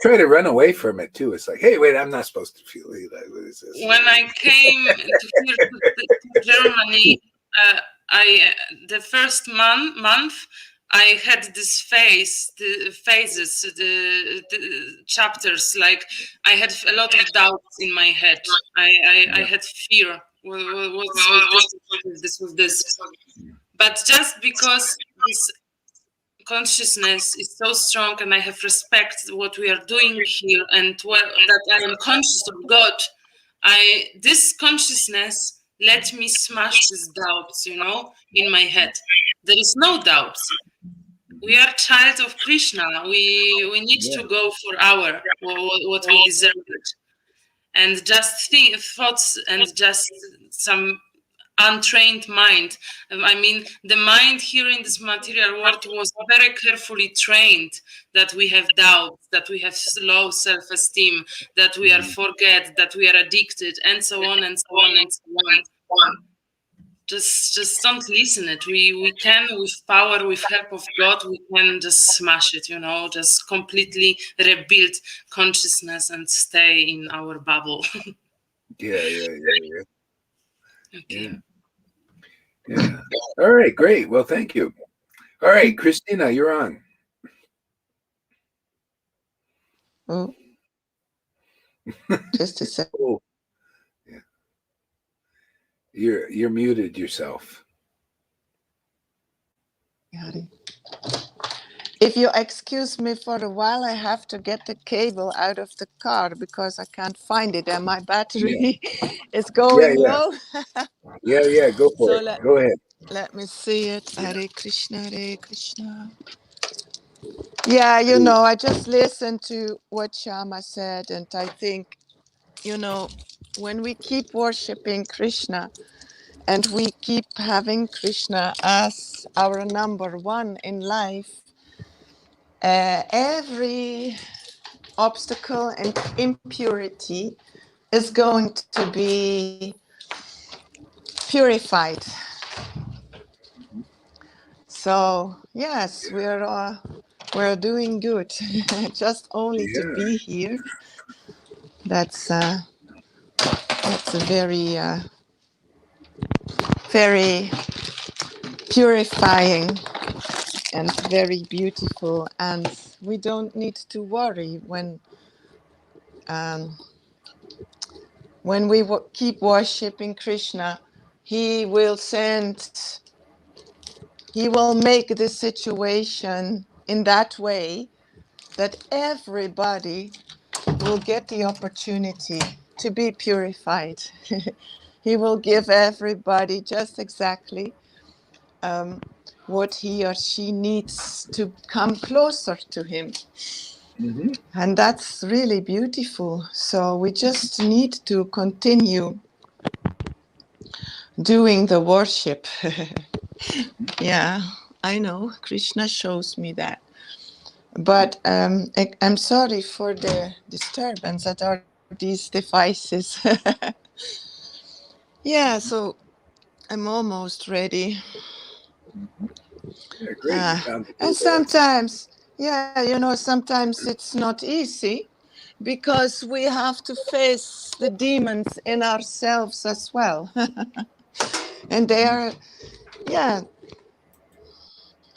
try to run away from it too. It's like, hey, wait, I'm not supposed to feel it. What is this? When I came to Germany, the first month I had this phases, the chapters. Like I had a lot of doubts in my head. I had fear. What's with this? But just because this consciousness is so strong, and I have respect what we are doing here, and that I am conscious of God. This consciousness let me smash these doubts, you know, in my head. There is no doubts. We are child of Krishna. We need to go for what we deserve. And just thoughts and just some untrained mind. I mean, the mind here in this material world was very carefully trained that we have doubts, that we have low self-esteem, that we are forget, that we are addicted, and so on and so on and so on. Just don't listen it. We can, with power, with help of God, we can just smash it, you know, just completely rebuild consciousness and stay in our bubble. Yeah. Okay. Yeah. All right, great. Well, thank you. All right, Christina, you're on. Oh, just a second. Oh. Yeah. You're muted yourself. If you excuse me for a while, I have to get the cable out of the car because I can't find it and my battery is going low. Yeah, go for it. Go ahead. Let me see it. Hare Krishna, Hare Krishna. Yeah, you know, I just listened to what Shama said, and I think, you know, when we keep worshiping Krishna and we keep having Krishna as our number one in life, every obstacle and impurity is going to be purified. So yes, we're doing good. Just only to be here. That's a very very purifying and very beautiful, and we don't need to worry when we keep worshiping Krishna. He will make the situation in that way that everybody will get the opportunity to be purified. He will give everybody just exactly what he or she needs to come closer to him. Mm-hmm. And that's really beautiful. So we just need to continue doing the worship. Yeah, I know. Krishna shows me that. But I'm sorry for the disturbance. I don't these devices. Yeah, so I'm almost ready. Yeah, great. You found the And sometimes, yeah, sometimes it's not easy because we have to face the demons in ourselves as well. And they are, yeah,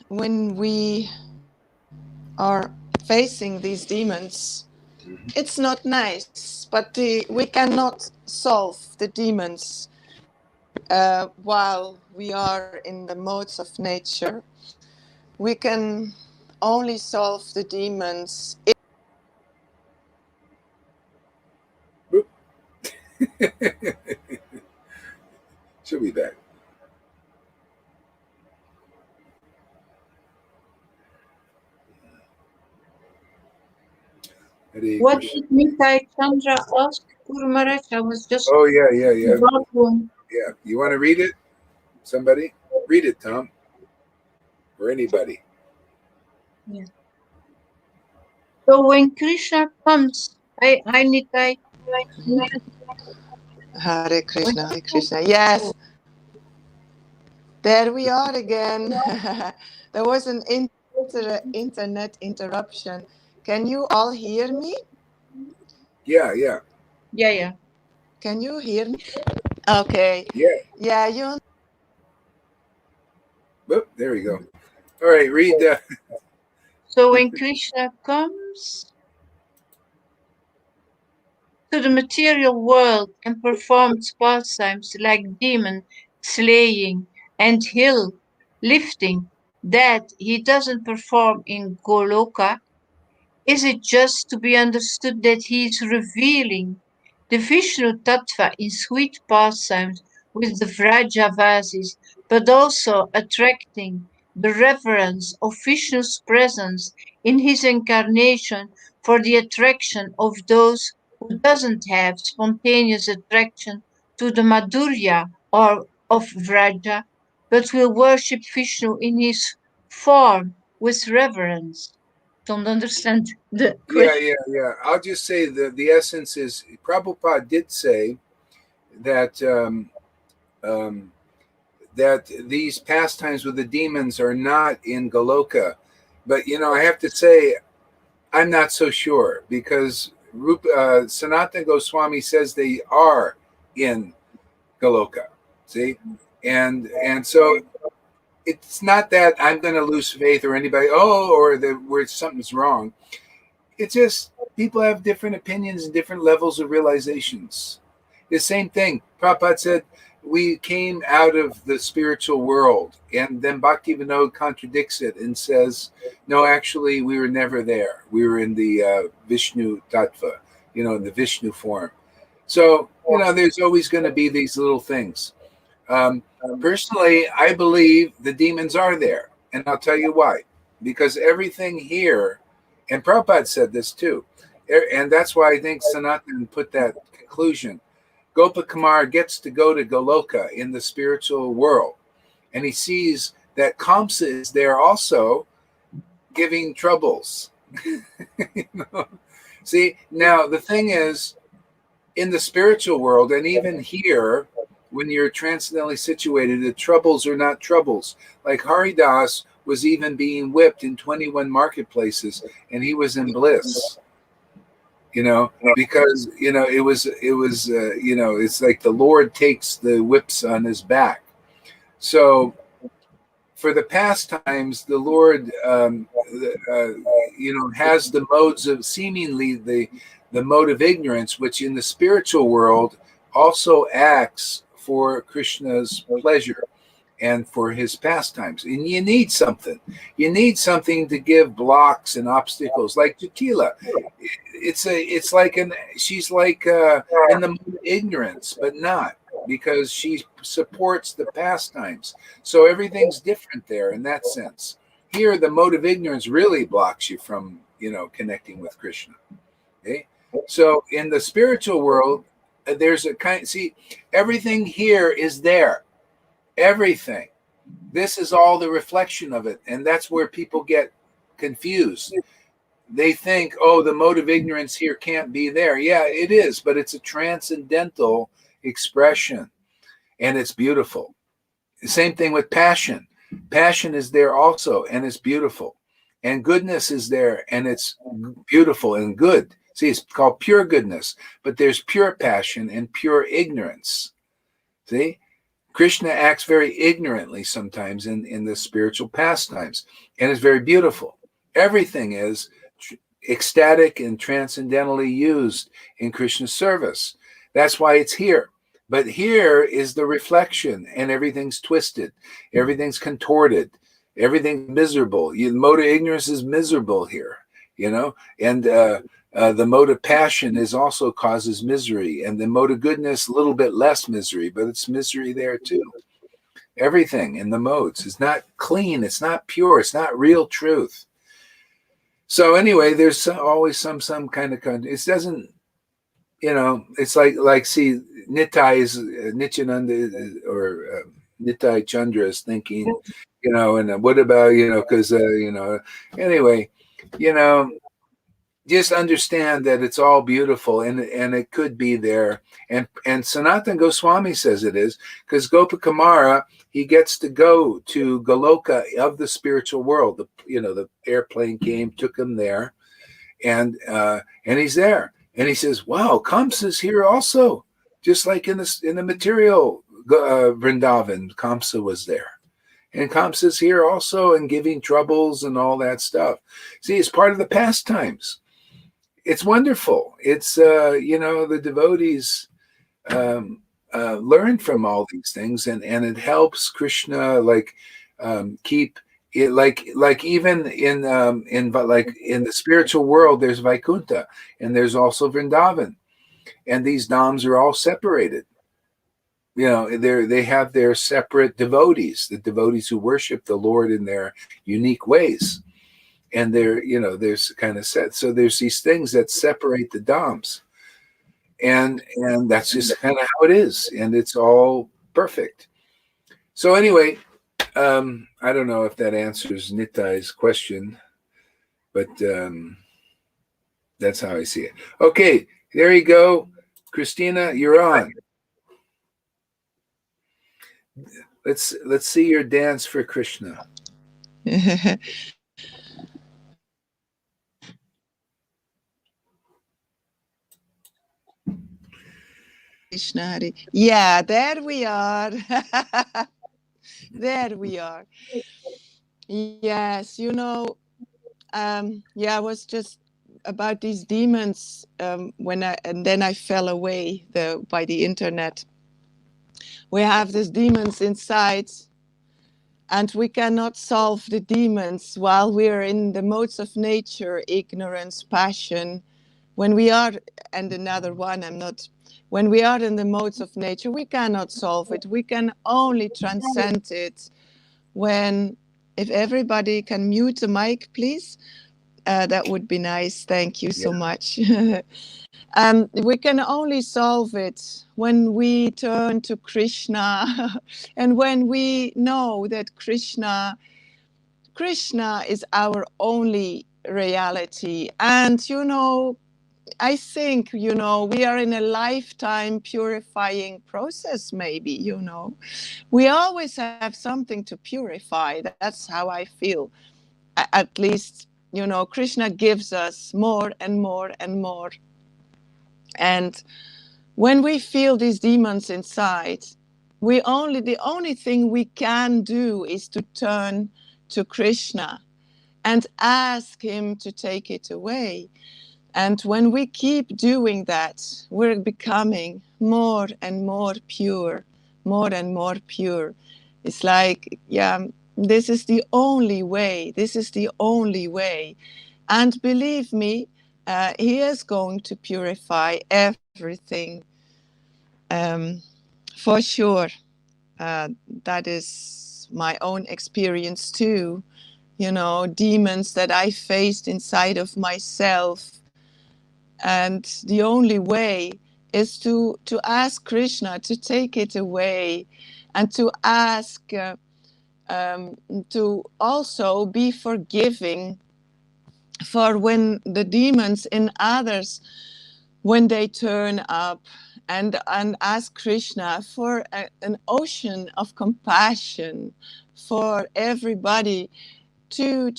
when we are facing these demons, it's not nice, but we cannot solve the demons while we are in the modes of nature. We can only solve the demons. She'll be back. What did Nitai Chandra ask, Guru Maharaj? I was just Oh, yeah. about one. Yeah. You want to read it? Somebody? Read it, Tom. Or anybody. Yeah. So when Krishna comes, I Nitai. Hare Krishna, Hare Krishna. Yes, there we are again. There was an internet interruption. Can you all hear me? Yeah. Yeah. Can you hear me? Okay. Yeah. Yeah, you. Whoop, there we go. All right, read. So when Krishna comes to the material world and performs pastimes like demon slaying and hill lifting that he doesn't perform in Goloka, is it just to be understood that he is revealing the Vishnu Tattva in sweet pastimes with the Vrajavasis, but also attracting the reverence of Vishnu's presence in his incarnation for the attraction of those who doesn't have spontaneous attraction to the Madhurya or of Vraja, but will worship Vishnu in his form with reverence? Don't understand the question. Yeah. I'll just say the essence is Prabhupada did say that that these pastimes with the demons are not in Goloka, but I have to say I'm not so sure because Sanatana Goswami says they are in Goloka. See, and so it's not that I'm going to lose faith or anybody. Or that where something's wrong. It's just people have different opinions and different levels of realizations. The same thing. Prabhupada said we came out of the spiritual world, and then Bhaktivinoda contradicts it and says, no, actually, we were never there. We were in the Vishnu Tattva, in the Vishnu form. So, there's always going to be these little things. Personally, I believe the demons are there, and I'll tell you why. Because everything here, and Prabhupada said this too, and that's why I think Sanatan put that conclusion. Gopa Kumar gets to go to Goloka in the spiritual world, and he sees that Kamsa is there also giving troubles. See, now the thing is, in the spiritual world, and even here, when you're transcendentally situated, the troubles are not troubles. Like Haridas was even being whipped in 21 marketplaces, and he was in bliss. Because it's like the Lord takes the whips on his back. So for the pastimes, the Lord, has the modes of seemingly the mode of ignorance, which in the spiritual world also acts for Krishna's pleasure and for his pastimes. And you need something. You need something to give blocks and obstacles, like Jatila. She's like in the mode of ignorance, but not, because she supports the pastimes. So everything's different there in that sense. Here, the mode of ignorance really blocks you from, connecting with Krishna. Okay? So in the spiritual world, there's everything here is there. Everything. This is all the reflection of it. And that's where people get confused. they think, oh, the mode of ignorance here can't be there. Yeah, it is, but it's a transcendental expression, and it's beautiful. Same thing with passion. Passion is there also, and it's beautiful. And goodness is there, and it's beautiful and good. See, it's called pure goodness, but there's pure passion and pure ignorance. See? Krishna acts very ignorantly sometimes in the spiritual pastimes, and it's very beautiful. Everything is ecstatic and transcendentally used in Krishna's service. That's why it's here. But here is the reflection, and everything's twisted, everything's contorted, everything's miserable. The mode of ignorance is miserable here, and the mode of passion is also causes misery, and the mode of goodness a little bit less misery, but it's misery there too. Everything in the modes is not clean, it's not pure, it's not real truth. So anyway, there's always some kind of it doesn't, it's like see, Nitai is Nityananda or Nitai Chandra is thinking, and what about, because anyway, just understand that it's all beautiful, and it could be there, and Sanatana Goswami says it is, because Gopakumara, he gets to go to Goloka of the spiritual world. The airplane came, took him there, and he's there, and he says, "Wow, Kamsa's here also, just like in the material Vrindavan, Kamsa was there." And Kamsa's here also, and giving troubles and all that stuff. See, it's part of the pastimes. It's wonderful. It's the devotees learn from all these things, and it helps Krishna keep it like even in the spiritual world. There's Vaikuntha, and there's also Vrindavan, and these dhams are all separated. They have their separate devotees, the devotees who worship the Lord in their unique ways. And there's kind of set. So there's these things that separate the dhams. And that's just kind of how it is. And it's all perfect. So anyway, I don't know if that answers Nitai's question, but that's how I see it. Okay, there you go. Christina, you're on. Let's see your dance for Krishna. Krishna Hari. Yeah, there we are. There we are. Yes, I was just about these demons then I fell away by the internet. We have these demons inside, and we cannot solve the demons while we're in the modes of nature, ignorance, passion. When we are, and another one, when we are in the modes of nature, we cannot solve it. We can only transcend it if everybody can mute the mic, please. That would be nice. Thank you so much. We can only solve it when we turn to Krishna and when we know that Krishna is our only reality. And, I think, we are in a lifetime purifying process, maybe, We always have something to purify. That's how I feel. At least, Krishna gives us more and more and more. And when we feel these demons inside, the only thing we can do is to turn to Krishna and ask him to take it away. And when we keep doing that, we're becoming more and more pure, more and more pure. It's like, this is the only way. This is the only way. And believe me, he is going to purify everything. For sure. That is my own experience too. Demons that I faced inside of myself. And the only way is to ask Krishna to take it away, and to ask to also be forgiving for when the demons in others, when they turn up, and ask Krishna for an ocean of compassion for everybody, to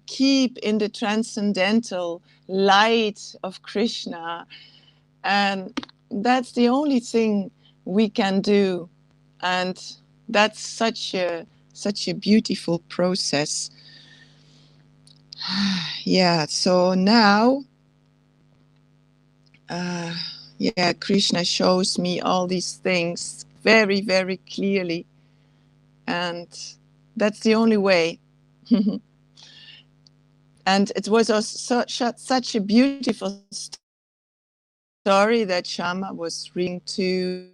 keep in the transcendental light of Krishna. And that's the only thing we can do. And that's such a beautiful process. Yeah, so now, Krishna shows me all these things very, very clearly. And that's the only way. And it was also such a beautiful story that Shama was reading to.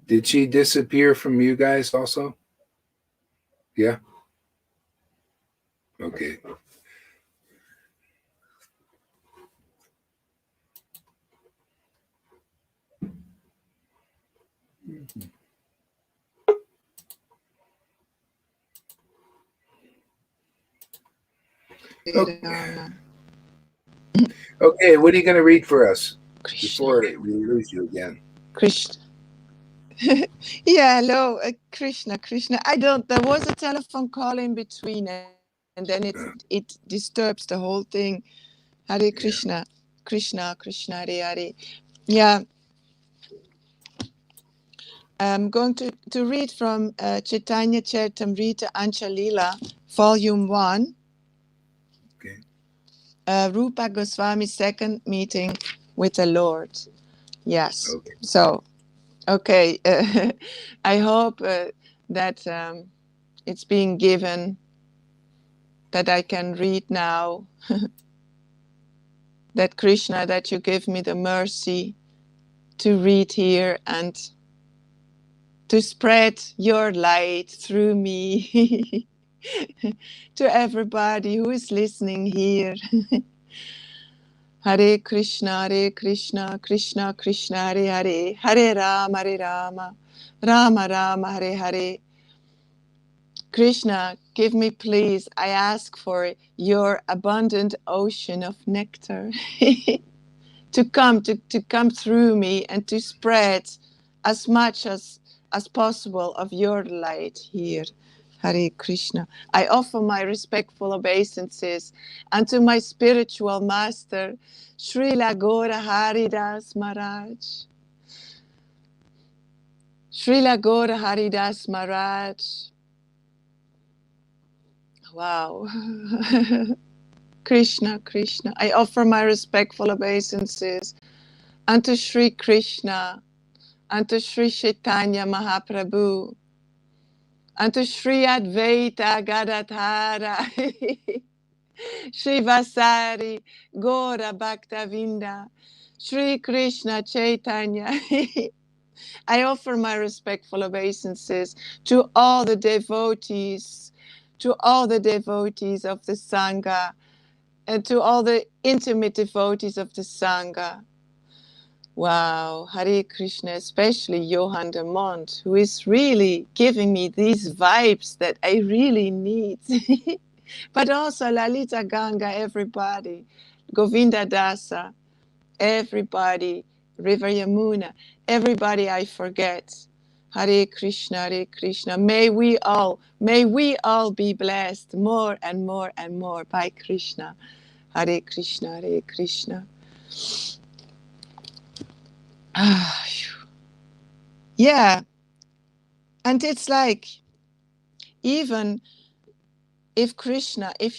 Did she disappear from you guys also? Yeah. Okay. Okay, what are you going to read for us before we lose you again? Krishna. Yeah, hello, Krishna. There was a telephone call in between, and then it disturbs the whole thing. Hare Krishna, Krishna, Krishna, Hare Hare. Yeah. I'm going to read from Chaitanya Charitamrita Anchalila, Volume 1. Okay. Rupa Goswami's second meeting with the Lord. Yes. Okay. So, okay. I hope that it's being given, that I can read now. That Krishna, that you give me the mercy to read here and to spread your light through me to everybody who is listening here. Hare Krishna, Krishna Krishna, Hare Hare, Hare Rama, Rama Rama, Hare Hare. Krishna, give me please, I ask for your abundant ocean of nectar to come through me and to spread as much as possible of your light here. Hare Krishna. I offer my respectful obeisances unto my spiritual master, Srila Gaura Haridas Maharaj. Srila Gaura Haridas Maharaj. Wow. Krishna, Krishna. I offer my respectful obeisances unto Sri Krishna, unto Sri Chaitanya Mahaprabhu, unto Sri Advaita Gadadhara, Sri Vasari Gaura Bhaktavinda, Sri Krishna Chaitanya. I offer my respectful obeisances to all the devotees, of the Sangha, and to all the intimate devotees of the Sangha. Wow, Hare Krishna, especially Johan de Mont, who is really giving me these vibes that I really need. But also Lalita Ganga, everybody, Govinda Dasa, everybody, River Yamuna, everybody I forget. Hare Krishna, Hare Krishna. May we all be blessed more and more and more by Krishna. Hare Krishna, Hare Krishna. Yeah, and it's like, even if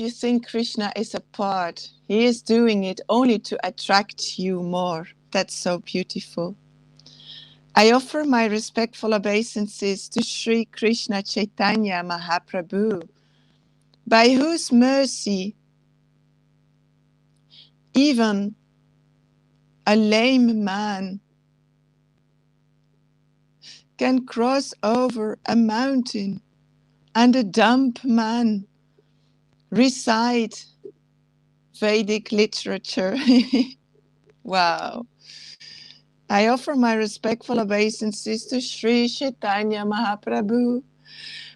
you think Krishna is a part, he is doing it only to attract you more. That's so beautiful. I offer my respectful obeisances to Sri Krishna Chaitanya Mahaprabhu, by whose mercy even a lame man can cross over a mountain and a dumb man recite Vedic literature. Wow. I offer my respectful obeisances to Sri Chaitanya Mahaprabhu,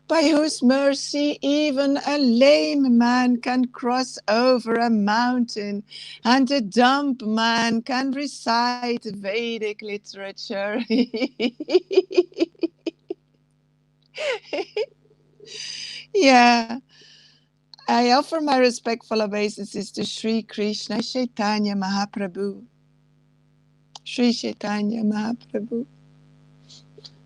by whose mercy even a lame man can cross over a mountain and a dumb man can recite Vedic literature. Yeah, I offer my respectful obeisances to Sri Krishna Chaitanya Mahaprabhu. Sri Chaitanya Mahaprabhu,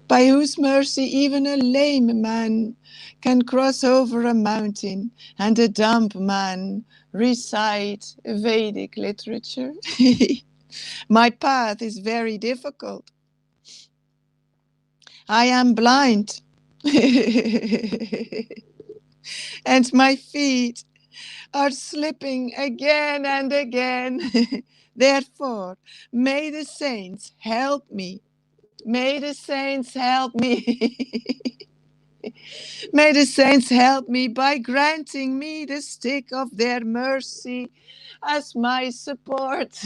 by whose mercy even a lame man can cross over a mountain and a dumb man recite Vedic literature. My path is very difficult. I am blind. And my feet are slipping again and again. Therefore, may the saints help me. May the saints help me. May the saints help me by granting me the stick of their mercy as my support.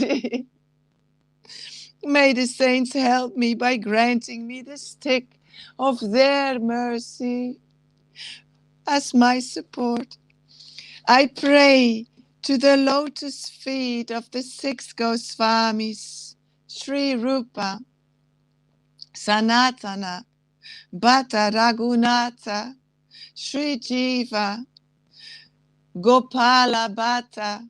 May the saints help me by granting me the stick of their mercy as my support. I pray to the lotus feet of the six Goswamis, Sri Rupa, Sanatana, Bhatta Raghunatha, Sri Jiva, Gopala Bhatta,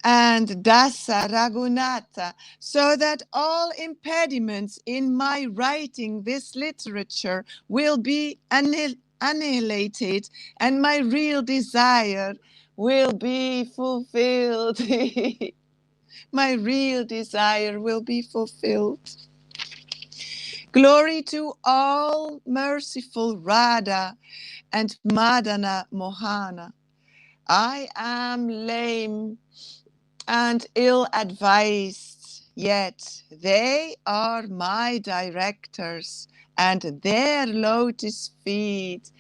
and Dasa Raghunatha, so that all impediments in my writing this literature will be annihilated and my real desire will be fulfilled. My real desire will be fulfilled. Glory to all merciful Radha and Madana Mohana. I am lame and ill-advised, yet they are my directors, and their lotus feet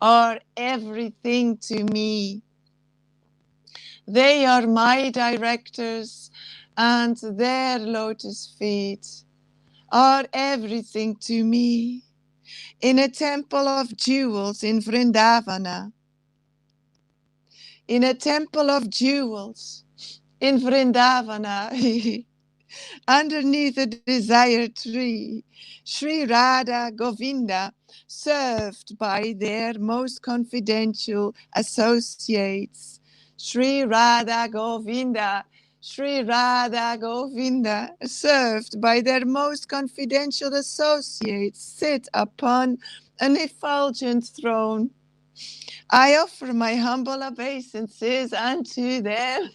are everything to me. They are my directors, and their lotus feet are everything to me. In a temple of jewels in Vrindavana, in a temple of jewels in Vrindavana, underneath a desire tree, Sri Radha Govinda, served by their most confidential associates. Sri Radha Govinda, Sri Radha Govinda, served by their most confidential associates, sit upon an effulgent throne. I offer my humble obeisances unto them.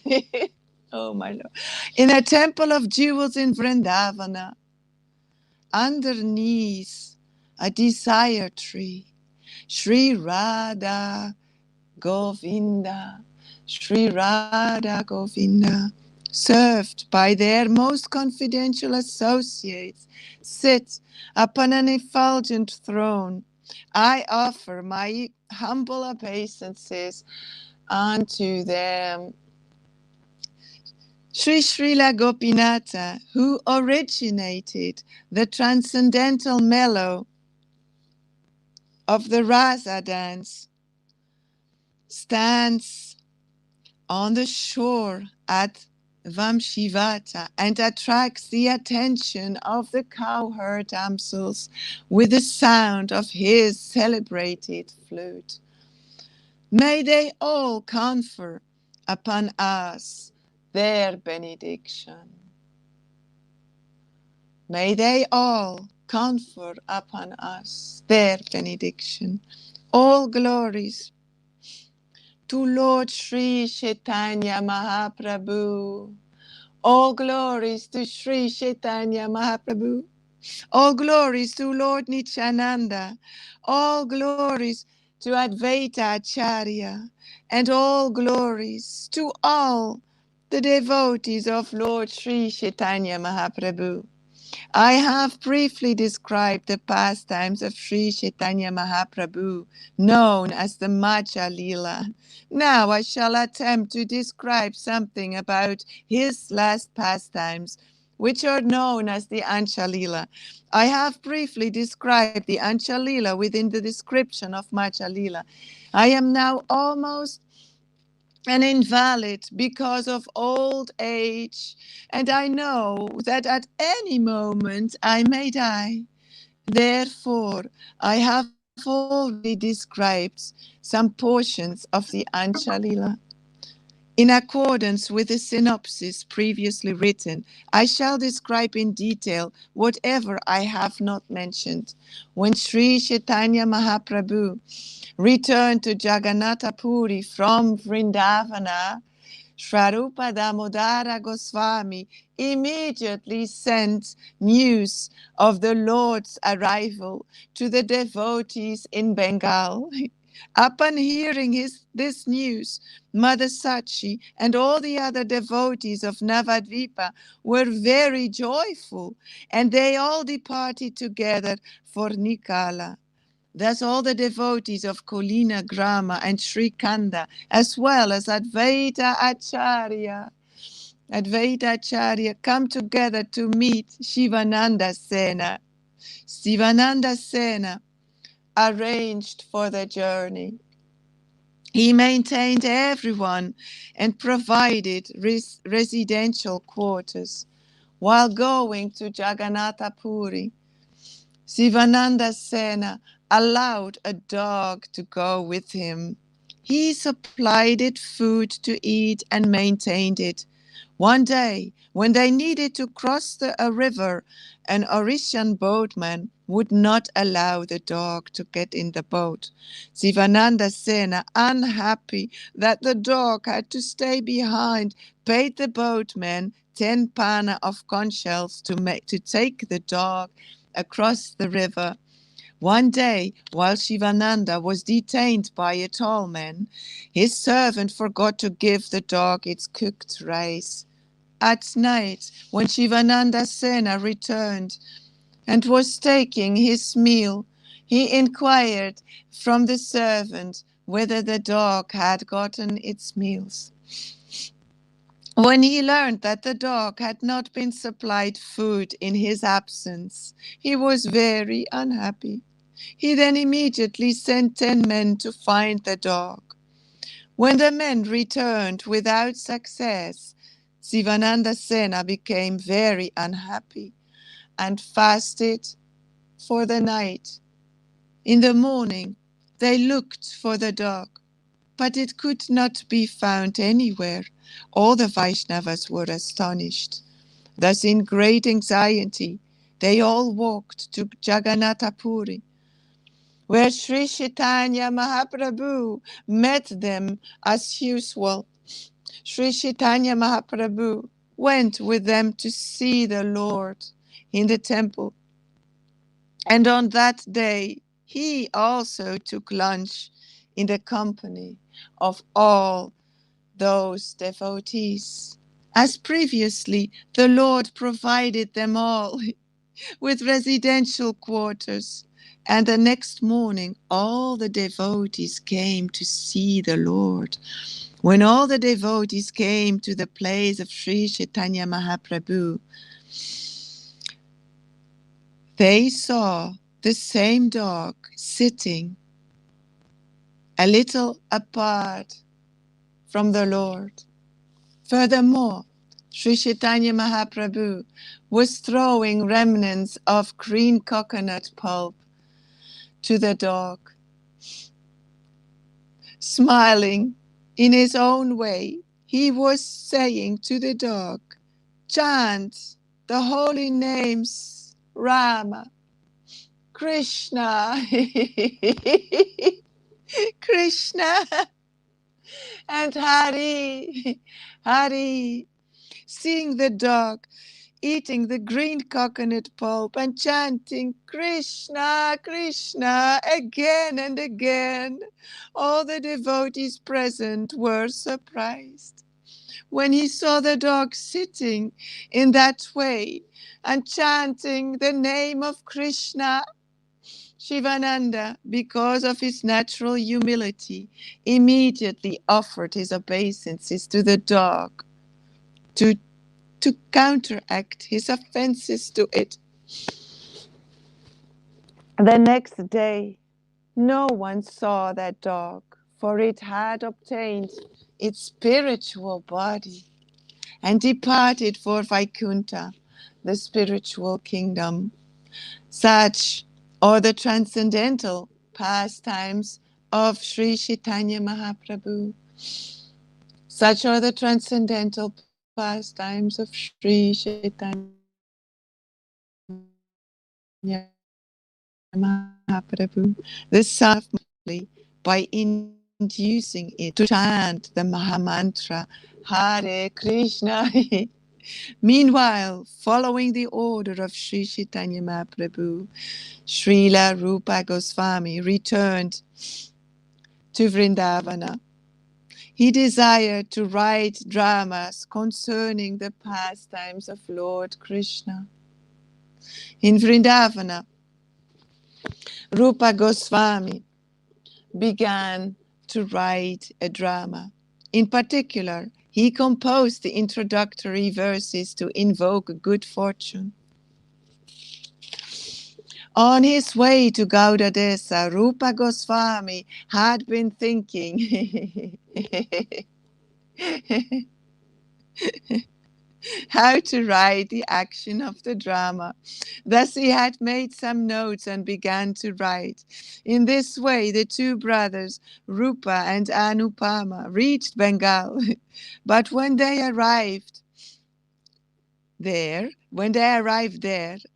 Oh my Lord. In a temple of jewels in Vrindavana, underneath a desire tree, Sri Radha Govinda, Sri Radha Govinda, served by their most confidential associates, sit upon an effulgent throne. I offer my humble obeisances unto them. Sri Srila Gopinatha, who originated the transcendental mellow of the Rasa dance, stands on the shore at Vamshivata and attracts the attention of the cowherd damsels with the sound of his celebrated flute. May they all confer upon us their benediction. May they all confer upon us their benediction. All glories to Lord Sri Chaitanya Mahaprabhu. All glories to Sri Chaitanya Mahaprabhu. All glories to Lord Nityananda. All glories to Advaita Acharya. And all glories to all the devotees of Lord Sri Chaitanya Mahaprabhu. I have briefly described the pastimes of Sri Chaitanya Mahaprabhu, known as the Madhya Lila. Now I shall attempt to describe something about his last pastimes, which are known as the Ancha Lila. I have briefly described the Ancha Lila within the description of Madhya Lila. I am now almost an invalid because of old age, and I know that at any moment I may die. Therefore, I have already described some portions of the Anchalila. In accordance with the synopsis previously written, I shall describe in detail whatever I have not mentioned. When Sri Chaitanya Mahaprabhu returned to Jagannatha Puri from Vrindavana, Shrarupa Damodara Goswami immediately sent news of the Lord's arrival to the devotees in Bengal. Upon hearing this news, Mother Sachi and all the other devotees of Navadvipa were very joyful, and they all departed together for Nikala. Thus all the devotees of Kolina Grama and Srikanda, as well as Advaita Acharya, come together to meet Shivananda Sena. Shivananda Sena arranged for the journey. He maintained everyone and provided residential quarters. While going to Jagannatha Puri, Sivananda Sena allowed a dog to go with him. He supplied it food to eat and maintained it. One day, when they needed to cross a river, an Orishan boatman would not allow the dog to get in the boat. Sivananda Sena, unhappy that the dog had to stay behind, paid the boatman 10 pana of conch shells to take the dog across the river. One day, while Shivananda was detained by a tall man, his servant forgot to give the dog its cooked rice. At night, when Shivananda Sena returned and was taking his meal, he inquired from the servant whether the dog had gotten its meals. When he learned that the dog had not been supplied food in his absence, he was very unhappy. He then immediately sent 10 men to find the dog. When the men returned without success, Sivananda Sena became very unhappy and fasted for the night. In the morning, they looked for the dog, but it could not be found anywhere. All the Vaishnavas were astonished. Thus, in great anxiety, they all walked to Jagannatha Puri, where Sri Chaitanya Mahaprabhu met them as usual. Sri Chaitanya Mahaprabhu went with them to see the Lord in the temple. And on that day, he also took lunch in the company of all those devotees. As previously, the Lord provided them all with residential quarters. And the next morning, all the devotees came to see the Lord. When all the devotees came to the place of Sri Chaitanya Mahaprabhu, they saw the same dog sitting a little apart from the Lord. Furthermore, Sri Chaitanya Mahaprabhu was throwing remnants of green coconut pulp to the dog. Smiling in his own way, he was saying to the dog, "Chant the holy names Rama, Krishna, Krishna, and Hari, Hari." Seeing the dog eating the green coconut pulp and chanting Krishna, Krishna again and again, all the devotees present were surprised. when he saw the dog sitting in that way and chanting the name of Krishna, Shivananda, because of his natural humility, immediately offered his obeisances to the dog to counteract his offenses to it. The next day, no one saw that dog, for it had obtained its spiritual body and departed for Vaikuntha, the spiritual kingdom. Such are the transcendental pastimes of Sri Chaitanya Mahaprabhu. Such are the transcendental pastimes of Sri Chaitanya Mahaprabhu. The son by inducing it to chant the Mahamantra Hare Krishna. Meanwhile, following the order of Sri Chaitanya Mahaprabhu, Srila Rupa Goswami returned to Vrindavana. He desired to write dramas concerning the pastimes of Lord Krishna. In Vrindavana, Rupa Goswami began to write a drama. In particular, he composed the introductory verses to invoke good fortune. On his way to Gaudadesa, Rupa Goswami had been thinking how to write the action of the drama. Thus he had made some notes and began to write. In this way, the two brothers, Rupa and Anupama, reached Bengal. But when they arrived there,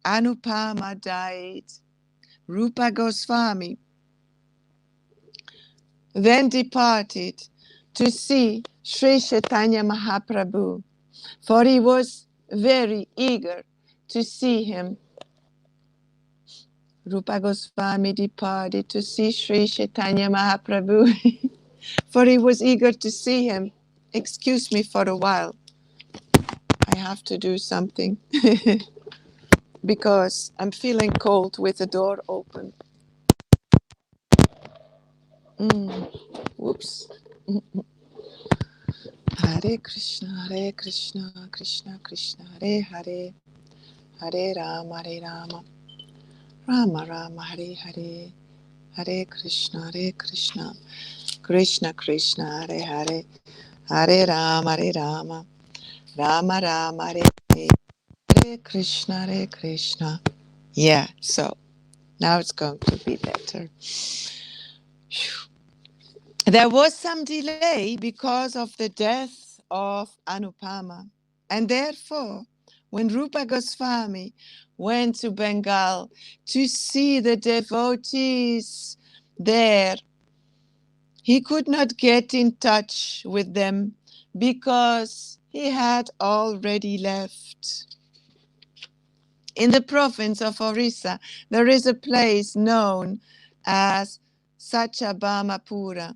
Anupama died. Rupa Goswami then departed to see Sri Chaitanya Mahaprabhu, for he was very eager to see him. Rupa Goswami departed to see Sri Chaitanya Mahaprabhu, for he was eager to see him. Excuse me for a while. I have to do something because I'm feeling cold with the door open. Whoops. Hare Krishna, Krishna Krishna, Hare Hare, Hare Rama, Rama Rama, Hare Hare, Hare Krishna, Krishna Krishna, Hare Hare, Hare Rama, Rama Rama, Hare Hare, Hare Krishna. Yeah, so now it's going to be better. There was some delay because of the death of Anupama, and therefore, when Rupa Goswami went to Bengal to see the devotees there, he could not get in touch with them because he had already left. In the province of Orissa, there is a place known as Sachabamapura.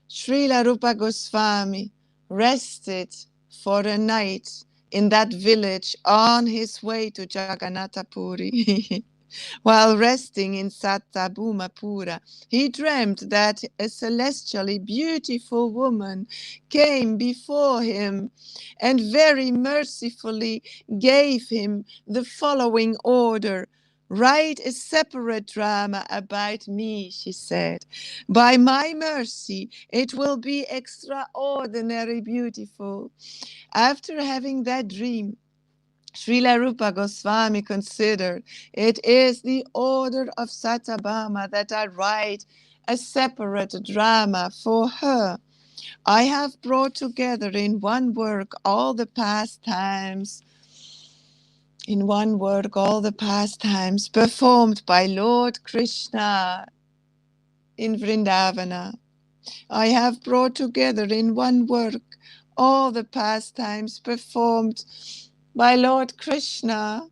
Srila Rupa Goswami rested for a night in that village on his way to Jagannath Puri. While resting in Satabumapura, he dreamt that a celestially beautiful woman came before him and very mercifully gave him the following order. Write a separate drama about me, she said. By my mercy, it will be extraordinarily beautiful. After having that dream, Srila Rupa Goswami considered it is the order of Satyabhama that I write a separate drama for her. I have brought together in one work all the pastimes performed by Lord Krishna in Vrindavana. I have brought together in one work all the pastimes performed by Lord Krishna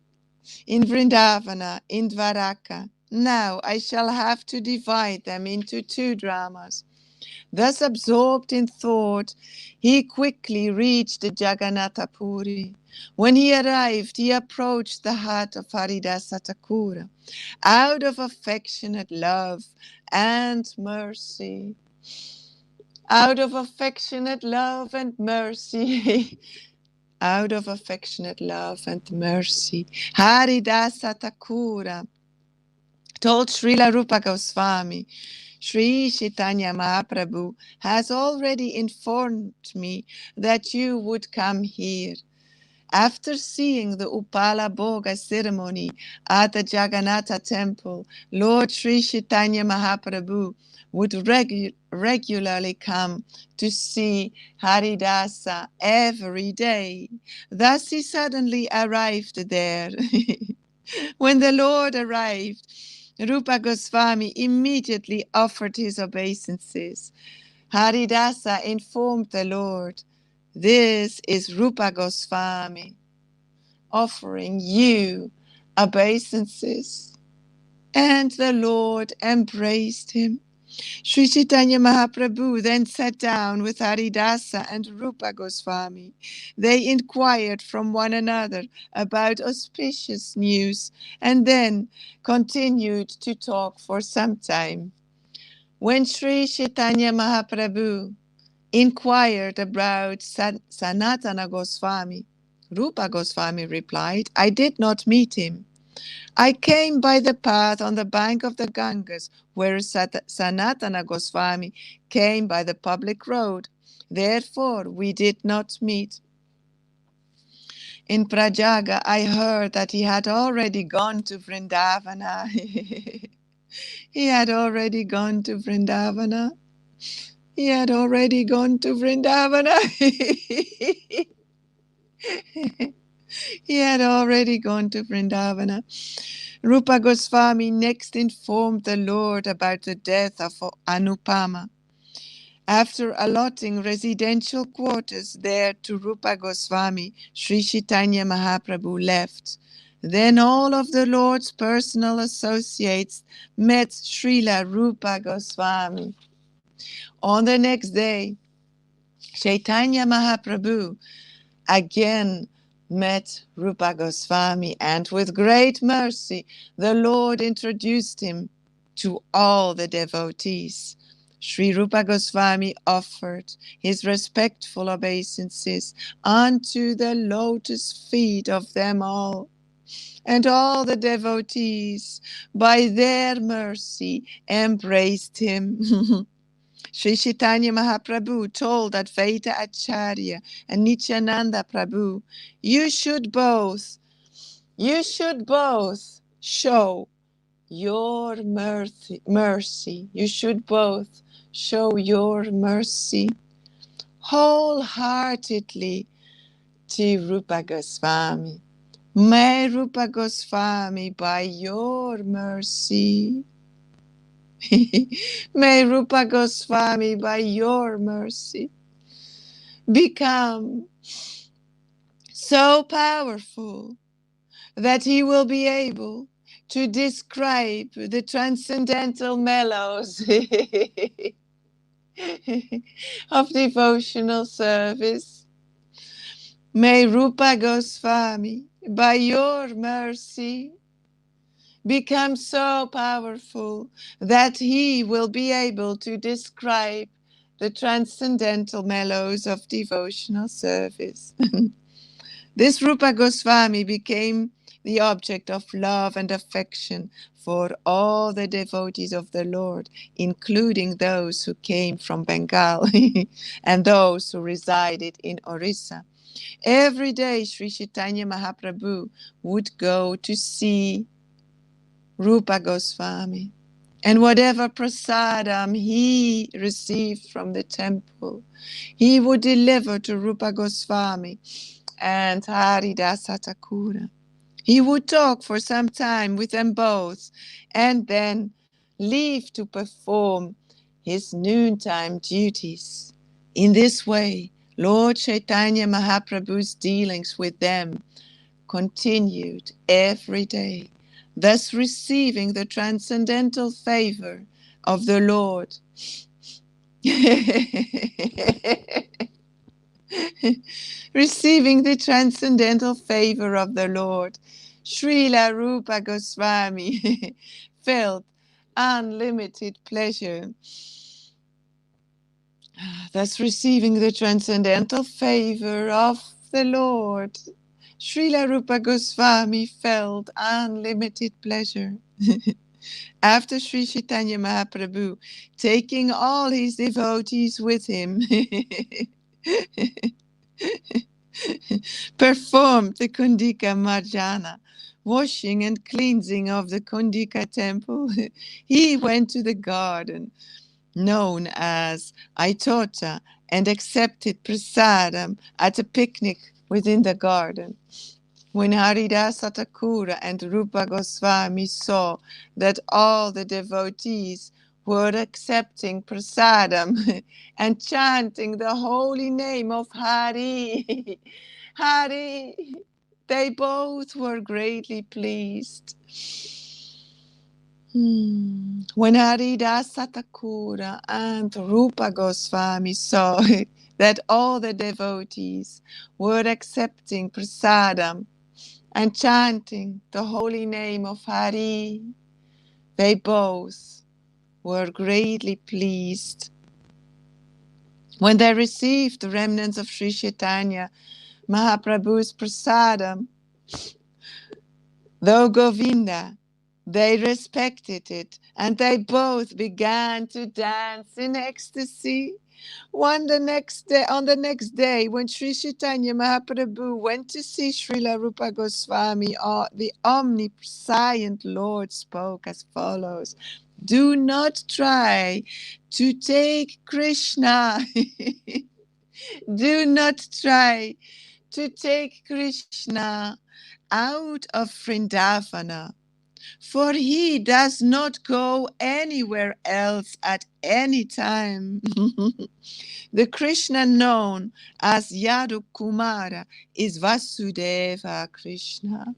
in Vrindavana, in Dwaraka. Now I shall have to divide them into two dramas. Thus absorbed in thought, he quickly reached the Jagannatha Puri. When he arrived, he approached the hut of Haridasa Thakura out of affectionate love and mercy. Out of affectionate love and mercy. Out of affectionate love and mercy, Haridasa Thakura told Srila Rupa Goswami, Sri Chaitanya Mahaprabhu has already informed me that you would come here. After seeing the Upala Bhoga ceremony at the Jagannatha temple, Lord Sri Chaitanya Mahaprabhu would regularly come to see Haridasa every day. Thus he suddenly arrived there. When the Lord arrived, Rupa Goswami immediately offered his obeisances. Haridasa informed the Lord, "This is Rupa Goswami offering you obeisances." And the Lord embraced him. Sri Chaitanya Mahaprabhu then sat down with Haridasa and Rupa Goswami. They inquired from one another about auspicious news and then continued to talk for some time. When Sri Chaitanya Mahaprabhu inquired about Sanatana Goswami, Rupa Goswami replied, "I did not meet him. I came by the path on the bank of the Ganges, where Sanatana Goswami came by the public road. Therefore, we did not meet. In Prajaga, I heard that he had already gone to Vrindavana." He had already gone to Vrindavana. He had already gone to Vrindavana. He had already gone to Vrindavana. Rupa Goswami next informed the Lord about the death of Anupama. After allotting residential quarters there to Rupa Goswami, Sri Chaitanya Mahaprabhu left. Then all of the Lord's personal associates met Srila Rupa Goswami. On the next day, Chaitanya Mahaprabhu again met Rupa Goswami, and with great mercy, the Lord introduced him to all the devotees. Sri Rupa Goswami offered his respectful obeisances unto the lotus feet of them all, and all the devotees, by their mercy, embraced him. Sri Chaitanya Mahaprabhu told Advaita Acharya and Nityananda Prabhu, you should both show your mercy. You should both show your mercy wholeheartedly to Rupa Goswami. May Rupa Goswami, by your mercy, may Rupa Goswami, by your mercy, become so powerful that he will be able to describe the transcendental mellows of devotional service. May Rupa Goswami, by your mercy, become so powerful that he will be able to describe the transcendental mellows of devotional service. This Rupa Goswami became the object of love and affection for all the devotees of the Lord, including those who came from Bengal and those who resided in Orissa. Every day Sri Chaitanya Mahaprabhu would go to see Rupa Goswami, and whatever prasadam he received from the temple, he would deliver to Rupa Goswami and Haridasa Thakura. He would talk for some time with them both and then leave to perform his noontime duties. In this way, Lord Chaitanya Mahaprabhu's dealings with them continued every day, thus receiving the transcendental favor of the Lord Receiving the transcendental favor of the Lord, Srila Rupa Goswami felt unlimited pleasure. Thus, receiving the transcendental favor of the Lord, Srila Rupa Goswami felt unlimited pleasure. After Sri Chaitanya Mahaprabhu taking all his devotees with him, performed the Kundika Marjana, washing and cleansing of the Kundika temple, he went to the garden known as Aitota and accepted prasadam at a picnic within the garden. When Haridasa Thakura and Rupa Goswami saw that all the devotees were accepting prasadam and chanting the holy name of Hari, Hari, they both were greatly pleased. When Haridasa Thakura and Rupa Goswami saw that all the devotees were accepting prasadam and chanting the holy name of Hari, they both were greatly pleased. When they received the remnants of Sri Chaitanya Mahaprabhu's prasadam, though Govinda, they respected it, and they both began to dance in ecstasy. On the next day, when Sri Chaitanya Mahaprabhu went to see Srila Rupa Goswami, the omniscient Lord spoke as follows: "Do not try to take Krishna. Do not try to take Krishna out of Vrindavana, for he does not go anywhere else at any time." The Krishna known as Yadu Kumara is Vasudeva Krishna.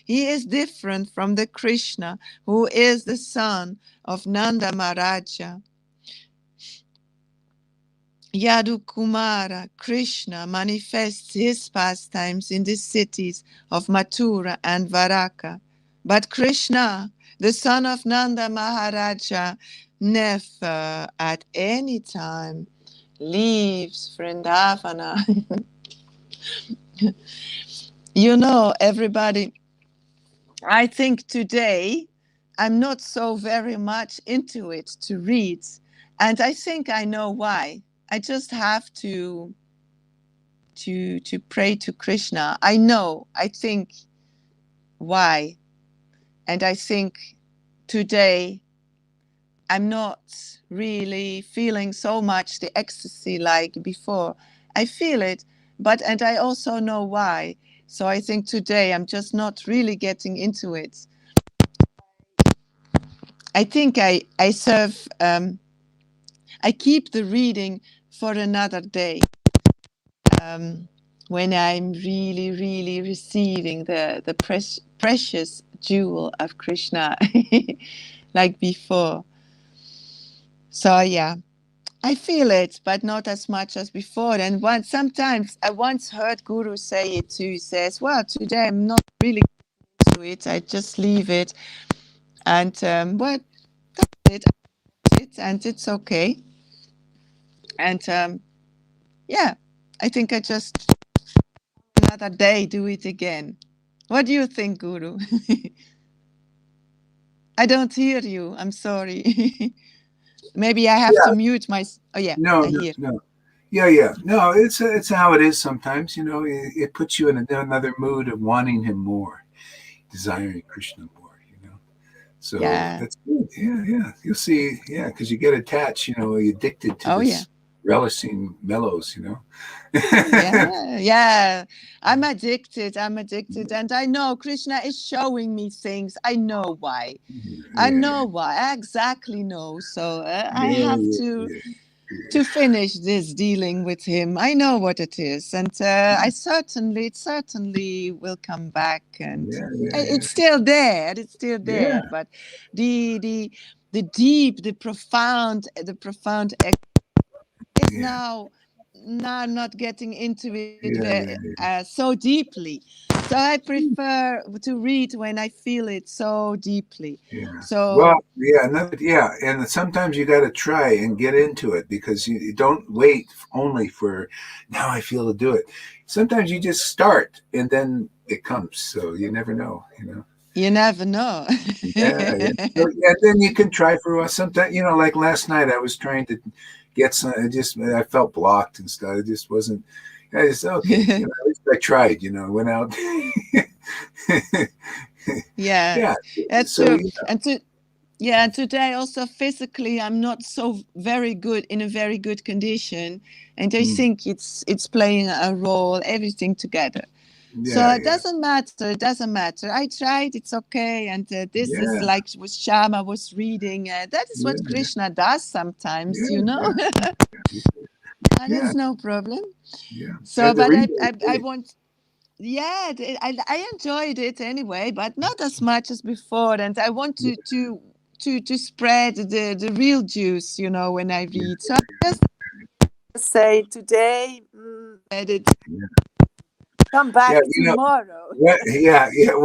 He is different from the Krishna who is the son of Nanda Maharaja. Yadu Kumara Krishna manifests his pastimes in the cities of Mathura and Varaka. But Krishna, the son of Nanda Maharaja, never at any time leaves Vrindavana. You know, everybody, I think today I'm not so very much into it to read, and I think I know why. I just have to pray to Krishna. I think why. And I think today I'm not really feeling so much the ecstasy like before. I feel it, and I also know why. So I think today I'm just not really getting into it. I think I keep the reading for another day. When I'm really, really receiving the precious jewel of Krishna like before. So yeah, I feel it, but not as much as before. And sometimes I once heard Guru say it too. He says, well, today I'm not really into it. I just leave it. And well, that's it. And it's okay. And yeah, I think I just another day do it again. What do you think, Guru? I don't hear you. I'm sorry. Maybe I have to mute my. Oh yeah, No, I hear. no. Yeah. No, it's how it is sometimes. You know, it puts you in another mood of wanting him more, desiring Krishna more. You know, so that's good. Yeah. You'll see. Yeah, because you get attached. You know, you're addicted to this relishing mellows. You know. Yeah. I'm addicted, and I know Krishna is showing me things. I know why. I exactly know. So I have to finish this dealing with him. I know what it is, and it certainly will come back, and it's still there. But the the deep, the profound is now not getting into it so deeply. So I prefer to read when I feel it so deeply. Yeah. So well, and sometimes you got to try and get into it, because you don't wait only for now I feel to do it. Sometimes you just start and then it comes. So you never know, You never know. Yeah. So, then you can try for a while. Sometimes, like last night, I was trying to get some. I felt blocked and stuff. It just wasn't. I just okay. At least I tried. Went out. Yeah, that's so, true. And today also physically, I'm not so very good in a very good condition, and I think it's playing a role. Everything together. So it doesn't matter. It doesn't matter. I tried. It's okay. And this is like what Shama was reading. That is what Krishna does sometimes, There's no problem. Yeah. So, but I want. Yeah, I enjoyed it anyway, but not as much as before. And I want to spread the real juice, when I read. So I just say today, let it come back tomorrow.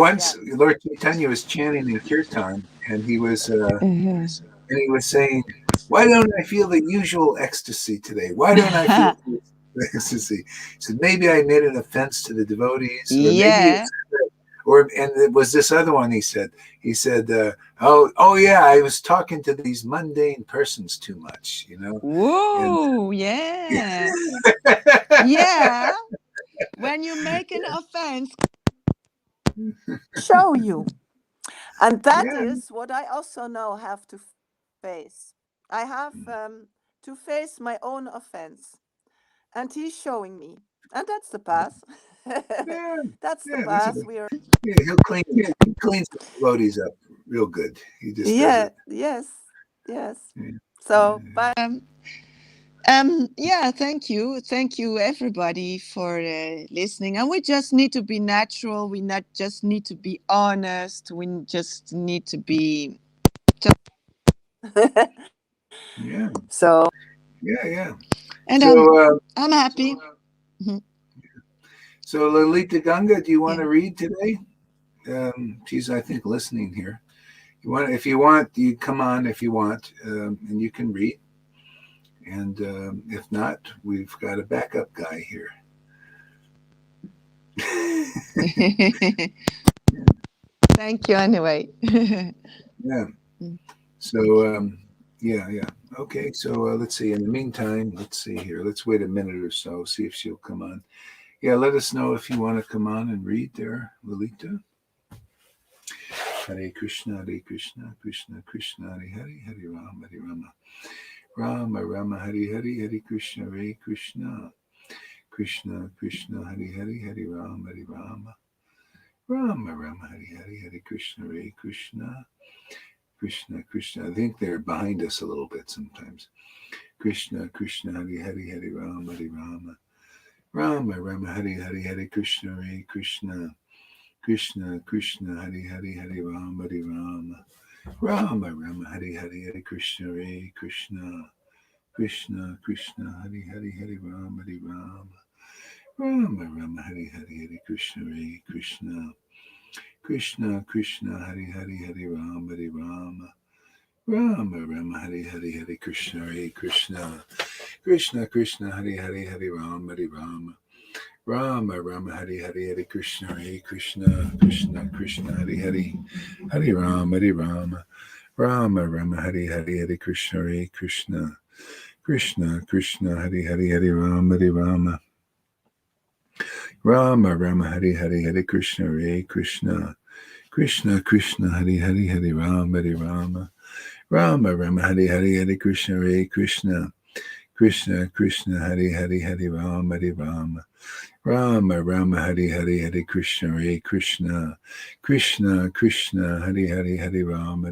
Once Lord Chaitanya was chanting in kirtan, and he was saying, "Why don't I feel the usual ecstasy today? Why don't I feel the ecstasy?" He said, "Maybe I made an offense to the devotees, or maybe it's." And it was this other one. He said, "Oh yeah, I was talking to these mundane persons too much, Whoa, yeah. Yeah. When you make an offense, show you. And that is what I also now have to face. I have to face my own offense. And he's showing me. And that's the path. That's the path we are. He cleans the devotees up real good. He just does it. Yes. So, but thank you everybody for listening. And we just need to be natural. We not just need to be honest. We just need to be. So. Yeah. And I'm happy. So Lalita Ganga, do you want to read today? She's, I think, listening here. If you want, you come on if you want, and you can read. And if not, we've got a backup guy here. Thank you anyway. Yeah. So, yeah. Okay, so let's see. In the meantime, let's see here. Let's wait a minute or so, see if she'll come on. Yeah, let us know if you want to come on and read there, Lalita. Hare Krishna, Krishna Krishna, Hare Rama, Rama Rama, Hare Krishna, Krishna, Krishna Krishna, Hare Rama, Rama Rama, Hare Krishna, Krishna, Krishna. I think they're behind us a little bit sometimes. Krishna, Hare Rama, Rama Rama, Hare Krishna, Krishna, Krishna, Hare Rama, Rama Rama, Hare Krishna, Krishna, Krishna, Hare Rama, Rama Rama, Hare Krishna, Krishna, Krishna, Hare Rama, Rama Rama, Hare Krishna, Krishna, Krishna, Hare Rama, Rama Rama, Hare Krishna, Krishna, Krishna, Hare Rama, Rama Rama, Hare Krishna, Krishna, Krishna, Hare Rama, Rama Rama, Hare Krishna, Krishna, Krishna, Hare Rama, Rama Rama, Hare Krishna, Krishna, Krishna, Hare Rama, Rama Rama, Hare Krishna, Krishna, Krishna, Hare Rama,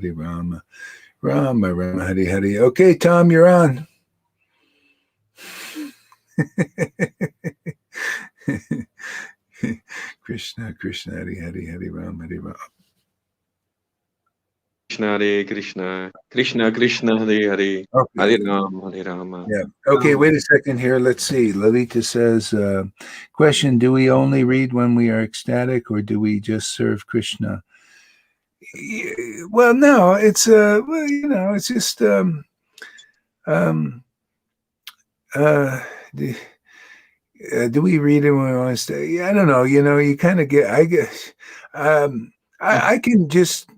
Rama Rama, Hare. Okay, Tom, you're on. Krishna, Hare Rama, Krishna, Hare Krishna, Krishna Krishna, Hare Hare, Okay. Hare Rama, Hare Rama. Yeah. Okay, wait a second here. Let's see. Lalita says, question, do we only read when we are ecstatic or do we just serve Krishna? Well, no, it's well, you know, it's just um uh do, do we read it when we want to stay? Yeah, I don't know. You know, you kind of get. I guess I can just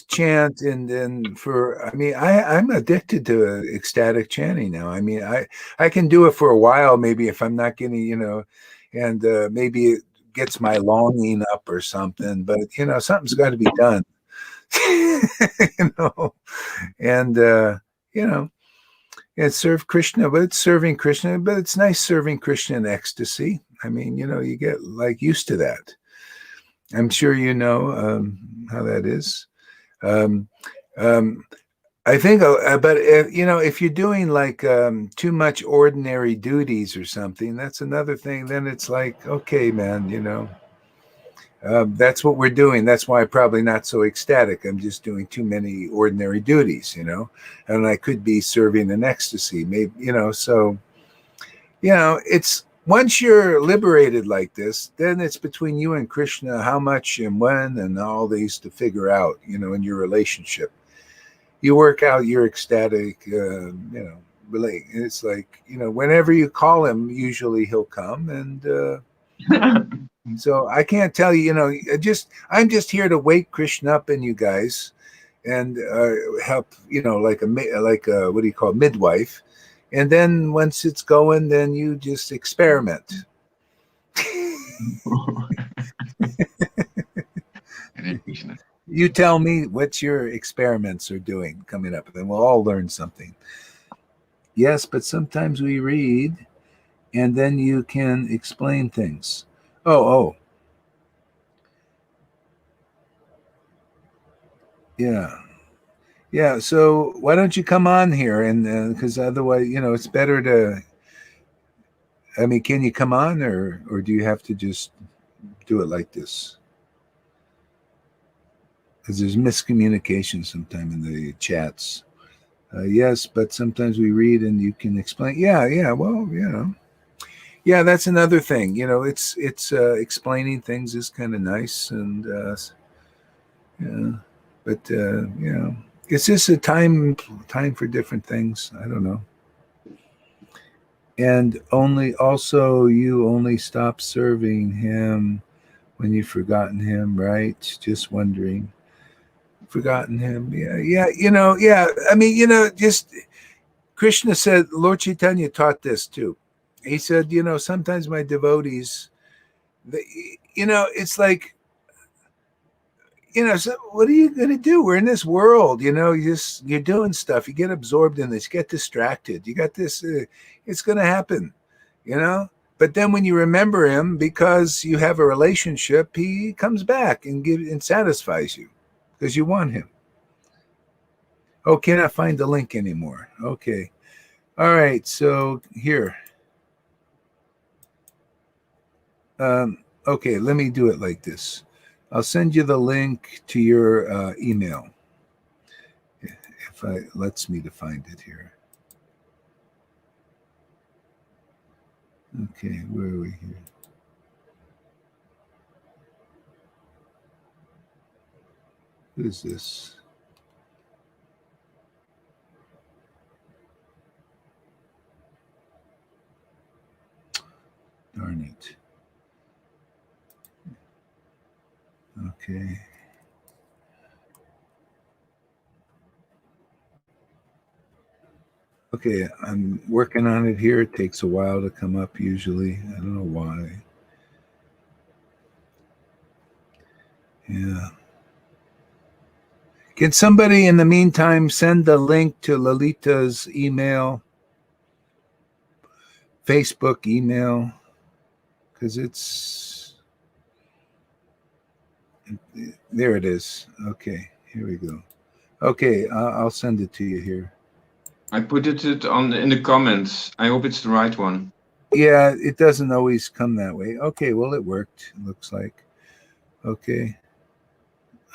chant and then for. I mean, I'm addicted to ecstatic chanting now. I mean, I can do it for a while, maybe if I'm not getting, you know, and maybe it gets my longing up or something. But you know, something's got to be done. You know, and you know. It's serve Krishna, but it's serving Krishna, but it's nice serving Krishna in ecstasy. I mean, you know, you get like used to that. I'm sure you know how that is. Um, um, I think, but if, you know, if you're doing like too much ordinary duties or something, that's another thing. Then it's like, okay, man, you know, that's what we're doing. That's why I'm probably not so ecstatic. I'm just doing too many ordinary duties, you know, and I could be serving in ecstasy, maybe, you know. So, you know, it's once you're liberated like this, then it's between you and Krishna how much and when and all these to figure out, you know, in your relationship. You work out your ecstatic, you know, relate. It's like, you know, whenever you call him, usually he'll come and. So I can't tell you, you know, I'm just here to wake Krishna up in you guys, and help, you know, like a what do you call it, midwife, and then once it's going, then you just experiment. You tell me what your experiments are doing coming up, and we'll all learn something. Yes, but sometimes we read, and then you can explain things. Oh. Yeah, so why don't you come on here and because otherwise, you know, it's better to. I mean, can you come on, or do you have to just do it like this? Because there's miscommunication sometimes in the chats. Yes, but sometimes we read and you can explain. Yeah. Well, you know, yeah, that's another thing. You know, it's explaining things is kind of nice, and yeah, but you know, it's just a time for different things. I don't know. And also you only stop serving him when you've forgotten him, right? Just wondering. Forgotten him. Yeah, you know, yeah. I mean, you know, just Krishna said, Lord Chaitanya taught this too. He said, you know, sometimes my devotees, you know, it's like, you know, so what are you going to do? We're in this world, you know, you're doing stuff. You get absorbed in this, get distracted. You got this, it's going to happen, you know. But then when you remember him, because you have a relationship, he comes back and satisfies you because you want him. Oh, cannot find the link anymore. Okay. All right. So here. Okay, let me do it like this. I'll send you the link to your email. If it lets me to find it here. Okay, where are we here? What is this? Darn it. Okay. Okay, I'm working on it here. It takes a while to come up usually. I don't know why. Yeah. Can somebody in the meantime send the link to Lalita's email, Facebook email? Because there it is. Okay, here we go. Okay, I'll send it to you here. I put it in the comments. I hope it's the right one. Yeah, it doesn't always come that way. Okay, well, it worked, it looks like. Okay.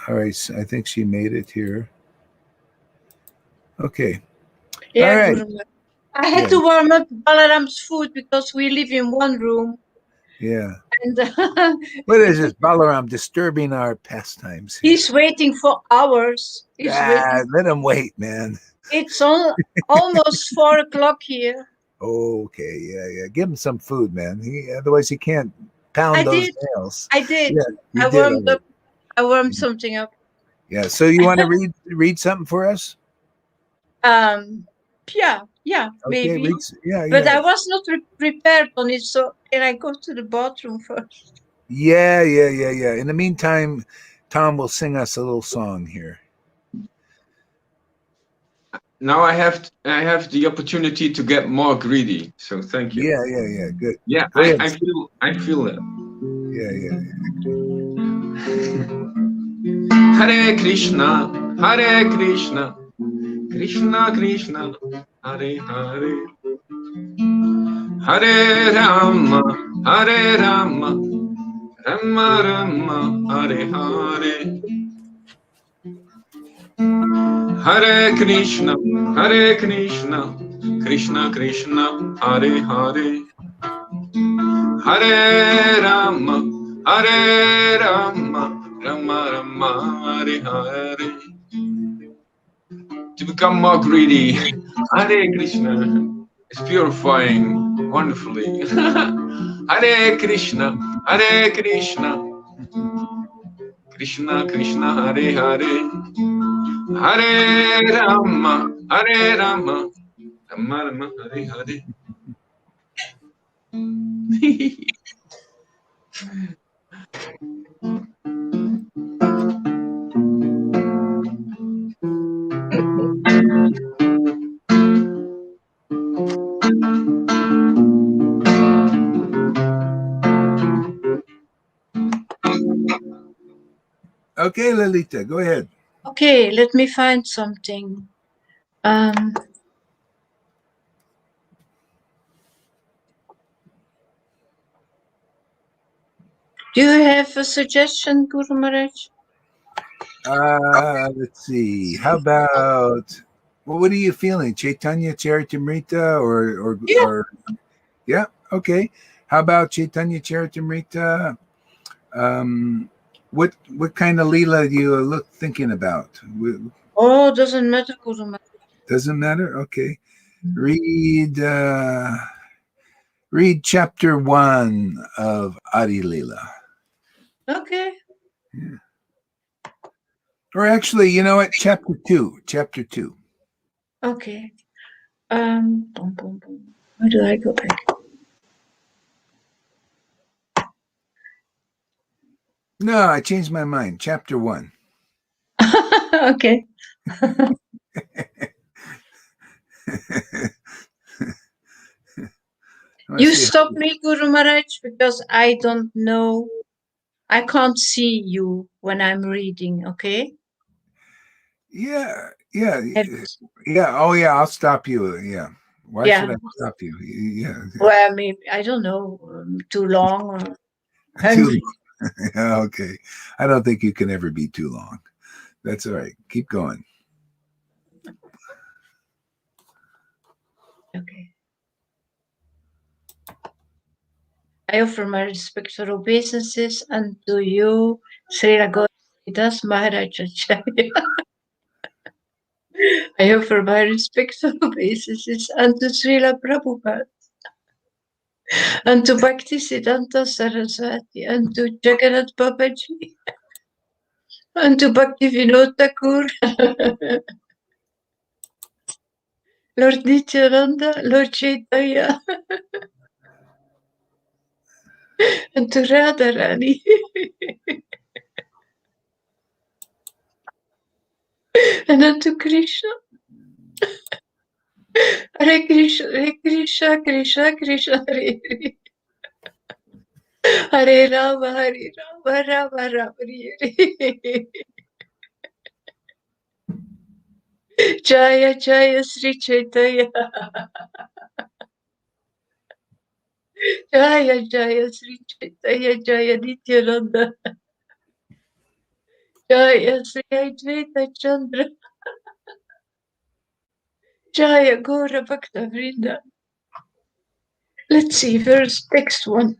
All right, so I think she made it here. Okay. Yeah, all right. Guru Maharaj. I had to warm up Balaram's food because we live in one room. Yeah. And what is this, Balaram disturbing our pastimes here? He's waiting for hours. Let him wait, man. It's almost 4 o'clock here. Okay, yeah. Give him some food, man. Otherwise he can't pound those nails. I did. Yeah, I warmed something up. Yeah. So you want to read something for us? Yeah, okay, maybe. But I was not prepared on it, so can I go to the bathroom first? Yeah. In the meantime, Tom will sing us a little song here. Now I have the opportunity to get more greedy. So thank you. Yeah. Good. Yeah, I feel that. Yeah. Hare Krishna, Krishna Krishna, Hare Hare, Hare Rama, Rama Rama, Hare Hare. Hare Krishna, Krishna Krishna, Hare Hare, Hare Rama, Rama Rama, Hare Hare. To become more greedy, Hare Krishna is purifying wonderfully. Hare Krishna, Krishna Krishna, Hare Hare, Hare Rama, Rama Rama, Hare Hare. Okay, Lalita, go ahead. Okay, let me find something. Do you have a suggestion, Guru Maharaj? Let's see. How about, what are you feeling? Chaitanya Charitamrita or yeah, okay. How about Chaitanya Charitamrita? What kind of Leela do you thinking about? Oh, doesn't matter, Guru Maharaj. Doesn't matter? Okay. Read chapter 1 of Adi Leela. Okay. Yeah. Or actually, you know what? Chapter 2. Okay. Where do I go back? No, I changed my mind. Chapter 1. Okay. You stop me, Guru Maharaj, because I don't know. I can't see you when I'm reading, okay? Yeah. Oh, yeah, I'll stop you. Yeah. Why should I stop you? Yeah. Well, maybe, I don't know, too long or hungry. Okay. I don't think you can ever be too long. That's all right. Keep going. Okay. I offer my respectful obeisances unto you, Srila Gauridas Maharaj Acharya. I offer my respectful obeisances unto Srila Prabhupada, unto Bhaktisiddhanta Saraswati, unto Jagannath Babaji, unto Bhakti Vinod Thakur, Lord Nityananda, Lord Chaitanya, unto Radharani, and unto Krishna. Hare Krishna, Krishna Krishna, Hare Hare. Hare Rama, Rama Rama, Hare. Jaya Jaya Sri Chaitanya. Jaya Jaya Sri Chaitanya, Jaya Nityananda. Jaya Sri Advaita Chandra. Jaya Gora Bhakta Vrinda. Let's see, where's next one?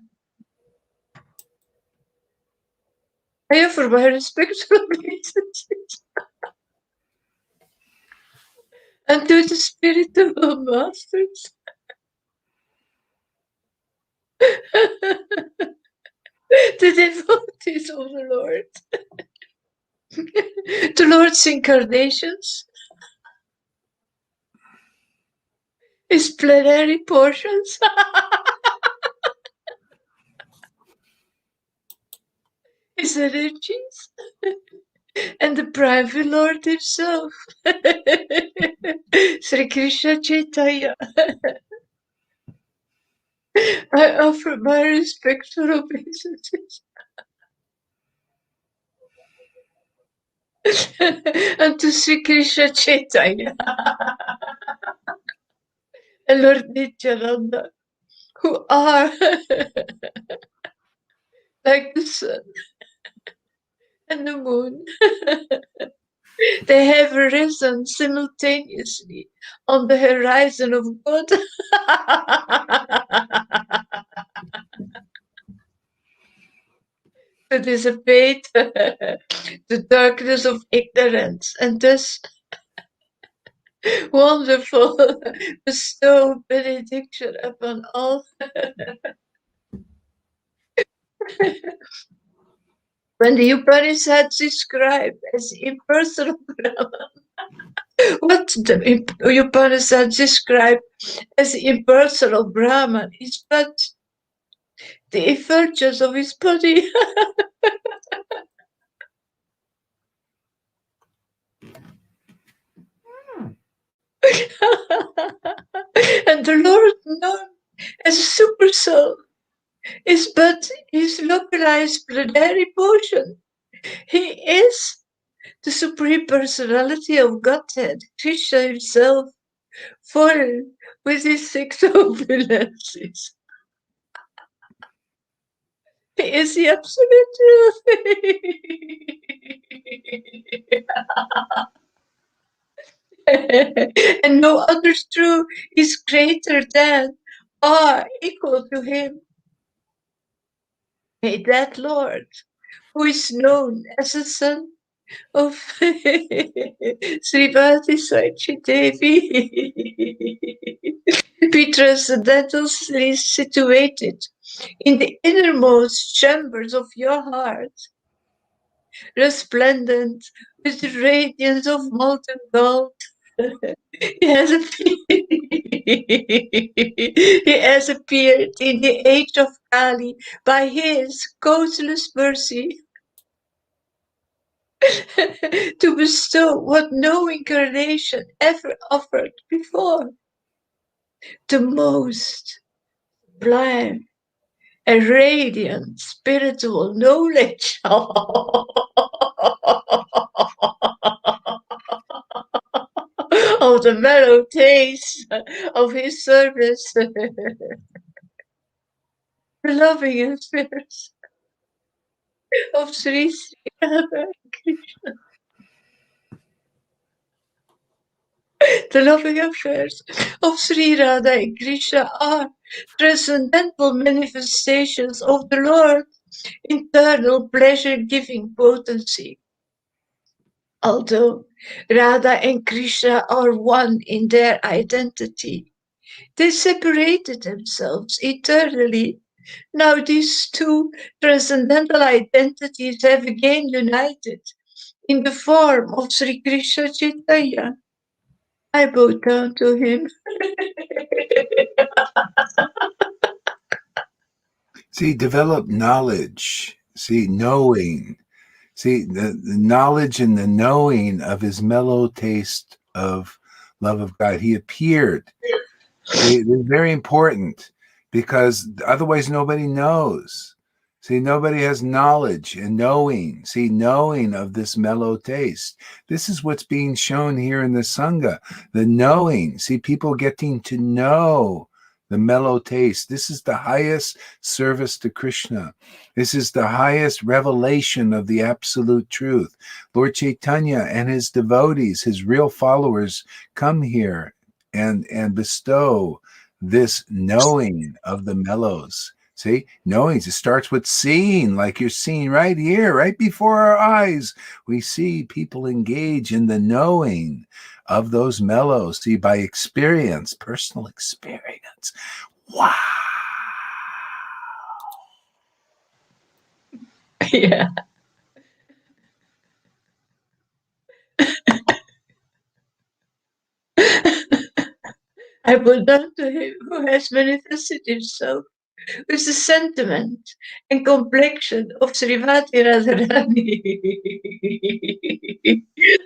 I offer my respectful obeisances unto the spiritual masters, the devotees of the Lord, the Lord's incarnations, His plenary portions, His energies, and the private Lord Himself, Sri Krishna Chaitanya. I offer my respectful obeisances unto Sri Krishna Chaitanya and Lord Nityananda, who are like the sun and the moon. They have risen simultaneously on the horizon of God. To dissipate the darkness of ignorance and thus wonderful bestow benediction upon all. When the Upanishads describe as impersonal Brahman, what the Upanishads describe as impersonal Brahman is but the effulgence of his body. And the Lord, known as a super soul, is but his localized plenary portion. He is the supreme personality of Godhead, Krishna himself, fallen with his six opulences. He is the absolute truth. And no other truth is greater than or equal to him. May that Lord, who is known as the son of Srimati Sachi Devi, be transcendentally situated in the innermost chambers of your heart, resplendent with the radiance of molten gold. He has appeared in the age of Kali by his causeless mercy to bestow what no incarnation ever offered before, the most sublime and radiant spiritual knowledge of the mellow taste of his service, the loving affairs of Sri Radha Krishna. The loving affairs of Sri Radha and Krishna are transcendental manifestations of the Lord's internal pleasure-giving potency. Although Radha and Krishna are one in their identity, they separated themselves eternally. Now these two transcendental identities have again united in the form of Sri Krishna Chaitanya. I bow down to him. See, develop knowledge. See, knowing. See, the knowledge and the knowing of his mellow taste of love of God. He appeared. See, they're very important because otherwise nobody knows. See, nobody has knowledge and knowing. See, knowing of this mellow taste. This is what's being shown here in the Sangha. The knowing. See, people getting to know the mellow taste. This is the highest service to Krishna. This is the highest revelation of the absolute truth. Lord Chaitanya and his devotees, his real followers, come here and bestow this knowing of the mellows. See, knowing, it starts with seeing, like you're seeing right here, right before our eyes. We see people engage in the knowing of those mellows. See, by experience, personal experience. Wow. Yeah. I would love to him who has manifested himself with the sentiment and complexion of Srimati Radharani.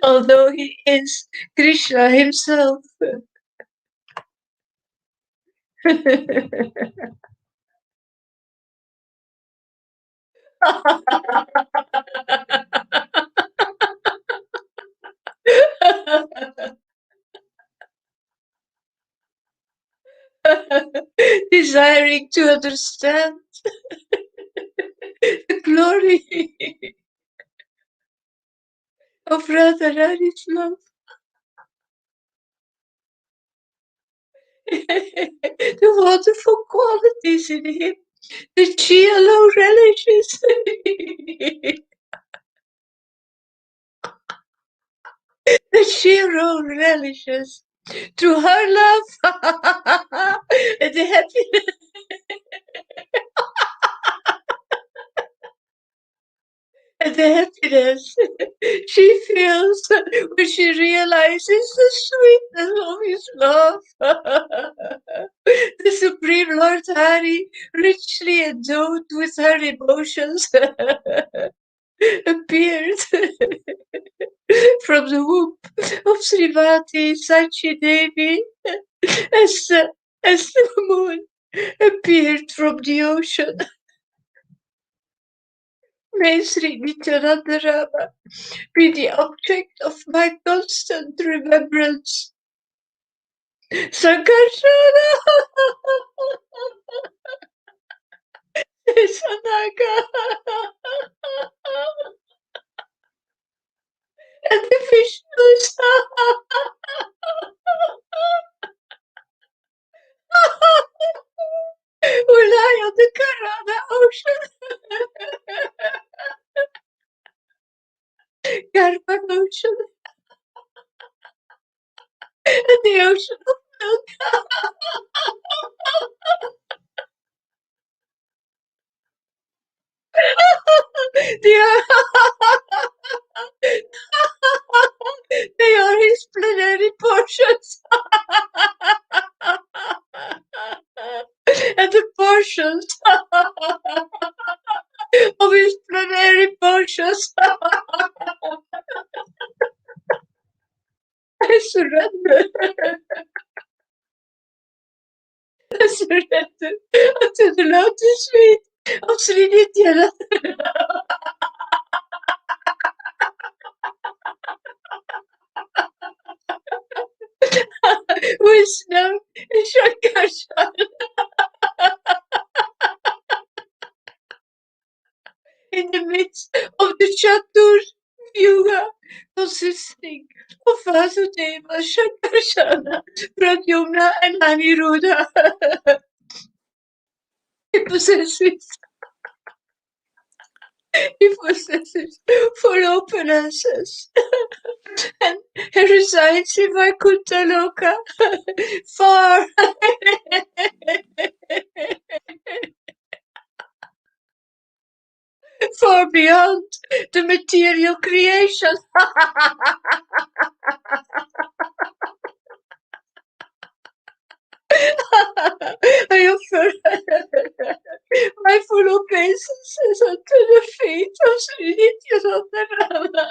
Although he is Krishna himself. Desiring to understand the glory of Radharani's love. The wonderful qualities in him that she alone relishes. That she alone relishes through her love and the happiness. And the happiness she feels when she realizes the sweetness of his love. The Supreme Lord Hari, richly endowed with her emotions, appeared from the womb of Srimati Sachi Devi as the moon appeared from the ocean. May Sri Nityananda Rama be the object of my constant remembrance. Sankarsana Sanaka and the Vishnus who lie on the Karana ocean. Karma ocean and the ocean of milk. They are his plenary portions. And the portions of his plenary portions. I surrender. I surrender to the lotus feet of Sri Nityananda. Wisdom and Shankarshan in the midst of the Chatur Yuga, consisting of Vasudeva, Shankarshana, Pradyumna, and Aniruddha. He possesses four open answers. And he resides in Vaikuntha Loka, far, far beyond the material creation. I offer my full obeisances unto the feet of Sri Nityananda Rama,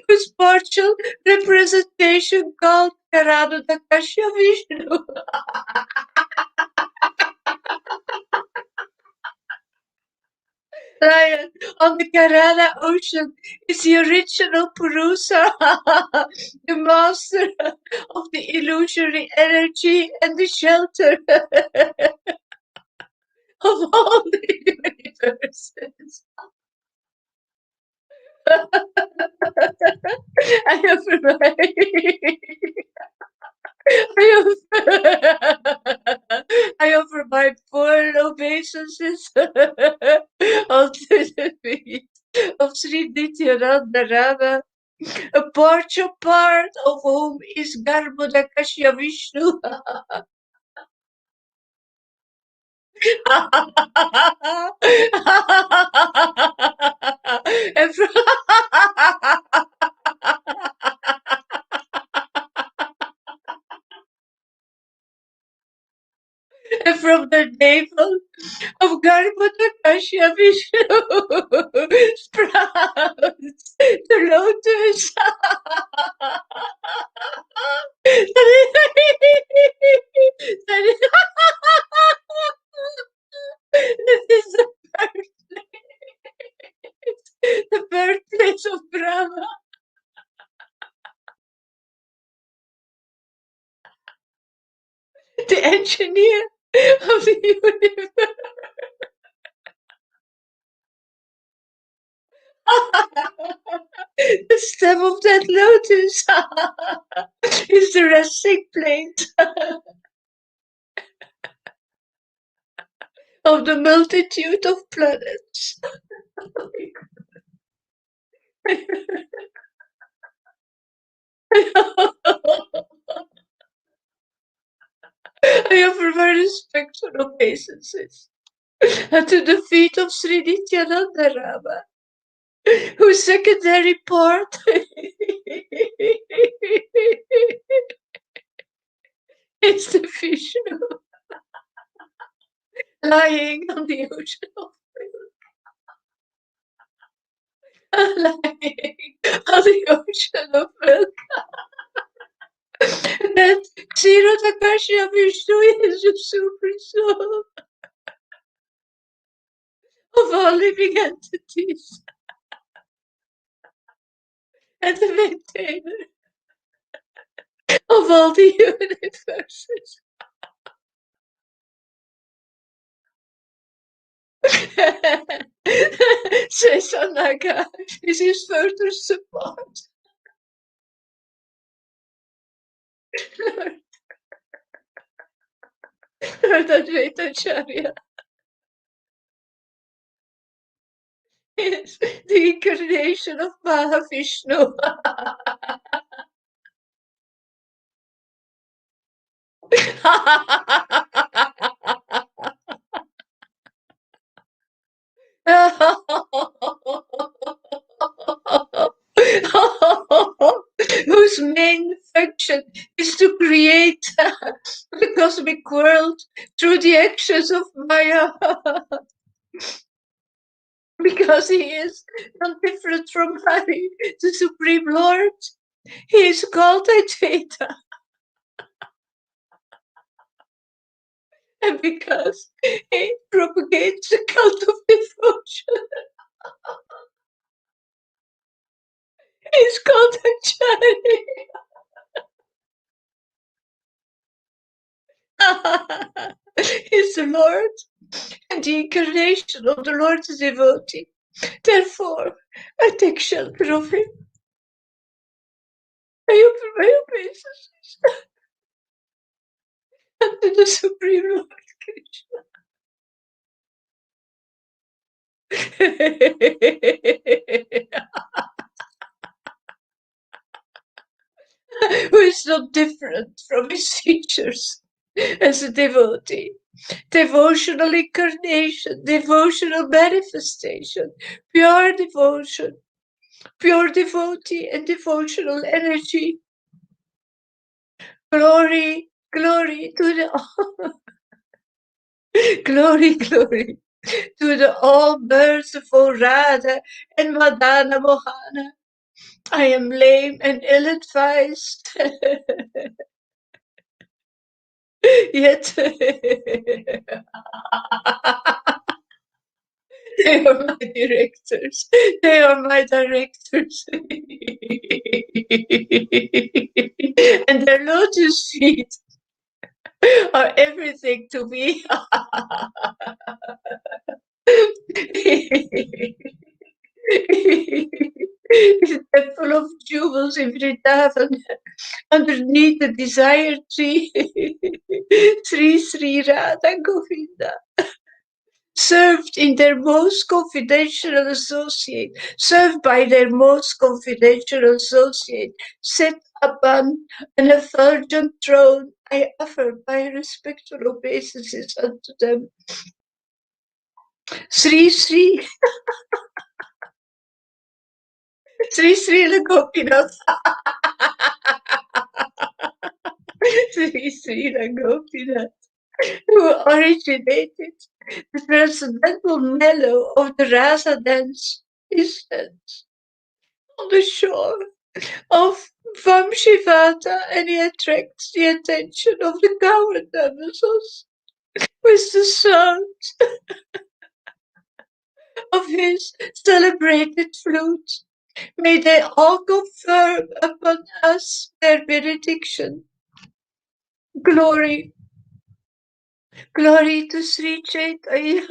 whose partial representation called Karanodakasya Vishnu lion on the Karana Ocean is the original Purusa, the master of the illusory energy and the shelter of all the universes. I have I offer my poor obeisances unto the feet of Sri Nityananda Rama, a partial part of whom is Garbhodakasya Vishnu. And from the navel of Garbhodakasya Vishnu sprouts the lotus. That is the birthplace of Brahma. The engineer of the universe. The stem of that lotus is the resting place of the multitude of planets. I offer my respectful obeisances to the feet of Sri Nityananda Rama, whose secondary part is the Vishnu lying on the ocean of milk. Lying on the ocean of milk. That Kshirodakasya Vishnu is the super soul of all living entities and the maintainer of all the universes. Sesanaga is his further support. Lord Advaitacharya is the incarnation of Mahavishnu. Whose main function is to create the cosmic world through the actions of Maya. Because he is not different from Hari, the Supreme Lord. He is called Advaita. And because he propagates the cult of devotion, he's called Acharya. He's the Lord and the incarnation of the Lord's devotee. Therefore, I take shelter of him. I offer my obeisances unto the Supreme Lord Krishna. Who is not different from his features as a devotee. Devotional incarnation, devotional manifestation, pure devotion, pure devotee and devotional energy. Glory, glory to the glory, glory to the all-merciful Radha and Madana Mohana. I am lame and ill-advised. Yet They are my directors. They are my directors. And their lotus feet are everything to me. They're full of jewels in Vrindavan. Underneath the desire tree, Sri Radha Govinda, served in their most confidential associate, served by their most confidential associate, set upon an effulgent throne, I offer my respectful obeisances unto them. Sri Sri, Sri Sri Gopinath. Sri Sri Gopinath, who originated the transcendental mellow of the Rasa dance, is on the shore of Vamshivata, and he attracts the attention of the coward damsels with the sound of his celebrated flute. May they all confer upon us their benediction. Glory, glory to Sri Chaitanya.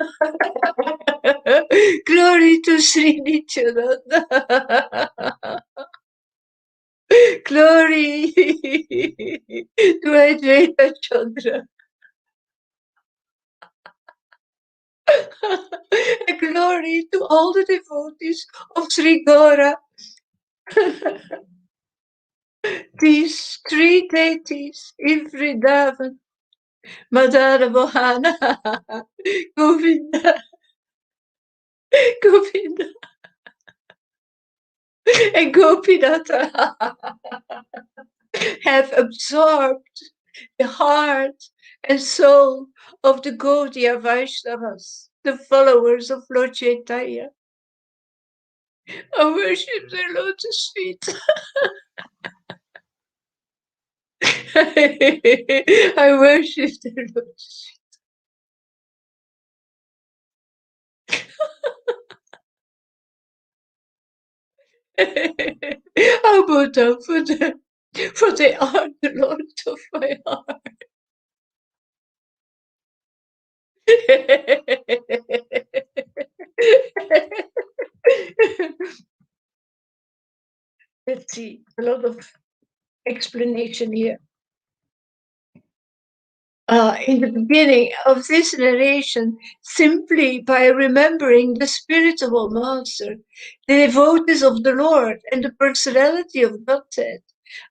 Glory to Sri Nityananda. Glory to Advaita Chandra. Glory to all the devotees of Sri Gora. These three deities in Vrindavan, Madana Mohana, Govinda, Govinda, and Gopinata have absorbed the heart and soul of the Gaudiya Vaishnavas, the followers of Lord Chaitanya. I worship their lotus feet. I worship their lotus feet. How about them for them? For they are the Lord of my heart. Let's see, a lot of explanation here. In the beginning of this narration, simply by remembering the spiritual master, the devotees of the Lord, and the personality of Godhead,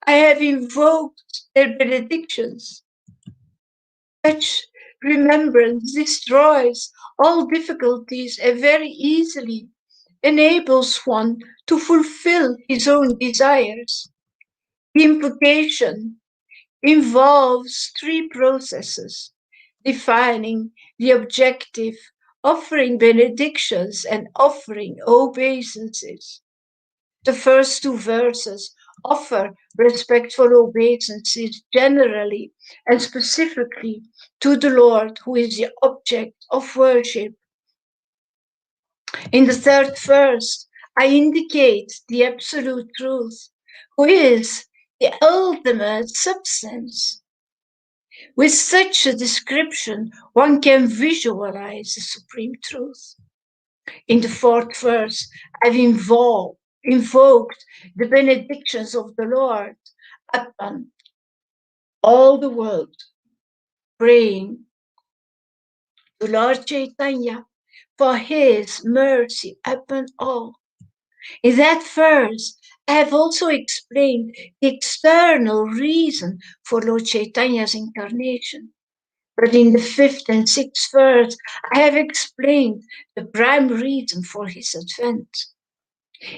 I have invoked their benedictions. Such remembrance destroys all difficulties and very easily enables one to fulfill his own desires. The invocation involves three processes: defining the objective, offering benedictions, and offering obeisances. The first two verses offer respectful obeisances generally and specifically to the Lord, who is the object of worship. In the third verse, I indicate the absolute truth, who is the ultimate substance. With such a description, one can visualize the supreme truth. In the fourth verse, I've invoked the benedictions of the Lord upon all the world, praying to Lord Chaitanya for his mercy upon all. In that verse, I have also explained the external reason for Lord Chaitanya's incarnation. But in the fifth and sixth verse, I have explained the prime reason for his advent.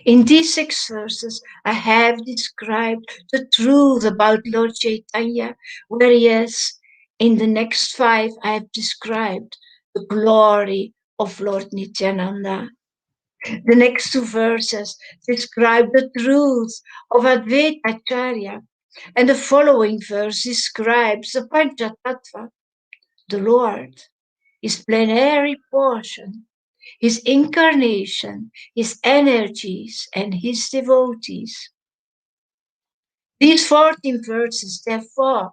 In these 6 verses, I have described the truth about Lord Chaitanya, whereas in the next 5, I have described the glory of Lord Nityananda. The next 2 verses describe the truth of Advaita Acharya, and the following verse describes the Panchatattva, the Lord, his plenary portion, his incarnation, his energies, and his devotees. These 14 verses, therefore,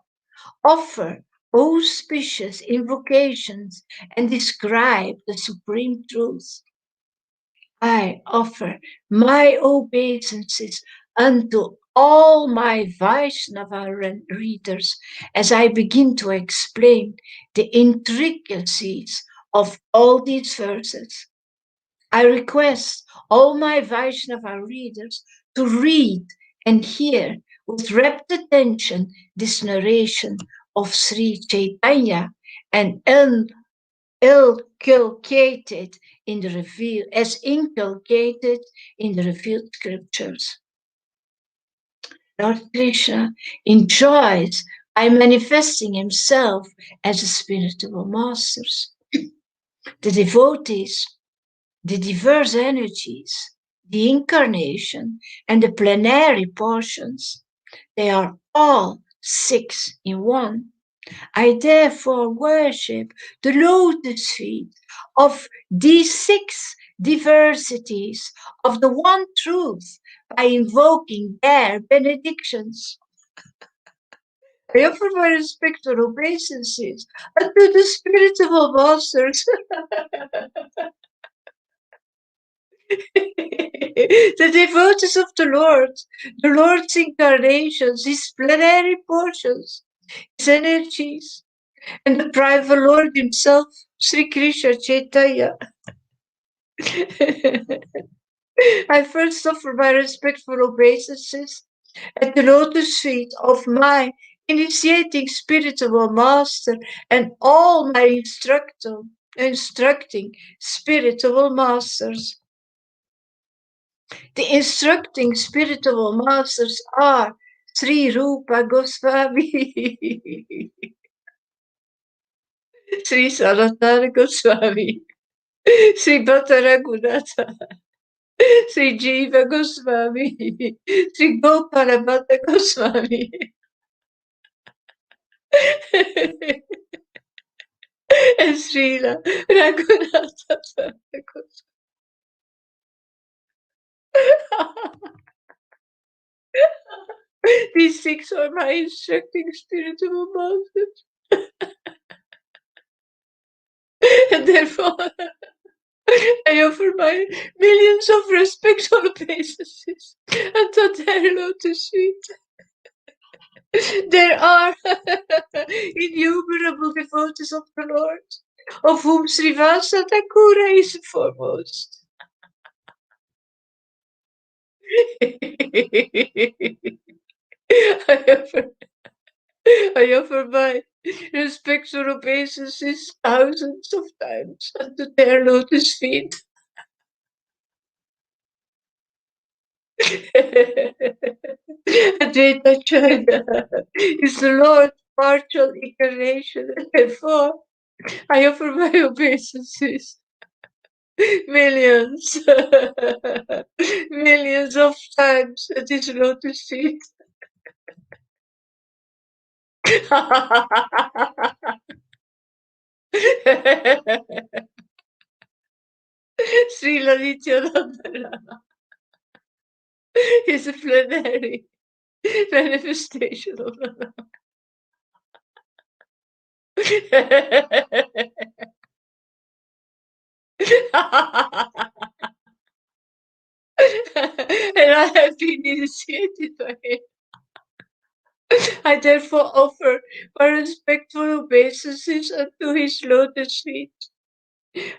offer auspicious invocations and describe the supreme truth. I offer my obeisances unto all my Vaishnava readers as I begin to explain the intricacies of all these verses. I request all my Vaishnava readers to read and hear with rapt attention this narration of Sri Chaitanya and inculcated in the revealed scriptures. Lord Krishna enjoys by manifesting himself as a spiritual master. The devotees, the diverse energies, the incarnation, and the plenary portions, they are all 6 in one. I therefore worship the lotus feet of these 6 diversities of the one truth by invoking their benedictions. I offer my respectful obeisances unto the spiritual masters, the devotees of the Lord's incarnations, his plenary portions, his energies, and the private Lord himself, Sri Krishna Chaitanya. I first offer my respectful obeisances at the lotus feet of my initiating spiritual master and all my instructing spiritual masters. The instructing spiritual masters are Sri Rupa Goswami, Sri Sanatana Goswami, Sri Bhatta Raghunatha, Sri Jiva Goswami, Sri Gopala Bhatta Goswami, and Srila Raghunatha Goswami. These 6 are my instructing spiritual masters. And therefore, I offer my millions of respectful obeisances unto their lotus feet. There are innumerable devotees of the Lord, of whom Srivasa Thakura is foremost. I offer my respectful obeisances thousands of times unto their lotus feet. Advaitacharya is the Lord's partial incarnation, and therefore I offer my obeisances millions, millions of times at his lotus feet. Srila Nityananda is a plenary manifestation of the Lord. And I have been initiated by him. I therefore offer my respectful obeisances unto his lotus feet.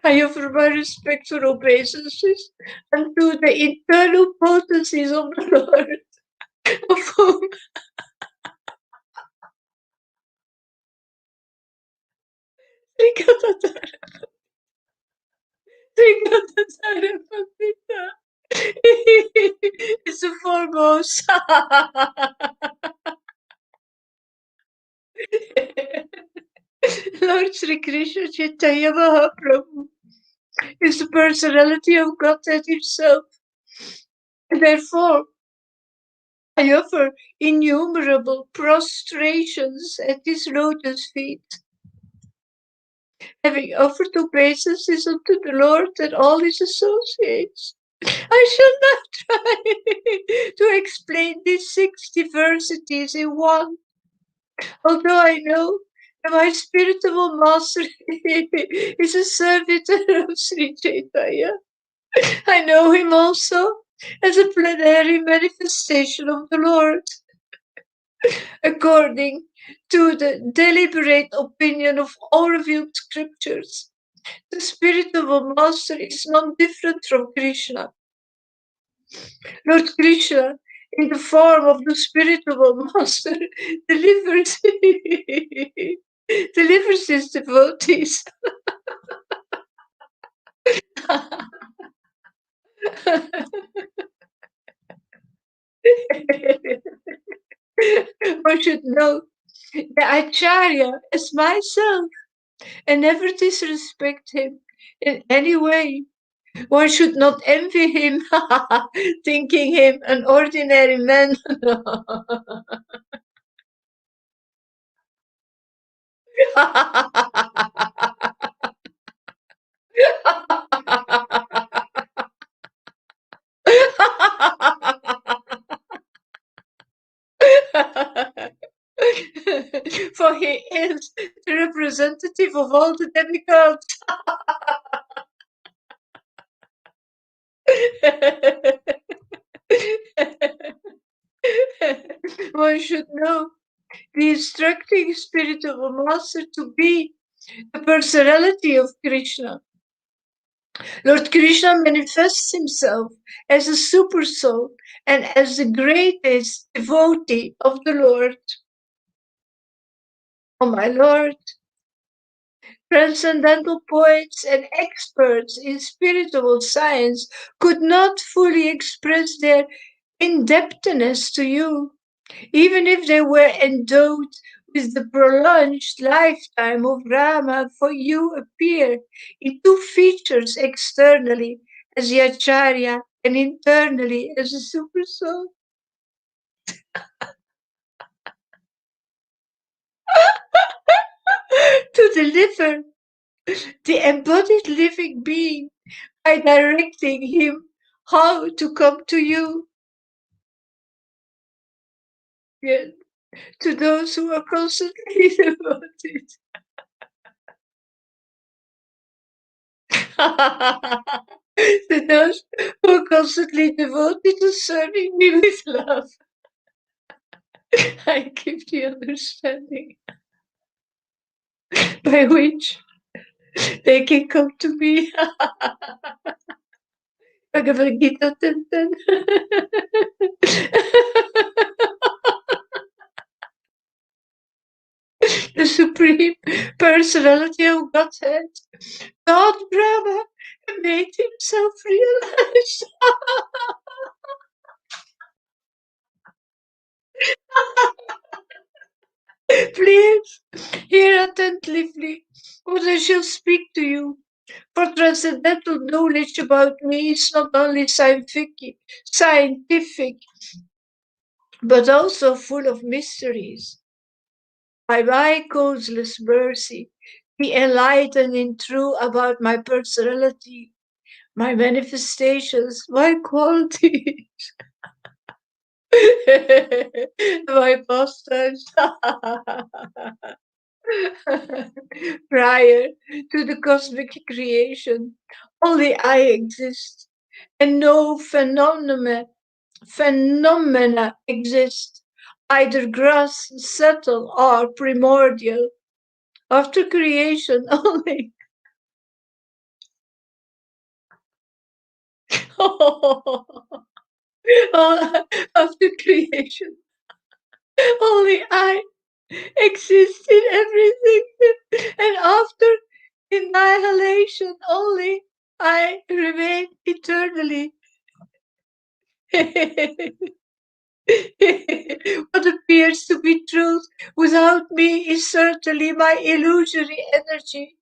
I offer my respectful obeisances unto the internal potencies of the Lord, of whom Srigatara Pandita is the foremost. Lord Sri Krishna Chaitanya Mahaprabhu is the personality of Godhead himself. And therefore, I offer innumerable prostrations at his lotus feet. having offered obeisances unto the Lord and all his associates. I shall not try to explain these 6 diversities in one, although I know that my spiritual master is a servitor of Sri Chaitanya. I know him also as a plenary manifestation of the Lord, according to the deliberate opinion of all revealed scriptures. The spirit of a master is not different from Krishna. Lord Krishna, in the form of the spirit of a master, delivers his devotees. One should know the Acharya as myself and never disrespect him in any way. One should not envy him, thinking him an ordinary man. For he is the representative of all the demigods. One should know the instructing spirit of a master to be the personality of Krishna. Lord Krishna manifests himself as a super soul and as the greatest devotee of the Lord. Oh my Lord, transcendental poets and experts in spiritual science could not fully express their indebtedness to you, even if they were endowed with the prolonged lifetime of Rama, for you appear in 2 features externally as the Acharya and internally as a super soul. To deliver the embodied living being by directing him how to come to you. Yes, to those who are constantly devoted. To those who are constantly devoted to serving me with love. I give the understanding by which they can come to me. Bhagavad Gita 10:10. The Supreme Personality of Godhead, God Brahma, made himself realized. Please hear attentively what I shall speak to you, for transcendental knowledge about me is not only scientific, but also full of mysteries. By my causeless mercy, be enlightened in truth about my personality, my manifestations, my qualities, my pastimes. Prior to the cosmic creation, only I exist, and no phenomena exist, either gross, subtle, or primordial. After creation, only after creation, only I exist in everything, and after annihilation, only I remain eternally. What appears to be truth without me is certainly my illusory energy.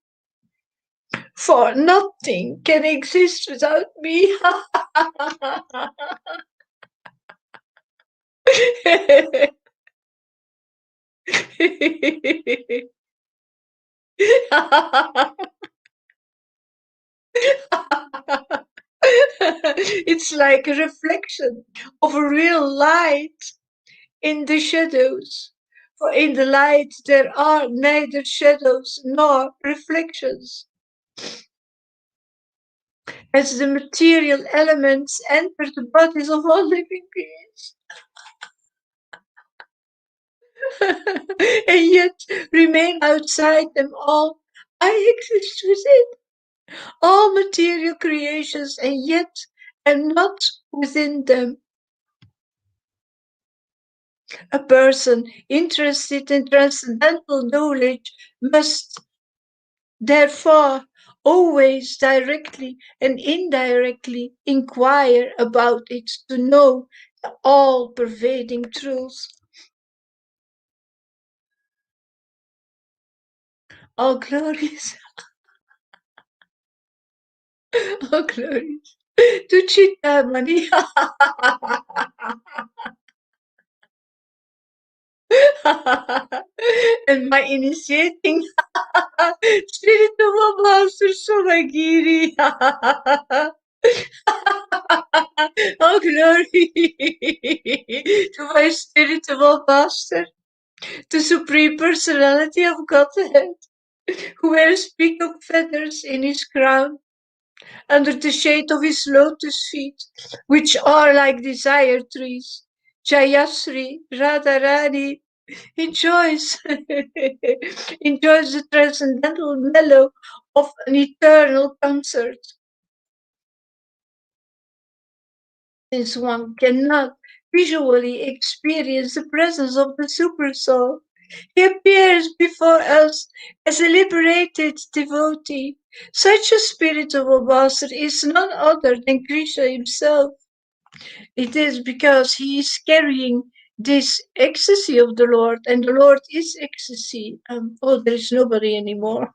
For nothing can exist without me. It's like a reflection of a real light in the shadows. For in the light there are neither shadows nor reflections. As the material elements enter the bodies of all living beings, and yet remain outside them all, I exist within all material creations, and yet am not within them. A person interested in transcendental knowledge must therefore always directly and indirectly inquire about it to know the all-pervading truth. All glories, all glories to Chintamani. And my initiating spiritual master Shomagiri. All glory to my spiritual master, the supreme personality of Godhead, who wears peacock feathers in his crown, under the shade of his lotus feet, which are like desire trees. Jayasri Radharani enjoys enjoys the transcendental mellow of an eternal concert. Since one cannot visually experience the presence of the Supersoul, he appears before us as a liberated devotee. Such a spiritual master is none other than Krishna himself. It is because he is carrying this ecstasy of the Lord, and the Lord is ecstasy. There is nobody anymore.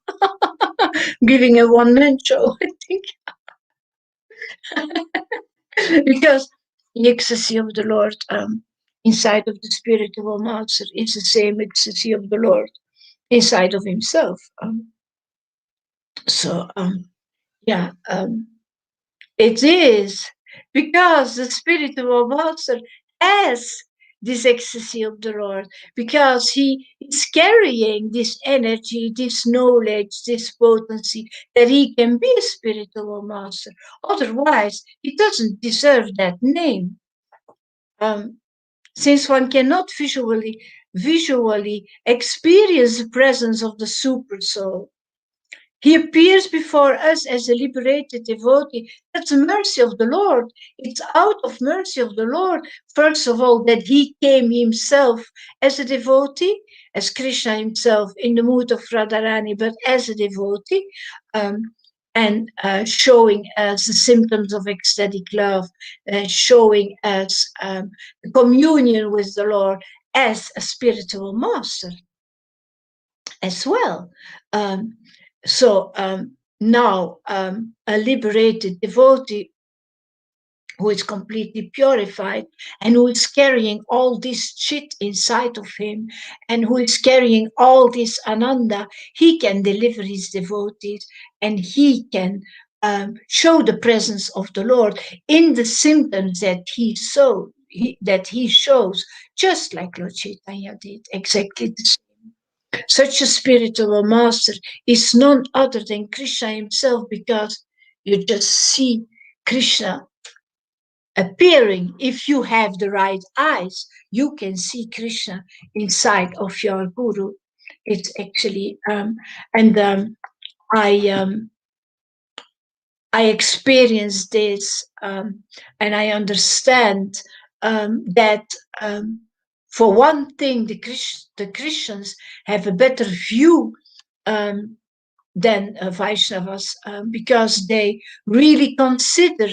Giving a one-man show, I think. Because the ecstasy of the Lord inside of the spiritual master is the same ecstasy of the Lord inside of himself. It is because the spiritual master has this ecstasy of the Lord, because he is carrying this energy, this knowledge, this potency, that he can be a spiritual master. Otherwise, he doesn't deserve that name. Since one cannot visually experience the presence of the super soul, he appears before us as a liberated devotee. That's the mercy of the Lord. It's out of mercy of the Lord, first of all, that he came himself as a devotee, as Krishna himself in the mood of Radharani, but as a devotee, and showing us the symptoms of ecstatic love, showing us the communion with the Lord as a spiritual master as well. Now a liberated devotee who is completely purified and who is carrying all this shit inside of him and who is carrying all this ananda, he can deliver his devotees and he can show the presence of the Lord in the symptoms that he shows, just like Lord Chaitanya did, exactly the same. Such a spiritual master is none other than Krishna himself, because you just see Krishna appearing. If you have the right eyes, you can see Krishna inside of your guru. It's actually, I experienced this, and I understand that for one thing, the Christians have a better view than Vaishnavas, because they really consider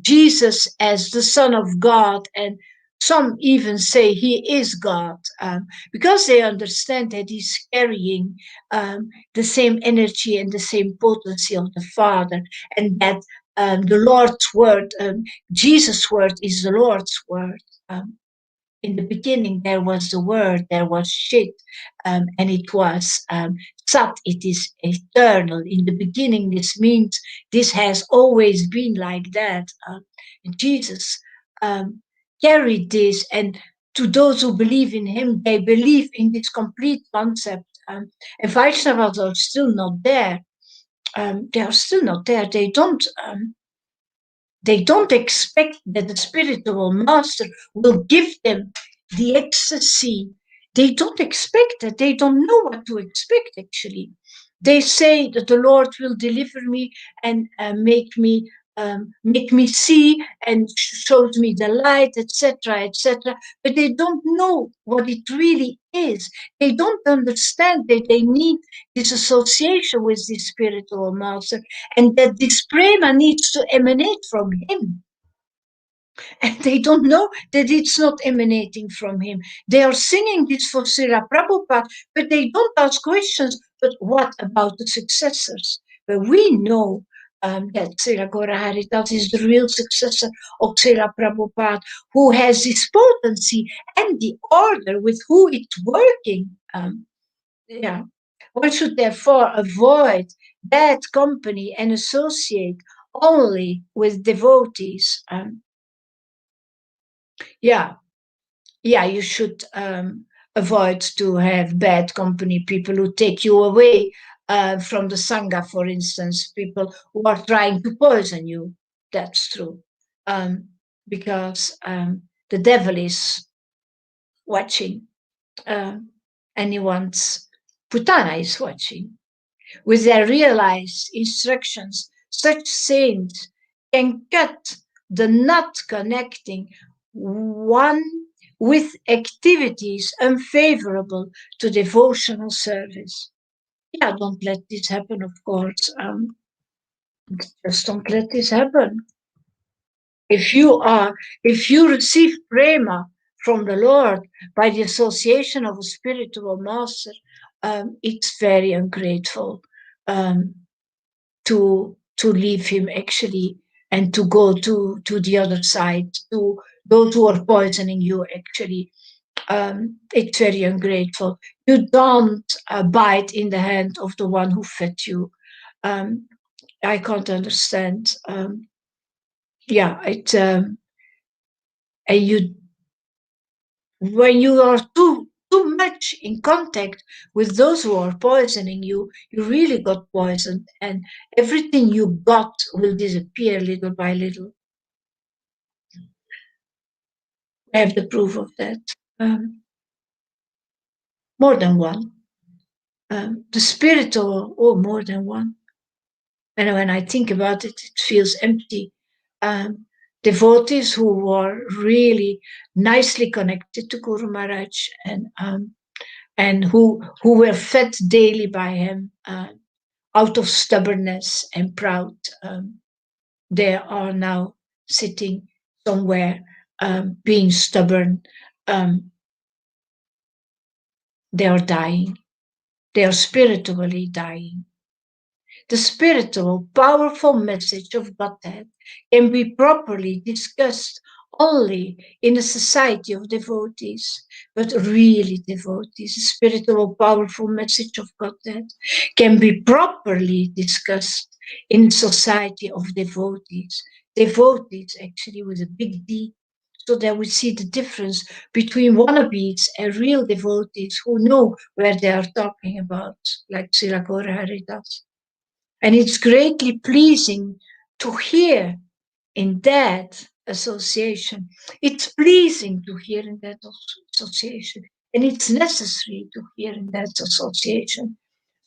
Jesus as the Son of God, and some even say he is God, because they understand that he's carrying the same energy and the same potency of the Father, and that the Lord's word, Jesus' word, is the Lord's word. in the beginning there was the word, there was shit, and it was sat, it is eternal. In the beginning, this means this has always been like that. And Jesus carried this, and to those who believe in him, they believe in this complete concept. And Vaishnavas are still not there. They are still not there. They don't expect that the spiritual master will give them the ecstasy. They don't expect that. They don't know what to expect, actually. They say that the Lord will deliver me and make me see and shows me the light, etc., etc. But they don't know what it really is. They don't understand that they need this association with the spiritual master, and that this prema needs to emanate from him. And they don't know that it's not emanating from him. They are singing this for Srila Prabhupada, but they don't ask questions. But what about the successors? But we know that Srila Gauraharidas is the real successor of Srila Prabhupada, who has this potency and the order with who it's working. Yeah. One should therefore avoid bad company and associate only with devotees. You should avoid to have bad company, people who take you away from the Sangha, for instance, people who are trying to poison you. That's true. Because the devil is watching. Anyone's Putana is watching. With their realized instructions, such saints can cut the knot connecting one with activities unfavorable to devotional service. Yeah, don't let this happen, of course. Just don't let this happen. If you receive prema from the Lord by the association of a spiritual master, it's very ungrateful to leave him, actually, and to go to the other side, to those who are poisoning you, actually. It's very ungrateful. You don't bite in the hand of the one who fed you. I can't understand. And you, when you are too much in contact with those who are poisoning you, you really got poisoned, and everything you got will disappear little by little. I have the proof of that. More than one. The spiritual, more than one. And when I think about it, it feels empty. Devotees who are really nicely connected to Guru Maharaj, and who were fed daily by him, out of stubbornness and proud, they are now sitting somewhere, being stubborn. They are dying. They are spiritually dying. The spiritual, powerful message of Godhead can be properly discussed only in a society of devotees, but really devotees. The spiritual, powerful message of Godhead can be properly discussed in a society of devotees. Devotees, actually, with a big D, so that we see the difference between wannabes and real devotees who know where they are talking about, like Srila Gauraharidas. And it's greatly pleasing to hear in that association. It's pleasing to hear in that association. And it's necessary to hear in that association,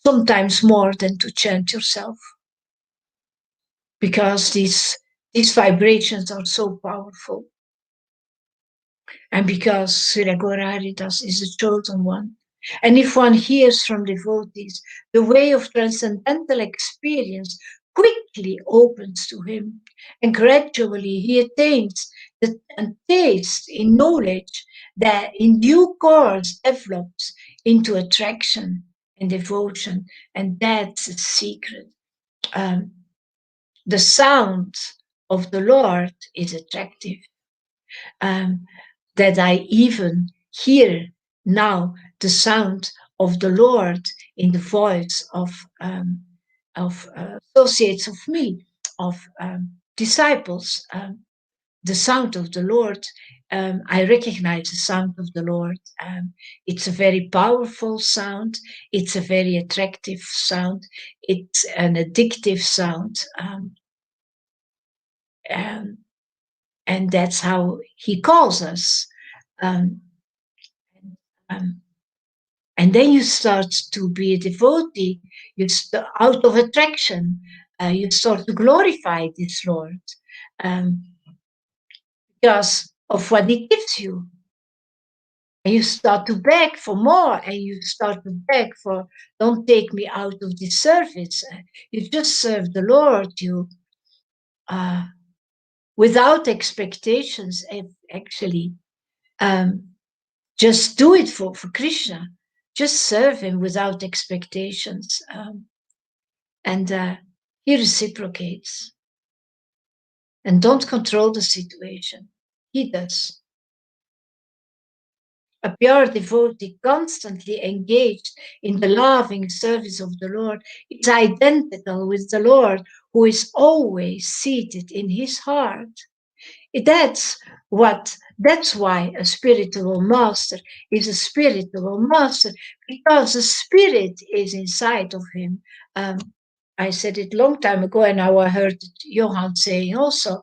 sometimes more than to chant yourself. Because these vibrations are so powerful. And because Srila Gauraharidas is the chosen one. And if one hears from devotees, the way of transcendental experience quickly opens to him, and gradually he attains the taste in knowledge that in due course develops into attraction and devotion. And that's the secret. The sound of the Lord is attractive. that I even hear now the sound of the Lord in the voice of associates of me, of disciples. The sound of the Lord, I recognize the sound of the Lord. It's a very powerful sound. It's a very attractive sound. It's an addictive sound. And that's how he calls us. And then you start to be a devotee. Out of attraction, you start to glorify this Lord because of what he gives you. And you start to beg for more, and you start to beg for, don't take me out of this service. You just serve the Lord. You, without expectations, actually, just do it for Krishna. Just serve him without expectations. And he reciprocates. And don't control the situation. He does. A pure devotee constantly engaged in the loving service of the Lord is identical with the Lord, who is always seated in his heart. That's why a spiritual master is a spiritual master, because the spirit is inside of him. I said it a long time ago, and now I heard Johan saying also,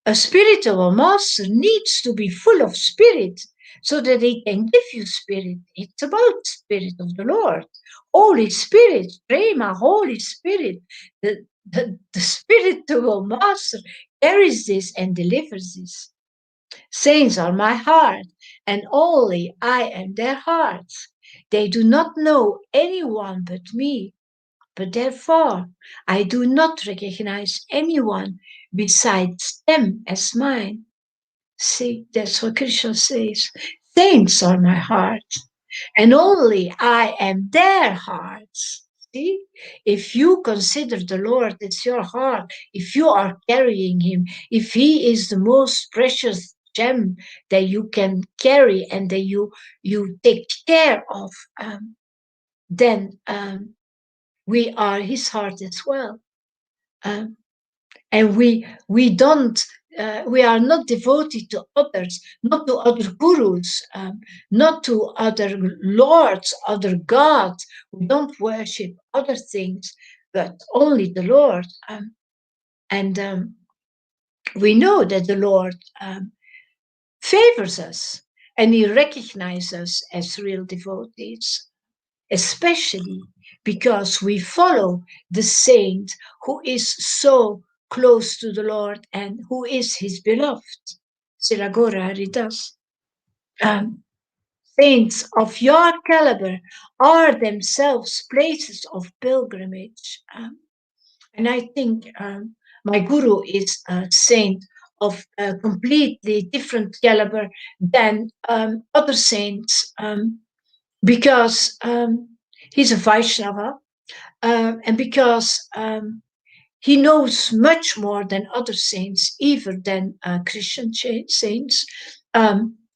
a spiritual master needs to be full of spirit so that he can give you spirit. It's about spirit of the Lord. Holy Spirit, Prema, Holy Spirit, the spiritual master carries this and delivers this. Saints are my heart, and only I am their hearts. They do not know anyone but me, but therefore I do not recognize anyone besides them as mine. See, that's what Krishna says. Saints are my heart, and only I am their hearts. See, if you consider the Lord as your heart, if you are carrying him, if he is the most precious gem that you can carry and that you take care of, then we are his heart as well. And we don't we are not devoted to others, not to other gurus, not to other lords, other gods. We don't worship other things, but only the Lord. And we know that the Lord favors us, and he recognizes us as real devotees, especially because we follow the saint who is so close to the Lord and who is his beloved. Siragora Haridas. Saints of your caliber are themselves places of pilgrimage. And I think my guru is a saint of a completely different caliber than other saints, because he's a Vaishnava, and because he knows much more than other saints, even than Christian saints.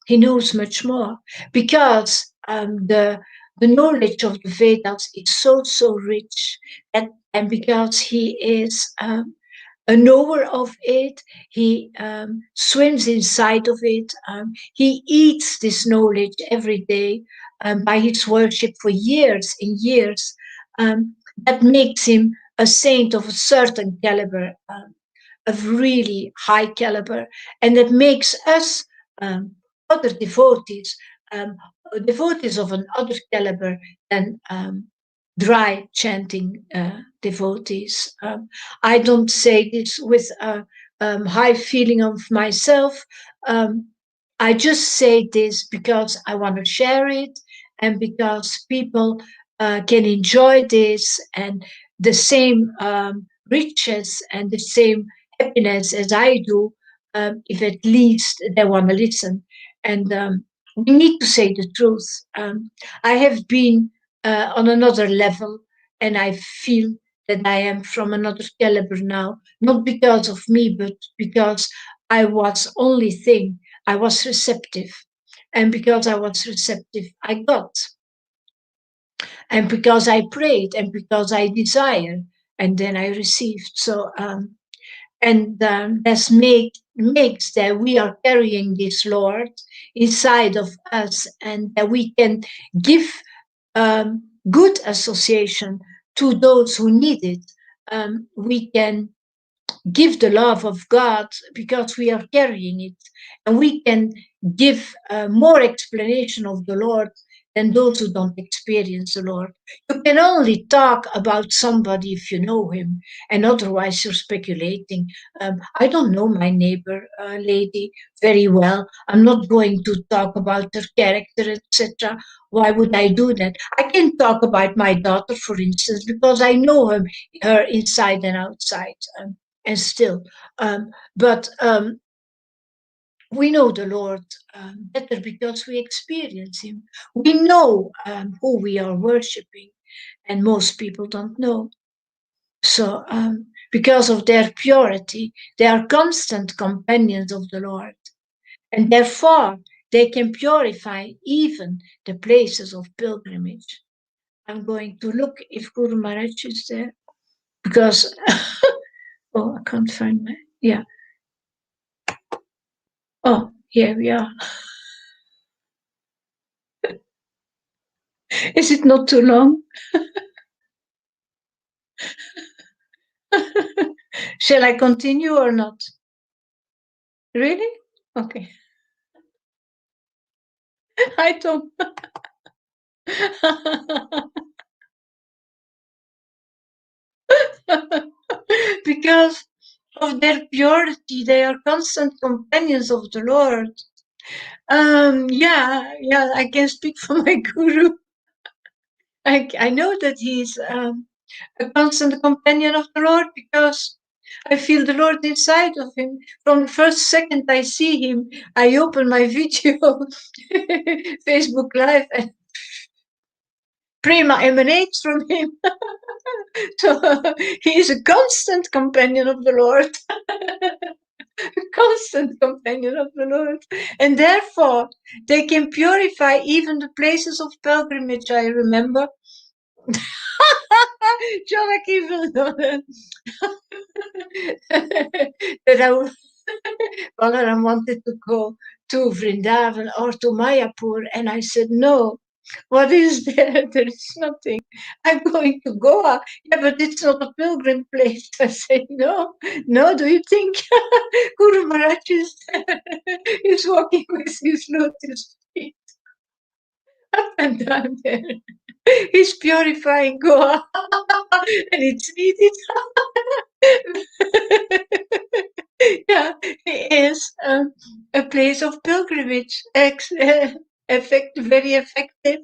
He knows much more because the knowledge of the Vedas is so rich, and because he is a knower of it, he swims inside of it. He eats this knowledge every day by his worship for years and years. That makes him a saint of a certain caliber, of really high caliber, and that makes us other devotees, devotees of an other caliber than dry chanting devotees. I don't say this with a high feeling of myself. I just say this because I want to share it, and because people can enjoy this and the same riches and the same happiness as I do, if at least they want to listen. And we need to say the truth. I have been on another level, and I feel that I am from another caliber now, not because of me, but because I was only thing. I was receptive. And because I was receptive, I got. And because I prayed, and because I desired, and then I received. So, that makes that we are carrying this Lord inside of us, and that we can give good association to those who need it. We can give the love of God because we are carrying it, and we can give more explanation of the Lord than those who don't experience the Lord. You can only talk about somebody if you know him, and otherwise you're speculating. I don't know my neighbor lady very well. I'm not going to talk about her character, etc. Why would I do that? I can talk about my daughter, for instance, because I know her inside and outside. And still, but we know the Lord better because we experience Him. We know who we are worshiping, and most people don't know. So, because of their purity, they are constant companions of the Lord, and therefore they can purify even the places of pilgrimage. I'm going to look if Guru Maharaj is there, because oh, I can't find my Oh, here we are. Is it not too long? Shall I continue or not? Really? Okay. I don't. Because of their purity, they are constant companions of the Lord. Yeah, I can speak for my guru. I know that he's a constant companion of the Lord because I feel the Lord inside of him. From the first second I see him, I open my video, Facebook Live, and Prema emanates from him. So he is a constant companion of the Lord. Constant companion of the Lord. And therefore, they can purify even the places of pilgrimage, I remember. John, I keep that Balaram wanted to go to Vrindavan or to Mayapur, and I said, no. What is there? There is nothing. I'm going to Goa. Yeah, but it's not a pilgrim place. I said, no. Do you think Guru Maharaj is there? He's walking with his lotus feet up and down there. He's purifying Goa, and it's needed. Yeah, it is a place of pilgrimage, very effective.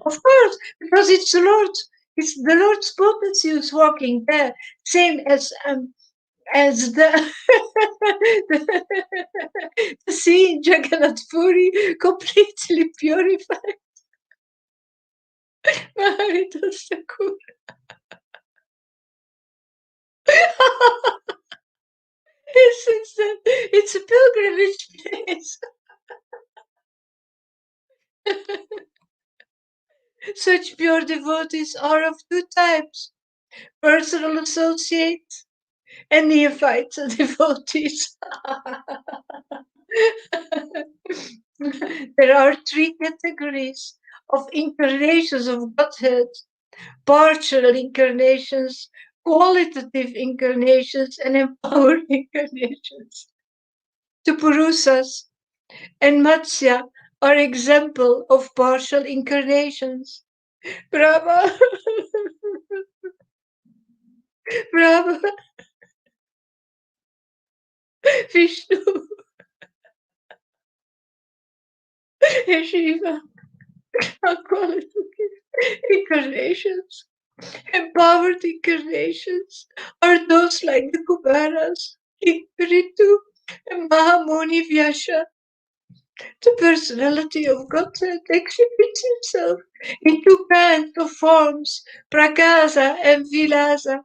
Of course, because it's the Lord. It's the Lord's potency who's walking there, same as the the sea in Jagannath Puri, completely purified. Maharidas Thakur. It's a pilgrimage place. Such pure devotees are of two types: personal associates and neophytes and devotees. There are three categories of incarnations of Godhead: partial incarnations, qualitative incarnations, and empowered incarnations. The Purusas and Matsya are example of partial incarnations. Brahma, Brahma, Vishnu, and Shiva are qualitative incarnations. Empowered incarnations are those like the Kumaras, King Ritu, and Mahamuni Vyasa. The personality of Godhead exhibits himself in two kinds of forms, Prakasa and Vilasa.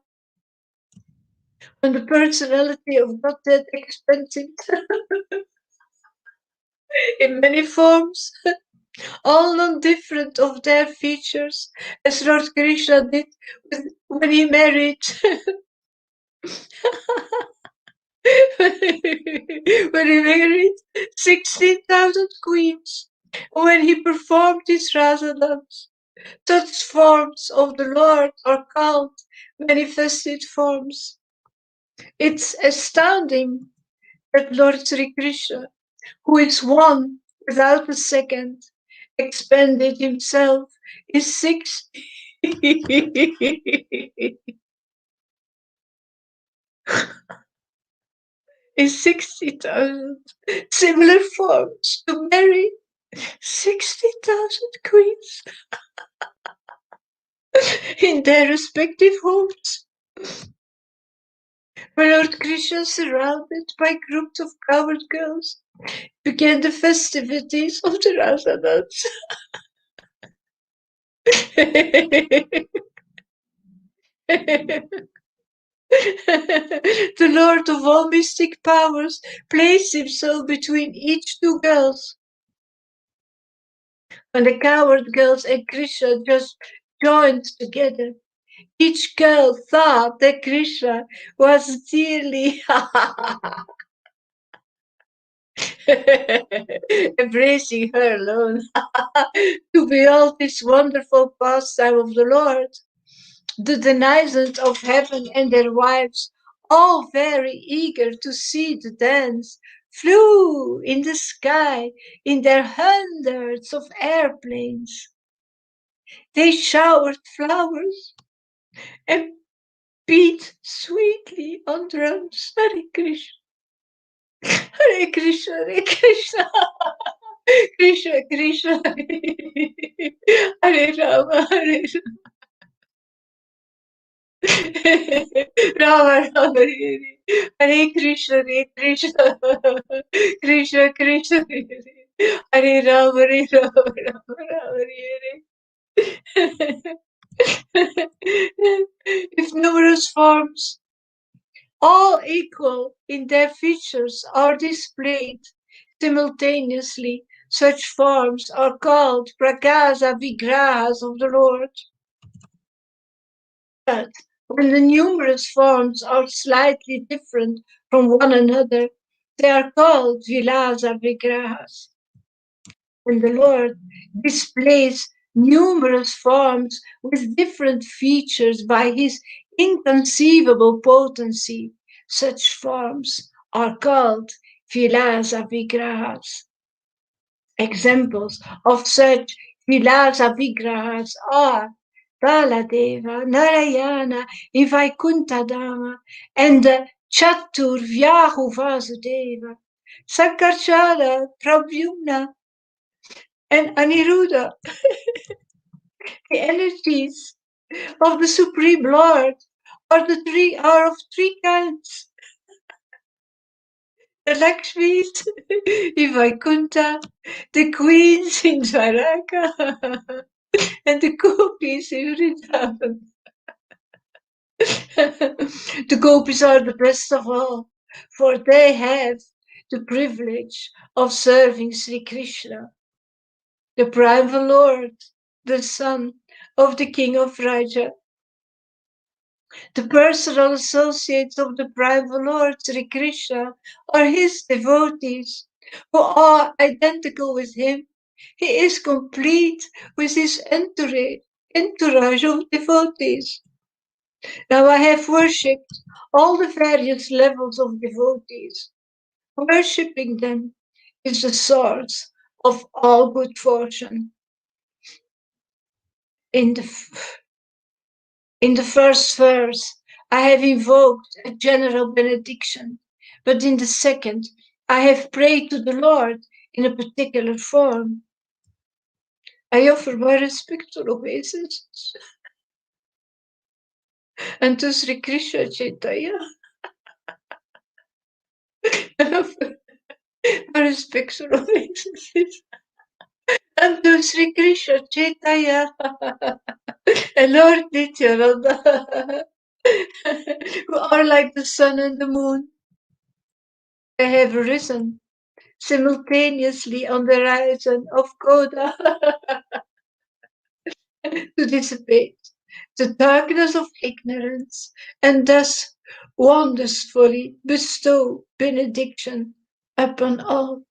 When the personality of Godhead expands himself, in many forms, all non-different of their features, as Lord Krishna did when he married when he married 16,000 queens, when he performed his rasa dance. Such forms of the Lord are called manifested forms. It's astounding that Lord Sri Krishna, who is one without a second, expanded himself in six in 60,000 similar forms to marry 60,000 queens in their respective homes. When Lord Krishna, surrounded by groups of coward girls, began the festivities of the Rasa dance. The Lord of all mystic powers placed himself between each two girls. When the coward girls and Krishna just joined together, each girl thought that Krishna was dearly embracing her alone to behold this wonderful pastime of the Lord. The denizens of heaven and their wives, all very eager to see the dance, flew in the sky in their hundreds of airplanes. They showered flowers and beat sweetly on drums. Hare Krishna, Hare Krishna, Hare Krishna, Krishna Krishna, Hare Rama, Hare Rama, Rama, Hare Hare Krishna, Hare Krishna, Krishna Krishna, Hare Rama, Hare Rama, Rama Rama, Hare Hare. If numerous forms, all equal in their features, are displayed simultaneously, such forms are called prakasa vigrahas of the Lord. But when the numerous forms are slightly different from one another, they are called vilasa vigrahas. When the Lord displays numerous forms with different features by his inconceivable potency, such forms are called vilasa vigrahas. Examples of such vilasa vigrahas are Baladeva, Narayana, Vaikuntadama, and Chatur Vyahu Vasudeva, Sankarshala, Pradyumna, and Aniruddha, the energies of the Supreme Lord are of three kinds. The Lakshmis in Vaikuntha, the queens in Dwaraka, and the gopis in Vrindavan. The gopis are the best of all, for they have the privilege of serving Sri Krishna, the primal Lord, the son of the king of Raja. The personal associates of the primal Lord Sri Krishna are his devotees, who are identical with him. He is complete with his entourage of devotees. Now I have worshipped all the various levels of devotees. Worshipping them is the source of all good fortune. In the first verse, I have invoked a general benediction, but in the second, I have prayed to the Lord in a particular form. I offer my respectful obeisances unto Sri Krishna Chaitanya. I offer my respectful obeisances unto Sri Krishna Chaitanya and Lord Nityananda, who are like the sun and the moon. They have risen simultaneously on the horizon of Koda to dissipate the darkness of ignorance and thus wondrously bestow benediction upon all.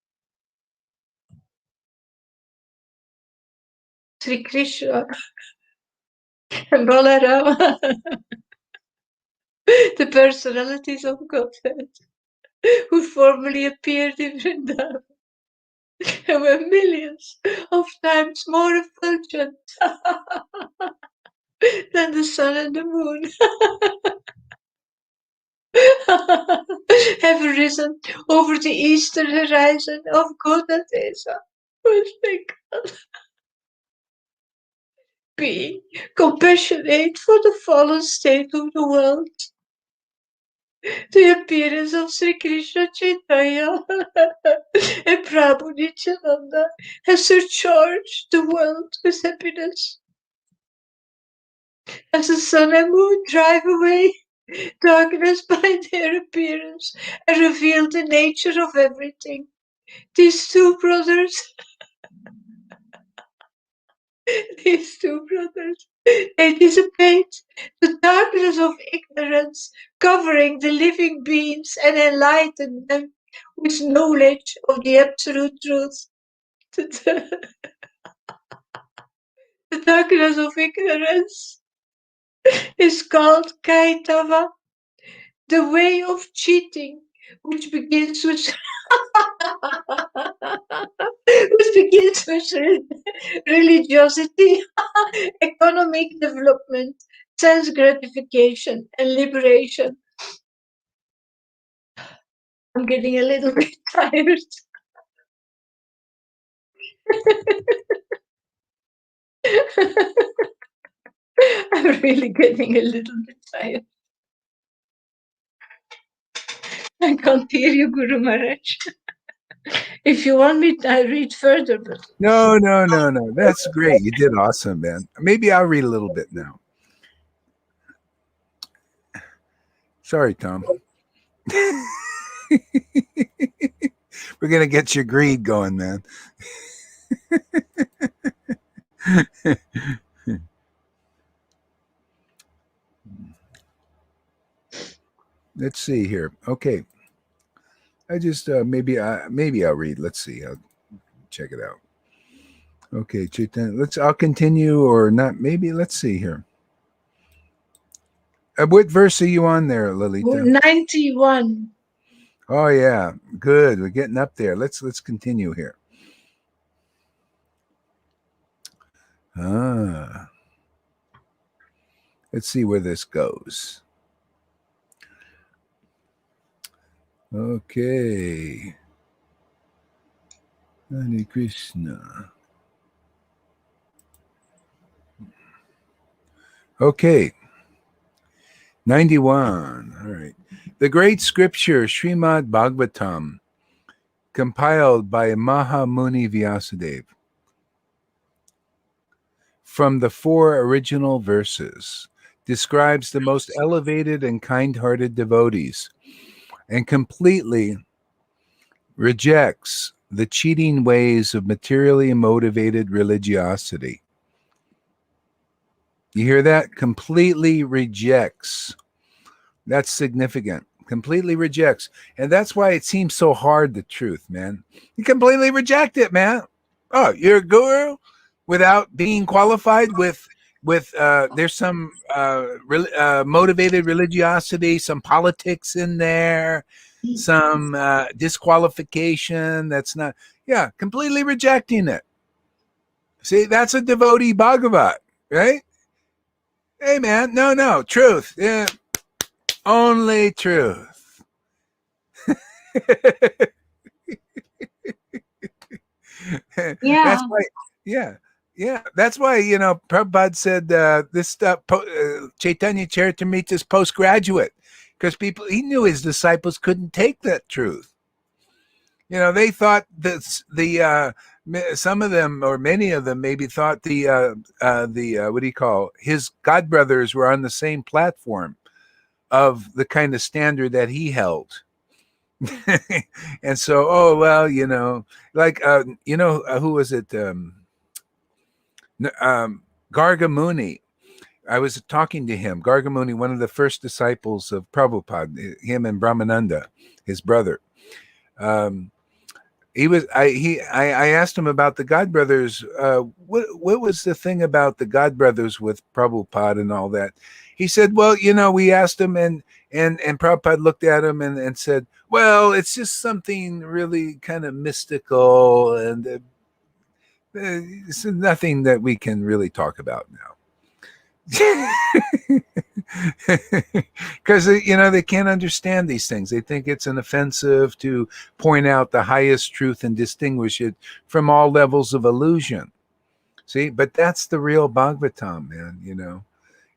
Sri Krishna and Balarama, the personalities of Godhead, who formerly appeared in Vrindavan, and were millions of times more effulgent than the sun and the moon, have risen over the eastern horizon of Godadesa. Being compassionate for the fallen state of the world. The appearance of Sri Krishna Chaitanya and Prabhu Nityananda has surcharged the world with happiness. As the sun and moon drive away darkness by their appearance and reveal the nature of everything, these two brothers, they dissipate the darkness of ignorance, covering the living beings and enlighten them with knowledge of the absolute truth. The darkness of ignorance is called Kaitava, the way of cheating, which begins with religiosity, economic development, sense gratification, and liberation. I'm getting a little bit tired. I'm really getting a little bit tired. I can't hear you, Guru Maharaj. If you want me, I read further. But No. That's great. You did awesome, man. Maybe I'll read a little bit now. Sorry, Tom. We're going to get your greed going, man. Let's see here. Okay. I just maybe I'll read. Let's see. I'll check it out. Okay, Chaitanya. I'll continue or not. Maybe let's see here. What verse are you on there, Lalita? 91. Oh yeah, good. We're getting up there. Let's continue here. Let's see where this goes. Okay. Hare Krishna. Okay. 91. All right. The great scripture Srimad Bhagavatam, compiled by Mahamuni Vyasadeva, from the 4 original verses, describes the most elevated and kind-hearted devotees and completely rejects the cheating ways of materially motivated religiosity. You hear that? Completely rejects. That's significant. Completely rejects. And that's why it seems so hard, the truth, man. You completely reject it, man. Oh, you're a guru without being qualified with there's some motivated religiosity, some politics in there, some disqualification. That's not, completely rejecting it. See, that's a devotee Bhagavat, right? Hey, man, no, truth. Yeah, only truth. Yeah. That's why, that's why, Prabhupada said this stuff, Chaitanya Charitamrita is postgraduate, because he knew his disciples couldn't take that truth. They thought that some of them, or many of them, maybe thought what do you call, his godbrothers were on the same platform of the kind of standard that he held. And so, oh, well, like, who was it? Gargamuni. I was talking to him. Gargamuni, one of the first disciples of Prabhupada, him and Brahmananda, his brother. I asked him about the God Brothers. What was the thing about the God Brothers with Prabhupada and all that? He said, well, we asked him, and Prabhupada looked at him and said, well, it's just something really kind of mystical, and it's nothing that we can really talk about now. Because they can't understand these things. They think it's an offensive to point out the highest truth and distinguish it from all levels of illusion. See, but that's the real Bhagavatam, man.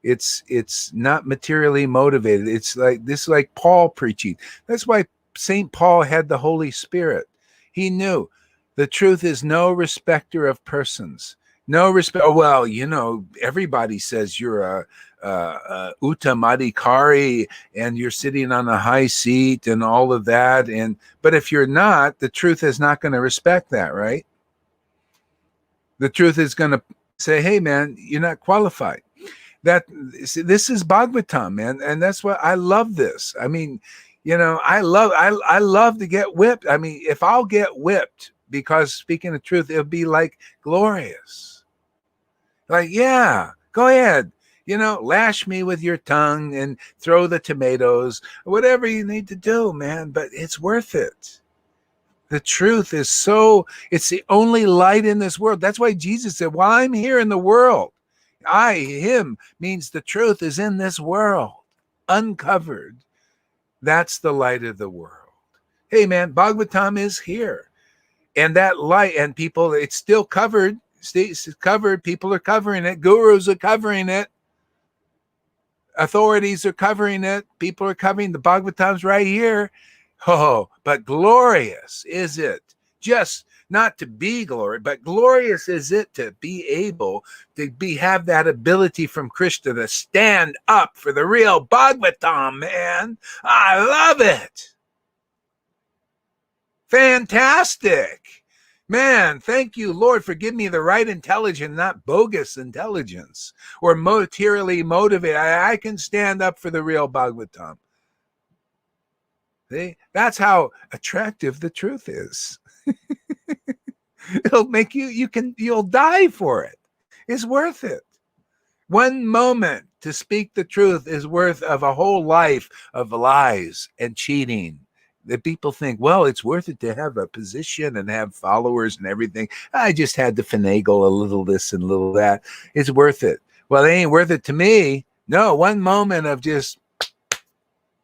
It's not materially motivated. It's like Paul preaching. That's why St. Paul had the Holy Spirit. He knew the truth is no respecter of persons. No respect. Well, everybody says you're a uttamadikari and you're sitting on a high seat and all of that. But if you're not, the truth is not going to respect that, right? The truth is going to say, hey, man, you're not qualified. This is Bhagavatam, man. And that's why I love this. I mean, I love to get whipped. I mean, if I'll get whipped because speaking the truth, it'll be like glorious. Like, yeah, go ahead. Lash me with your tongue and throw the tomatoes, whatever you need to do, man. But it's worth it. The truth is it's the only light in this world. That's why Jesus said, while I'm here in the world, him means the truth is in this world, uncovered. That's the light of the world. Hey, man, Bhagavatam is here. And that light, and people, it's still covered. It's covered. People are covering it. Gurus are covering it. Authorities are covering it. People are covering the Bhagavatam's right here. Oh, but glorious is it. Just not to be glory, but glorious is it to be able to have that ability from Krishna to stand up for the real Bhagavatam, man. I love it. Fantastic. Man, thank you, Lord, for giving me the right intelligence, not bogus intelligence or materially motivated. I can stand up for the real Bhagavatam. See? That's how attractive the truth is. It'll make you'll die for it. It's worth it. One moment to speak the truth is worth of a whole life of lies and cheating. That people think, well, it's worth it to have a position and have followers and everything. I just had to finagle a little this and a little that. It's worth it. Well, it ain't worth it to me. No, one moment of just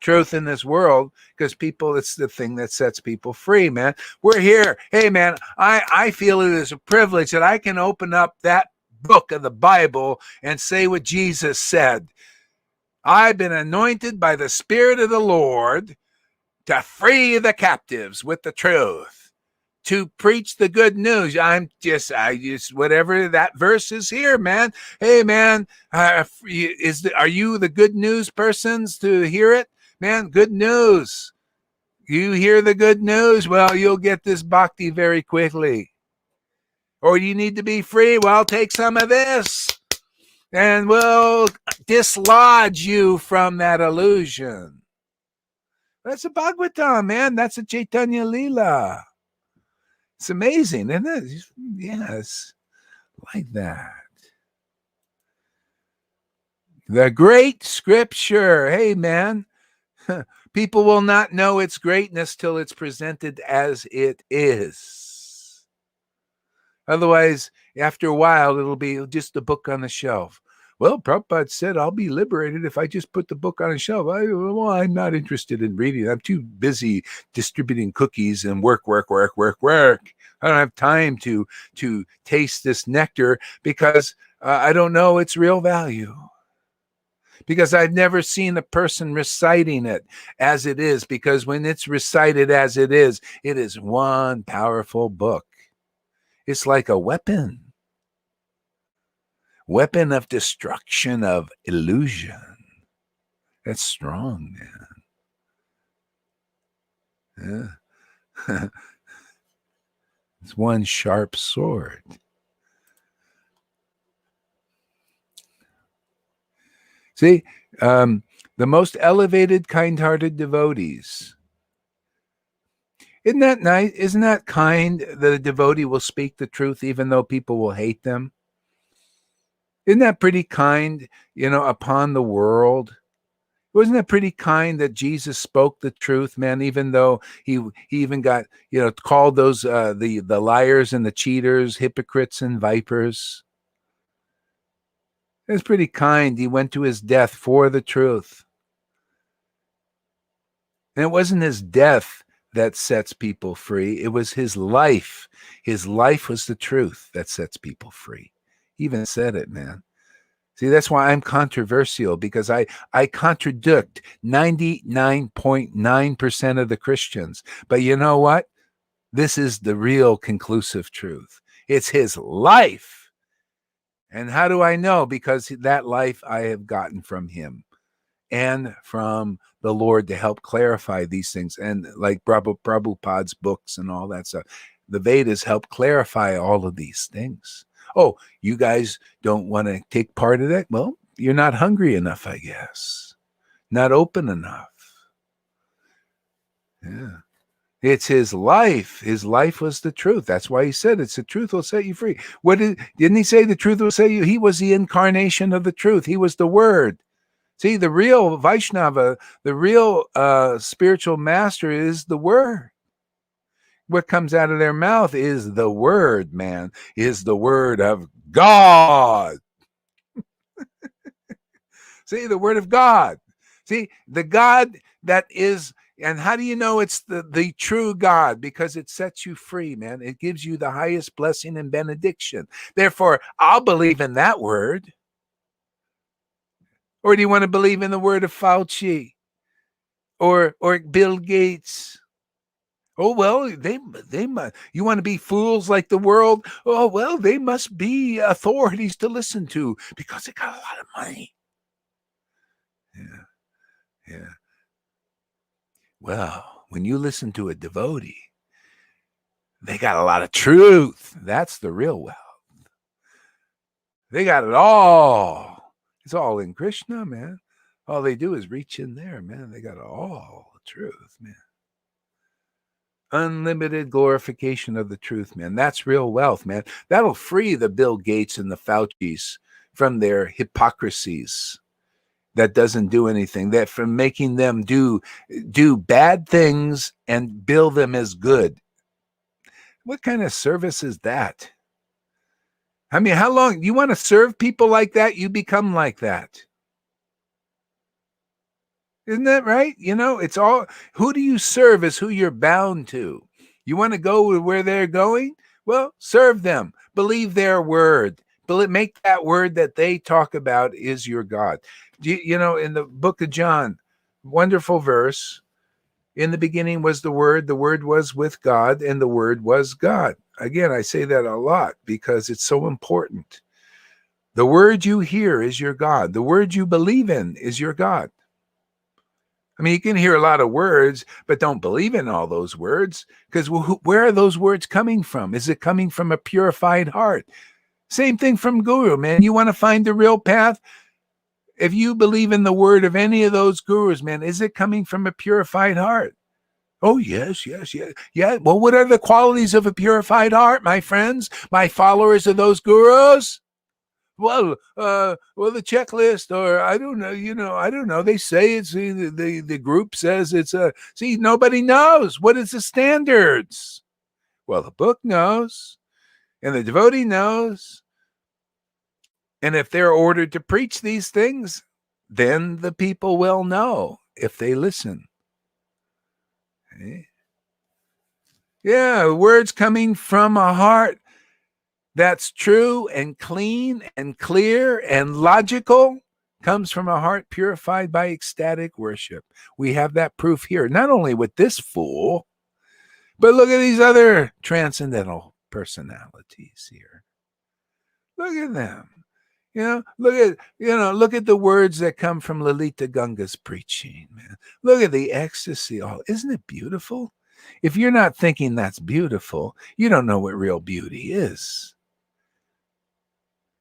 truth in this world, because people, it's the thing that sets people free, man. We're here. Hey, man, I feel it is a privilege that I can open up that book of the Bible and say what Jesus said. I've been anointed by the Spirit of the Lord to free the captives with the truth, to preach the good news. I just whatever that verse is here, man. Hey, man, are you the good news persons to hear it? Man, good news. You hear the good news? Well, you'll get this bhakti very quickly. Or you need to be free? Well, take some of this and we'll dislodge you from that illusion. That's a Bhagavatam, man. That's a Chaitanya Leela. It's amazing, isn't it? Yes, like that. The great scripture. Hey, man. People will not know its greatness till it's presented as it is. Otherwise, after a while, it'll be just a book on the shelf. Well, Prabhupada said, I'll be liberated if I just put the book on a shelf. I'm not interested in reading. I'm too busy distributing cookies and work. I don't have time to taste this nectar because I don't know its real value. Because I've never seen a person reciting it as it is. Because when it's recited as it is one powerful book. It's like a weapon of destruction of illusion. That's strong, man. Yeah. It's one sharp sword. See, the most elevated, kind-hearted devotees. Isn't that nice? Isn't that kind that a devotee will speak the truth even though people will hate them? Isn't that pretty kind, upon the world? Wasn't it pretty kind that Jesus spoke the truth, man, even though he even got, called those the liars and the cheaters, hypocrites and vipers? It's pretty kind. He went to his death for the truth. And it wasn't his death that sets people free. It was his life. His life was the truth that sets people free. He even said it, man. See, that's why I'm controversial, because I contradict 99.9% of the Christians. But you know what? This is the real conclusive truth. It's his life. And how do I know? Because that life I have gotten from him and from the Lord to help clarify these things. And like Prabhupada's books and all that stuff, the Vedas help clarify all of these things. Oh, you guys don't want to take part of that? Well, you're not hungry enough, I guess. Not open enough. Yeah. It's his life. His life was the truth. That's why he said it's the truth will set you free. Didn't he say the truth will set you? He was the incarnation of the truth. He was the word. See, the real Vaishnava, the real spiritual master is the word. What comes out of their mouth is the word, man, is the word of God. See, the word of God. See, the God that is, and how do you know it's the true God? Because it sets you free, man. It gives you the highest blessing and benediction. Therefore, I'll believe in that word. Or do you want to believe in the word of Fauci or Bill Gates? Oh, well, they must. You want to be fools like the world? Oh, well, they must be authorities to listen to because they got a lot of money. Yeah. Well, when you listen to a devotee, they got a lot of truth. That's the real wealth. They got it all. It's all in Krishna, man. All they do is reach in there, man. They got all the truth, man. Unlimited glorification of the truth, man. That's real wealth, man. That'll free the Bill Gates and the Faucis from their hypocrisies that doesn't do anything, that from making them do bad things and bill them as good. What kind of service is that? I mean, how long you want to serve people like that? You become like that. Isn't that right? It's all, who do you serve is who you're bound to. You want to go where they're going? Well, serve them. Believe their word. Make that word that they talk about is your God. In the book of John, wonderful verse. In the beginning was the word was with God, and the word was God. Again, I say that a lot because it's so important. The word you hear is your God. The word you believe in is your God. I mean, you can hear a lot of words, but don't believe in all those words, because where are those words coming from? Is it coming from a purified heart? Same thing from Guru, man. You want to find the real path? If you believe in the word of any of those gurus, man, is it coming from a purified heart? Oh, yes. Yeah. Well, what are the qualities of a purified heart, my friends, my followers of those gurus? Well, the checklist, or I don't know, I don't know. They say it's the group says it's nobody knows. What is the standards? Well, the book knows, and the devotee knows. And if they're ordered to preach these things, then the people will know if they listen. Okay? Yeah, words coming from a heart that's true and clean and clear and logical comes from a heart purified by ecstatic worship. We have that proof here, not only with this fool, but look at these other transcendental personalities here. Look at them. Look at the words that come from Lalita Ganga's preaching, man. Look at the ecstasy. Isn't it beautiful? If you're not thinking that's beautiful, you don't know what real beauty is.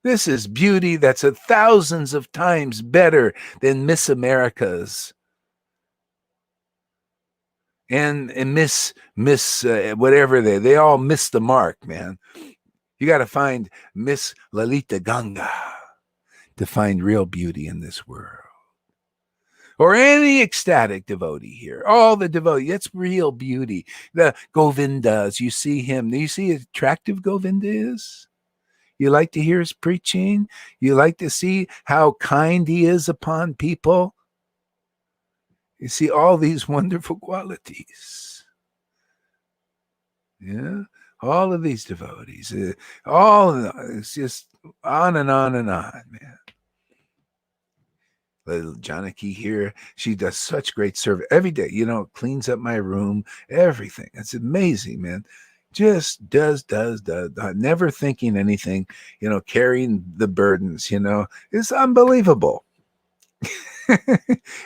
This is beauty that's thousands of times better than Miss America's and Miss whatever they all miss the mark, man. You got to find Miss Lalita Ganga to find real beauty in this world. Or any ecstatic devotee here. All the devotees, that's real beauty. The Govindas, you see him. Do you see how attractive Govinda is? You like to hear his preaching? You like to see how kind he is upon people? You see all these wonderful qualities. Yeah, all of these devotees. It's just on and on and on, man. Little Janaki here, she does such great service every day, cleans up my room, everything. It's amazing, man. Just does, never thinking anything, carrying the burdens, it's unbelievable.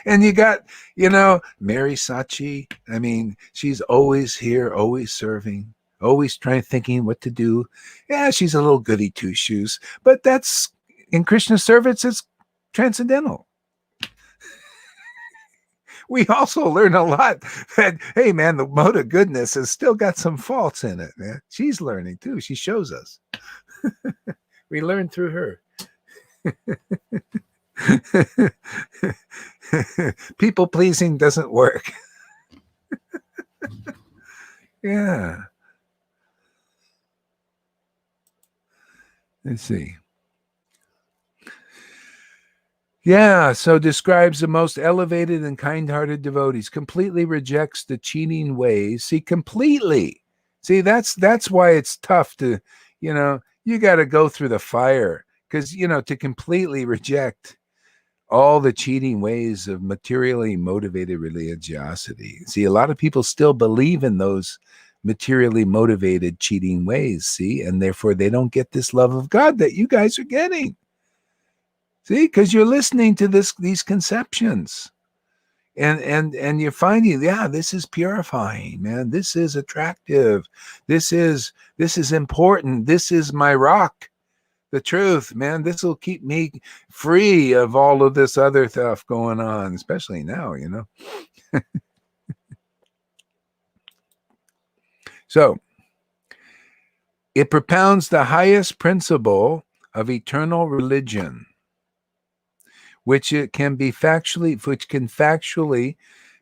And you got, Mary Sachi. I mean, she's always here, always serving, always thinking what to do. Yeah, she's a little goody two shoes, but that's in Krishna service, it's transcendental. We also learn a lot that, hey, man, the mode of goodness has still got some faults in it, man. She's learning too. She shows us. We learn through her. People pleasing doesn't work. Yeah. Let's see. Yeah, so describes the most elevated and kind-hearted devotees, completely rejects the cheating ways. See, completely. See, that's why it's tough to, you got to go through the fire because, to completely reject all the cheating ways of materially motivated religiosity. See, a lot of people still believe in those materially motivated cheating ways, see, and therefore they don't get this love of God that you guys are getting. See, because you're listening to these conceptions, and you're finding, yeah, this is purifying, man. This is attractive. This is important. This is my rock, the truth, man. This will keep me free of all of this other stuff going on, especially now, So, it propounds the highest principle of eternal religion, which can factually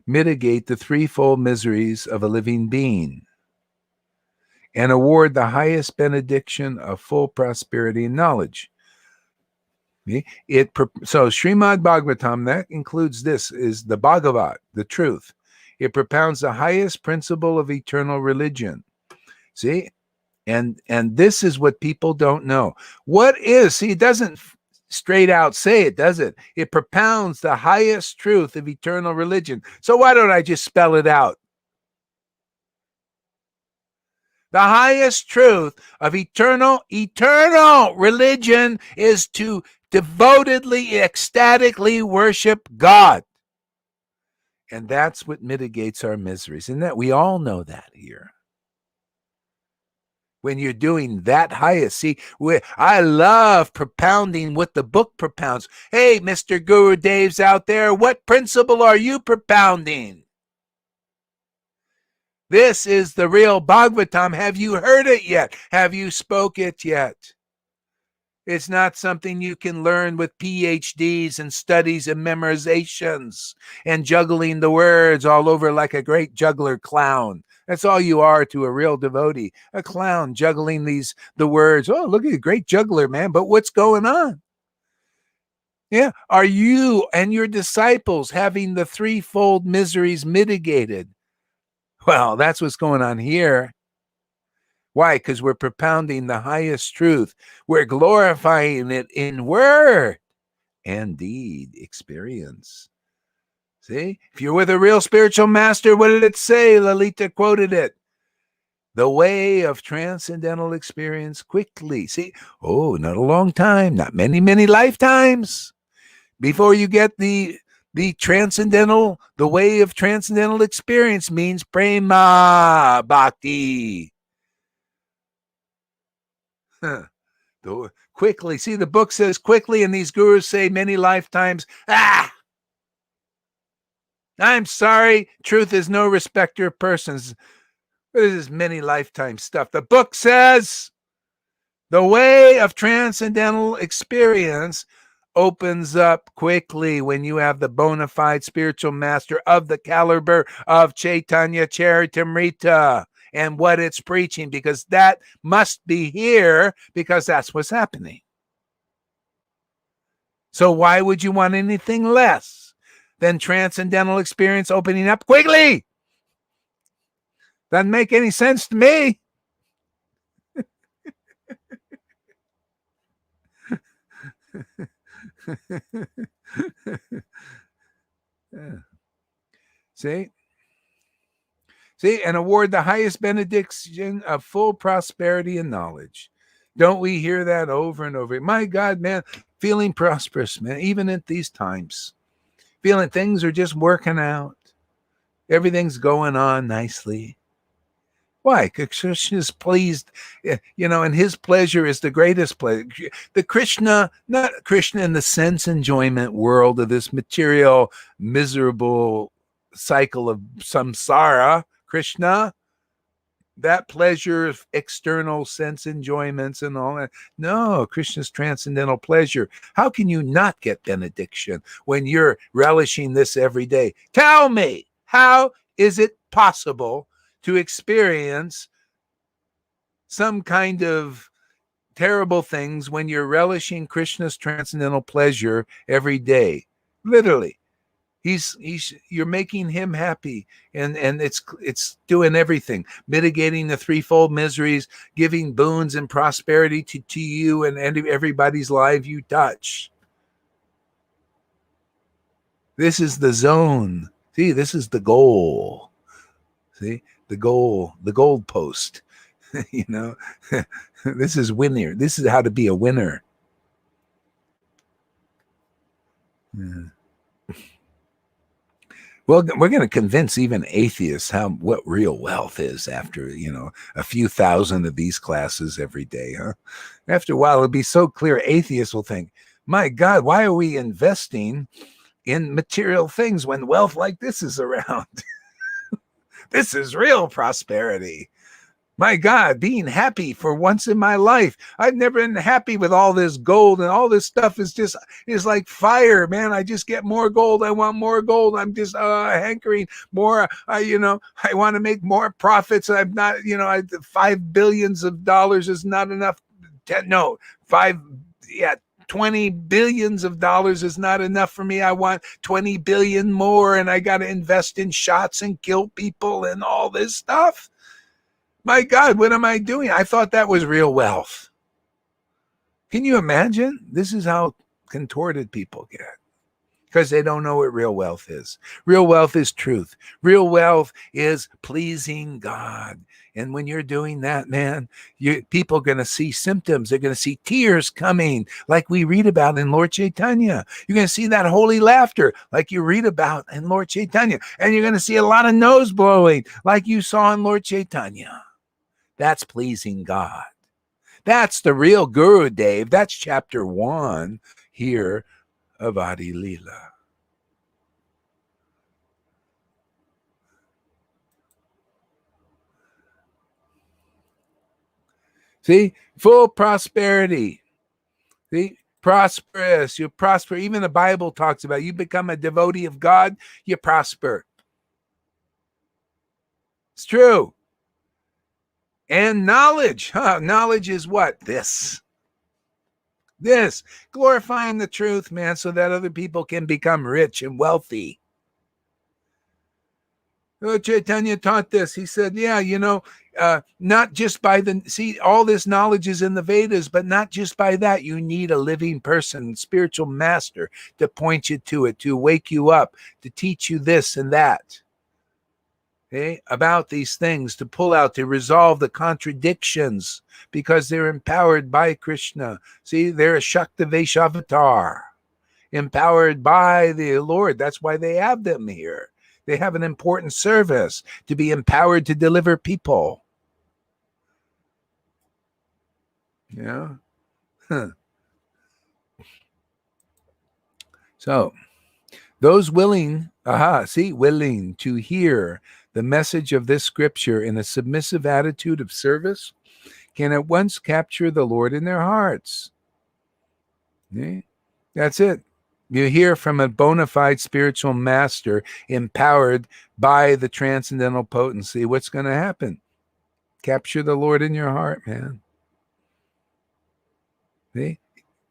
mitigate the threefold miseries of a living being and award the highest benediction of full prosperity and knowledge. So Srimad Bhagavatam, that includes this, is the Bhagavat, the truth. It propounds the highest principle of eternal religion. See? And this is what people don't know. What is, see, it doesn't straight out say it, does it? It propounds the highest truth of eternal religion. So why don't I just spell it out? The highest truth of eternal religion is to devotedly, ecstatically worship God. And that's what mitigates our miseries. And that we all know that here. When you're doing that highest, see, I love propounding what the book propounds. Hey, Mr. Guru Dev's out there, what principle are you propounding? This is the real Bhagavatam. Have you heard it yet? Have you spoke it yet? It's not something you can learn with PhDs and studies and memorizations and juggling the words all over like a great juggler clown. That's all you are to a real devotee, a clown juggling the words. Oh, look at a great juggler, man. But what's going on? Yeah. Are you and your disciples having the threefold miseries mitigated? Well, that's what's going on here. Why? Because we're propounding the highest truth. We're glorifying it in word and deed, experience. See? If you're with a real spiritual master, what did it say? Lalita quoted it. The way of transcendental experience quickly. See? Oh, not a long time, not many, many lifetimes before you get the The way of transcendental experience means prema bhakti. Quickly. See, the book says quickly, and these gurus say many lifetimes. I'm sorry. Truth is no respecter of persons. This is many lifetime stuff. The book says the way of transcendental experience opens up quickly when you have the bona fide spiritual master of the caliber of Chaitanya Charitamrita and what it's preaching, because that must be here, because that's what's happening. So why would you want anything less than transcendental experience opening up quickly? Doesn't make any sense to me. See, and award the highest benediction of full prosperity and knowledge. Don't we hear that over and over? My God, man, feeling prosperous, man, even at these times, feeling things are just working out. Everything's going on nicely. Why? Because Krishna is pleased, and his pleasure is the greatest pleasure. The Krishna, not Krishna in the sense enjoyment world of this material, miserable cycle of samsara, Krishna, that pleasure of external sense enjoyments and all that. No, Krishna's transcendental pleasure. How can you not get benediction when you're relishing this every day? Tell me, how is it possible to experience some kind of terrible things when you're relishing Krishna's transcendental pleasure every day? Literally. You're making him happy, and it's doing everything, mitigating the threefold miseries, giving boons and prosperity to you and everybody's life you touch. This is the zone. See, this is the goal. See, the goal, the gold post. This is winner. This is how to be a winner. Yeah. Well, we're going to convince even atheists what real wealth is after, a few thousand of these classes every day, huh? After a while, it'll be so clear, atheists will think, my God, why are we investing in material things when wealth like this is around? This is real prosperity. My God, being happy for once in my life. I've never been happy with all this gold, and all this stuff is like fire, man. I just get more gold. I want more gold. I'm just hankering more. I want to make more profits. I'm not, $5 billion is not enough. No, 20 billions of dollars is not enough for me. I want 20 billion more, and I got to invest in shots and kill people and all this stuff. My God, what am I doing? I thought that was real wealth. Can you imagine? This is how contorted people get, because they don't know what real wealth is. Real wealth is truth. Real wealth is pleasing God. And when you're doing that, man, people are going to see symptoms. They're going to see tears coming, like we read about in Lord Chaitanya. You're going to see that holy laughter, like you read about in Lord Chaitanya. And you're going to see a lot of nose blowing, like you saw in Lord Chaitanya. That's pleasing God. That's the real Guru, Dave. That's chapter 1 here of Adi Leela. See, full prosperity. See, prosperous. You prosper. Even the Bible talks about you become a devotee of God, you prosper. It's true. And knowledge. Knowledge is what? This. Glorifying the truth, man, so that other people can become rich and wealthy. Chaitanya taught this. He said, not just by all this knowledge is in the Vedas, but not just by that. You need a living person, spiritual master, to point you to it, to wake you up, to teach you this and that. Okay? About these things, to pull out, to resolve the contradictions, because they're empowered by Krishna. See, they're a Shakti Vaishavatar. empowered by the Lord. That's why they have them here. They have an important service to be empowered to deliver people. Yeah. Huh. So those willing, willing to hear the message of this scripture in a submissive attitude of service can at once capture the Lord in their hearts. Okay? That's it. You hear from a bona fide spiritual master empowered by the transcendental potency. What's going to happen? Capture the Lord in your heart, man. See?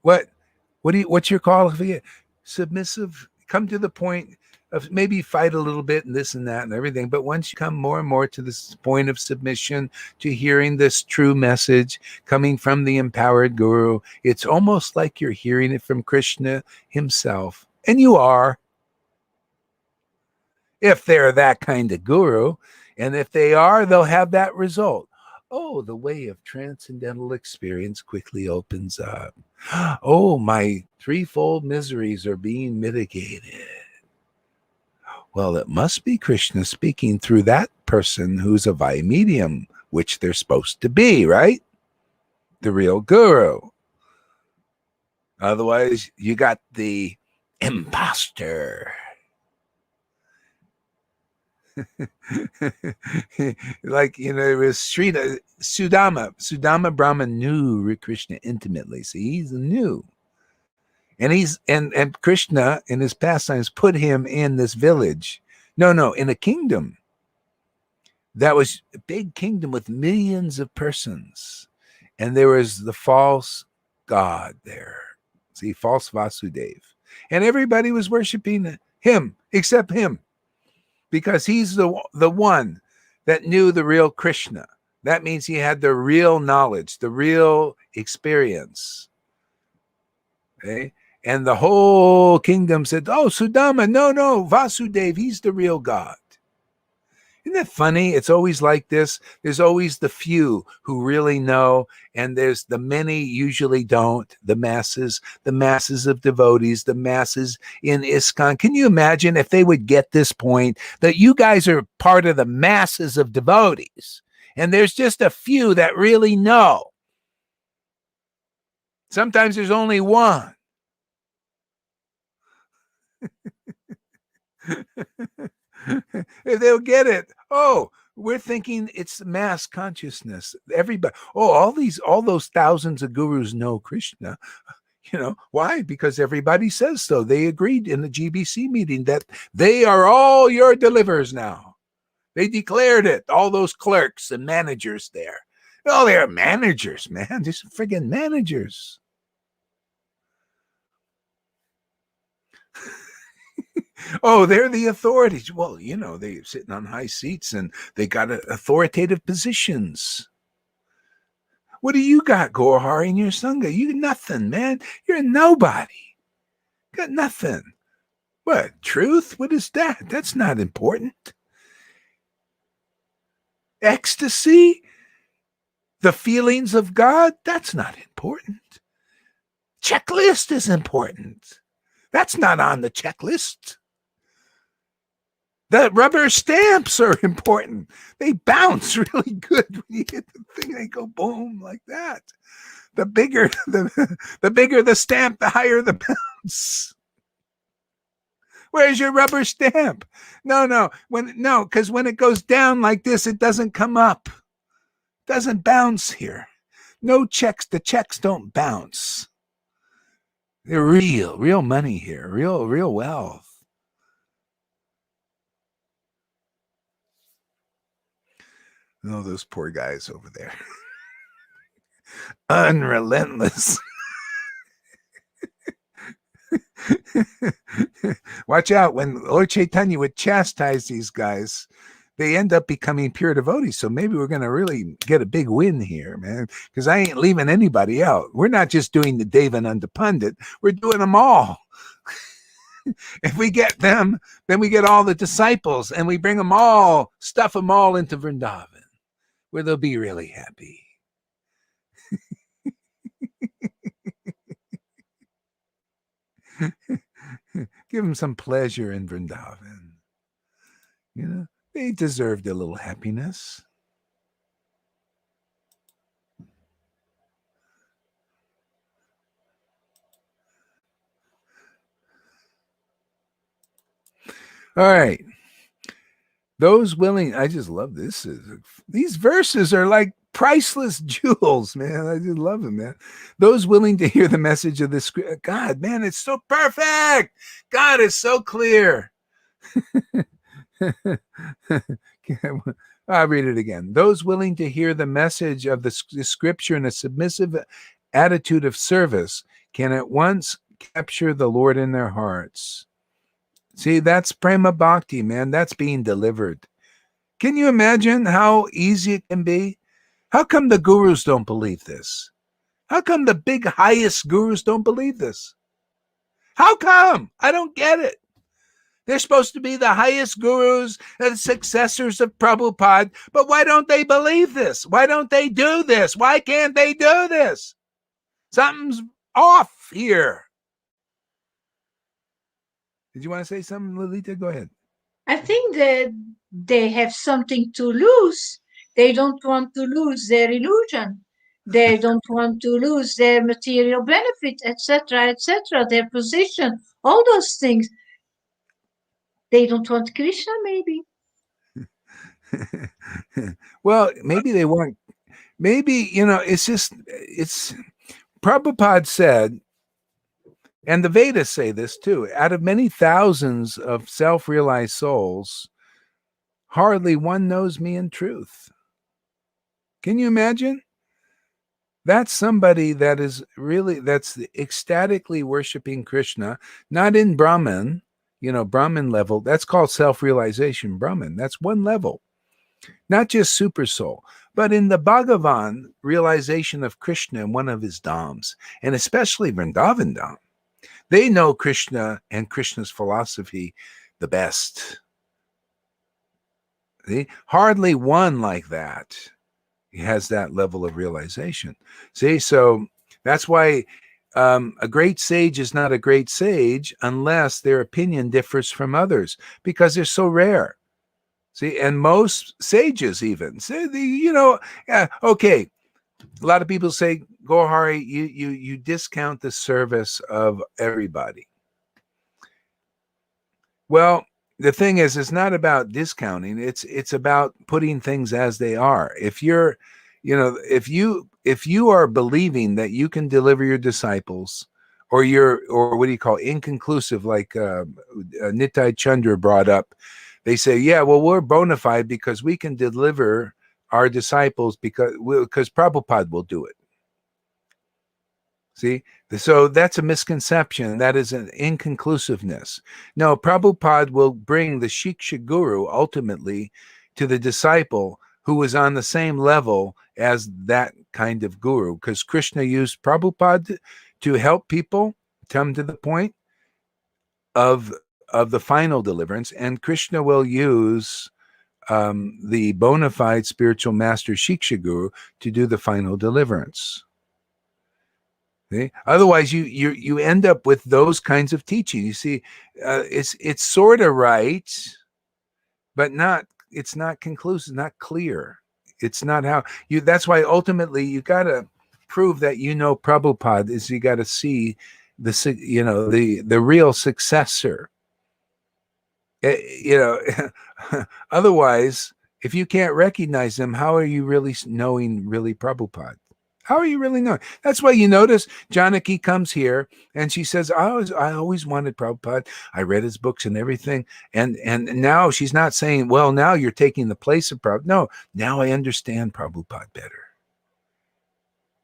What's your qualification? Submissive. Come to the point of maybe fight a little bit and this and that and everything. But once you come more and more to this point of submission, to hearing this true message coming from the empowered guru, it's almost like you're hearing it from Krishna himself. And you are. If they're that kind of guru. And if they are, they'll have that result. Oh, the way of transcendental experience quickly opens up. Oh, my threefold miseries are being mitigated. Well, it must be Krishna speaking through that person who's a Vaya medium, which they're supposed to be, right? The real guru. Otherwise, you got the imposter. Like, it was Sudama Brahman knew Krishna intimately. See, he's new. And Krishna in his pastimes put him in this village. No, in a kingdom. That was a big kingdom with millions of persons. And there was the false god there. See, false Vasudev. And everybody was worshiping him except him. Because he's the one that knew the real Krishna. That means he had the real knowledge, the real experience. Okay? And the whole kingdom said, oh, Sudama, no, Vasudev, he's the real God. Isn't that funny? It's always like this. There's always the few who really know, and there's the many usually don't. The masses of devotees, the masses in ISKCON. Can you imagine if they would get this point that you guys are part of the masses of devotees, and there's just a few that really know? Sometimes there's only one. If they'll get it, we're thinking it's mass consciousness. Everybody, all those thousands of gurus know Krishna. Why? Because everybody says so. They agreed in the GBC meeting that they are all your deliverers now. They declared it. All those clerks and managers there. Oh, they're managers, man. Just friggin' managers. Oh, they're the authorities. Well, they're sitting on high seats and they got authoritative positions. What do you got, Gorhar, in your Sangha? You nothing, man. You're a nobody. Got nothing. What? Truth? What is that? That's not important. Ecstasy? The feelings of God? That's not important. Checklist is important. That's not on the checklist. The rubber stamps are important. They bounce really good when you hit the thing. They go boom like that. The bigger the stamp, the higher the bounce. Where's your rubber stamp? No. Because when it goes down like this, it doesn't come up. It doesn't bounce here. No checks. The checks don't bounce. They're real money here. Real wealth. Oh, those poor guys over there. Unrelentless. Watch out. When Lord Chaitanya would chastise these guys, they end up becoming pure devotees. So maybe we're going to really get a big win here, man, because I ain't leaving anybody out. We're not just doing the Devananda Pandit. We're doing them all. If we get them, then we get all the disciples and we bring them all, stuff them all into Vrindavan, where they'll be really happy. Give them some pleasure in Vrindavan. You know, they deserved a little happiness. All right. Those willing, I just love this. These verses are like priceless jewels, man. I just love them, man. Those willing to hear the message of this, God, man, it's so perfect. God is so clear. I'll read it again. Those willing to hear the message of the scripture in a submissive attitude of service can at once capture the Lord in their hearts. See, that's prema bhakti, man. That's being delivered. Can you imagine how easy it can be? How come the gurus don't believe this? How come the big highest gurus don't believe this? How come? I don't get it. They're supposed to be the highest gurus and successors of Prabhupada, but why don't they believe this? Why don't they do this? Why can't they do this? Something's off here. Did you want to say something, Lolita? Go ahead. I think that they have something to lose. They don't want to lose their illusion. They don't want to lose their material benefit, etc., their position, all those things. They don't want Krishna, maybe. Well, maybe they want, maybe, it's Prabhupada said, and the Vedas say this too, out of many thousands of self-realized souls, hardly one knows me in truth. Can you imagine? That's somebody that is really, that's ecstatically worshiping Krishna, not in Brahman, Brahman level. That's called self-realization, Brahman. That's one level, not just super soul, but in the Bhagavan realization of Krishna in one of his dhams, and especially Vrindavan dham. They know Krishna and Krishna's philosophy the best. See? Hardly one like that has that level of realization. See, so that's why a great sage is not a great sage unless their opinion differs from others, because they're so rare. See, and most sages even say, okay. A lot of people say, Gohari, you discount the service of everybody. Well, the thing is, it's not about discounting. It's about putting things as they are. If you're, if you are believing that you can deliver your disciples, or what do you call inconclusive, like Nitai Chandra brought up, they say, yeah, well, we're bona fide because we can deliver our disciples because Prabhupada will do it. See, so that's a misconception. That is an inconclusiveness. No, Prabhupada will bring the Shiksha Guru ultimately to the disciple who is on the same level as that kind of guru, because Krishna used Prabhupada to help people come to the point of the final deliverance, and Krishna will use the bona fide spiritual master Shiksha Guru to do the final deliverance. See? Otherwise, you end up with those kinds of teaching. You see, it's sort of right, but it's not conclusive, not clear. It's not how you. That's why ultimately you got to prove that Prabhupada is. You got to see the real successor. Otherwise, if you can't recognize them, how are you really knowing Prabhupada? How are you really knowing? That's why you notice Janaki comes here and she says, I always wanted Prabhupada. I read his books and everything. And now she's not saying, well, now you're taking the place of Prabhupada. No, now I understand Prabhupada better.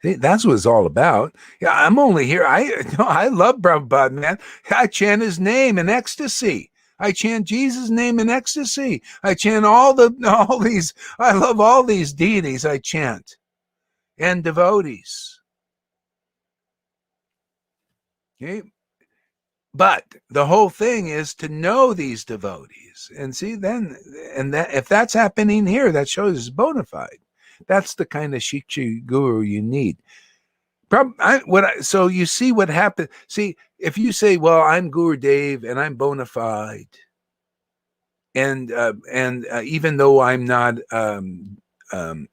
See, that's what it's all about. Yeah, I'm only here. I love Prabhupada, man. I chant his name in ecstasy. I chant Jesus' name in ecstasy. I chant all these. I love all these deities I chant. And devotees. Okay. But the whole thing is to know these devotees. And see, that if that's happening here, that shows it's bona fide. That's the kind of Shiksha Guru you need. So you see what happened. See, if you say, well, I'm Gurudev and I'm bona fide, and even though I'm not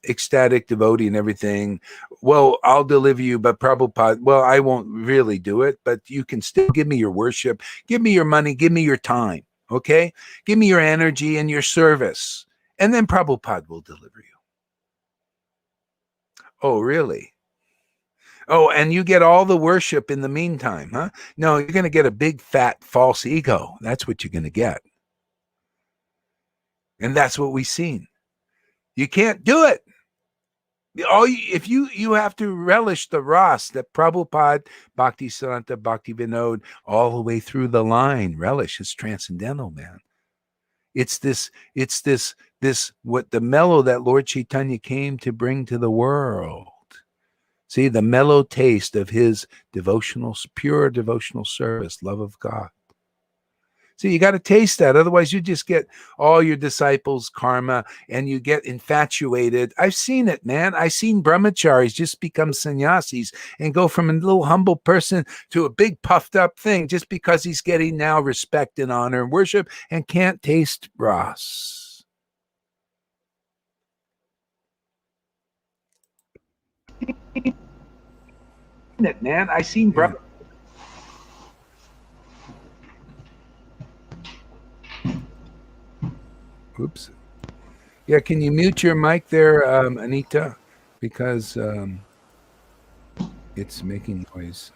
ecstatic devotee and everything, well, I'll deliver you, but Prabhupada, well, I won't really do it, but you can still give me your worship, give me your money, give me your time, okay? Give me your energy and your service, and then Prabhupada will deliver you. Oh, really? Oh, and you get all the worship in the meantime, huh? No, you're going to get a big, fat, false ego. That's what you're going to get. And that's what we've seen. You can't do it. If you have to relish the ras that Prabhupada, Bhakti Siddhanta, Bhakti Vinod, all the way through the line. Relish is transcendental, man. It's this, what the mellow that Lord Chaitanya came to bring to the world. See, the mellow taste of his pure devotional service, love of God. See, you got to taste that. Otherwise, you just get all your disciples' karma and you get infatuated. I've seen it, man. I've seen brahmacharis just become sannyasis and go from a little humble person to a big puffed up thing just because he's getting now respect and honor and worship and can't taste ras. It, man. I've seen brahmacharis. Oops. Yeah, can you mute your mic there, Anita? Because it's making noise.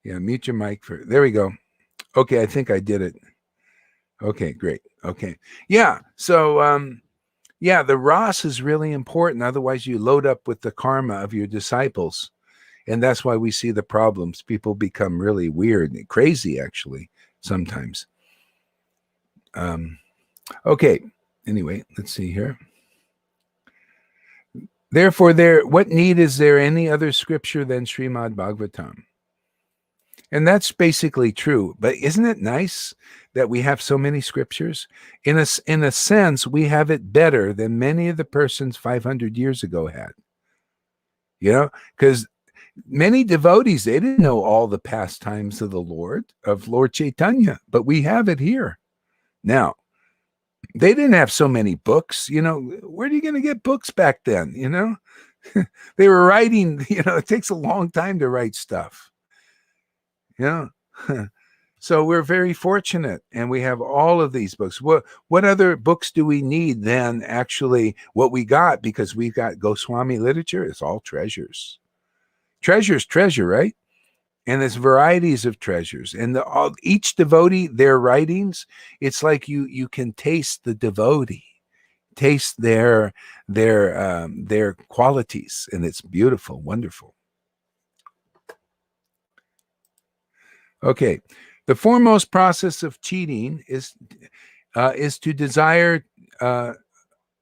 Yeah, mute your mic there we go. Okay, I think I did it. Okay, great. Okay. Yeah, so yeah, the ras is really important. Otherwise, you load up with the karma of your disciples. And that's why we see the problems. People become really weird and crazy, actually, sometimes. Okay, anyway, let's see here. Therefore, what need is there any other scripture than Srimad Bhagavatam? And that's basically true. But isn't it nice that we have so many scriptures? In a sense, we have it better than many of the persons 500 years ago had. You know, because many devotees, they didn't know all the pastimes of the Lord, of Lord Chaitanya, but we have it here. Now, they didn't have so many books. You know, where are you going to get books back then? You know, they were writing, you know, it takes a long time to write stuff. Yeah. So we're very fortunate and we have all of these books. What other books do we need than actually what we got? Because we've got Goswami literature. It's all treasures. Treasures, treasure, right? And there's varieties of treasures. And each devotee, their writings, it's like you can taste the devotee, taste their qualities. And it's beautiful, wonderful. Okay. The foremost process of cheating is to desire.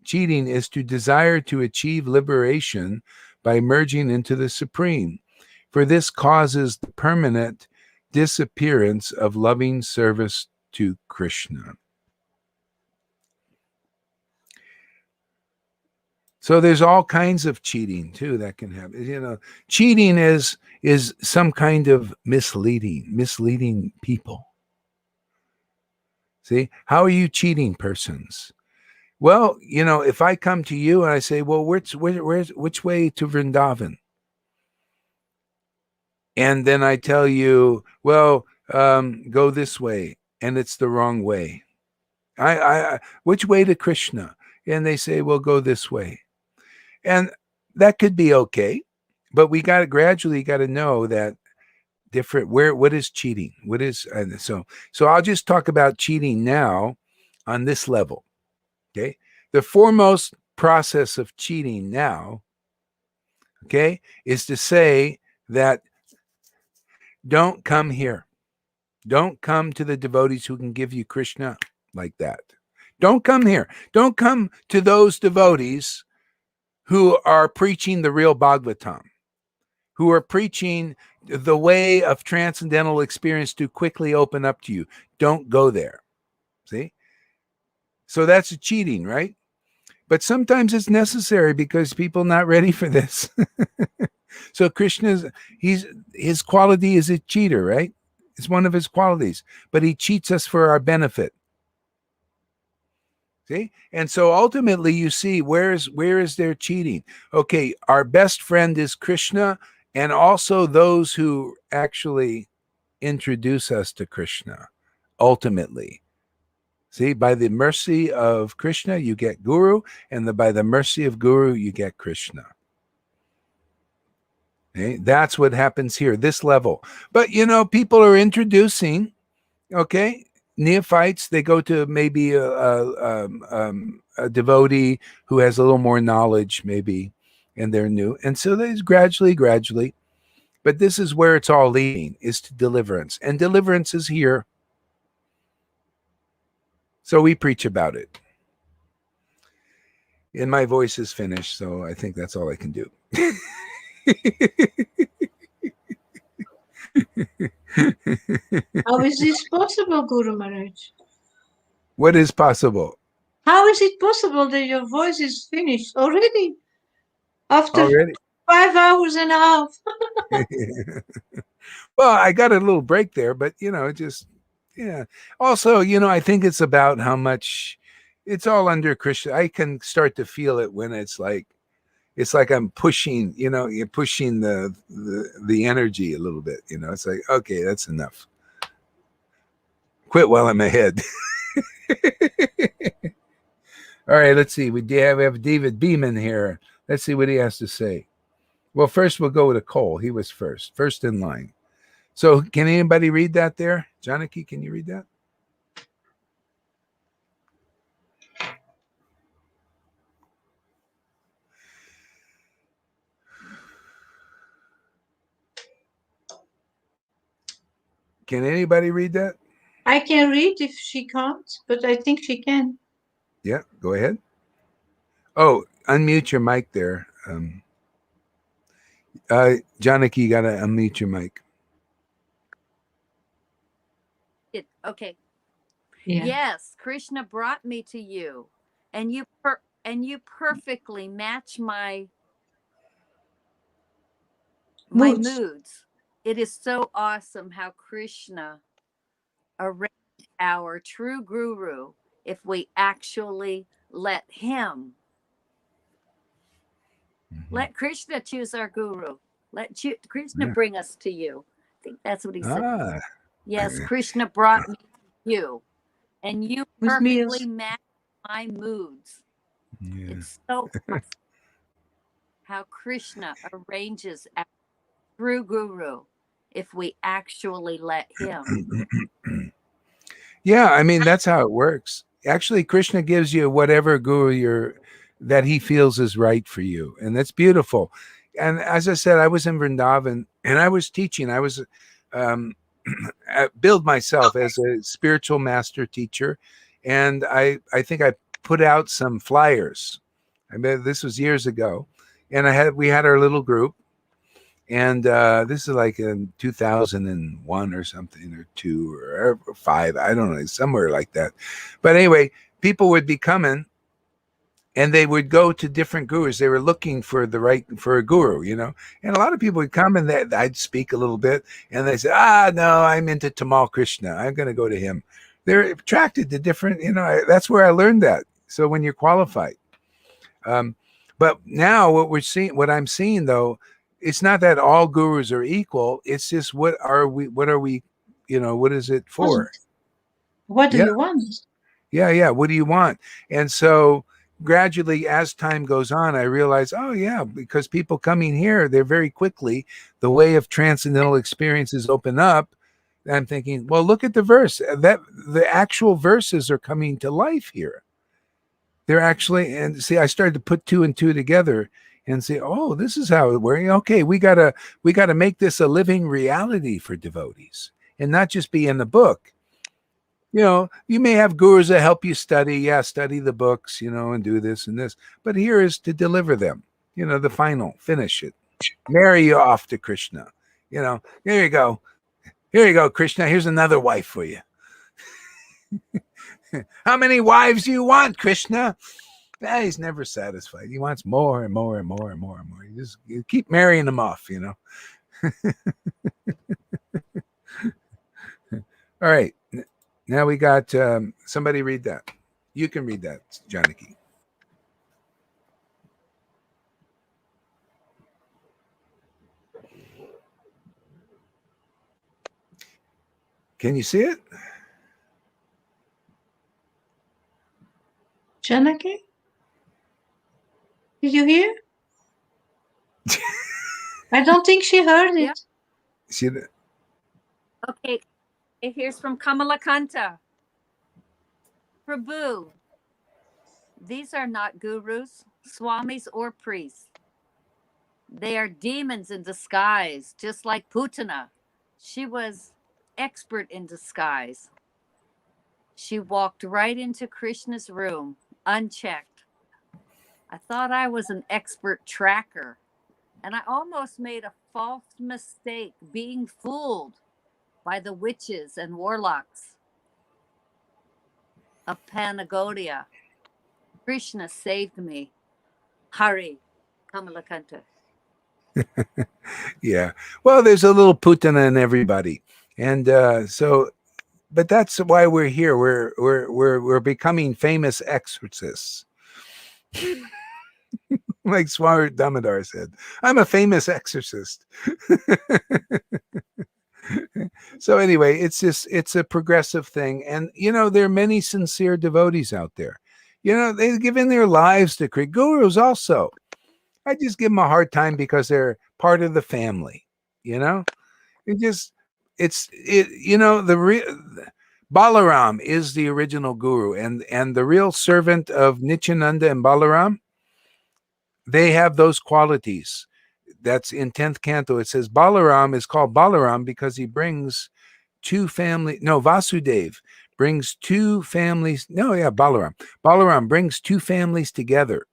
Cheating is to desire to achieve liberation by merging into the Supreme. For this causes the permanent disappearance of loving service to Krishna. So there's all kinds of cheating too that can happen. You know, cheating is some kind of misleading people. See, how are you cheating persons? Well, you know, if I come to you and I say, well, which way to Vrindavan? And then I tell you, well, go this way, and it's the wrong way. Which way to Krishna? And they say, well, go this way. And that could be okay, but we got to gradually know that what is cheating? What is, so I'll just talk about cheating now on this level. Okay. The foremost process of cheating now, okay, is to say that don't come here. Don't come to the devotees who can give you Krishna like that. Don't come here. Don't come to those devotees who are preaching the real Bhagavatam, who are preaching the way of transcendental experience to quickly open up to you. Don't go there. See? So that's a cheating, right? But sometimes it's necessary because people not ready for this. So Krishna's his quality is a cheater, right? It's one of his qualities, but he cheats us for our benefit. See? And so ultimately you see where is their cheating? Okay, our best friend is Krishna, and also those who actually introduce us to Krishna ultimately. See, by the mercy of Krishna, you get Guru, and by the mercy of Guru, you get Krishna. Okay? That's what happens here, this level. But, people are introducing, okay, neophytes. They go to maybe a devotee who has a little more knowledge, maybe, and they're new. And so there's gradually. But this is where it's all leading, is to deliverance. And deliverance is here. So we preach about it. And my voice is finished, so I think that's all I can do. How is this possible, Guru Maharaj? What is possible? How is it possible that your voice is finished already? After Already? 5 hours and a half. Well, I got a little break there, but just yeah. Also, I think it's about how much it's all under Krishna. I can start to feel it when it's like I'm pushing, you're pushing the energy a little bit, It's like, okay, that's enough. Quit while I'm ahead. All right, let's see. We have David Beeman here. Let's see what he has to say. Well, first we'll go to Cole. He was first in line. So can anybody read that there? Janaki, can you read that? Can anybody read that? I can read if she can't, but I think she can. Yeah, go ahead. Oh, unmute your mic there. Janaki, you got to unmute your mic. Okay. Yeah. Yes, Krishna brought me to you, and you perfectly match my moods. It is so awesome how Krishna arranged our true guru if we actually let him. Let Krishna choose our guru. Let Krishna bring us to you. I think that's what he said. Yes, Krishna brought me to you, and you perfectly match my moods. Yeah. It's so awesome how Krishna arranges our true guru if we actually let him. Yeah, I mean, that's how it works. Actually, Krishna gives you whatever guru that he feels is right for you. And that's beautiful. And as I said, I was in Vrindavan and I was teaching. I was billed myself as a spiritual master teacher. And I think I put out some flyers. I mean, this was years ago. And we had our little group. And this is like in 2001 or something, or 2 or 5, I don't know, somewhere like that. But anyway, people would be coming and they would go to different gurus. They were looking for a guru, and a lot of people would come and I'd speak a little bit and they say, no, I'm into Tamal Krishna. I'm going to go to him. They're attracted to different, that's where I learned that. So when you're qualified. But now what I'm seeing though, it's not that all gurus are equal. It's just what are we, what is it for? What do you want? Yeah. What do you want? And so gradually as time goes on, I realize, because people coming here, they're very quickly, the way of transcendental experiences open up. I'm thinking, well, look at the verse that the actual verses are coming to life here. They're actually, and see, I started to put 2 and 2 together and say, oh, this is how it works. Okay, we gotta make this a living reality for devotees and not just be in the book. You may have gurus that help you study the books, and do this and this. But here is to deliver them, the finish it, marry you off to Krishna. Here you go. Here you go, Krishna. Here's another wife for you. How many wives do you want, Krishna? He's never satisfied. He wants more and more and more and more and more. You keep marrying him off, you know. All right. Now we got somebody read that. You can read that, Janaki. Can you see it? Janaki? Did you hear? I don't think she heard it. Yeah. Okay. Here's from Kamalakanta. Prabhu, these are not gurus, swamis, or priests. They are demons in disguise, just like Putana. She was expert in disguise. She walked right into Krishna's room, unchecked. I thought I was an expert tracker, and I almost made a false mistake being fooled by the witches and warlocks of Panagodia. Krishna saved me. Hari, Kamalakanta. Yeah. Well, there's a little Putana in everybody. And but that's why we're here. We're becoming famous exorcists. Like Swami Damodar said, I'm a famous exorcist. So anyway, it's a progressive thing. And, you know, there are many sincere devotees out there. You know, they've given their lives to create gurus also. I just give them a hard time because they're part of the family, you know? Balaram is the original guru, and the real servant of Nityananda and Balaram, they have those qualities. That's in 10th canto. It says Balaram is called Balaram because he brings Vasudev brings two families. Balaram brings two families together.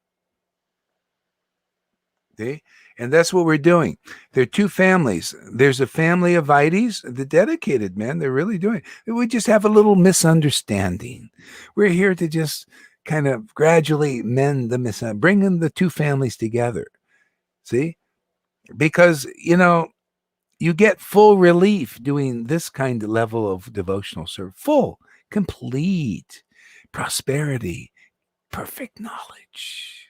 Okay? And that's what we're doing. There are two families. There's a family of Vaidis, the dedicated men. They're really doing it. We just have a little misunderstanding. We're here to just kind of gradually mend the misunderstanding, bringing the two families together. See? Because, you know, you get full relief doing this kind of level of devotional service. Full, complete prosperity, perfect knowledge.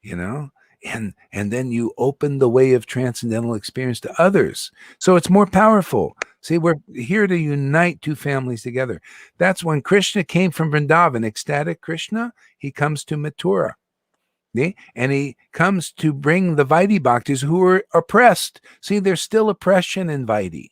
You know? And then you open the way of transcendental experience to others. So it's more powerful. See, we're here to unite two families together. That's when Krishna came from Vrindavan, ecstatic Krishna, he comes to Mathura. See? And he comes to bring the Vaidhi Bhaktis who are oppressed. See, there's still oppression in Vaidhi.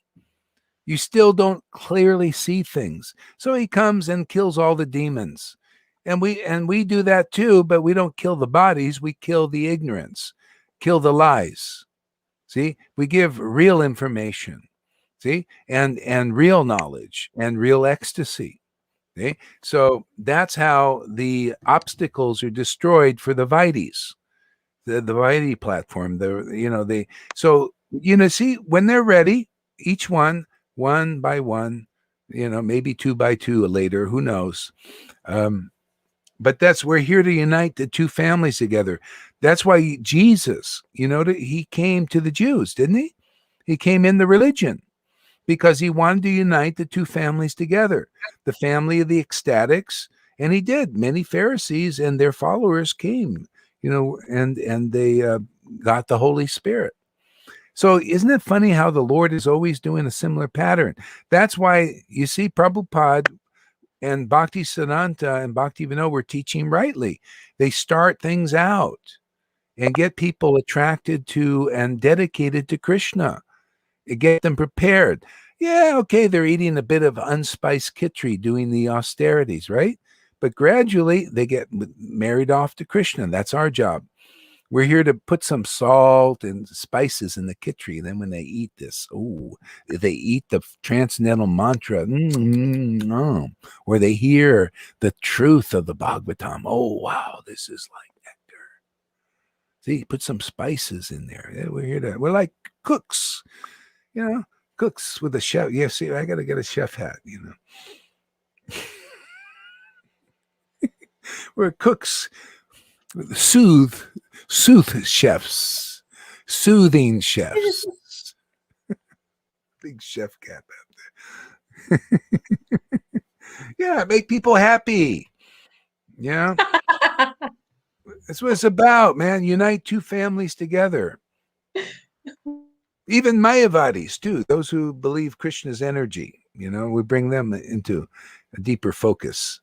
You still don't clearly see things. So he comes and kills all the demons. And we do that too, but we don't kill the bodies, we kill the ignorance, kill the lies. See, we give real information, see, and real knowledge and real ecstasy. Okay, so that's how the obstacles are destroyed for the Vaidhis, the Vaidhi platform. See, when they're ready, each one by one, maybe 2 by 2 later, who knows. But we're here to unite the two families together. That's why Jesus, he came to the Jews, didn't he? He came in the religion because he wanted to unite the two families together, the family of the ecstatics. And he did. Many Pharisees and their followers came, and they got the Holy Spirit. So isn't it funny how the Lord is always doing a similar pattern? That's why you see Prabhupada and Bhakti Siddhanta and Bhakti Vinod were teaching rightly. They start things out and get people attracted to and dedicated to Krishna. Get them prepared. Yeah, okay, they're eating a bit of unspiced khichdi, doing the austerities, right? But gradually they get married off to Krishna. That's our job. We're here to put some salt and spices in the khichdi. Then when they eat this, they eat the transcendental mantra, or they hear the truth of the Bhagavatam. Oh, wow, this is like nectar. See, put some spices in there. We're like cooks, cooks with a chef. Yeah, see, I got to get a chef hat, We're cooks, sooth chefs, soothing chefs. Big chef cap out there. Yeah, make people happy. Yeah. That's what it's about, man. Unite two families together. Even Mayavadis, too, those who believe Krishna's energy, we bring them into a deeper focus.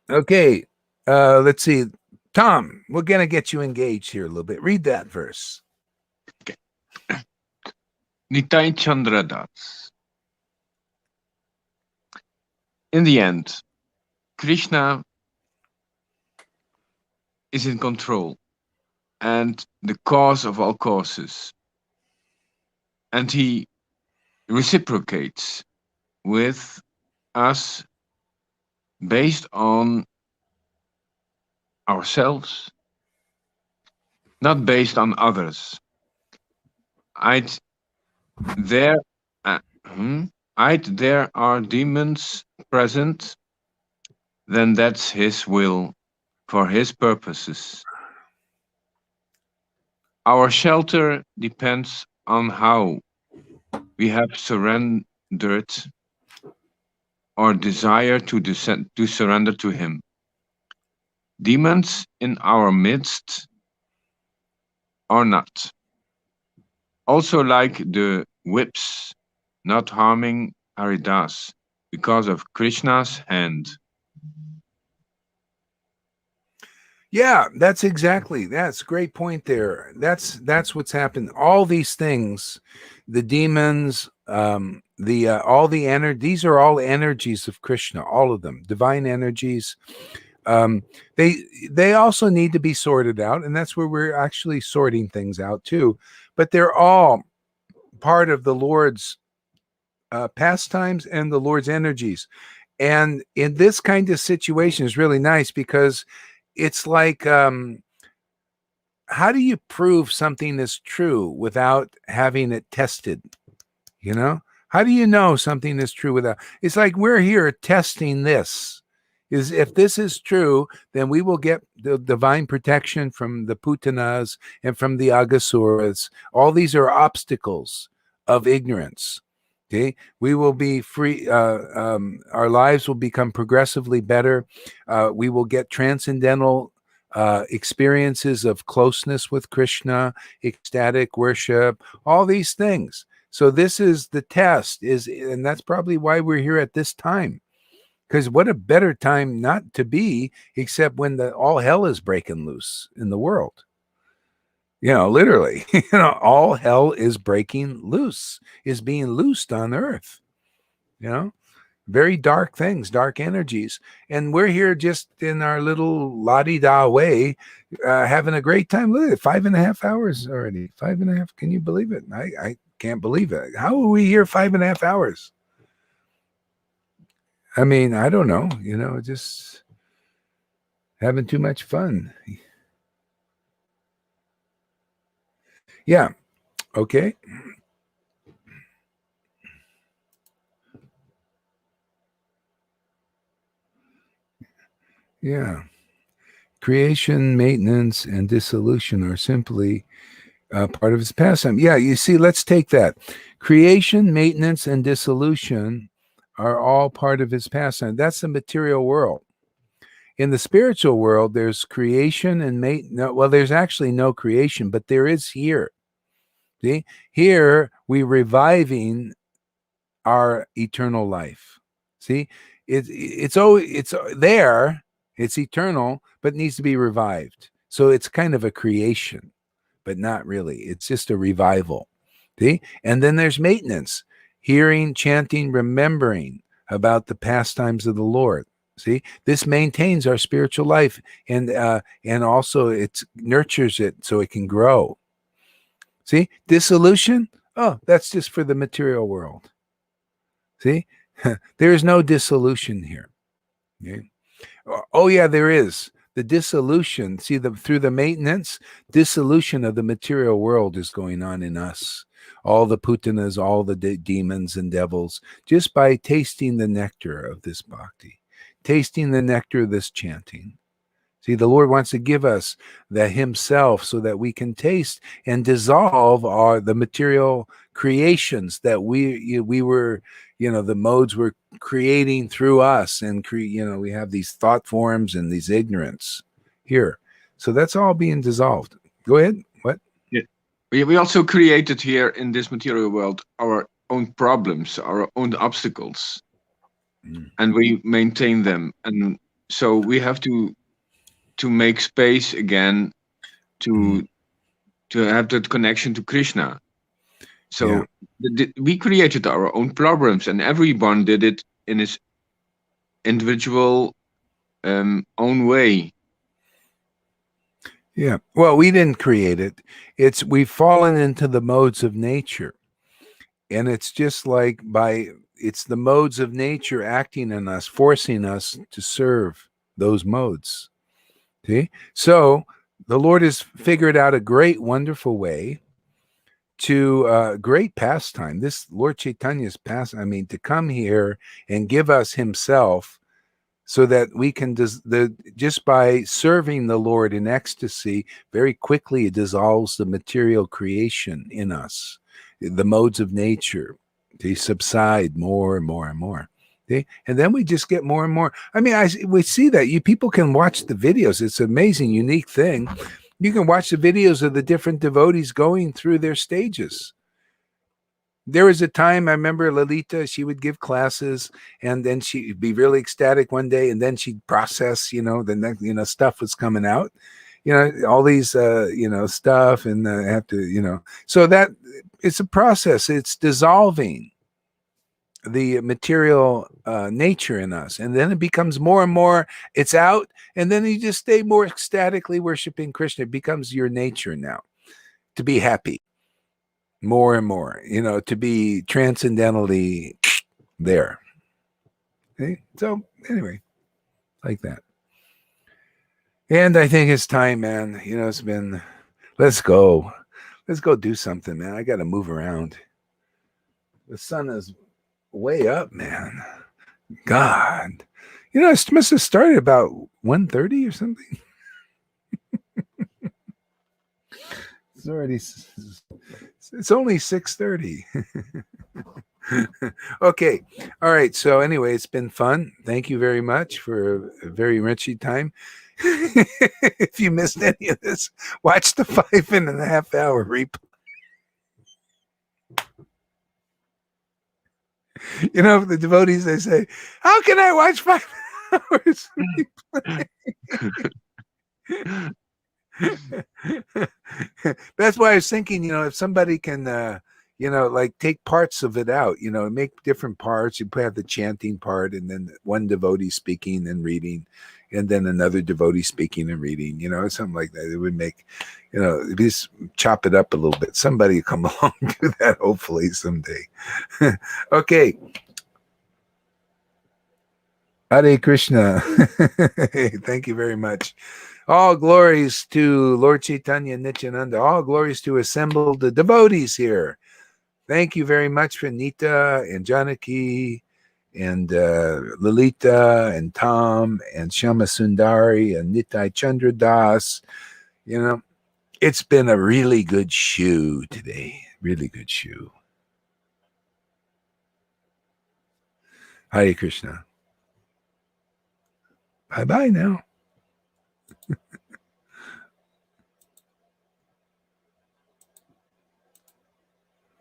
Okay, let's see. Tom, we're going to get you engaged here a little bit. Read that verse. Okay. Nitai Chandra Das. In the end, Krishna is in control and the cause of all causes. And he reciprocates with us based on ourselves, not based on others. There are demons present, then that's his will for his purposes. Our shelter depends on how we have surrendered or desire to surrender to him. Demons in our midst or not. Also like the whips not harming Haridas because of Krishna's hand. Yeah, that's a great point there. That's what's happened. All these things, the demons, all the energy, these are all energies of Krishna, all of them, divine energies. They also need to be sorted out, and that's where we're actually sorting things out too. But they're all part of the Lord's pastimes and the Lord's energies. And in this kind of situation is really nice because it's like, how do you prove something is true without having it tested? How do you know something is true without? It's like we're here testing this. If this is true, then we will get the divine protection from the Putanas and from the Agasuras. All these are obstacles of ignorance. Okay, we will be free. Our lives will become progressively better. We will get transcendental experiences of closeness with Krishna, ecstatic worship, all these things. So this is the test, and that's probably why we're here at this time. Because what a better time not to be, except when all hell is breaking loose in the world. Literally, all hell is breaking loose, is being loosed on earth. Very dark things, dark energies. And we're here just in our little la-di-da way, having a great time. Look at it, 5.5 hours already. 5.5. Can you believe it? I can't believe it. How are we here 5.5 hours? I mean, I don't know, just having too much fun. Yeah. Okay. Yeah. Creation, maintenance, and dissolution are simply part of his pastime. Yeah, you see, let's take that. Creation, maintenance, and dissolution are all part of his pastime. That's the material world. In the spiritual world, there's creation and well, there's actually no creation, but there is here. See, here we're reviving our eternal life. See, it's there, it's eternal, but needs to be revived. So it's kind of a creation, but not really. It's just a revival. See, and then there's maintenance, hearing, chanting, remembering about the pastimes of the Lord. See, this maintains our spiritual life, and also it nurtures it so it can grow. See, dissolution, oh, that's just for the material world. See, there is no dissolution here. Okay? Oh yeah, there is. The dissolution, through the maintenance, dissolution of the material world is going on in us. all the putanas, all the demons and devils, just by tasting the nectar of this bhakti, tasting the nectar of this chanting. See, the Lord wants to give us that himself so that we can taste and dissolve the material creations that we were, the modes were creating through us, and we have these thought forms and these ignorance here. So that's all being dissolved. Go ahead. What? Yeah. We also created here in this material world our own problems, our own obstacles, and we maintain them. And so we have to make space again to have that connection to Krishna. So we created our own problems, and everyone did it in his individual own way. Yeah. Well, we didn't create it. We've fallen into the modes of nature. And it's just like it's the modes of nature acting in us, forcing us to serve those modes. See? So the Lord has figured out a great, wonderful way to great pastime. This Lord Chaitanya's pastime, to come here and give us himself so that we can just by serving the Lord in ecstasy, very quickly it dissolves the material creation in us, the modes of nature. They subside more and more and more. Okay? And then we just get more and more. We see that people can watch the videos. It's an amazing, unique thing. You can watch the videos of the different devotees going through their stages. There was a time I remember Lalita, she would give classes and then she'd be really ecstatic one day and then she'd process, the next, stuff was coming out, all these, stuff and have to, so that it's a process. It's dissolving the material nature in us. And then it becomes more and more, it's out. And then you just stay more ecstatically worshiping Krishna. It becomes your nature now to be happy. More and more, to be transcendentally there. Okay? So anyway, like that. And I think it's time, man. It's been, let's go do something, man. I got to move around. The sun is way up, man. God, it must have started about 1:30 or something. It's only 6:30. Okay. All right. So anyway, it's been fun. Thank you very much for a very enriching time. If you missed any of this, watch the 5.5 hour replay. The devotees, they say, how can I watch 5 hours replay? That's why I was thinking, if somebody can, like take parts of it out, make different parts. You have the chanting part and then one devotee speaking and reading, and then another devotee speaking and reading, something like that. It would make, just chop it up a little bit. Somebody come along and do that, hopefully someday. Okay. Hare Krishna. Thank you very much. All glories to Lord Chaitanya Nityananda. All glories to assembled the devotees here. Thank you very much for Nita and Janaki and Lalita and Tom and Shama Sundari and Nitai Chandra Das. It's been a really good shoe today. Really good shoe. Hare Krishna. Bye-bye now.